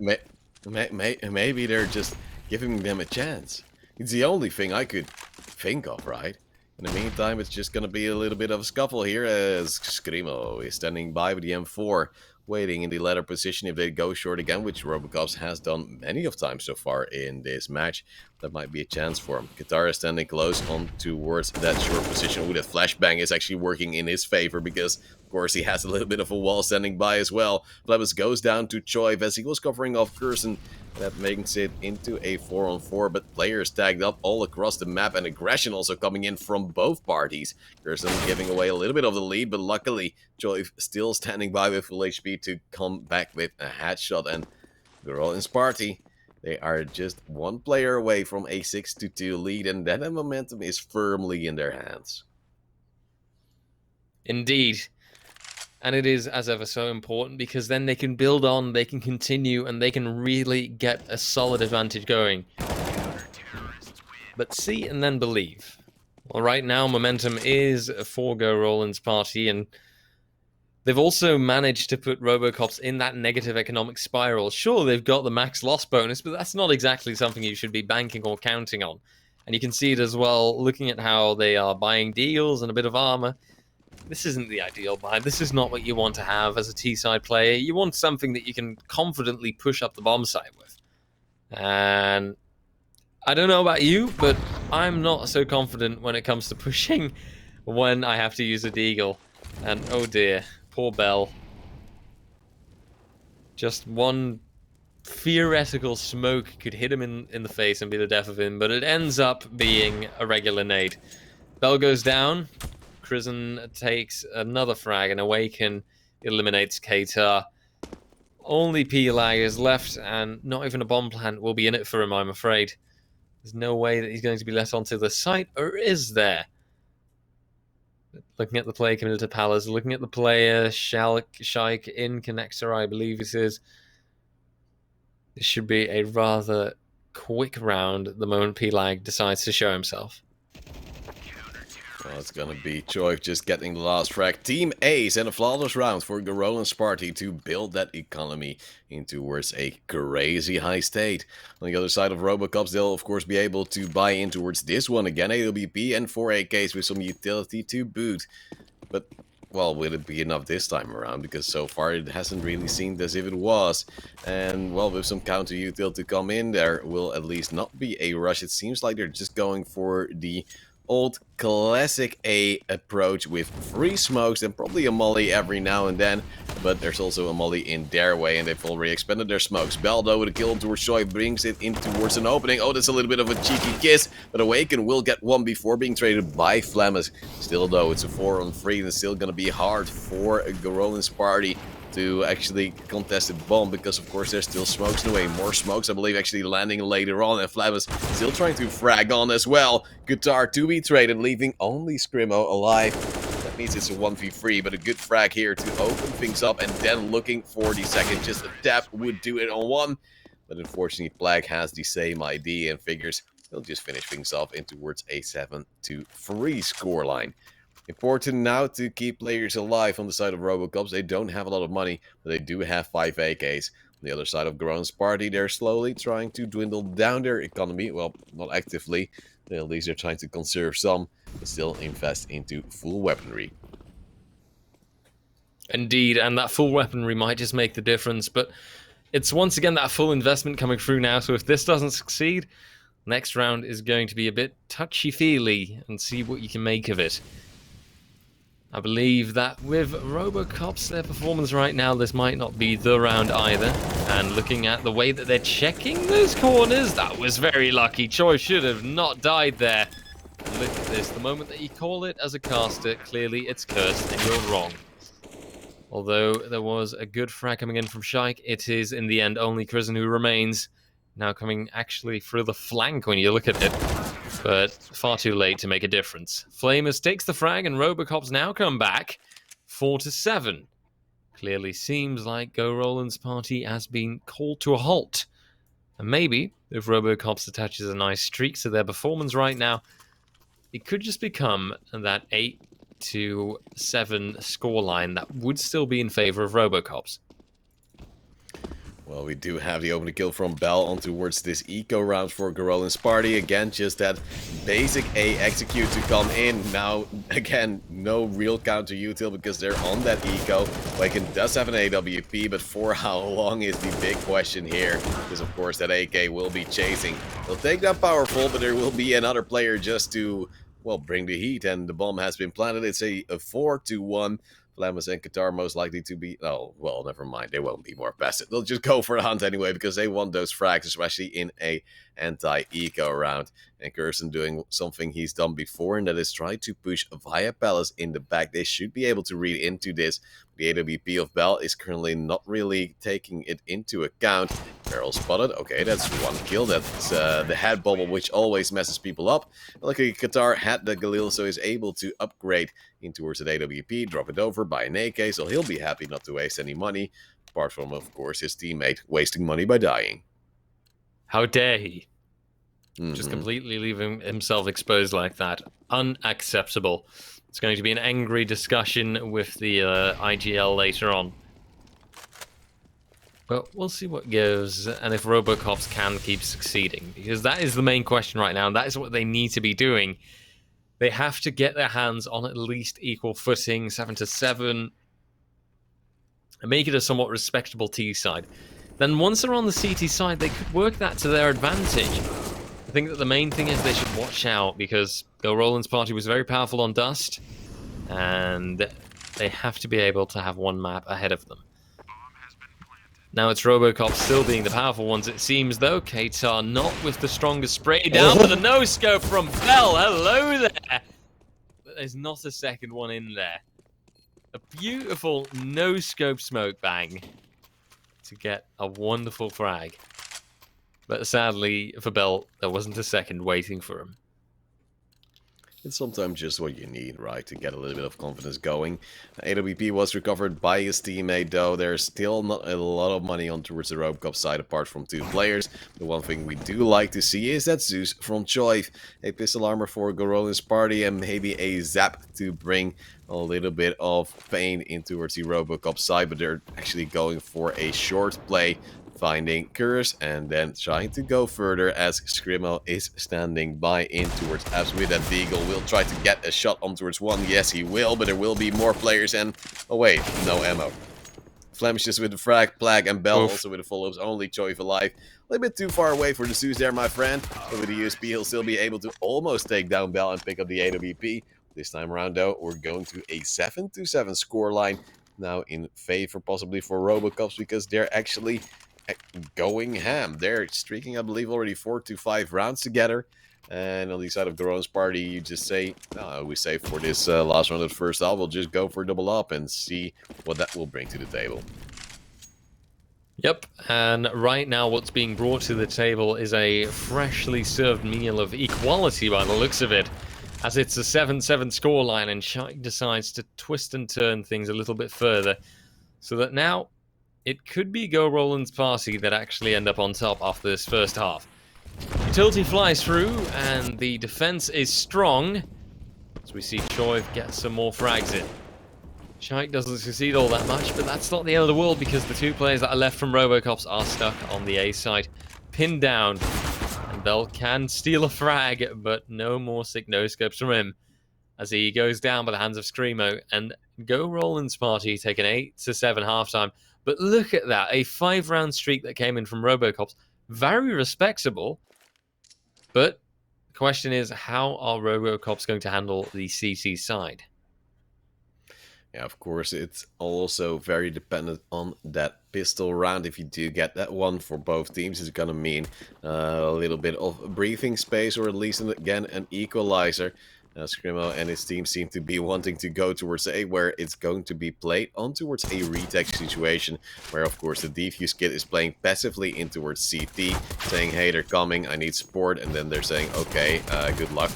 Maybe they're just giving them a chance. It's the only thing I could think of, right? In the meantime, it's just gonna be a little bit of a scuffle here, as Scrimo is standing by with the M4, waiting in the ladder position if they go short again, which Robocops has done many of times so far in this match. That might be a chance for him. Katara is standing close on towards that short position. Ooh, that flashbang is actually working in his favor, because of course he has a little bit of a wall standing by as well. Flebus goes down to Choi as he was covering off Curson. That makes it into a 4-on-4, but players tagged up all across the map, and aggression also coming in from both parties. Curson giving away a little bit of the lead, but luckily Choi still standing by with full HP to come back with a headshot. And Gorolin's party, they are just one player away from a 6-2 lead, and that momentum is firmly in their hands. Indeed. And it is, as ever, so important, because then they can build on, they can continue, and they can really get a solid advantage going. But see and then believe. Well, right now, momentum is for Go Roland's party, and they've also managed to put Robocops in that negative economic spiral. Sure, they've got the max loss bonus, but that's not exactly something you should be banking or counting on. And you can see it as well, looking at how they are buying deals and a bit of armor. This isn't the ideal buy. This is not what you want to have as a T-side player. You want something that you can confidently push up the bomb site with. And I don't know about you, but I'm not so confident when it comes to pushing when I have to use a deagle. And oh dear, poor Bell. Just one theoretical smoke could hit him in the face and be the death of him, but it ends up being a regular nade. Bell goes down. Prison takes another frag, and Awaken eliminates Katar. Only P-Lag is left, and not even a bomb plant will be in it for him, I'm afraid. There's no way that he's going to be let onto the site, or is there? Looking at the player committed to Palace, looking at the player Shaik in connector, I believe it is. This should be a rather quick round the moment P-Lag decides to show himself. Well, it's gonna be Choiv just getting the last frag. Team Ace and a flawless round for Garolan's party to build that economy into towards a crazy high state. On the other side of Robocops, they'll of course be able to buy in towards this one again, AWP and 4 AKs with some utility to boot. But, well, will it be enough this time around? Because so far it hasn't really seemed as if it was. And, well, with some counter util to come in, there will at least not be a rush. It seems like they're just going for the old classic A approach with free smokes and probably a molly every now and then, but there's also a molly in their way and they've already expended their smokes. Bell though with a kill towards Choi brings it in towards an opening. Oh, that's a little bit of a cheeky kiss, but Awaken will get one before being traded by Flemmes. Still though, it's a 4-on-3 and it's still gonna be hard for Garolan's party to actually contest the bomb, because of course there's still smokes in the way. More smokes, I believe, actually landing later on, and Flemmes still trying to frag on as well. Guitar to be traded, leaving only Scrimmo alive. That means it's a 1v3, but a good frag here to open things up, and then looking for the second. Just a tap would do it on one, but unfortunately Plag has the same ID and figures he'll just finish things off in towards a 7-3 scoreline. Important now to keep players alive on the side of Robocops. They don't have a lot of money, but they do have 5 AKs. On the other side of Garolan's party, they're slowly trying to dwindle down their economy. Well, not actively. At least they're trying to conserve some, but still invest into full weaponry. Indeed, and that full weaponry might just make the difference, but it's once again that full investment coming through now, so if this doesn't succeed, next round is going to be a bit touchy-feely, and see what you can make of it. I believe that with Robocops, their performance right now, this might not be the round either. And looking at the way that they're checking those corners, that was very lucky. Choi should have not died there. And look at this, the moment that you call it as a caster, clearly it's cursed and you're wrong. Although there was a good frag coming in from Shaik, it is in the end only Krisen who remains. Now coming actually through the flank when you look at it. But far too late to make a difference. Flamers takes the frag and Robocops now come back 4-7. Clearly seems like Garolan's party has been called to a halt. And maybe if Robocops attaches a nice streak to their performance right now, it could just become that 8-7 scoreline that would still be in favor of Robocops. Well, we do have the opening kill from Bell on towards this eco round for Garolan's party. Again, just that basic A execute to come in. Now, again, no real counter util because they're on that eco. Awaken does have an AWP, but for how long is the big question here? Because, of course, that AK will be chasing. They'll take that powerful, but there will be another player just to, well, bring the heat. And the bomb has been planted. It's a 4-1. Flemmes and Qatar most likely to be... Oh, well, never mind. They won't be more passive. They'll just go for a hunt anyway because they want those frags, especially in a anti-eco round. And Kirsten doing something he's done before, and that is try to push via Palace in the back. They should be able to read into this. The AWP of Bell is currently not really taking it into account. Barrel spotted. Okay, that's one kill. That's the head bubble, which always messes people up. Luckily, Qatar had the Galil, so he's able to upgrade in towards the AWP, drop it over by an AK, so he'll be happy not to waste any money. Apart from, of course, his teammate wasting money by dying. How dare he? Just completely leaving himself exposed like that. Unacceptable. It's going to be an angry discussion with the IGL later on. But we'll see what gives, and if Robocops can keep succeeding. Because that is the main question right now, and that is what they need to be doing. They have to get their hands on at least equal footing, 7-7, and make it a somewhat respectable T side. Then once they're on the CT side, they could work that to their advantage. I think that the main thing is they should watch out, because Garolan's party was very powerful on Dust, and they have to be able to have one map ahead of them. Now it's Robocop still being the powerful ones, it seems, though. Qatar not with the strongest spray down, but a no-scope from Bell. Hello there! But there's not a second one in there. A beautiful no-scope smoke bang to get a wonderful frag. But sadly, for Bell, there wasn't a second waiting for him. It's sometimes just what you need, right, to get a little bit of confidence going. AWP was recovered by his teammate, though. There's still not a lot of money on towards the RoboCop side, apart from 2 players. The one thing we do like to see is that Zeus from Choive, a pistol armor for Gorolin's party, and maybe a zap to bring a little bit of pain in towards the RoboCop side, but they're actually going for a short play, finding Curse and then trying to go further as Scrimmo is standing by in towards Abs with that Deagle. Will try to get a shot on towards one. Yes, he will, but there will be more players and... oh wait, no ammo. Flemish just with the frag, Plag, and Bell also with the follow-ups, only Choive alive. A little bit too far away for the Zeus there, my friend. But with the USP, he'll still be able to almost take down Bell and pick up the AWP. This time around, though, we're going to a 7-7 scoreline. Now in favor, possibly, for RoboCops, because they're actually going ham. They're streaking, I believe, already 4 to 5 rounds together. And on the side of Garon's party, you just say, no, we say for this last round of the first half, we'll just go for double up and see what that will bring to the table. Yep, and right now what's being brought to the table is a freshly served meal of equality by the looks of it. As it's a 7-7 scoreline, and Shike decides to twist and turn things a little bit further, so that now it could be Go Roland's party that actually end up on top after this first half. Utility flies through, and the defense is strong, as we see Choive get some more frags in. Shike doesn't succeed all that much, but that's not the end of the world, because the 2 players that are left from RoboCops are stuck on the A side, pinned down. And Bell can steal a frag, but no more sick no-scopes from him, as he goes down by the hands of Screamo. And Go Roland's party take an 8-7 halftime. But look at that, a 5-round streak that came in from RoboCops. Very respectable. But the question is, how are RoboCops going to handle the CT side? Yeah, of course, it's also very dependent on that pistol round. If you do get that one for both teams, it's going to mean a little bit of breathing space, or at least, again, an equalizer. Scrimmo and his team seem to be wanting to go towards A, where it's going to be played on towards a retake situation, where of course the defuse kit is playing passively in towards CT, saying, hey, they're coming, I need support, and then they're saying, okay, good luck.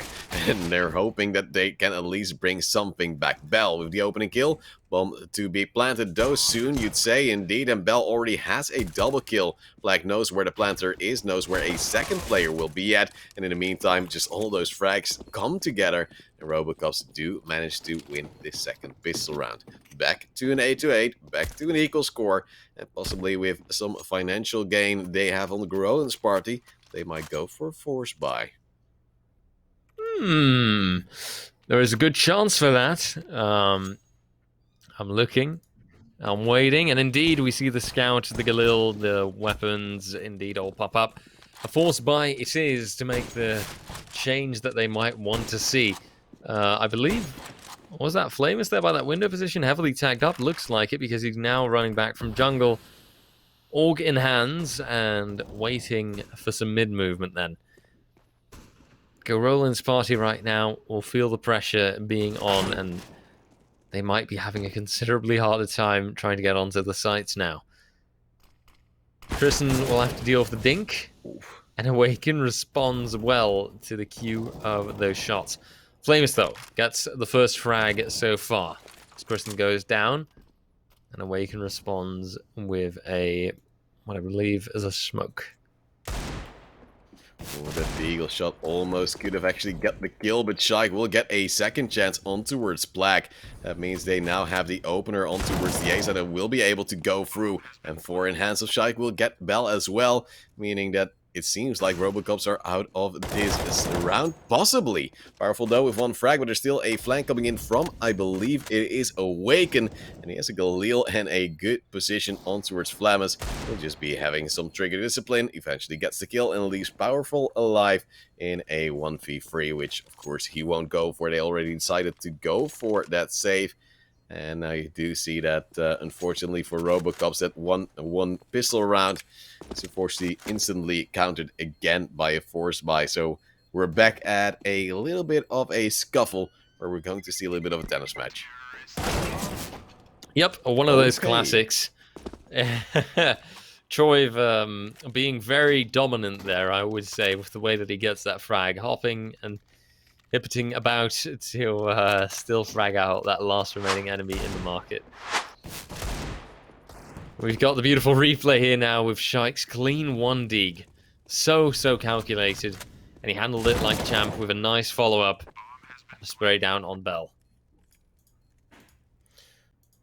And they're hoping that they can at least bring something back. Bell with the opening kill. Bomb to be planted, though soon, you'd say, indeed, and Bell already has a double kill. Black knows where the planter is, knows where a second player will be at, and in the meantime, just all those frags come together, and RoboCops do manage to win this second pistol round. Back to an 8-8, back to an equal score, and possibly with some financial gain they have on the Garolin's party, they might go for a force buy. There is a good chance for that. I'm looking, I'm waiting, and indeed we see the scout, the Galil, the weapons indeed all pop up. A force buy it is to make the change that they might want to see. I believe, was that Flamus there by that window position, heavily tagged up? Looks like it, because he's now running back from jungle, AUG in hands, and waiting for some mid movement then. Go Roland's party right now will feel the pressure being on, and they might be having a considerably harder time trying to get onto the sites now. Tristan will have to deal with the dink, and Awaken responds well to the cue of those shots. Flamus, though, gets the first frag so far. As Tristan goes down, and Awaken responds with a, what I believe is a smoke. Oh, that Deagle shot almost could have actually got the kill, but Shike will get a second chance on towards Black. That means they now have the opener on towards the A side and will be able to go through. And 4 in hands of Shike will get Bell as well, meaning that it seems like RoboCops are out of this round, possibly. Powerful though with 1 frag, but there's still a flank coming in from, I believe it is Awaken. And he has a Galil and a good position on towards Flamus. He'll just be having some trigger discipline, eventually gets the kill and leaves Powerful alive in a 1v3, which of course he won't go for. They already decided to go for that save. And now you do see that, unfortunately for RoboCops, that one pistol round is unfortunately instantly countered again by a force buy. So we're back at a little bit of a scuffle, where we're going to see a little bit of a tennis match. Yep, one of those classics. Choive being very dominant there, I would say, with the way that he gets that frag, hopping and hippiting about to still frag out that last remaining enemy in the market. We've got the beautiful replay here now with Shike's clean 1 dig. So calculated. And he handled it like a champ with a nice follow-up. A spray down on Bell.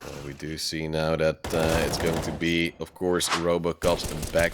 Well, we do see now that it's going to be, of course, Robocops back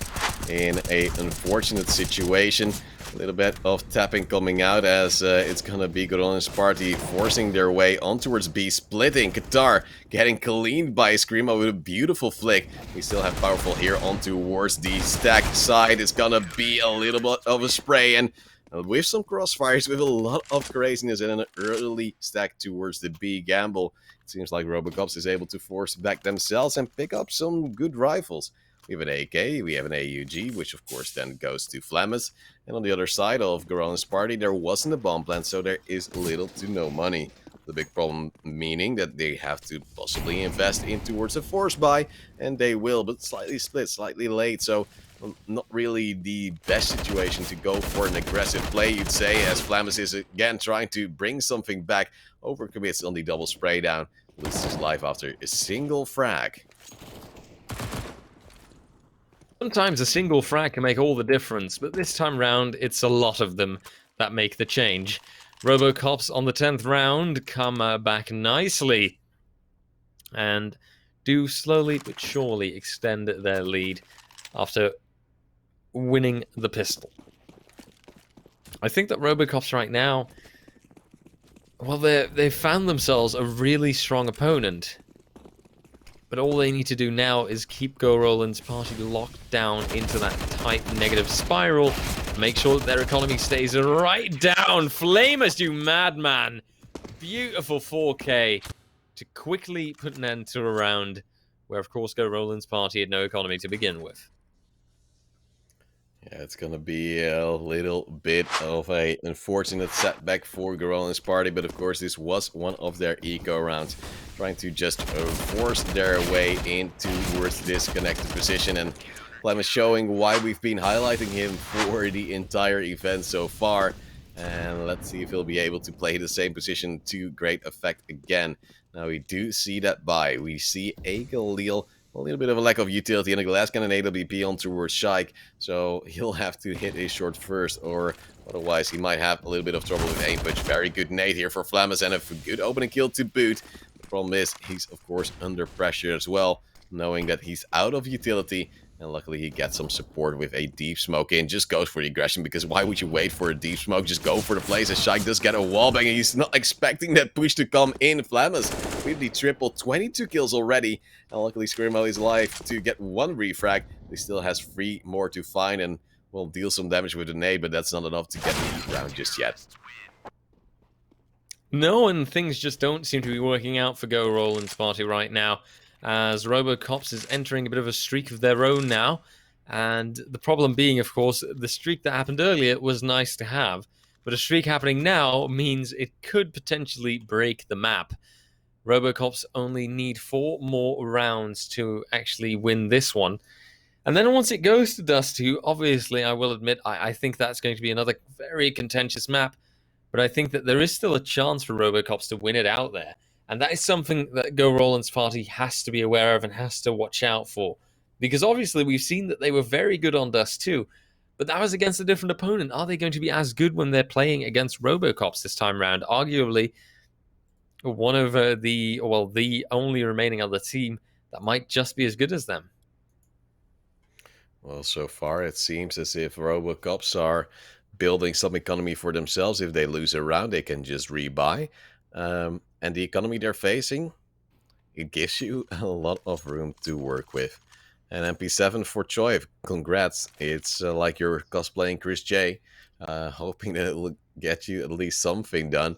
in a unfortunate situation. A little bit of tapping coming out as it's gonna be Goron's party forcing their way on towards B, splitting. Qatar getting cleaned by Screamo with a beautiful flick. We still have Powerful here on towards the stack side. It's gonna be a little bit of a spray, and with some crossfires, with a lot of craziness and an early stack towards the B gamble, it seems like Robocops is able to force back themselves and pick up some good rifles. We have an AK, we have an AUG, which of course then goes to Flammes. And on the other side of Goron's party, there wasn't a bomb plant, so there is little to no money. The big problem meaning that they have to possibly invest in towards a force buy, and they will, but slightly split, slightly late, so not really the best situation to go for an aggressive play, you'd say, as Flammes is again trying to bring something back, overcommits on the double spray down, loses his life after a single frag. Sometimes a single frag can make all the difference, but this time round, it's a lot of them that make the change. Robocops on the 10th round come back nicely and do slowly but surely extend their lead after winning the pistol. I think that Robocops right now, well, they've found themselves a really strong opponent. But all they need to do now is keep Go Roland's party locked down into that tight negative spiral. Make sure that their economy stays right down. Flamers, you madman! Beautiful 4K to quickly put an end to a round where, of course, Go Roland's party had no economy to begin with. Yeah, it's gonna be a little bit of a unfortunate setback for Goron's party, but of course this was one of their eco rounds, trying to just force their way in towards this connected position, and Clem is showing why we've been highlighting him for the entire event so far, and let's see if he'll be able to play the same position to great effect again. Now we do see that buy, we see a Galil. A little bit of a lack of utility in a glass cannon AWP on towards Shike, so he'll have to hit a short first, or otherwise he might have a little bit of trouble with aim push. Very good nade here for Flammes and a good opening kill to boot. The problem is he's of course under pressure as well, knowing that he's out of utility, and luckily he gets some support with a deep smoke in. Just goes for the aggression, because why would you wait for a deep smoke? Just go for the plays, as Shike does get a wallbang, and he's not expecting that push to come in. Flammes with the triple, 22 kills already, and luckily Screamo is alive to get 1 refrag. He still has 3 more to find, and will deal some damage with the nade, but that's not enough to get the round just yet. No, and things just don't seem to be working out for Go Roland's party right now, as Robocops is entering a bit of a streak of their own now. And the problem being, of course, the streak that happened earlier was nice to have, but a streak happening now means it could potentially break the map. Robocops only need 4 more rounds to actually win this one. And then once it goes to Dust 2, obviously, I will admit, I think that's going to be another very contentious map. But I think that there is still a chance for Robocops to win it out there. And that is something that Go Roland's party has to be aware of and has to watch out for. Because obviously we've seen that they were very good on Dust 2, but that was against a different opponent. Are they going to be as good when they're playing against Robocops this time around? Arguably, one of the only remaining other team that might just be as good as them. Well, so far it seems as if Robocops are building some economy for themselves. If they lose a round, they can just rebuy. And the economy they're facing, it gives you a lot of room to work with. And MP7 for Choi, congrats. It's like you're cosplaying Chris J, hoping that it will get you at least something done.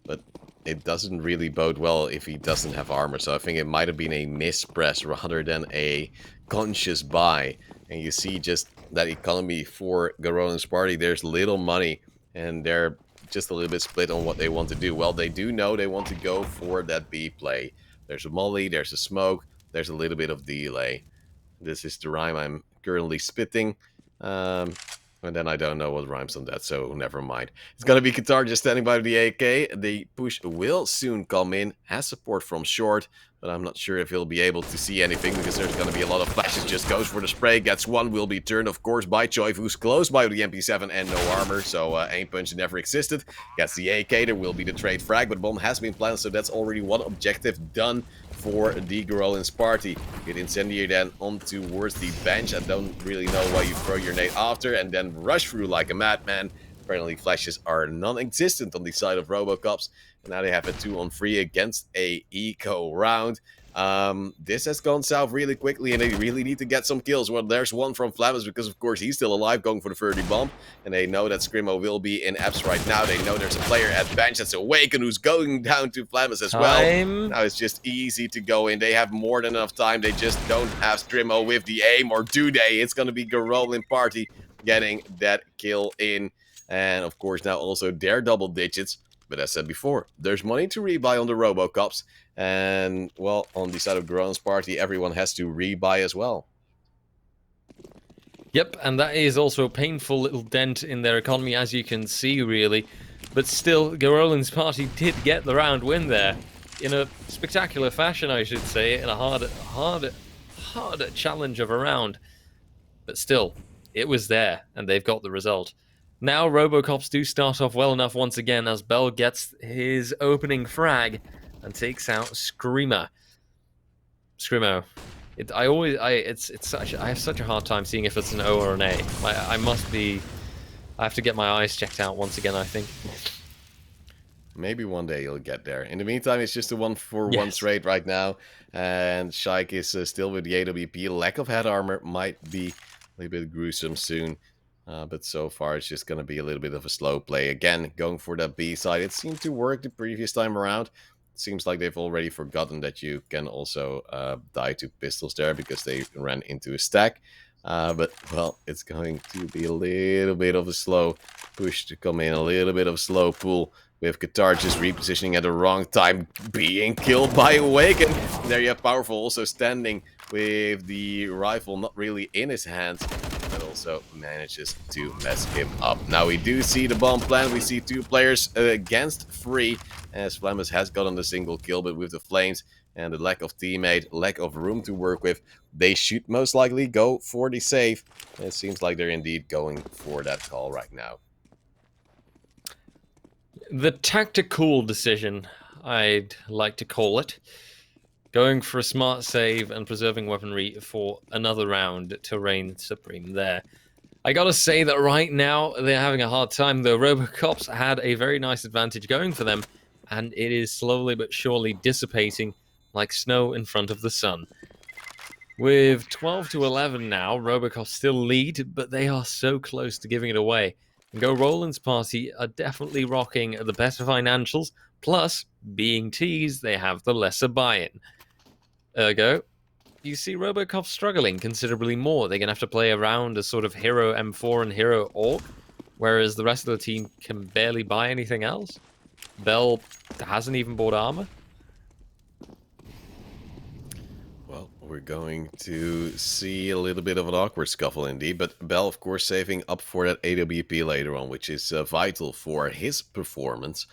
But it doesn't really bode well if he doesn't have armor, so I think it might have been a mispress rather than a conscious buy. And you see just that economy for Goron's party, there's little money, and they're just a little bit split on what they want to do. Well, they do know they want to go for that B play. There's a molly, there's a smoke, there's a little bit of delay. This is the rhyme I'm currently spitting. Of And then I don't know what rhymes on that, so never mind. It's gonna be Qatar just standing by the AK. The push will soon come in, has support from short, but I'm not sure if he'll be able to see anything because there's gonna be a lot of flashes. Just goes for the spray, gets one, will be turned, of course, by Choi, who's close by the MP7 and no armor, so aim punch never existed. Gets the AK, there will be the trade frag, but bomb has been planted, so that's already one objective done for the Gorillans party. Get Incendiary then on towards the bench. I don't really know why you throw your nade after and then rush through like a madman. Apparently flashes are non-existent on the side of Robocops. And now they have a 2-on-3 against a eco round. This has gone south really quickly and they really need to get some kills. Well, there's one from Flammers because of course he's still alive going for the 30 bomb. And they know that Scrimmo will be in Eps right now. They know there's a player at bench that's Awaken who's going down to Flammers as well. Now it's just easy to go in. They have more than enough time. They just don't have Scrimmo with the aim, or do they? It's going to be Gorillin party getting that kill in. And of course now also their double digits. But as said before, there's money to rebuy on the Robocops. And, well, on the side of Gorillans party, everyone has to rebuy as well. Yep, and that is also a painful little dent in their economy, as you can see, really. But still, Gorillans party did get the round win there. In a spectacular fashion, I should say, in a hard challenge of a round. But still, it was there, and they've got the result. Now, Robocops do start off well enough once again as Bell gets his opening frag and takes out Screamo. I have such a hard time seeing if it's an O or an A. I have to get my eyes checked out once again, I think. Maybe one day you'll get there. In the meantime, it's just a 1-for-1 trade right now. And Shaik is still with the AWP. Lack of head armor might be a little bit gruesome soon. But so far, it's just going to be a little bit of a slow play. Again, going for that B side. It seemed to work the previous time around. It seems like they've already forgotten that you can also die to pistols there because they ran into a stack. But, well, it's going to be a little bit of a slow push to come in. A little bit of a slow pull. With Qatar just repositioning at the wrong time, being killed by Awaken. There you have Powerful also standing with the rifle not really in his hands. Also manages to mess him up. Now we do see the bomb plan. We see 2 players against 3 as Flammers has gotten the single kill, but with the flames and the lack of teammate, lack of room to work with, they should most likely go for the save. And it seems like they're indeed going for that call right now. The tactical decision, I'd like to call it. Going for a smart save and preserving weaponry for another round to reign supreme there. I gotta say that right now they're having a hard time. The Robocops had a very nice advantage going for them, and it is slowly but surely dissipating like snow in front of the sun. With 12-11 now, Robocops still lead, but they are so close to giving it away. And Gorillans party are definitely rocking the better financials, plus, being teased, they have the lesser buy-in. Ergo, you see Robocop struggling considerably more. They're going to have to play around a sort of hero M4 and hero Orc, whereas the rest of the team can barely buy anything else. Bell hasn't even bought armor. Well, we're going to see a little bit of an awkward scuffle indeed, but Bell, of course, saving up for that AWP later on, which is vital for his performance.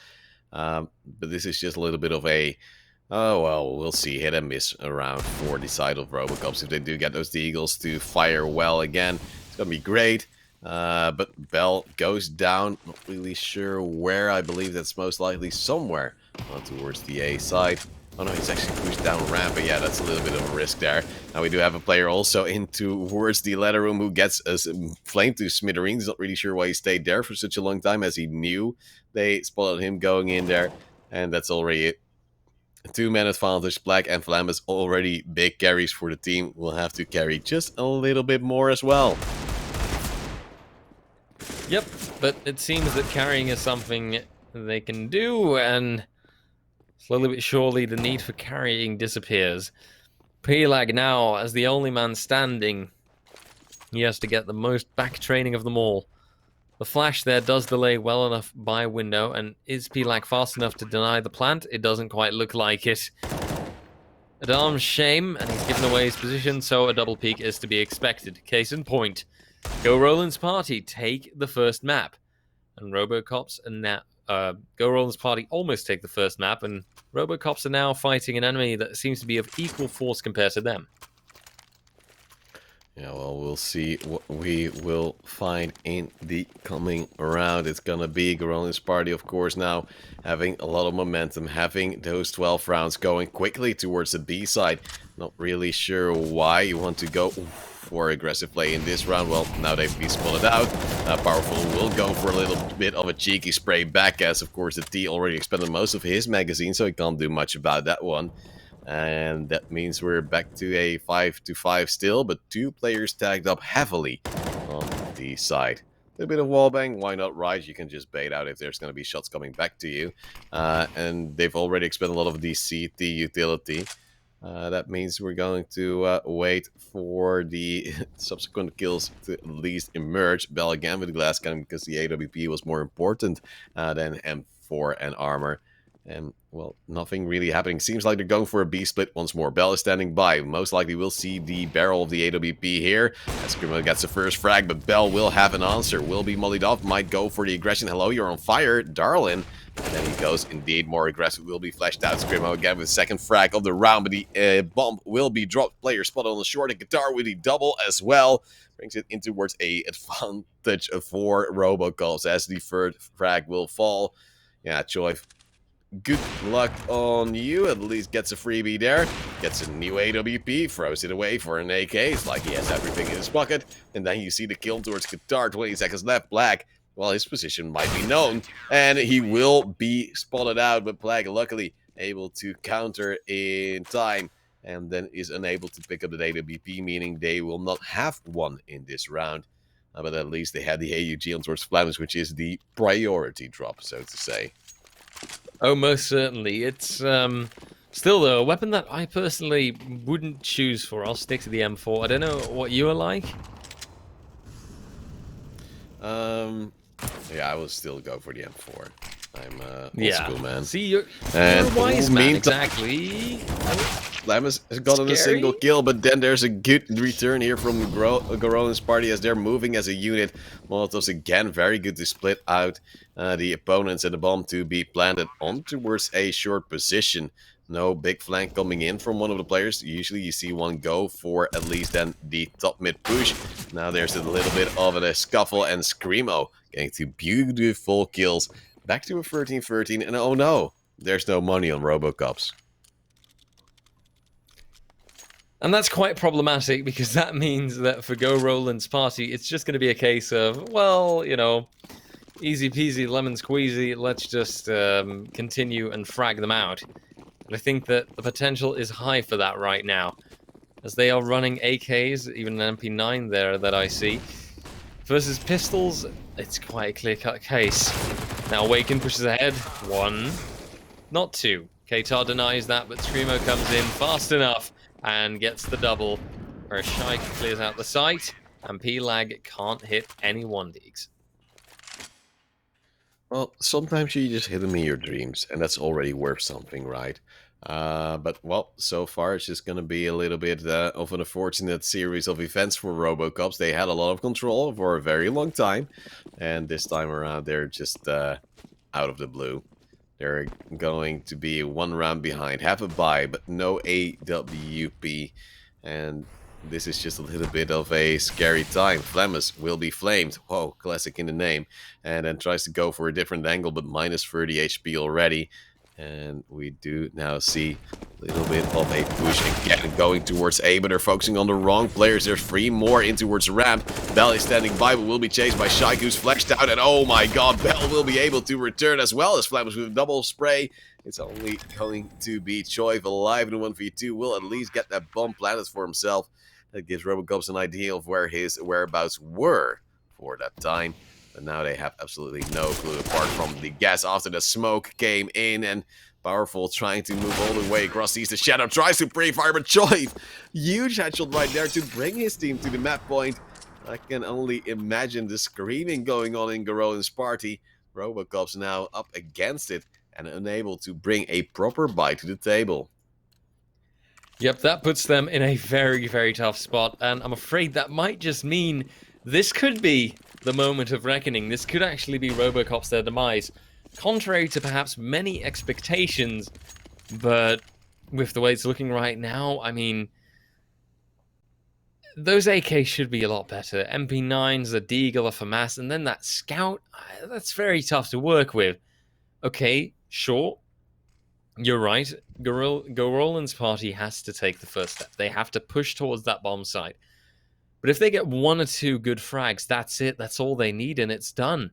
But this is just a little bit of a... Oh, well, we'll see. Hit and miss around for the side of Robocops. If they do get those Deagles to fire well again, it's going to be great. But Bell goes down. Not really sure where. I believe that's most likely somewhere towards the A side. Oh, no, he's actually pushed down ramp. But yeah, that's a little bit of a risk there. Now we do have a player also in towards the ladder room who gets a flame to smithereens. Not really sure why he stayed there for such a long time, as he knew they spotted him going in there. And that's already it. 2-man advantage. Black and Flammers already big carries for the team. Will have to carry just a little bit more as well. Yep, but it seems that carrying is something they can do, and slowly but surely the need for carrying disappears. Pelag now, as the only man standing, he has to get the most back training of them all. The flash there does delay well enough by window, and is Pelag fast enough to deny the plant? It doesn't quite look like it. Adam's shame, and he's given away his position, so a double peek is to be expected. Case in point. Go Roland's party take the first map, and Robocops and now Go Roland's party almost take the first map, and Robocops are now fighting an enemy that seems to be of equal force compared to them. Yeah, well, we'll see what we will find in the coming round. It's gonna be Garolin's party, of course, now having a lot of momentum, having those 12 rounds going quickly towards the B side. Not really sure why you want to go for aggressive play in this round. Well, now they've been spotted out. Powerful will go for a little bit of a cheeky spray back, as of course the T already expended most of his magazine, so he can't do much about that one. And that means we're back to a 5-5 still, but 2 players tagged up heavily on the side. A little bit of wallbang, why not, right? You can just bait out if there's going to be shots coming back to you. And they've already expended a lot of the CT utility. That means we're going to wait for the subsequent kills to at least emerge. Bell again with the glass cannon because the AWP was more important than M4 and armor. And, well, nothing really happening. Seems like they're going for a B split once more. Bell is standing by. Most likely we'll see the barrel of the AWP here. As Screamo gets the first frag, but Bell will have an answer. Will be mollied off. Might go for the aggression. Hello, you're on fire, Darlin. And then he goes indeed more aggressive. Will be flashed out. Screamo again with the second frag of the round. But the bomb will be dropped. Player spot on the short. And Guitar with the double as well. Brings it in towards a advantage for Robocops as the third frag will fall. Yeah, Choi, good luck on you. At least gets a freebie there. Gets a new AWP. Throws it away for an AK. It's like he has everything in his pocket. And then you see the kill towards Guitar. 20 seconds left. Black, well, his position might be known. And he will be spotted out. But Black, luckily, able to counter in time. And then is unable to pick up the AWP, meaning they will not have one in this round. But at least they had the AUG on towards Flemish, which is the priority drop, so to say. Oh, most certainly. It's still, though, a weapon that I personally wouldn't choose for. I'll stick to the M4. I don't know what you are like. Yeah, I will still go for the M4. I'm old school, man. See, you're a wise man, exactly. Lamus has gotten a single kill, but then there's a good return here from Garolin's party as they're moving as a unit. Molotovs again, very good to split out the opponents and the bomb to be planted on towards a short position. No big flank coming in from one of the players. Usually you see one go for at least then the top mid push. Now there's a little bit of a scuffle and Screamo getting 2 beautiful kills. Back to a 13-13, and oh no, there's no money on Robocops. And that's quite problematic because that means that for Go Roland's party, it's just going to be a case of, well, you know, easy peasy, lemon squeezy, let's just continue and frag them out. And I think that the potential is high for that right now, as they are running AKs, even an MP9 there that I see. Versus pistols, it's quite a clear-cut case. Now Awaken pushes ahead. 1, not 2. Katar denies that, but Screamo comes in fast enough and gets the double, where Shaik clears out the site, and P-Lag can't hit any 1-digs. Well, sometimes you just hit them in your dreams, and that's already worth something, right? But, well, so far it's just going to be a little bit of an unfortunate series of events for Robocops. They had a lot of control for a very long time, and this time around they're just out of the blue. They're going to be 1 round behind, have a bye, but no AWP, and this is just a little bit of a scary time. Flemmus will be flamed. Whoa, classic in the name. And then tries to go for a different angle, but minus 30 HP already. And we do now see a little bit of a push again going towards A, but they're focusing on the wrong players. There's 3 more in towards the ramp. Bell is standing by, but will be chased by Shaik, who's flexed out. And oh my god, Bell will be able to return as well as Flemmus with a double spray. It's only going to be Choi alive in the 1v2. Will at least get that bomb planted for himself. That gives Robocops an idea of where his whereabouts were for that time. But now they have absolutely no clue apart from the gas after the smoke came in. And Powerful trying to move all the way across, sees the shadow, tries to pre-fire, but Choi, huge headshot right there to bring his team to the map point. I can only imagine the screaming going on in Garolin's party. Robocops now up against it and unable to bring a proper bite to the table. Yep, that puts them in a very, very tough spot, and I'm afraid that might just mean This could be the moment of reckoning. This could actually be Robocop's their demise. Contrary to perhaps many expectations, but with the way it's looking right now, I mean, those AKs should be a lot better. MP9s, the Deagle, a FAMAS, and then that Scout, that's very tough to work with. Okay, sure, you're right. Gorolin's party has to take the first step. They have to push towards that bomb site. But if they get 1 or 2 good frags, that's it. That's all they need, and it's done.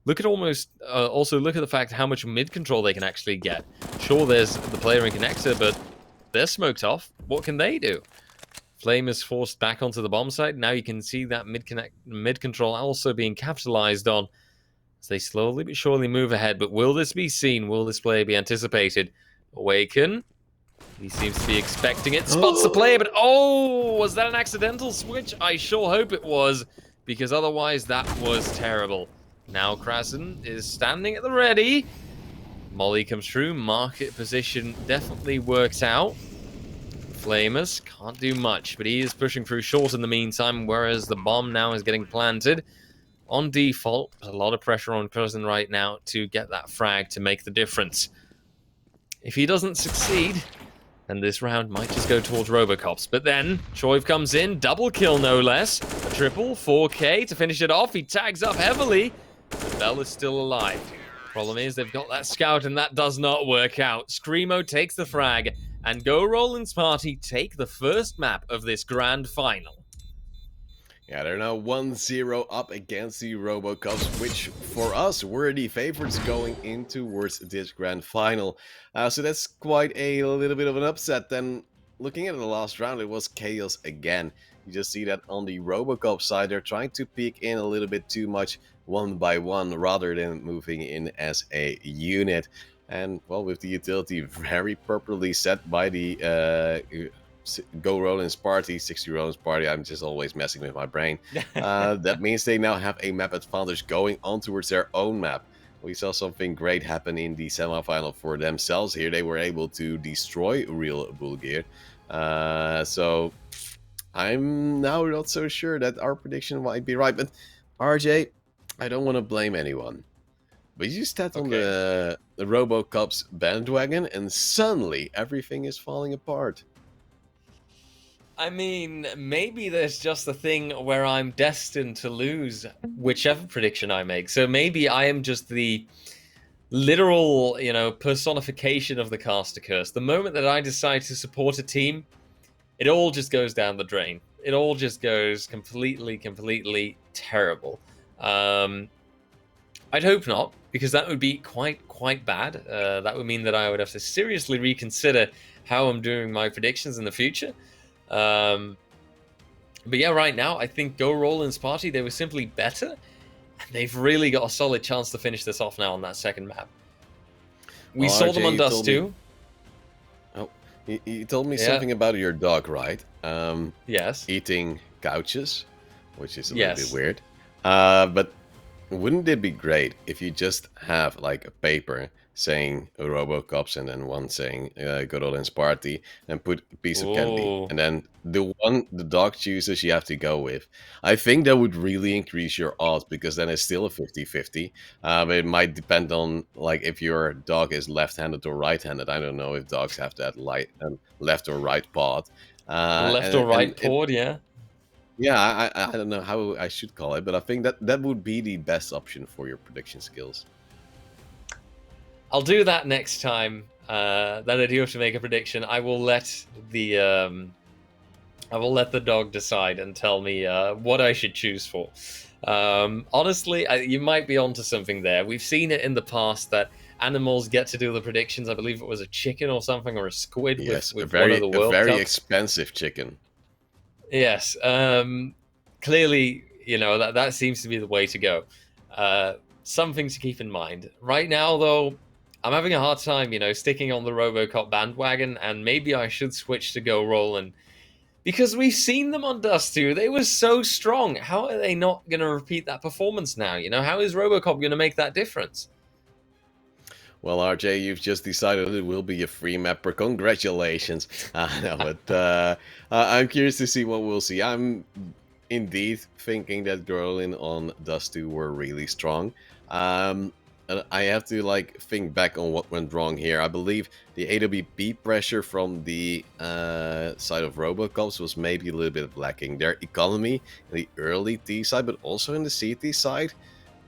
Look at also look at the fact how much mid control they can actually get. Sure, there's the player in connector, but they're smoked off. What can they do? Flame is forced back onto the bomb site. Now you can see that mid control also being capitalized on as they slowly but surely move ahead. But will this be seen? Will this play be anticipated? Awaken. He seems to be expecting it. Spots the player, but oh, was that an accidental switch? I sure hope it was, because otherwise that was terrible. Now Krasen is standing at the ready. Molly comes through. Market position definitely works out. Flamers can't do much, but he is pushing through short in the meantime, whereas the bomb now is getting planted. On default, there's a lot of pressure on Krasen right now to get that frag to make the difference. If he doesn't succeed, then this round might just go towards Robocops. But then, Choiv comes in, double kill no less. A triple, 4K to finish it off. He tags up heavily, but Bell is still alive. Problem is, they've got that scout, and that does not work out. Screamo takes the frag, and Go Roland's party take the first map of this grand final. Yeah, they're now 1-0 up against the Robocops, which for us were the favorites going in towards this grand final. So that's quite a little bit of an upset. Then looking at the last round, it was chaos again. You just see that on the Robocop side, they're trying to peek in a little bit too much one by one rather than moving in as a unit. And, well, with the utility very properly set by the Go Roland's party, 60 Roland's party, I'm just always messing with my brain. That means they now have a map advantage going on towards their own map. We saw something great happen in the semifinal for themselves here. They were able to destroy Real Bulgir. So I'm now not so sure that our prediction might be right. But RJ, I don't want to blame anyone. But you stepped on the Robocop's bandwagon and suddenly everything is falling apart. I mean, maybe there's just a thing where I'm destined to lose whichever prediction I make. So maybe I am just the literal, personification of the caster curse. The moment that I decide to support a team, it all just goes down the drain. It all just goes completely terrible. I'd hope not, because that would be quite bad. That would mean that I would have to seriously reconsider how I'm doing my predictions in the future. But yeah, right now, I think Go Roland's party, they were simply better. And they've really got a solid chance to finish this off now on that second map. We saw RJ, them on Dust too. You told me something about your dog, right? Yes. Eating couches, which is a little bit weird. But wouldn't it be great if you just have like a paper saying Robocops and then one saying Good Old Party and put a piece of candy, and then the one the dog chooses you have to go with? I think that would really increase your odds, because then it's still a 50-50. It might depend on like if your dog is left-handed or right-handed. I don't know if dogs have that left or right paw. Left or right paw, yeah. Yeah, I don't know how I should call it, but I think that would be the best option for your prediction skills. I'll do that next time that I do have to make a prediction. I will let the dog decide and tell me what I should choose for. Honestly, you might be onto something there. We've seen it in the past that animals get to do the predictions. I believe it was a chicken or something, or a squid. Yes, with one of the World a very Cups. expensive chicken. Yes, clearly, that seems to be the way to go. Something to keep in mind. Right now, though, I'm having a hard time, sticking on the Robocop bandwagon, and maybe I should switch to Go Roland, because we've seen them on Dust 2. They were so strong. How are they not going to repeat that performance now? How is Robocop going to make that difference? Well, RJ, you've just decided it will be a free mapper. Congratulations. No, but I'm curious to see what we'll see. I'm indeed thinking that Growlin on Dust 2 were really strong. And I have to like think back on what went wrong here. I believe the AWP pressure from the side of Robocops was maybe a little bit lacking. Their economy in the early T side, but also in the CT side,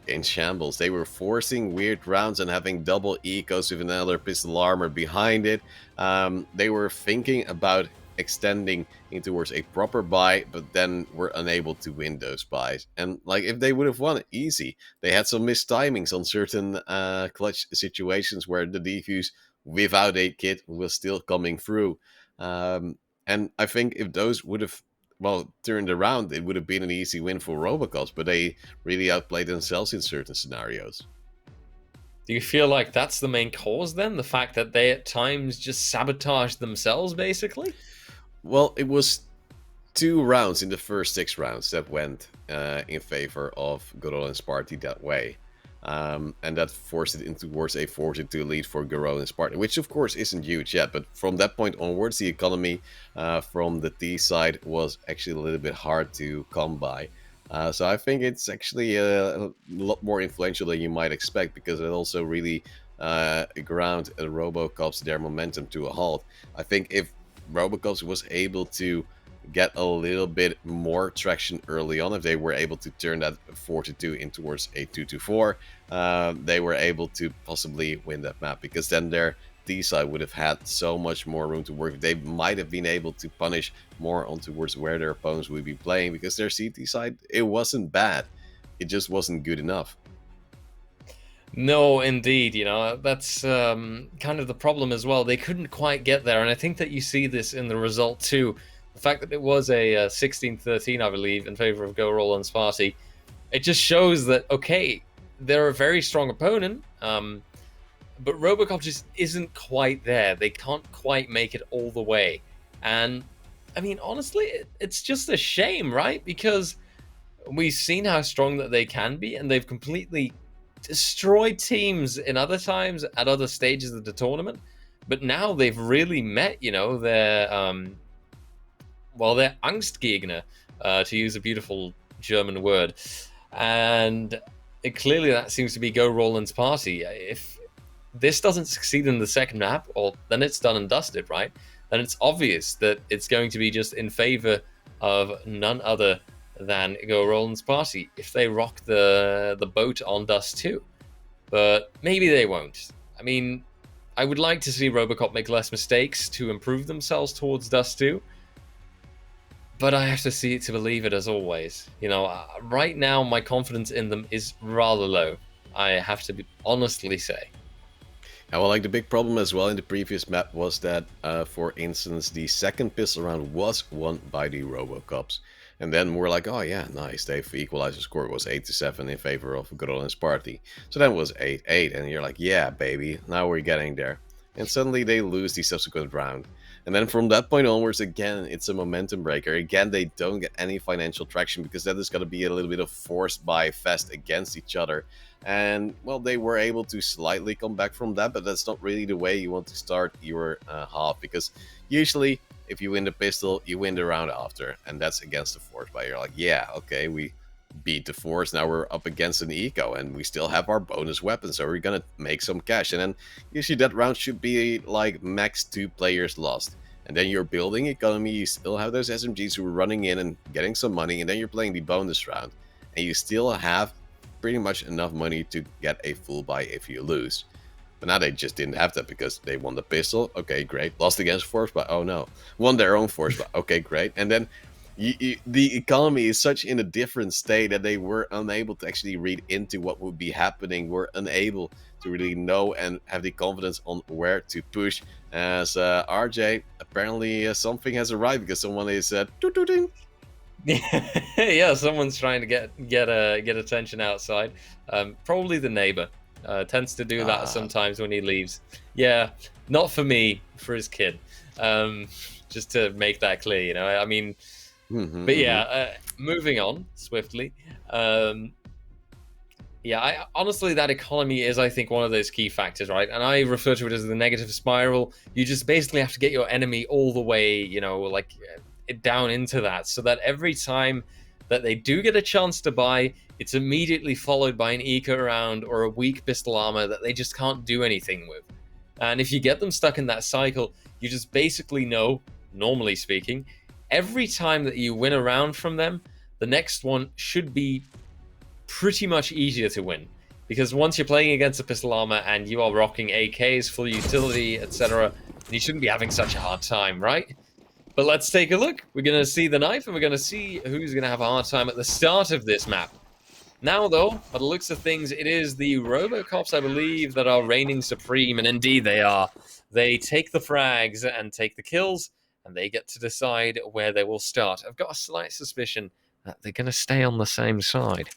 in shambles. They were forcing weird rounds and having double ecos with another pistol armor behind it. They were thinking about extending in towards a proper buy, but then were unable to win those buys. And like if they would have won easy, they had some missed timings on certain clutch situations where the defuse without a kit was still coming through. And I think if those would have turned around, it would have been an easy win for Robocops, but they really outplayed themselves in certain scenarios. Do you feel like that's the main cause then? The fact that they at times just sabotaged themselves, basically? Well, it was 2 rounds in the first 6 rounds that went in favor of Gorolin's party that way. And that forced it into towards a 42 lead for Gorolin's party, which of course isn't huge yet, but from that point onwards, the economy from the T side was actually a little bit hard to come by. So I think it's actually a lot more influential than you might expect, because it also really ground Robocops their momentum to a halt. I think if Robocops was able to get a little bit more traction early on, if they were able to turn that 4-2 in towards a 2-4, they were able to possibly win that map, because then their T side would have had so much more room to work. They might have been able to punish more on towards where their opponents would be playing, because their CT side, it wasn't bad, it just wasn't good enough. No, indeed, that's kind of the problem as well. They couldn't quite get there, and I think that you see this in the result too. The fact that it was a 16-13, I believe, in favor of Go Roland's party, it just shows that, okay, they're a very strong opponent, but Robocop just isn't quite there. They can't quite make it all the way. And, I mean, honestly, it's just a shame, right? Because we've seen how strong that they can be, and they've completely destroyed teams in other times at other stages of the tournament. But now they've really met, their Angstgegner, to use a beautiful German word. And clearly that seems to be Go Roland's party. If this doesn't succeed in the second map, or then it's done and dusted, right? Then it's obvious that it's going to be just in favor of none other than Go Roland's party if they rock the boat on Dust 2. But maybe they won't. I mean, I would like to see Robocop make less mistakes to improve themselves towards Dust 2. But I have to see it to believe it, as always. Right now, my confidence in them is rather low, I have to honestly say. Yeah, well, like the big problem as well in the previous map was that, for instance, the second pistol round was won by the Robocops. And then we're like, oh yeah, nice, they've equalized the score. It was 8-7 in favor of Gorolin's party. So then it was 8-8, and you're like, yeah, baby, now we're getting there. And suddenly they lose the subsequent round. And then from that point onwards, again, it's a momentum breaker. Again, they don't get any financial traction, because that is going to be a little bit of forced buy fest against each other. And, well, they were able to slightly come back from that, but that's not really the way you want to start your half, because usually if you win the pistol, you win the round after, and that's against the force buy. You're like, yeah, okay, we beat the force, now we're up against an eco, and we still have our bonus weapon, so we're gonna make some cash. And then usually that round should be like max 2 players lost, and then you're building economy, you still have those SMGs who are running in and getting some money, and then you're playing the bonus round, and you still have pretty much enough money to get a full buy if you lose. But now they just didn't have that, because they won the pistol, okay, great, lost against force buy, oh no, won their own force buy, okay, great. And then the economy is such in a different state that they were unable to actually read into what would be happening, were unable to really know and have the confidence on where to push. As RJ, apparently something has arrived, because someone is yeah, someone's trying to get attention outside. Probably the neighbor. Tends to do that sometimes when he leaves. Yeah, not for me, for his kid. Just to make that clear, I mean. But yeah, moving on swiftly. Yeah, honestly, that economy is, I think, one of those key factors, right? And I refer to it as the negative spiral. You just basically have to get your enemy all the way, like down into that, so that every time that they do get a chance to buy, it's immediately followed by an eco round or a weak pistol armor that they just can't do anything with. And if you get them stuck in that cycle, you just basically know, normally speaking, every time that you win a round from them, the next one should be pretty much easier to win. Because once you're playing against a pistol armor and you are rocking AKs, full utility, etc., you shouldn't be having such a hard time, right? But let's take a look. We're going to see the knife, and we're going to see who's going to have a hard time at the start of this map. Now, though, by the looks of things, it is the Robocops, I believe, that are reigning supreme, and indeed they are. They take the frags and take the kills, and they get to decide where they will start. I've got a slight suspicion that they're going to stay on the same side.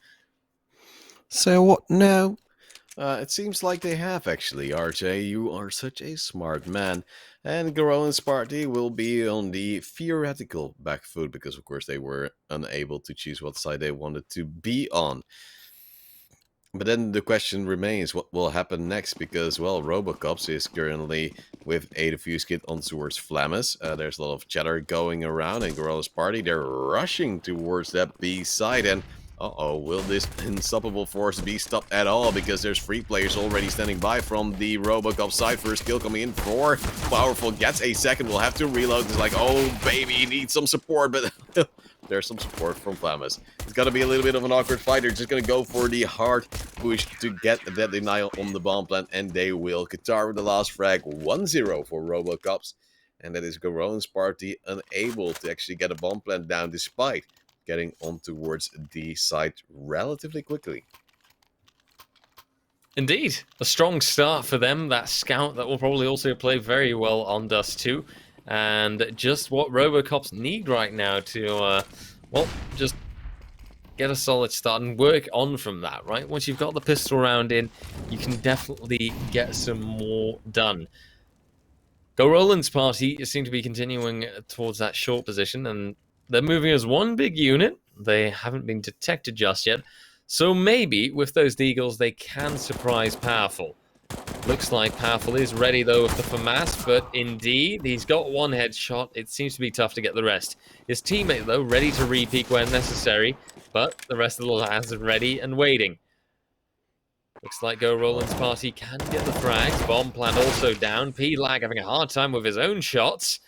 So what now? It seems like they have, actually. RJ, you are such a smart man. And Garolin's party will be on the theoretical back foot, because of course they were unable to choose what side they wanted to be on. But then the question remains, what will happen next? Because, well, Robocops is currently with a diffuse kit on towards Flammes. There's a lot of chatter going around, and Garolin's party, they're rushing towards that B side, and uh-oh, will this unstoppable force be stopped at all? Because there's 3 players already standing by from the Robocop side. First kill coming in for Powerful, gets a second, will have to reload. It's like, oh baby, he needs some support, but there's some support from Flammes. It's gonna be a little bit of an awkward fight. They're just gonna go for the hard push to get that denial on the bomb plant, and they will. Qatar with the last frag, 1-0 for Robocops. And that is Garolin's party unable to actually get a bomb plant down, despite getting on towards the site relatively quickly. Indeed, a strong start for them. That scout that will probably also play very well on Dust 2. And just what Robocops need right now to, well, just get a solid start and work on from that, right? Once you've got the pistol round in, you can definitely get some more done. Garolin's party seem to be continuing towards that short position, and they're moving as one big unit. They haven't been detected just yet. So maybe with those Deagles, they can surprise Powerful. Looks like Powerful is ready, though, with the FAMAS, but indeed, he's got one headshot. It seems to be tough to get the rest. His teammate, though, ready to re-peek when necessary, but the rest of the lads are ready and waiting. Looks like Garolin's party can get the frags. Bomb plant also down. P-Lag having a hard time with his own shots.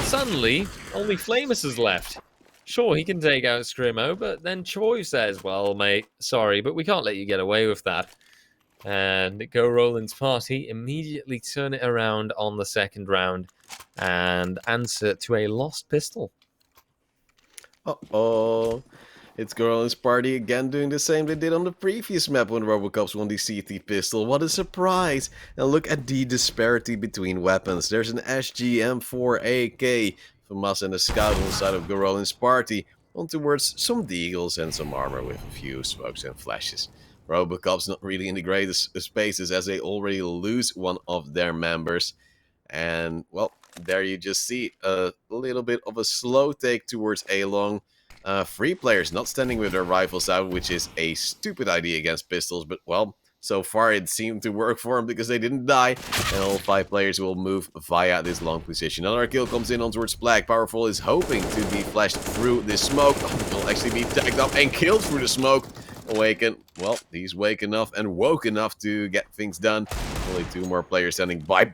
Suddenly, only Flamus is left. Sure, he can take out Scrimo, but then Choi says, well, mate, sorry, but we can't let you get away with that. And Garolin's party immediately turn it around on the second round and answer to a lost pistol. Uh-oh. It's Garolin's party again doing the same they did on the previous map when Robocops won the CT pistol. What a surprise! And look at the disparity between weapons. There's an SG-M4 AK, FAMAS and a scout on the side of Garolin's party, on towards some deagles and some armor with a few smokes and flashes. Robocop's not really in the greatest spaces, as they already lose one of their members. And, well, there you just see a little bit of a slow take towards A long. 3 players not standing with their rifles out, which is a stupid idea against pistols, but, well, so far it seemed to work for them because they didn't die, and all 5 players will move via this long position. Another kill comes in on towards Black. Powerful is hoping to be flashed through the smoke. Will actually be tagged up and killed through the smoke. Awaken, well, he's wake enough and woke enough to get things done. Only 2 more players standing by.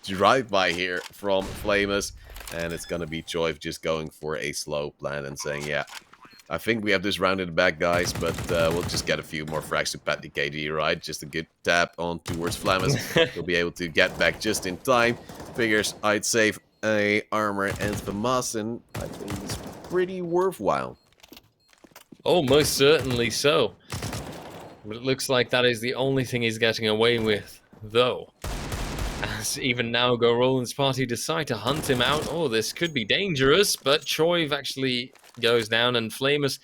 Drive-by here from Flamus. And it's gonna be Choi just going for a slow plan and saying, yeah, I think we have this round in the back, guys, but we'll just get a few more frags to pat the KD, right? Just a good tap on towards Flammes. He'll be able to get back just in time. Figures I'd save a armor and FAMAS, and I think it's pretty worthwhile. Oh, most certainly so. But it looks like that is the only thing he's getting away with, though. As even now, Garolin's party decide to hunt him out. Oh, this could be dangerous, but Choi actually goes down, and Flamus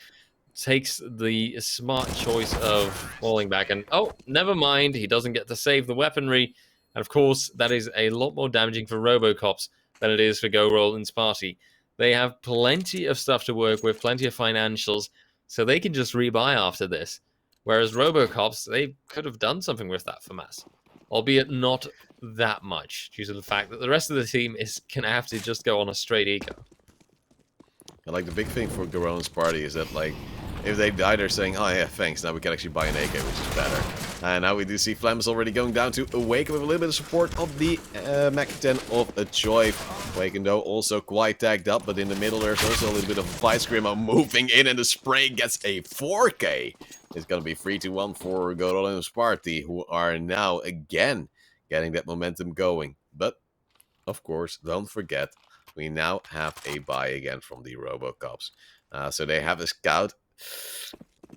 takes the smart choice of falling back. And, oh, never mind, he doesn't get to save the weaponry. And, of course, that is a lot more damaging for Robocops than it is for Garolin's party. They have plenty of stuff to work with, plenty of financials, so they can just rebuy after this. Whereas Robocops, they could have done something with that FAMAS, albeit not that much, due to the fact that the rest of the team is going to have to just go on a straight eco. And like the big thing for Garon's party is that like if they die, they're saying, oh yeah, thanks, now we can actually buy an AK, which is better. And now we do see Flamus already going down to Awaken with a little bit of support of the Mach 10 of a Joy. Awaken though also quite tagged up, but in the middle there's also a little bit of a fight. Screamo moving in and the spray gets a 4K. It's gonna be 3-1 for Garon's party, who are now again getting that momentum going. But of course, don't forget, we now have a buy again from the Robocops. So they have a scout,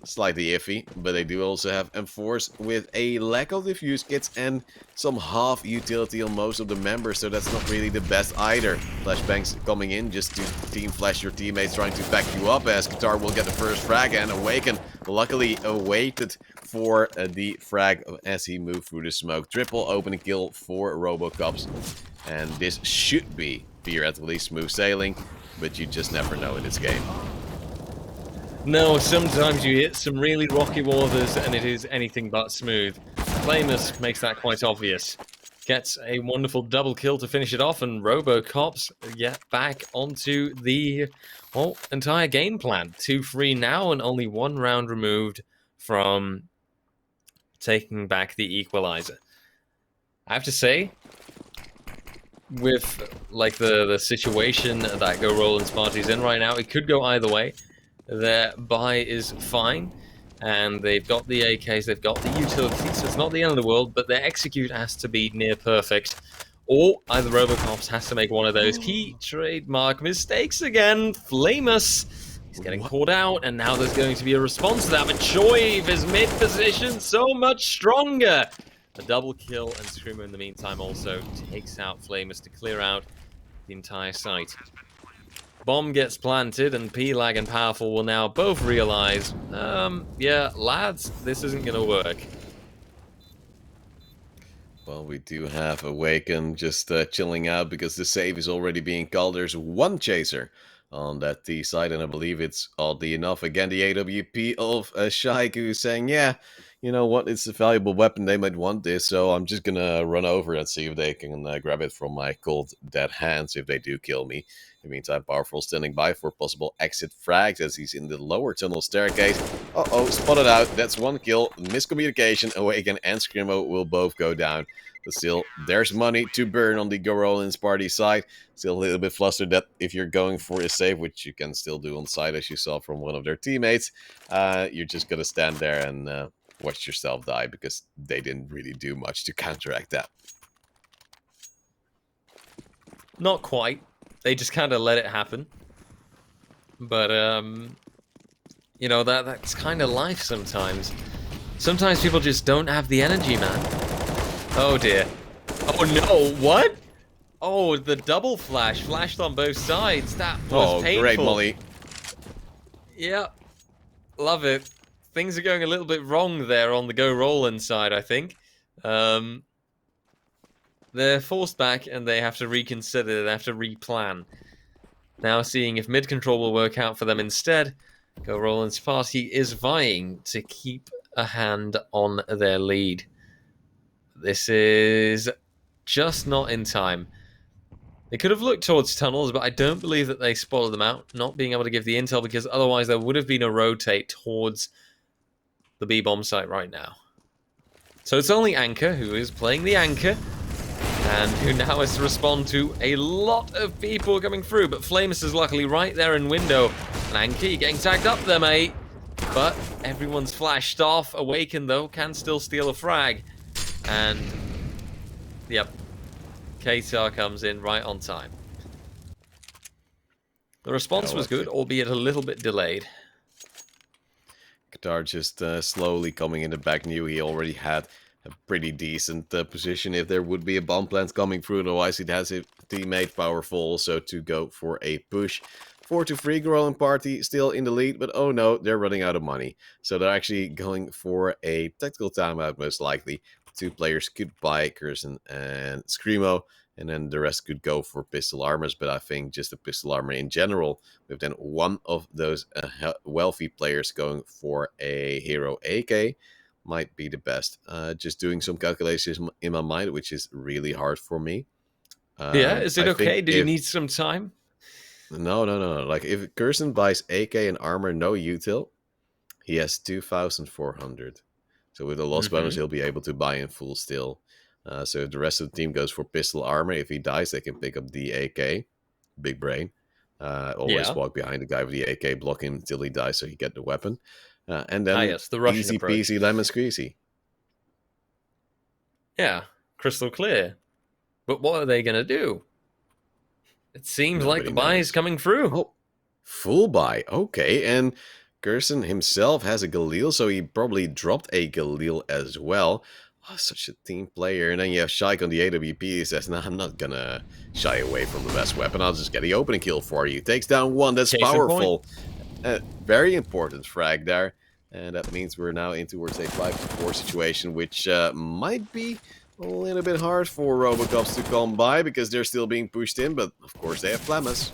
slightly iffy, but they do also have Enforce with a lack of diffuse kits and some half utility on most of the members, so that's not really the best either. Flashbangs coming in just to team flash your teammates, trying to back you up, as Qatar will get the first frag, and Awaken luckily awaited for the frag as he moved through the smoke. Triple opening kill for Robocops, and this should be theoretically smooth sailing, but you just never know in this game. No, sometimes you hit some really rocky waters and it is anything but smooth. Flamus makes that quite obvious. Gets a wonderful double kill to finish it off, and Robocops get back onto the entire game plan. 2-3 now, and only 1 round removed from taking back the equalizer. I have to say, with like the situation that Go Roland's party's in right now, it could go either way. Their buy is fine, and they've got the AKs, they've got the utilities, so it's not the end of the world, but their execute has to be near perfect, or either Robocops has to make one of those key trademark mistakes again. Flamus, he's getting caught out, and now there's going to be a response to that, but Choive is mid-position, so much stronger. A double kill, and Screamo in the meantime also takes out Flamus to clear out the entire site. Bomb gets planted, and P-Lag and Powerful will now both realize, yeah, lads, this isn't going to work. Well, we do have Awaken just chilling out because the save is already being called. There's one chaser on that T side, and I believe it's oddly enough again the AWP of Shaik, who's saying, yeah, you know what, it's a valuable weapon, they might want this, so I'm just gonna run over and see if they can grab it from my cold dead hands if they do kill me. In the meantime, Powerful standing by for possible exit frags as he's in the lower tunnel staircase. Uh-oh, spotted out. That's 1 kill. Miscommunication. Awaken and Screamo will both go down. But still, there's money to burn on the Gorolins party side. Still a little bit flustered that if you're going for a save, which you can still do on side as you saw from one of their teammates, you're just going to stand there and watch yourself die because they didn't really do much to counteract that. Not quite. They just kind of let it happen. But, you know, that's kind of life sometimes. Sometimes people just don't have the energy, man. Oh, dear. Oh, no. What? Oh, the double flash. Flashed on both sides. That was painful. Great, Molly. Yeah. Love it. Things are going a little bit wrong there on the Go Roland side, I think. They're forced back, and they have to reconsider, they have to replan. Now seeing if mid-control will work out for them instead, Go Roland's party is vying to keep a hand on their lead. This is just not in time. They could have looked towards tunnels, but I don't believe that they spotted them out, not being able to give the intel, because otherwise there would have been a rotate towards the B-bomb site right now. So it's only Anchor who is playing the Anchor, and who now has to respond to a lot of people coming through. But Flamus is luckily right there in window. And Anchor, you're getting tagged up there, mate. But everyone's flashed off. Awaken, though, can still steal a frag. And, yep, Qatar comes in right on time. The response was good, albeit a little bit delayed. Qatar just slowly coming in the back. Knew he already had a pretty decent position if there would be a bomb plant coming through. Otherwise, it has a teammate Powerful also to go for a push. 4-3 Gorolin party still in the lead, but oh no, they're running out of money. So they're actually going for a tactical timeout, most likely. 2 players could buy Curson and Screamo, and then the rest could go for pistol armors. But I think just a pistol armor in general, with then one of those wealthy players going for a hero AK, might be the best. Just doing some calculations in my mind, which is really hard for me. Yeah, is it okay? Do you need some time? No. Like, if Gerson buys AK and armor, no util, he has 2,400. So with the loss bonus, he'll be able to buy in full still. So if the rest of the team goes for pistol armor, if he dies, they can pick up the AK. Big brain. Always Yeah. walk behind the guy with the AK, block him until he dies so you get the weapon. And Ah, then yes, the Russian easy approach. peasy lemon squeezy. Yeah, crystal clear. But what are they going to do? It seems like the Nobody buy is knows. coming through. Oh, full buy. Okay, and Gerson himself has a Galil, so he probably dropped a Galil as well. Oh, such a team player. And then you have Shaik on the AWP. He says, nah, I'm not gonna shy away from the best weapon. I'll just get the opening kill for you. Takes down one. That's Case in point. powerful. Very important frag there. And that means we're now in towards a 5-4 situation, which might be a little bit hard for Robocops to come by because they're still being pushed in. But, of course, they have Flammas.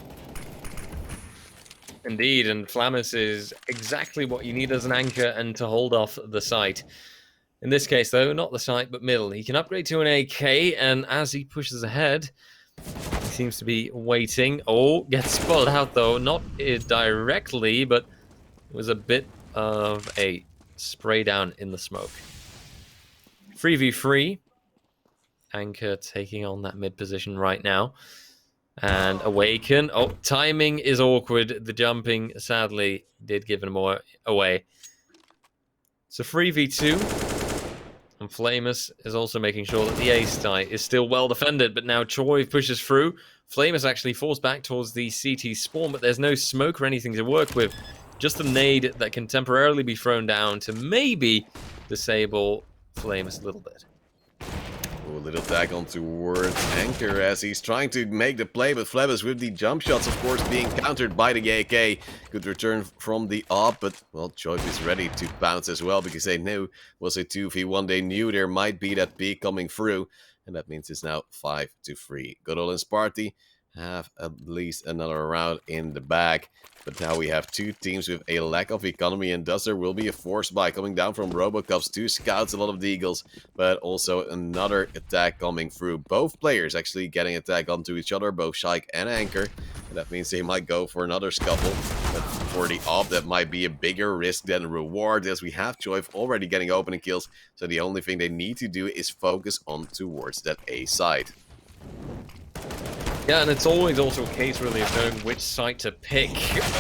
Indeed, and Flammus is exactly what you need as an anchor and to hold off the site. In this case, though, not the site, but middle. He can upgrade to an AK, and as he pushes ahead, he seems to be waiting. Oh, gets spotted out, though. Not directly, but it was a bit of a spray down in the smoke. 3v3. Anchor taking on that mid position right now. And Awaken. Oh, timing is awkward. The jumping, sadly, did give him away. So 3v2. And Flamus is also making sure that the ace die is still well defended. But now Choi pushes through. Flamus actually falls back towards the CT spawn, but there's no smoke or anything to work with. Just a nade that can temporarily be thrown down to maybe disable Flamus a little bit. A little tag on towards Anchor as he's trying to make the play, but Flamus with the jump shots, of course, being countered by the AK. Good return from the op, but, well, Choice is ready to bounce as well because they knew it was a 2v1. They knew there might be that peak coming through, and that means it's now 5-3. Good old Sparty have at least another round in the bag. But now we have two teams with a lack of economy, and thus there will be a force buy coming down from Robocops. Two scouts, a lot of deagles, but also another attack coming through. Both players actually getting attack onto each other, both Shaik and Anchor. And that means they might go for another scuffle. But for the op, that might be a bigger risk than reward, as we have Choice already getting opening kills. So the only thing they need to do is focus on towards that A side. Yeah, and it's always also a case really of knowing which site to pick.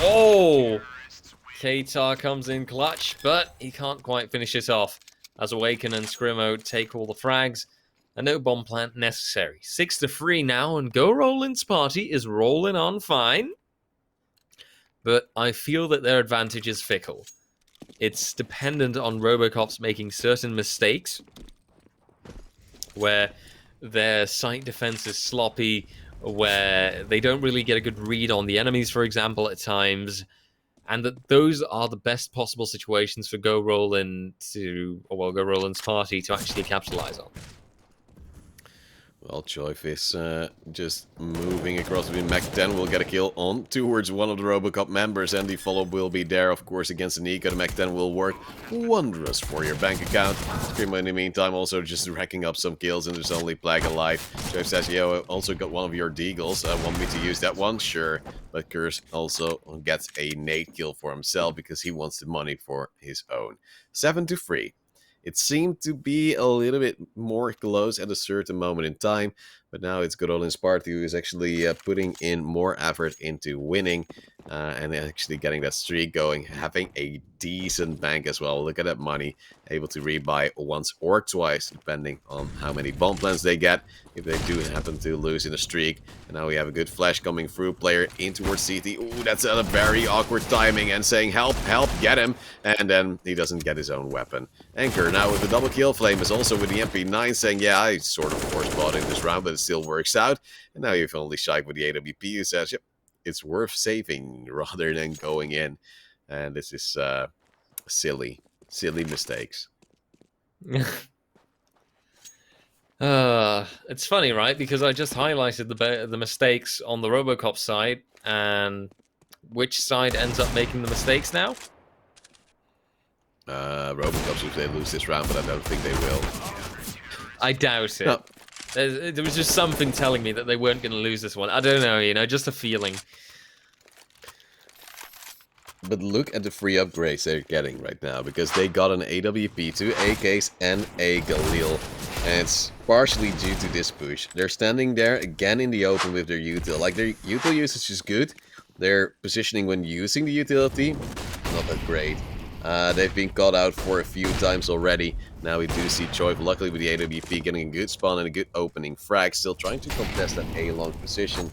Oh! Katar comes in clutch, but he can't quite finish it off. As Awaken and Scrimo take all the frags, and no bomb plant necessary. 6-3 now, and Go Rollins' party is rolling on fine. But I feel that their advantage is fickle. It's dependent on Robocops making certain mistakes, where their site defense is sloppy, where they don't really get a good read on the enemies, for example, at times, and that those are the best possible situations for Go Rollins party to actually capitalize on. Well, Choif is just moving across between Mach 10. Will get a kill on towards one of the Robocop members, and the follow-up will be there, of course, against Nico. The Mach 10 will work wondrous for your bank account. Screamo, in the meantime, also just racking up some kills, and there's only Plague alive. Choif says, yo, I also got one of your deagles. Want me to use that one? Sure. But Curse also gets a nade kill for himself because he wants the money for his own. 7-3. It seemed to be a little bit more close at a certain moment in time, but now it's good old Sparty who is actually putting in more effort into winning and actually getting that streak going, having a decent bank as well. Look at that money, able to rebuy once or twice, depending on how many bomb plants they get, if they do happen to lose in a streak. And now we have a good flash coming through, player in towards CT. Ooh, that's a very awkward timing, and saying, help, help, get him. And then he doesn't get his own weapon. Anchor now with the double kill. Flame is also with the MP9 saying, yeah, I sort of force bought in this round, but it still works out. And now you've only Shaik with the AWP who says, yep, it's worth saving rather than going in. And this is silly mistakes. It's funny, right? Because I just highlighted the mistakes on the Robocop side, and which side ends up making the mistakes now? Robocops, if they lose this round, but I don't think they will. I doubt it. No. There was just something telling me that they weren't going to lose this one. I don't know, just a feeling. But look at the free upgrades they're getting right now, because they got an AWP, 2 AKs, and a Galil. And it's partially due to this push. They're standing there again in the open with their util. Like, their util usage is good. Their positioning when using the utility, not that great. They've been caught out for a few times already. Now we do see Choiv, luckily with the AWP, getting a good spawn and a good opening frag. Still trying to contest that A-long position.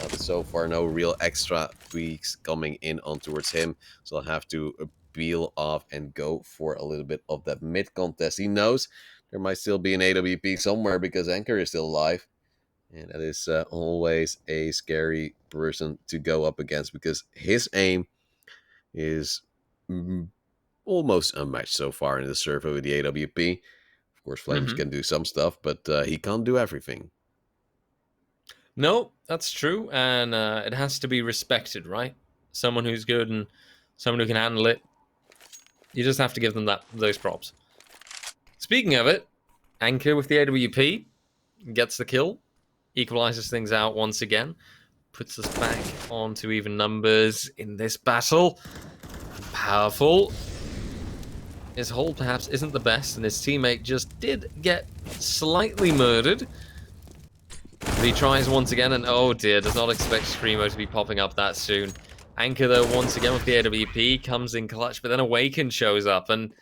But so far, no real extra tweaks coming in on towards him. So I'll have to peel off and go for a little bit of that mid contest. He knows there might still be an AWP somewhere because Anchor is still alive. And that is always a scary person to go up against because his aim is almost unmatched so far in the server with the AWP. Of course, Flames can do some stuff, but he can't do everything. No, that's true, and it has to be respected, right? Someone who's good and someone who can handle it. You just have to give them those props. Speaking of it, Anchor with the AWP gets the kill, equalizes things out once again, puts us back onto even numbers in this battle. Powerful. His hold perhaps isn't the best, and his teammate just did get slightly murdered. But he tries once again, and oh dear, does not expect Screamo to be popping up that soon. Anchor, though, once again with the AWP, comes in clutch, but then Awaken shows up, and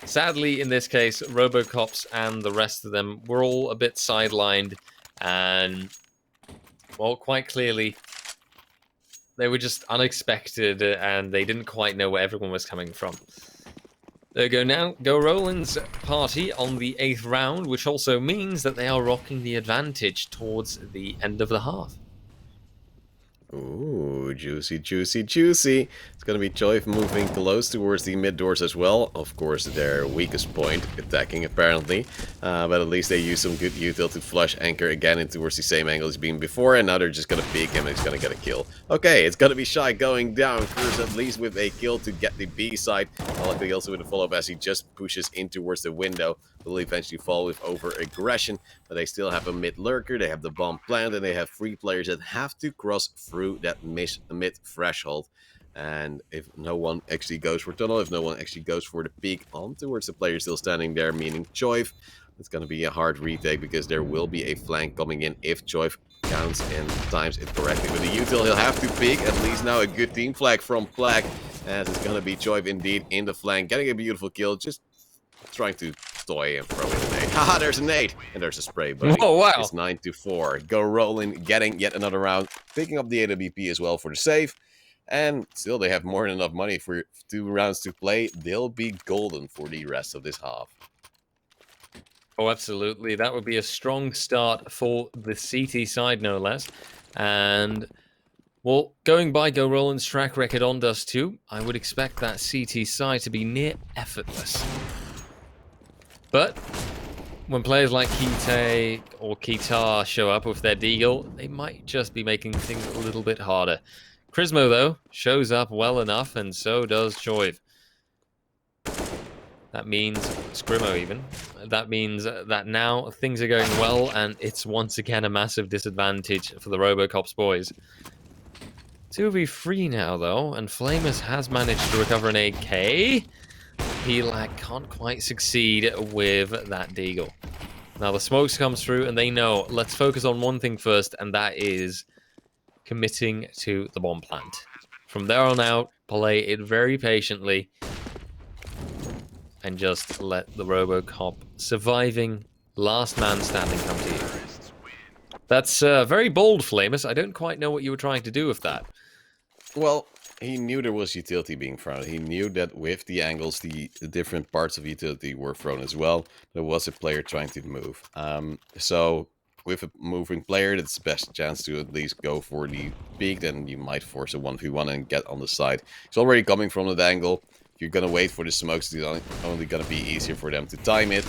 sadly, in this case, Robocops and the rest of them were all a bit sidelined, and, well, quite clearly, they were just unexpected, and they didn't quite know where everyone was coming from. There we go now. Go Roland's party on the 8th round, which also means that they are rocking the advantage towards the end of the half. Ooh, juicy, juicy, juicy. It's gonna be Choiv moving close towards the mid doors as well. Of course, their weakest point, attacking apparently. But at least they use some good util to flush Anchor again in towards the same angle as been before. And now they're just gonna peek him and he's gonna get a kill. Okay, it's gonna be Shy going down first, at least with a kill to get the B side. Luckily also with a follow-up as he just pushes in towards the window. Will eventually fall with over-aggression, but they still have a mid-lurker, they have the bomb plant, and they have 3 players that have to cross through that mid-threshold. And if no one actually goes for tunnel, if no one actually goes for the peak on towards the player still standing there, meaning Choiv, it's going to be a hard retake because there will be a flank coming in if Choiv counts and times it correctly. With the util, he'll have to peek. At least now a good team flag from Plak, as it's going to be Choiv indeed in the flank, getting a beautiful kill, just trying to toy and throw in a nade. Haha, there's a nade! And there's a spray, buddy. Oh, wow. It's 9-4. Go rolling, getting yet another round, picking up the AWP as well for the save. And still, they have more than enough money for 2 rounds to play. They'll be golden for the rest of this half. Oh, absolutely. That would be a strong start for the CT side, no less. And, well, going by Go Roland's track record on Dust 2, I would expect that CT side to be near effortless. But when players like Kite or Kitar show up with their Deagle, they might just be making things a little bit harder. Crismo, though, shows up well enough, and so does Choiv. That means, Scrimmo even, that means that now things are going well, and it's once again a massive disadvantage for the Robocops boys. 2v3 now, though, and Flamus has managed to recover an AK. P-Lac can't quite succeed with that Deagle. Now the smokes comes through and they know, let's focus on one thing first, and that is committing to the bomb plant. From there on out, play it very patiently and just let the Robocop surviving last man standing come to you. That's very bold, Flamus. I don't quite know what you were trying to do with that. Well, he knew there was utility being thrown. He knew that with the angles, the different parts of utility were thrown as well. There was a player trying to move. So with a moving player, it's the best chance to at least go for the peak. Then you might force a 1v1 and get on the side. He's already coming from that angle. If you're going to wait for the smokes, it's only going to be easier for them to time it.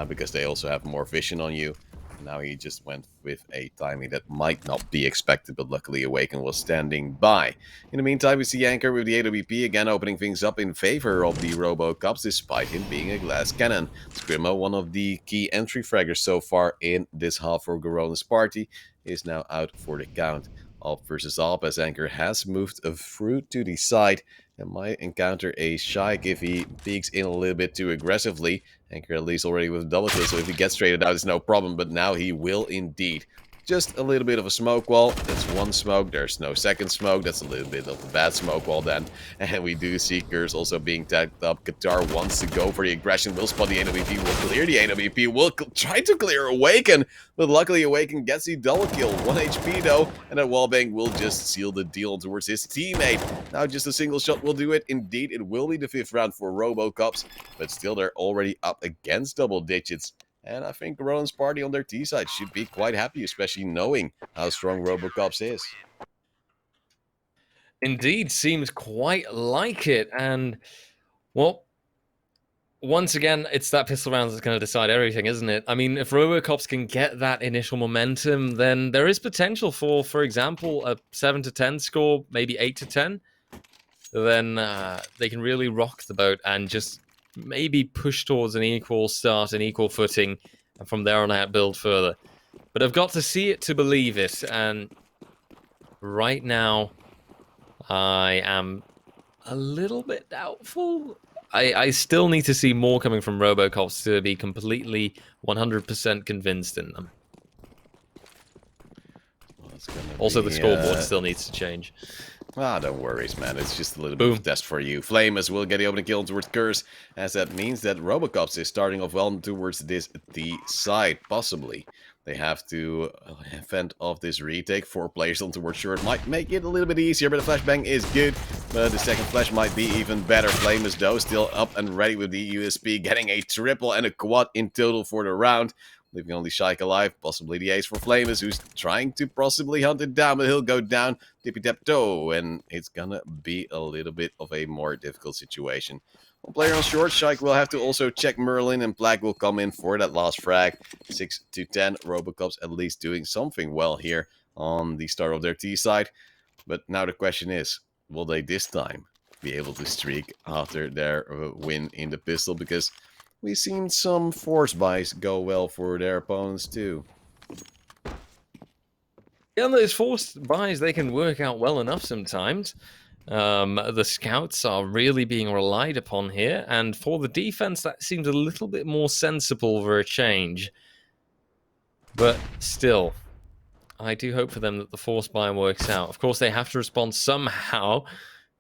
Because they also have more vision on you. Now he just went with a timing that might not be expected, but luckily Awaken was standing by. In the meantime, we see Anchor with the AWP again opening things up in favor of the Robocops, despite him being a glass cannon. Scrimmo, one of the key entry fraggers so far in this half for Garona's party, is now out for the count. Alp versus Alp, as Anchor has moved through to the side, and might encounter a Shike if he peeks in a little bit too aggressively. Anchor at least already with double kill, so if he gets traded out, it's no problem, but now he will indeed. Just a little bit of a smoke wall. That's one smoke. There's no second smoke. That's a little bit of a bad smoke wall then. And we do see Curse also being tagged up. Qatar wants to go for the aggression. Will spot the AWP. Will clear the AWP. Will try to clear Awaken. But luckily Awaken gets the double kill. 1 HP though. And that wallbang will just seal the deal towards his teammate. Now just a single shot will do it. Indeed, it will be the 5th round for RoboCops. But still, they're already up against double digits. And I think Roland's party on their T side should be quite happy, especially knowing how strong RoboCops is. Indeed, seems quite like it. And, well, once again, it's that pistol round that's going to decide everything, isn't it? I mean, if RoboCops can get that initial momentum, then there is potential for example, a 7-10 score, maybe 8-10. Then they can really rock the boat and just maybe push towards an equal start, an equal footing, and from there on out build further. But I've got to see it to believe it, and right now I am a little bit doubtful. I still need to see more coming from RoboCops to be completely 100% convinced in them. Well, also, the scoreboard still needs to change. Ah, don't worry, man. It's just a little bit of a test for you. Flamus will get the opening kill towards Curse, as that means that RoboCops is starting off well towards this T side, possibly. They have to fend off this retake. 4 players on towards short might make it a little bit easier, but the flashbang is good. But the second flash might be even better. Flamus, though, still up and ready with the USP, getting a triple and a quad in total for the round. Leaving only Shike alive, possibly the ace for Flamus, who's trying to possibly hunt it down, but he'll go down, tippy-tap-toe, and it's gonna be a little bit of a more difficult situation. One player on short, Shike will have to also check Merlin, and Black will come in for that last frag. 6-10, RoboCops at least doing something well here on the start of their T side. But now the question is, will they this time be able to streak after their win in the pistol? Because we've seen some force buys go well for their opponents too. Yeah, those forced buys, they can work out well enough sometimes. The scouts are really being relied upon here, and for the defense, that seems a little bit more sensible for a change. But still, I do hope for them that the force buy works out. Of course, they have to respond somehow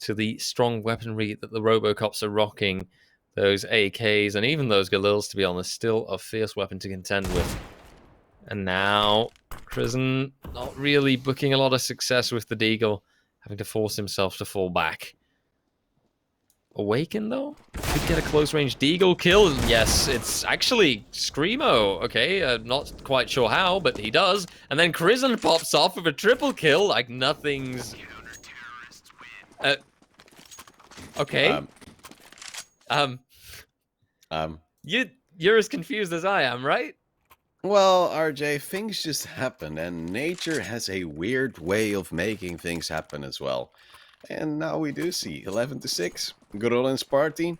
to the strong weaponry that the RoboCops are rocking. Those AKs and even those Galils, to be honest, still a fierce weapon to contend with. And now, Prison not really booking a lot of success with the Deagle, having to force himself to fall back. Awaken, though? Could get a close-range Deagle kill. Yes, it's actually Screamo. Okay, not quite sure how, but he does. And then Prison pops off with a triple kill, like nothing's... Okay. You're as confused as I am, right? Well, RJ, things just happen, and nature has a weird way of making things happen as well. And now we do see 11-6, Gorodin's party.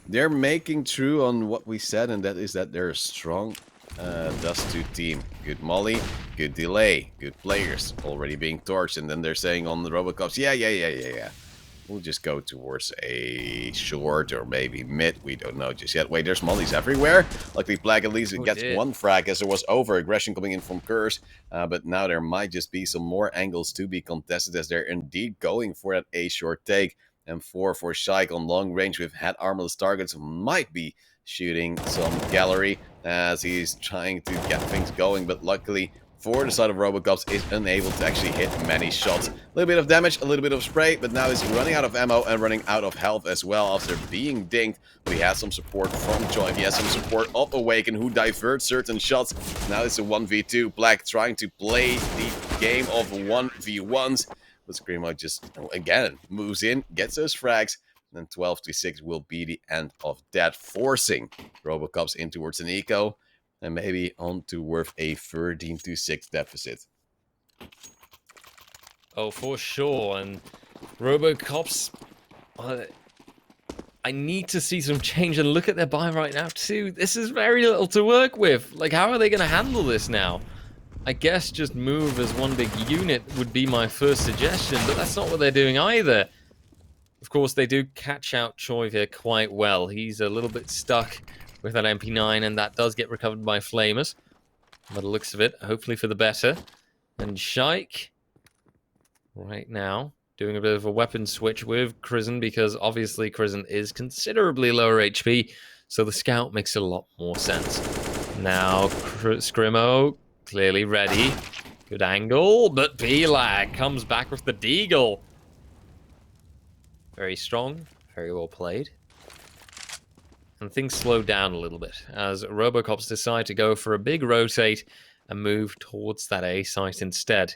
They're making true on what we said, and that is that they're a strong Dust 2 team. Good molly, good delay, good players already being torched, and then they're saying on the RoboCops, yeah. We'll just go towards a short or maybe mid. We don't know just yet. Wait, there's mollies everywhere. Luckily, Black at least gets one frag as there was over-aggression coming in from Curse. But now there might just be some more angles to be contested as they're indeed going for that A short take. And 4 for Shike on long range with head armorless targets might be shooting some gallery as he's trying to get things going. But luckily, for the side of RoboCops, is unable to actually hit many shots. A little bit of damage, a little bit of spray, but now he's running out of ammo and running out of health as well after being dinged. But he has some support from Joy. He has some support of Awaken, who diverts certain shots. Now it's a 1v2. Black trying to play the game of 1v1s. But Screamo just, again, moves in, gets those frags. And then 12-6 will be the end of that, forcing RoboCops in towards an eco. And maybe on to worth a 13-6 deficit. Oh, for sure. And RoboCops, I need to see some change and look at their buy right now too. This is very little to work with. Like, how are they going to handle this now? I guess just move as one big unit would be my first suggestion, but that's not what they're doing either. Of course, they do catch out Choi here quite well. He's a little bit stuck with that MP9, and that does get recovered by Flamers. By the looks of it, hopefully for the better. And Shike, right now, doing a bit of a weapon switch with Krizen, because obviously Krizen is considerably lower HP, so the Scout makes a lot more sense. Now, Scrimo, clearly ready. Good angle, but Belag comes back with the Deagle. Very strong, very well played. And things slow down a little bit as Robocops decide to go for a big rotate and move towards that A site instead.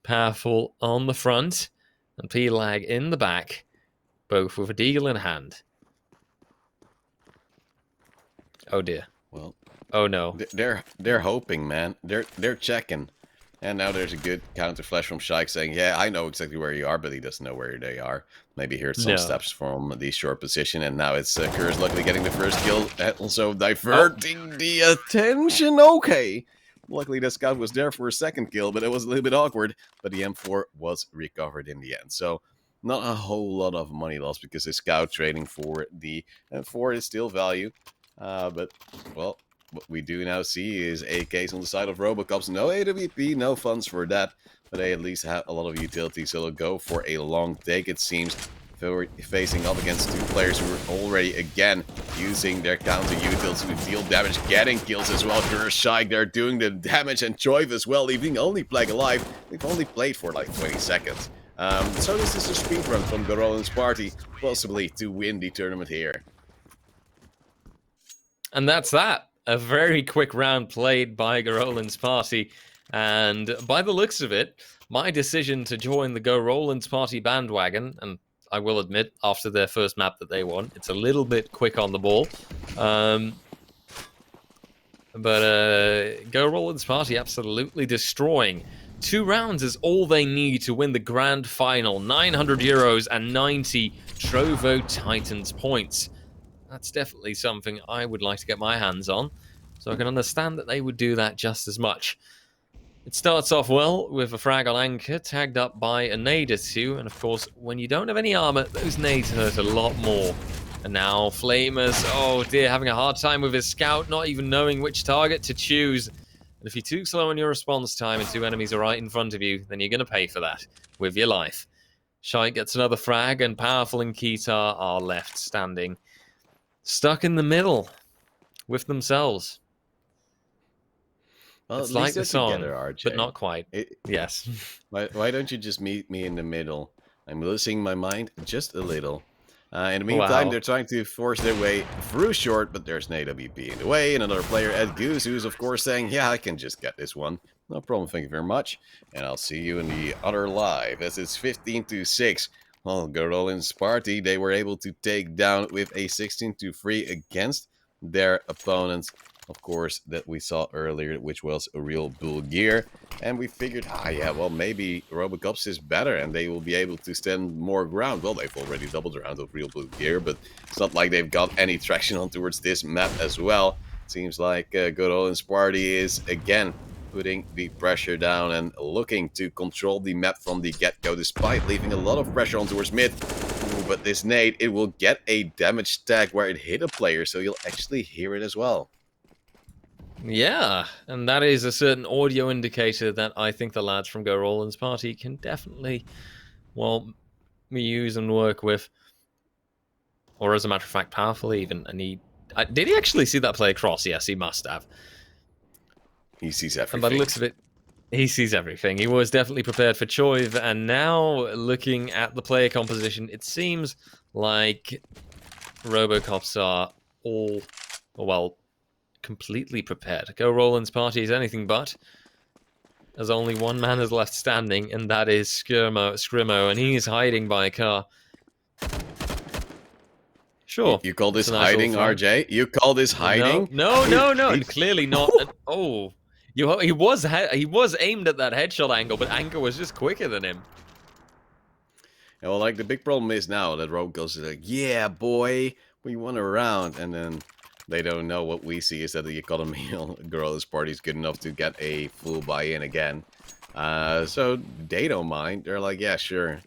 Powerful on the front and P-Lag in the back, both with a deagle in hand. Oh dear. Well, oh no. They're hoping, man. They're checking. And now there's a good counter flash from Shike saying, yeah, I know exactly where you are, but he doesn't know where they are. Maybe heard some steps from the short position, and now it's Curse luckily getting the first kill, also diverting the attention. Okay. Luckily, the Scout was there for a second kill, but it was a little bit awkward. But the M4 was recovered in the end. So, not a whole lot of money lost because the Scout trading for the M4 is still value. But, well, what we do now see is AKs on the side of Robocops. No AWP, no funds for that. But they at least have a lot of utility, so they'll go for a long take, it seems. Facing up against two players who are already, again, using their counter utils to deal damage, getting kills as well. Shike, they're doing the damage, and Choiv as well, leaving only Plague alive. They've only played for like 20 seconds. So this is a speedrun from Garolin's party, possibly to win the tournament here. And that's that. A very quick round played by Garolin's party. And by the looks of it, my decision to join the Go Roland's party bandwagon, and I will admit, after their first map that they won, it's a little bit quick on the ball. But Go Roland's party absolutely destroying. 2 rounds is all they need to win the grand final. 900 euros and 90 Trovo Titans points. That's definitely something I would like to get my hands on. So I can understand that they would do that just as much. It starts off well with a frag on Anchor, tagged up by a nade or two, and of course, when you don't have any armor, those nades hurt a lot more. And now Flamers, oh dear, having a hard time with his Scout, not even knowing which target to choose. And if you're too slow on your response time and 2 enemies are right in front of you, then you're going to pay for that with your life. Shite gets another frag, and Powerful and Ketar are left standing, stuck in the middle with themselves. Well, it's like the song, together, RJ. But not quite. Yes. Why don't you just meet me in the middle? I'm losing my mind just a little. In the meantime, they're trying to force their way through short, but there's an AWP in the way, and another player at Goose, who's of course saying, yeah, I can just get this one. No problem, thank you very much. And I'll see you in the other live, as it's 15-6. Well, Garolin's party, they were able to take down with a 16-3 against their opponents, of course, that we saw earlier, which was a real bull gear. And we figured, yeah, well, maybe Robocops is better and they will be able to stand more ground. Well, they've already doubled the round of real blue gear, but it's not like they've got any traction on towards this map as well. Seems like Garolin's party is, again, putting the pressure down and looking to control the map from the get-go, despite leaving a lot of pressure on towards mid. Ooh, but this nade, it will get a damage tag where it hit a player, so you'll actually hear it as well. Yeah, and that is a certain audio indicator that I think the lads from Go Roland's party can definitely, well, use and work with. Or as a matter of fact, Powerful even. And did he actually see that play across? Yes, he must have. He sees everything. And by the looks of it, he sees everything. He was definitely prepared for Choiv, and now looking at the player composition, it seems like Robocops are all, well, completely prepared. Go Roland's party is anything but, as only one man is left standing, and that is Scrimo, and he is hiding by a car. Sure. You call this hiding, RJ? You call this hiding? No, clearly not. Oh, he was aimed at that headshot angle, but Anchor was just quicker than him. Yeah, well, like, the big problem is now that Robocops is like, yeah, boy, we won a round, and then they don't know. What we see is that the economy on Garolin's party is good enough to get a full buy-in again. So they don't mind. They're like, yeah, sure.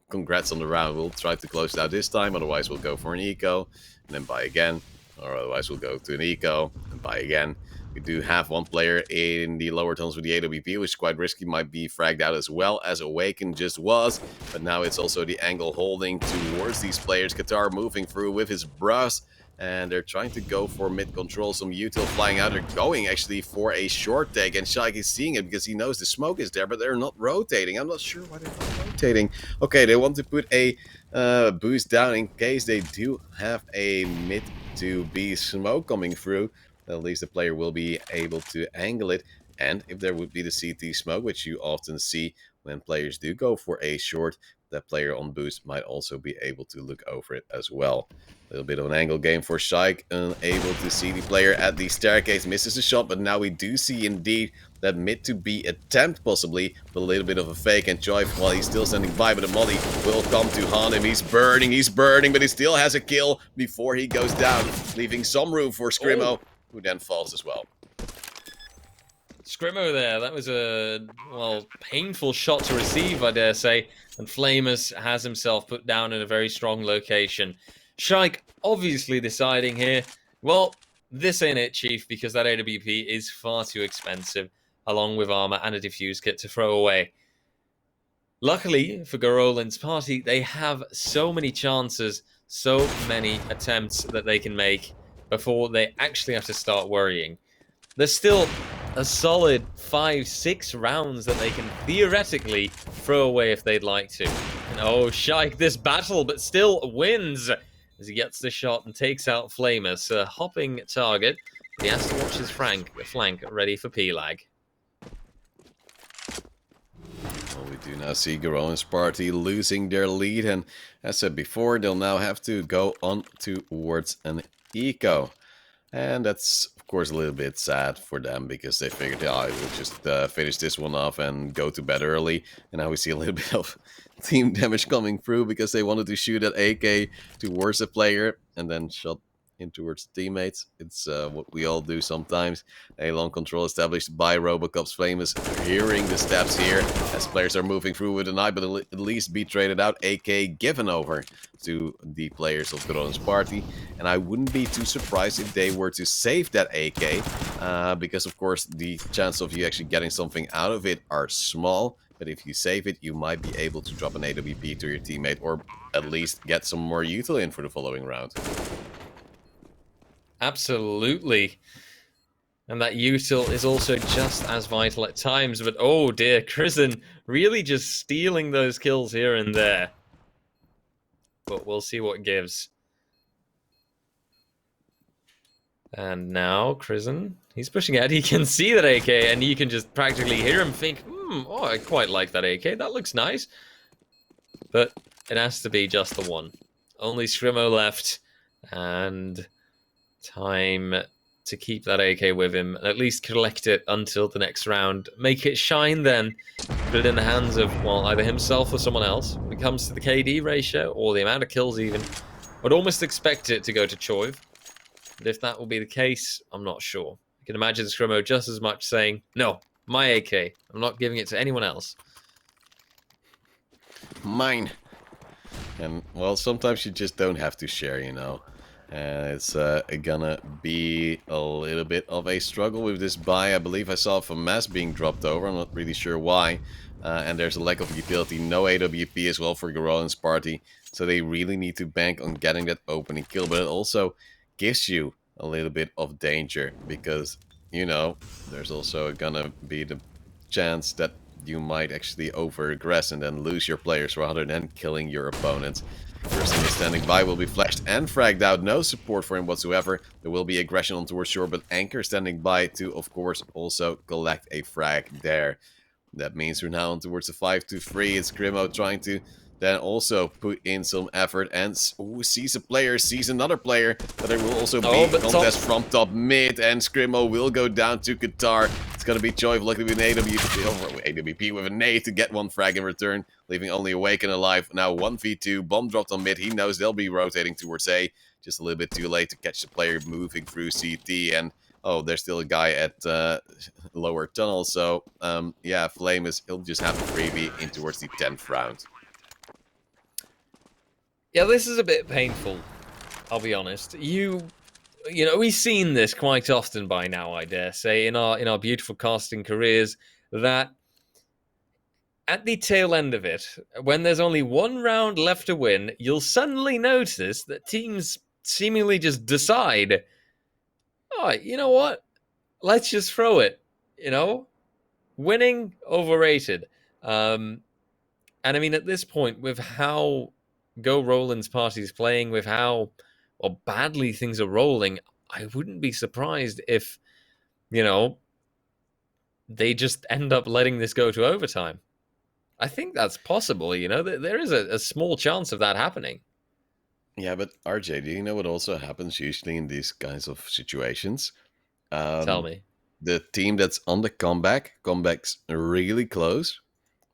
Congrats on the round. We'll try to close it out this time. Otherwise, we'll go for an eco and then buy again. Or otherwise, we'll go to an eco and buy again. We do have one player in the lower tunnels with the AWP, which is quite risky. Might be fragged out as well as Awaken just was. But now it's also the angle holding towards these players. Qatar moving through with his brush. And they're trying to go for mid control. Some util flying out. They're going actually for a short take. And Shaik is seeing it because he knows the smoke is there, but they're not rotating. I'm not sure why they're not rotating. Okay, they want to put a boost down in case they do have a mid to B smoke coming through. At least the player will be able to angle it. And if there would be the CT smoke, which you often see when players do go for a short, that player on boost might also be able to look over it as well. A little bit of an angle game for Shaik, unable to see the player at the staircase, misses a shot, but now we do see indeed that mid to B attempt possibly, but a little bit of a fake, and Joy, while he's still standing by, but the molly will come to haunt him. He's burning, but he still has a kill before he goes down, leaving some room for Scrimmo, who then falls as well. Scrimmo there, that was a, well, painful shot to receive, I dare say, and Flamus has himself put down in a very strong location. Shaik obviously deciding here, well, this ain't it, Chief, because that AWP is far too expensive, along with armor and a defuse kit to throw away. Luckily for Garolin's party, they have so many chances, so many attempts that they can make before they actually have to start worrying. There's still a solid 5-6 rounds that they can theoretically throw away if they'd like to. And oh, Shaik, this battle, but still wins as he gets the shot and takes out Flamus, a hopping target. But he has to watch his flank ready for P-Lag. Well, we do now see Garolin's party losing their lead, and as said before, they'll now have to go on towards an eco. And that's, of course, a little bit sad for them because they figured, oh, we'll just finish this one off and go to bed early. And now we see a little bit of team damage coming through because they wanted to shoot at AK towards the player and then shot in towards the teammates. It's what we all do sometimes. A long control established by Robocop's Famous, hearing the steps here as players are moving through with an eye, but at least be traded out. AK given over to the players of Garolin's party, and I wouldn't be too surprised if they were to save that AK, because of course the chance of you actually getting something out of it are small. But if you save it, you might be able to drop an AWP to your teammate, or at least get some more util in for the following round. Absolutely. And that util is also just as vital at times. But oh dear, Krisen really just stealing those kills here and there. But we'll see what gives. And now Krisen, he's pushing ahead. He can see that AK, and you can just practically hear him think, oh, I quite like that AK. That looks nice. But it has to be just the one. Only Scrimmo left. And time to keep that AK with him, and at least collect it until the next round. Make it shine then. Put it in the hands of, well, either himself or someone else. When it comes to the KD ratio, or the amount of kills even, I'd almost expect it to go to Choiv. But if that will be the case, I'm not sure. I can imagine Scrimmo just as much saying, no, my AK. I'm not giving it to anyone else. Mine. And, well, sometimes you just don't have to share, you know. It's gonna be a little bit of a struggle with this buy. I believe I saw from Mass being dropped over. I'm not really sure why. And there's a lack of utility. No AWP as well for Garolin's party. So they really need to bank on getting that opening kill. But it also gives you a little bit of danger. Because, you know, there's also gonna be the chance that you might actually over-aggress and then lose your players rather than killing your opponents. First thing is standing by, will be flashed and fragged out. No support for him whatsoever. There will be aggression on towards shore, but Anchor standing by to, of course, also collect a frag there. That means we're now on towards the 5-3. It's Grimmo trying to then also put in some effort and sees a player, sees another player, but there will also be a contest from top mid, and Scrimmo will go down to Qatar. It's going to be Joy, luckily with an AWP with a nade to get one frag in return, leaving only Awaken alive. Now 1v2, bomb dropped on mid. He knows they'll be rotating towards A. Just a little bit too late to catch the player moving through CT, and Oh, there's still a guy at lower tunnel, so yeah, Flame he'll just have a freebie in towards the 10th round. Yeah, this is a bit painful, I'll be honest. You know, we've seen this quite often by now, I dare say, in our beautiful casting careers, that at the tail end of it, when there's only one round left to win, you'll suddenly notice that teams seemingly just decide, oh, you know what? Let's just throw it. You know, winning overrated. And I mean, at this point, with how Go Roland's party is playing, with how badly things are rolling, I wouldn't be surprised if, you know, they just end up letting this go to overtime. I think that's possible, you know, there is a small chance of that happening. Yeah, but RJ, do you know what also happens usually in these kinds of situations? Tell Um, me. the team that's on the comeback's really close,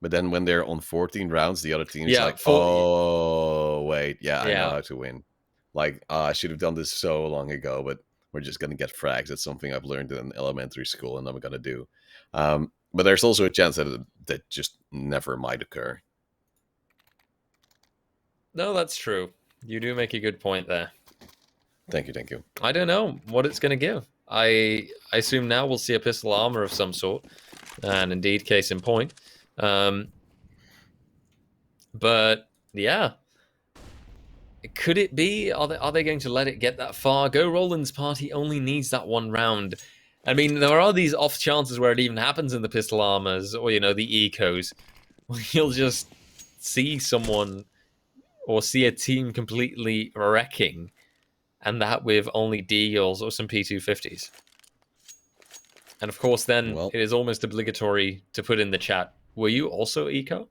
but then when they're on 14 rounds, the other team is Yeah, like, oh, wait, yeah, I know yeah. how to win. Like, I should have done this so long ago, but we're just going to get frags. That's something I've learned in elementary school and I'm going to do. But there's also a chance that that just never might occur. No, that's true. You do make a good point there. Thank you, thank you. I don't know what it's going to give. I assume now we'll see a pistol armor of some sort, and indeed, case in point. But yeah, could it be? Are they going to let it get that far? Go Roland's party only needs that one round. I mean, there are these off chances where it even happens in the pistol armors or the ecos. You'll just see someone or see a team completely wrecking, and that with only deagles or some P250s. And of course, then Well, it is almost obligatory to put in the chat, were you also eco?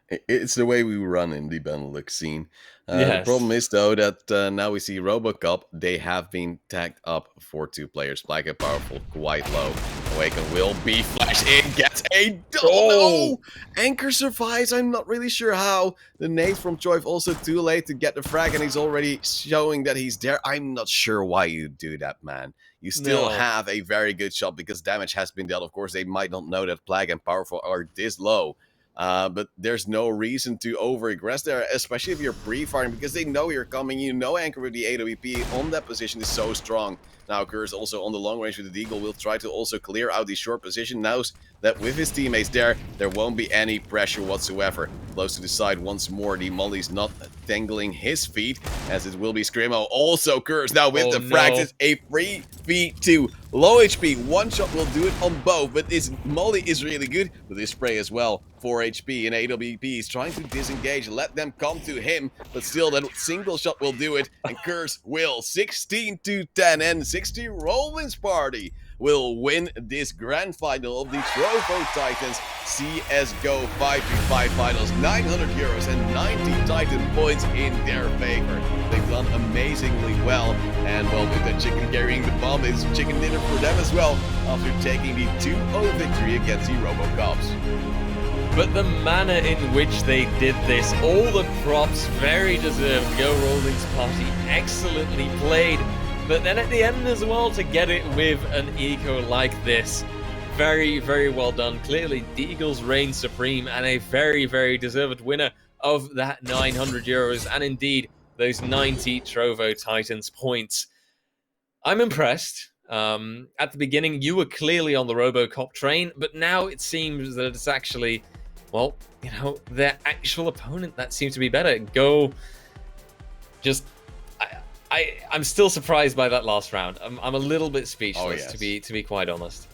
it's the way we run in the Benelux scene. The problem Yes. is, though, that now we see RoboCop. They have been tagged up for 2 players. Black and Powerful quite low. Awaken will be flashed in. Gets a double. Oh! No! Anchor survives. I'm not really sure how. The nade from Trovo also too late to get the frag, and he's already showing that he's there. I'm not sure why you do that, man. You still No. have a very good shot because damage has been dealt. Of course, they might not know that Plague and Powerful are this low. But there's no reason to over-aggress there, especially if you're pre-firing, because they know you're coming. You know Anchor with the AWP on that position is so strong. Now Curse also on the long range with the Deagle will try to also clear out the short position. Knows that with his teammates there won't be any pressure whatsoever. Close to the side once more. The Molly's not tangling his feet, as it will be Screamo. Also Curse now with the frags. It's a free feed to low HP. One shot will do it on both, but this Molly is really good with his spray as well. 4 HP and AWP is trying to disengage, let them come to him, but still that single shot will do it, and Curse will 16-10, and 60 Roland's party will win this grand final of the Trovo Titans CSGO 5v5 finals. 900 euros and 90 Titan points in their favor. They've done amazingly well, and well, with the chicken carrying the bomb, it's chicken dinner for them as well after taking the 2-0 victory against the RoboCops. But the manner in which they did this, all the props, very deserved. Go Roland's party, excellently played. But then at the end as well, to get it with an eco like this, very, very well done. Clearly, the Eagles reign supreme and a very, very deserved winner of that 900 euros and indeed those 90 Trovo Titans points. I'm impressed. At the beginning, you were clearly on the RoboCop train, but now it seems that it's actually, well, their actual opponent that seems to be better. Go, just, I'm still surprised by that last round. I'm a little bit speechless, to be quite honest.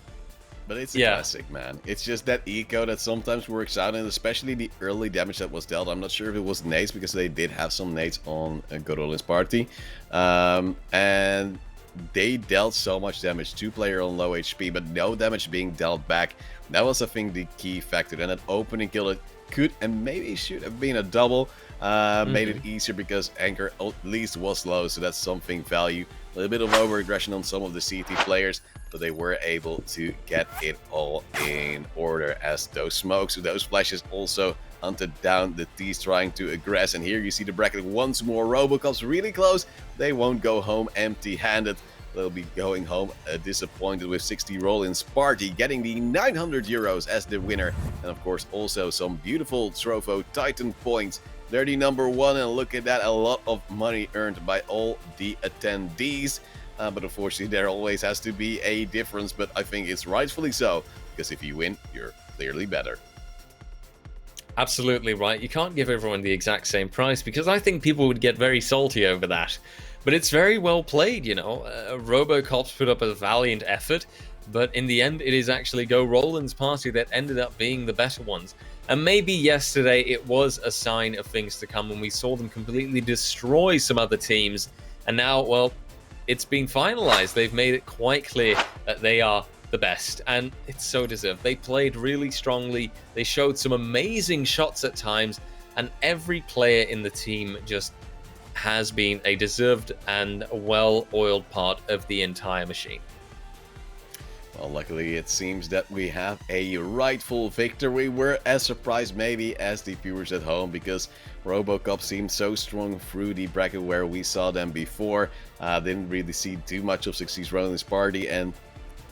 But it's a classic, man. It's just that eco that sometimes works out, and especially the early damage that was dealt. I'm not sure if it was nades, because they did have some nades on Godolin's party. And they dealt so much damage, 2-player on low HP, but no damage being dealt back. That was, I think, the key factor. And that opening kill, it could and maybe should have been a double. Made it easier because Anchor at least was low, so that's something value. A little bit of over-aggression on some of the CT players, but they were able to get it all in order, as those smokes, those flashes also hunted down the T's trying to aggress. And here you see the bracket once more. RoboCop's really close. They won't go home empty-handed. they'll be going home disappointed with 60 roll-ins party, getting the 900 euros as the winner. And of course also some beautiful Trovo Titan points. They're the number one, and look at that, a lot of money earned by all the attendees. But unfortunately there always has to be a difference, but I think it's rightfully so, because if you win, you're clearly better. Absolutely right. You can't give everyone the exact same price, because I think people would get very salty over that. But it's very well played, you know. RoboCop's put up a valiant effort, but in the end, it is actually Go Roland's party that ended up being the better ones. And maybe yesterday it was a sign of things to come when we saw them completely destroy some other teams. And now, well, it's been finalized. They've made it quite clear that they are the best, and it's so deserved. They played really strongly. They showed some amazing shots at times, and every player in the team just has been a deserved and well-oiled part of the entire machine. Well, luckily it seems that we have a rightful victory. We're as surprised maybe as the viewers at home, because RoboCop seemed so strong through the bracket where we saw them before. Didn't really see too much of 60's Roland's party, and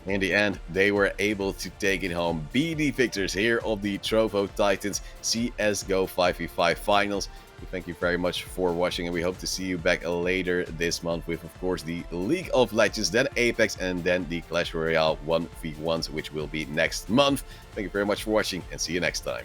in the end, they were able to take it home, be the victors here of the Trovo Titans CSGO 5v5 finals. We thank you very much for watching, and we hope to see you back later this month with, of course, the League of Legends, then Apex, and then the Clash Royale 1v1s, which will be next month. Thank you very much for watching, and see you next time.